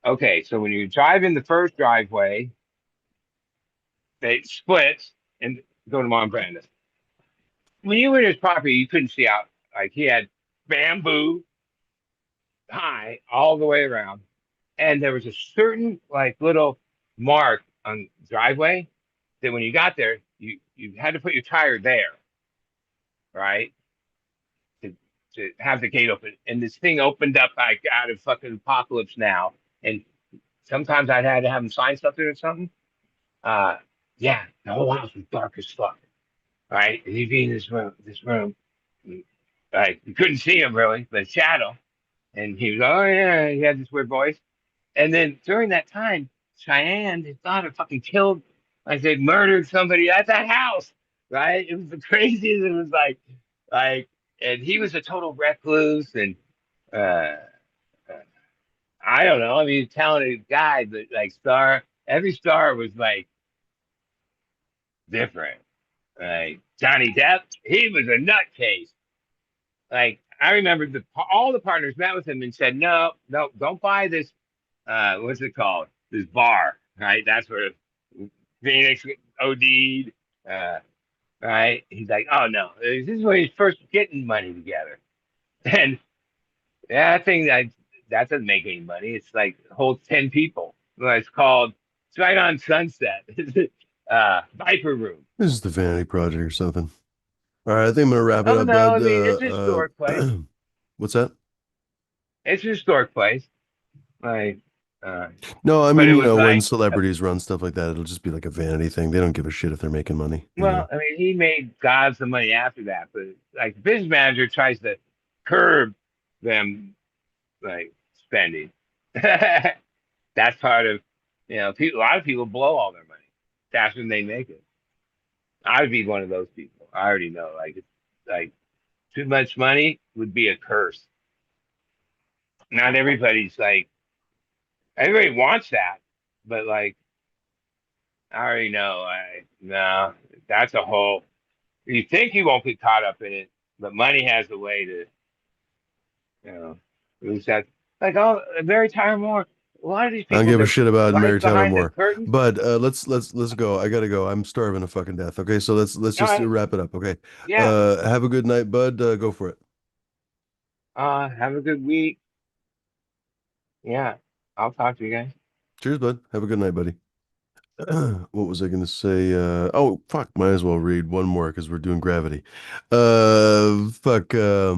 Okay, so when you drive in the first driveway, they split and go to Mount Brandon. When you were in his property, you couldn't see out. Like he had bamboo high all the way around, and there was a certain like little mark on the driveway that when you got there, you had to put your tire there, right? To have the gate open. And this thing opened up like out of fucking Apocalypse Now. And sometimes I'd had to have him sign something or something. Yeah, the whole house was dark as fuck. Right? And he'd be in this room. Like you couldn't see him really, but shadow. And he was, oh yeah, he had this weird voice. And then during that time, Cheyenne, his daughter, fucking killed, like they murdered somebody at that house. Right? It was the craziest. It was like, and he was a total recluse, and uh, I don't know. I mean, talented guy, but like every star was like different. Like Johnny Depp, he was a nutcase. Like I remember all the partners met with him and said, no, don't buy this. What's it called? This bar, right? That's where Phoenix OD'd. Right? He's like, oh no, this is when he's first getting money together, and yeah, that thing that doesn't make any money. It's like holds 10 people. Well, it's right on Sunset. Viper Room. This is the Vanity Project or something. All right, I think I'm gonna wrap it Oh up, no, bud. I mean it's a historic place. What's that? It's a historic place. Like, No, I but mean, it you was know, when like, celebrities run stuff like that, it'll just be like a vanity thing. They don't give a shit if they're making money. You know? well, I mean, he made gods of money after that, but like the business manager tries to curb them like spending. That's part of, a lot of people blow all their money faster than they make it. I would be one of those people. I already know. Like it's like too much money would be a curse. Not everybody's like everybody wants that, but like I already know. No, that's a whole. You think you won't get caught up in it, but money has a way to, lose that. Like Mary Tyler Moore. A lot of these I don't people, give a the shit about life Mary Tyler behind the Moore. curtain. But let's go. I gotta go. I'm starving to fucking death. Okay, so let's All just right, wrap it up. Okay. yeah. Have a good night, bud. Go for it. Have a good week. Yeah, I'll talk to you guys. Cheers, bud. Have a good night, buddy. What was I gonna say? Oh fuck, might as well read one more because we're doing Gravity. Fuck. Uh.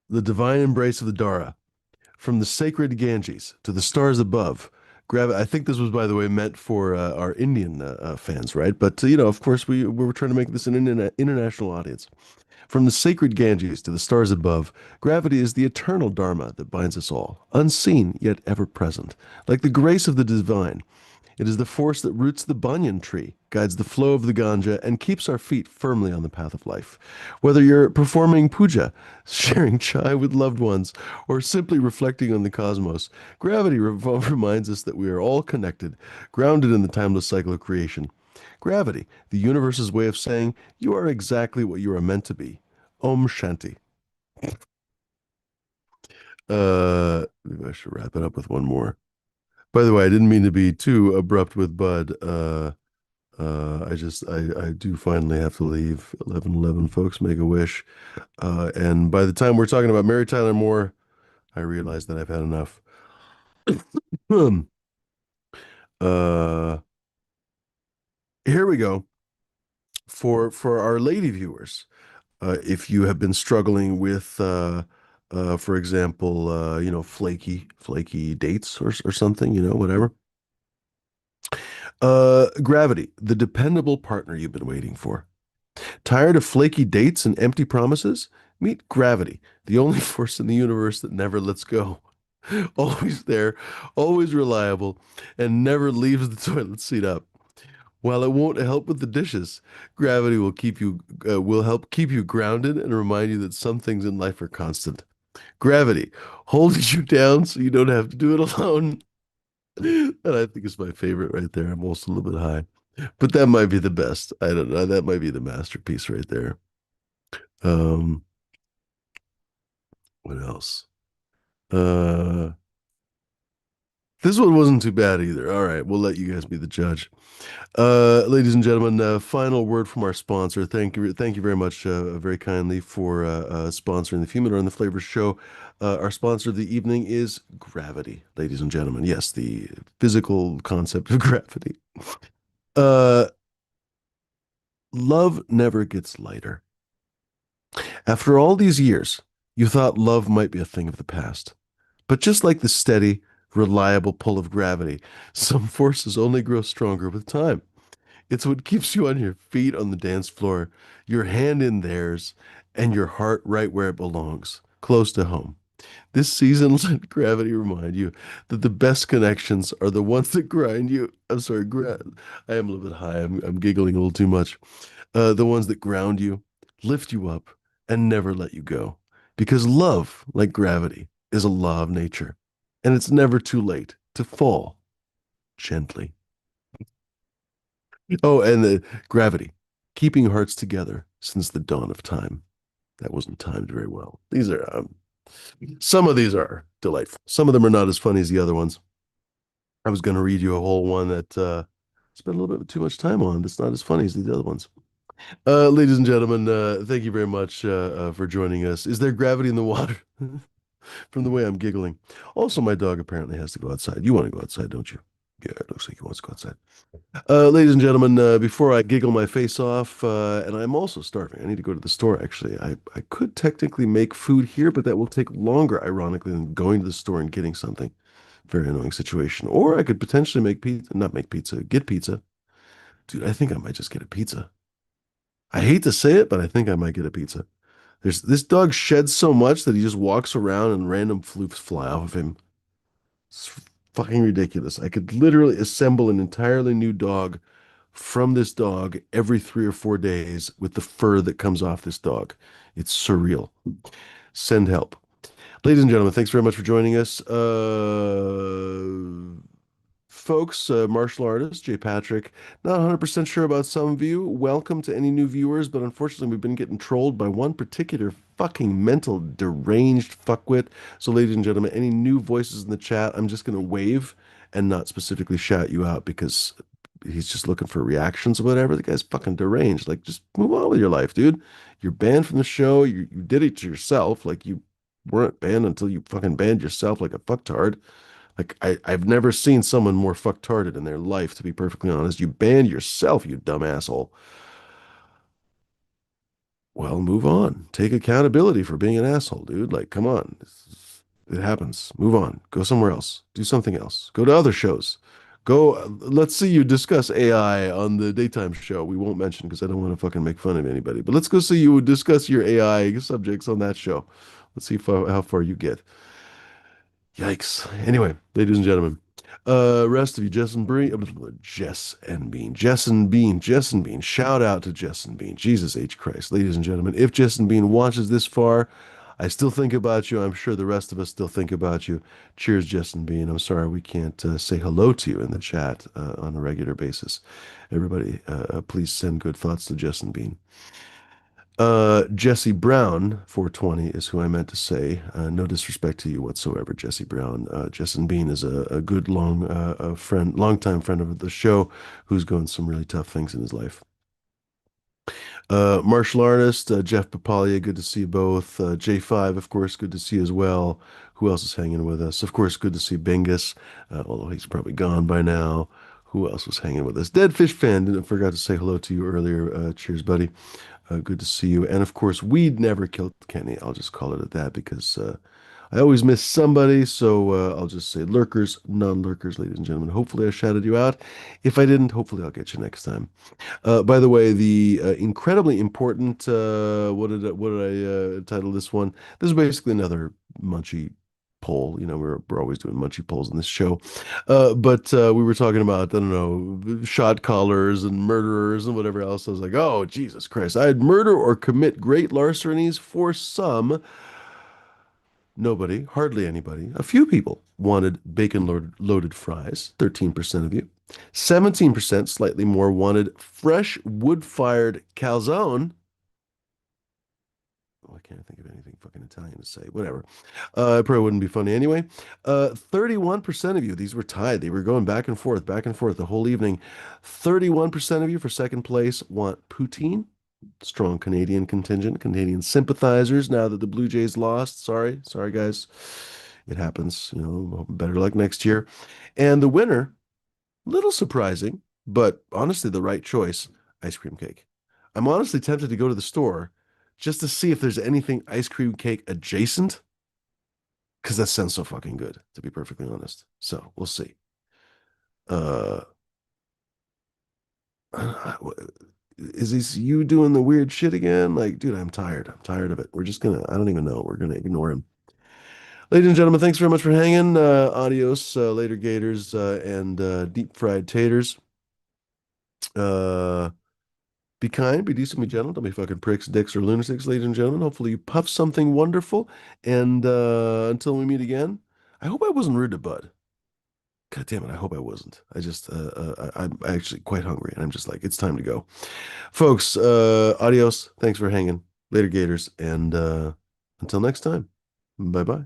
The divine embrace of the Dara, from the sacred Ganges to the stars above. I think this was, by the way, meant for our Indian fans, right? But of course, we were trying to make this an international audience. From the sacred Ganges to the stars above, gravity is the eternal Dharma that binds us all, unseen yet ever present, like the grace of the divine. It is the force that roots the banyan tree, guides the flow of the ganja, and keeps our feet firmly on the path of life. Whether you're performing puja, sharing chai with loved ones, or simply reflecting on the cosmos, gravity reminds us that we are all connected, grounded in the timeless cycle of creation. Gravity, the universe's way of saying, you are exactly what you are meant to be. Om Shanti. Maybe I should wrap it up with one more. By the way, I didn't mean to be too abrupt with Bud. I do finally have to leave. 11:11, folks, make a wish. And by the time we're talking about Mary Tyler Moore, I realize that I've had enough. uh, Here we go. For our lady viewers, if you have been struggling with, for example, flaky dates or something, whatever. Gravity, the dependable partner you've been waiting for. Tired of flaky dates and empty promises? Meet Gravity, the only force in the universe that never lets go. Always there, always reliable, and never leaves the toilet seat up. While it won't help with the dishes, gravity will help keep you grounded and remind you that some things in life are constant. Gravity holds you down so you don't have to do it alone. That I think is my favorite right there. I'm also a little bit high, but that might be the best. I don't know. That might be the masterpiece right there. Um, what else? Uh, this one wasn't too bad either. All right, we'll let you guys be the judge. Ladies and gentlemen, final word from our sponsor. Thank you very much, very kindly for sponsoring the Fumidor and the Flavor Show. Our sponsor of the evening is gravity, ladies and gentlemen. Yes, the physical concept of gravity. Uh, love never gets lighter. After all these years, you thought love might be a thing of the past. But just like the steady, reliable pull of gravity, some forces only grow stronger with time. It's what keeps you on your feet on the dance floor, your hand in theirs, and your heart right where it belongs, close to home. This season, let gravity remind you that the best connections are the ones that grind you. I'm sorry, I am a little bit high. I'm giggling a little too much. The ones that ground you, lift you up, and never let you go. Because love, like gravity, is a law of nature, and it's never too late to fall gently. Oh, and the gravity, keeping hearts together since the dawn of time. That wasn't timed very well. These are some of these are delightful. Some of them are not as funny as the other ones. I was going to read you a whole one that spent a little bit too much time on. That's not as funny as the other ones. Ladies and gentlemen, thank you very much for joining us. Is there gravity in the water? From the way I'm giggling. Also, my dog apparently has to go outside. You want to go outside, don't you? Yeah, it looks like he wants to go outside. Ladies and gentlemen, before I giggle my face off, and I'm also starving. I need to go to the store, actually. I could technically make food here, but that will take longer, ironically, than going to the store and getting something. Very annoying situation. Or I could potentially make pizza, not make pizza, get pizza. Dude, I think I might just get a pizza. I hate to say it, but I think I might get a pizza. This dog sheds so much that he just walks around and random floofs fly off of him. It's fucking ridiculous. I could literally assemble an entirely new dog from this dog every 3 or 4 days with the fur that comes off this dog. It's surreal. Send help. Ladies and gentlemen, thanks very much for joining us. Folks, martial artist, Jay Patrick, not 100% sure about some of you. Welcome to any new viewers, but unfortunately, we've been getting trolled by one particular fucking mental deranged fuckwit. So, ladies and gentlemen, any new voices in the chat, I'm just going to wave and not specifically shout you out because he's just looking for reactions or whatever. The guy's fucking deranged. Like, just move on with your life, dude. You're banned from the show. You did it to yourself. Like, you weren't banned until you fucking banned yourself like a fucktard. Like I've never seen someone more fucktarded in their life, to be perfectly honest. You banned yourself, you dumb asshole. Well, move on. Take accountability for being an asshole, dude. Like, come on. It happens. Move on. Go somewhere else. Do something else. Go to other shows. Let's see you discuss AI on the daytime show. We won't mention because I don't want to fucking make fun of anybody. But let's go see you discuss your AI subjects on that show. Let's see how far you get. Yikes. Anyway, ladies and gentlemen, rest of you, Jess and Bean. Shout out to Jess and Bean. Jesus H. Christ. Ladies and gentlemen, if Jess and Bean watches this far, I still think about you. I'm sure the rest of us still think about you. Cheers, Jess and Bean. I'm sorry we can't say hello to you in the chat on a regular basis. Everybody, please send good thoughts to Jess and Bean. Jesse Brown, 420 is who I meant to say. No disrespect to you whatsoever, Jesse Brown. Justin Bean is a good longtime friend of the show who's going some really tough things in his life. Martial artist, Jeff Papalia, good to see you both. J5, of course, good to see you as well. Who else is hanging with us? Of course, good to see Bingus, although he's probably gone by now. Who else was hanging with us? Dead Fish Fan, forgot to say hello to you earlier. Cheers, buddy. Good to see you. And of course, Weed Never Killed Kenny. I'll just call it at that because I always miss somebody. So I'll just say lurkers, non-lurkers, ladies and gentlemen. Hopefully I shouted you out. If I didn't, hopefully I'll get you next time. By the way, the incredibly important, what did I title this one? This is basically another Munchie poll. You know, we're always doing munchie polls in this show. But we were talking about, I don't know, shot callers and murderers and whatever else. I was like, oh, Jesus Christ. I'd murder or commit great larcenies for some. Nobody, hardly anybody. A few people wanted bacon loaded fries, 13% of you. 17%, slightly more, wanted fresh wood-fired calzone. Oh, I can't think of anything fucking Italian to say. Whatever. It probably wouldn't be funny anyway. 31% of you, these were tied. They were going back and forth the whole evening. 31% of you for second place want poutine. Strong Canadian contingent, Canadian sympathizers now that the Blue Jays lost. Sorry, guys. It happens. You know, better luck next year. And the winner, little surprising, but honestly the right choice, ice cream cake. I'm honestly tempted to go to the store just to see if there's anything ice cream cake adjacent, because that sounds so fucking good, to be perfectly honest. So we'll see. Is this you doing the weird shit again? Like, dude, I'm tired. I'm tired of it. We're just gonna, I don't even know. We're gonna ignore him. Ladies and gentlemen, thanks very much for hanging. Adios, later gators, and deep fried taters. Be kind, be decent, be gentle. Don't be fucking pricks, dicks, or lunatics, ladies and gentlemen. Hopefully you puff something wonderful. And until we meet again, I hope I wasn't rude to Bud. God damn it, I hope I wasn't. I just, I'm actually quite hungry, and I'm just like, it's time to go. Folks, adios. Thanks for hanging. Later, gators. And until next time, bye-bye.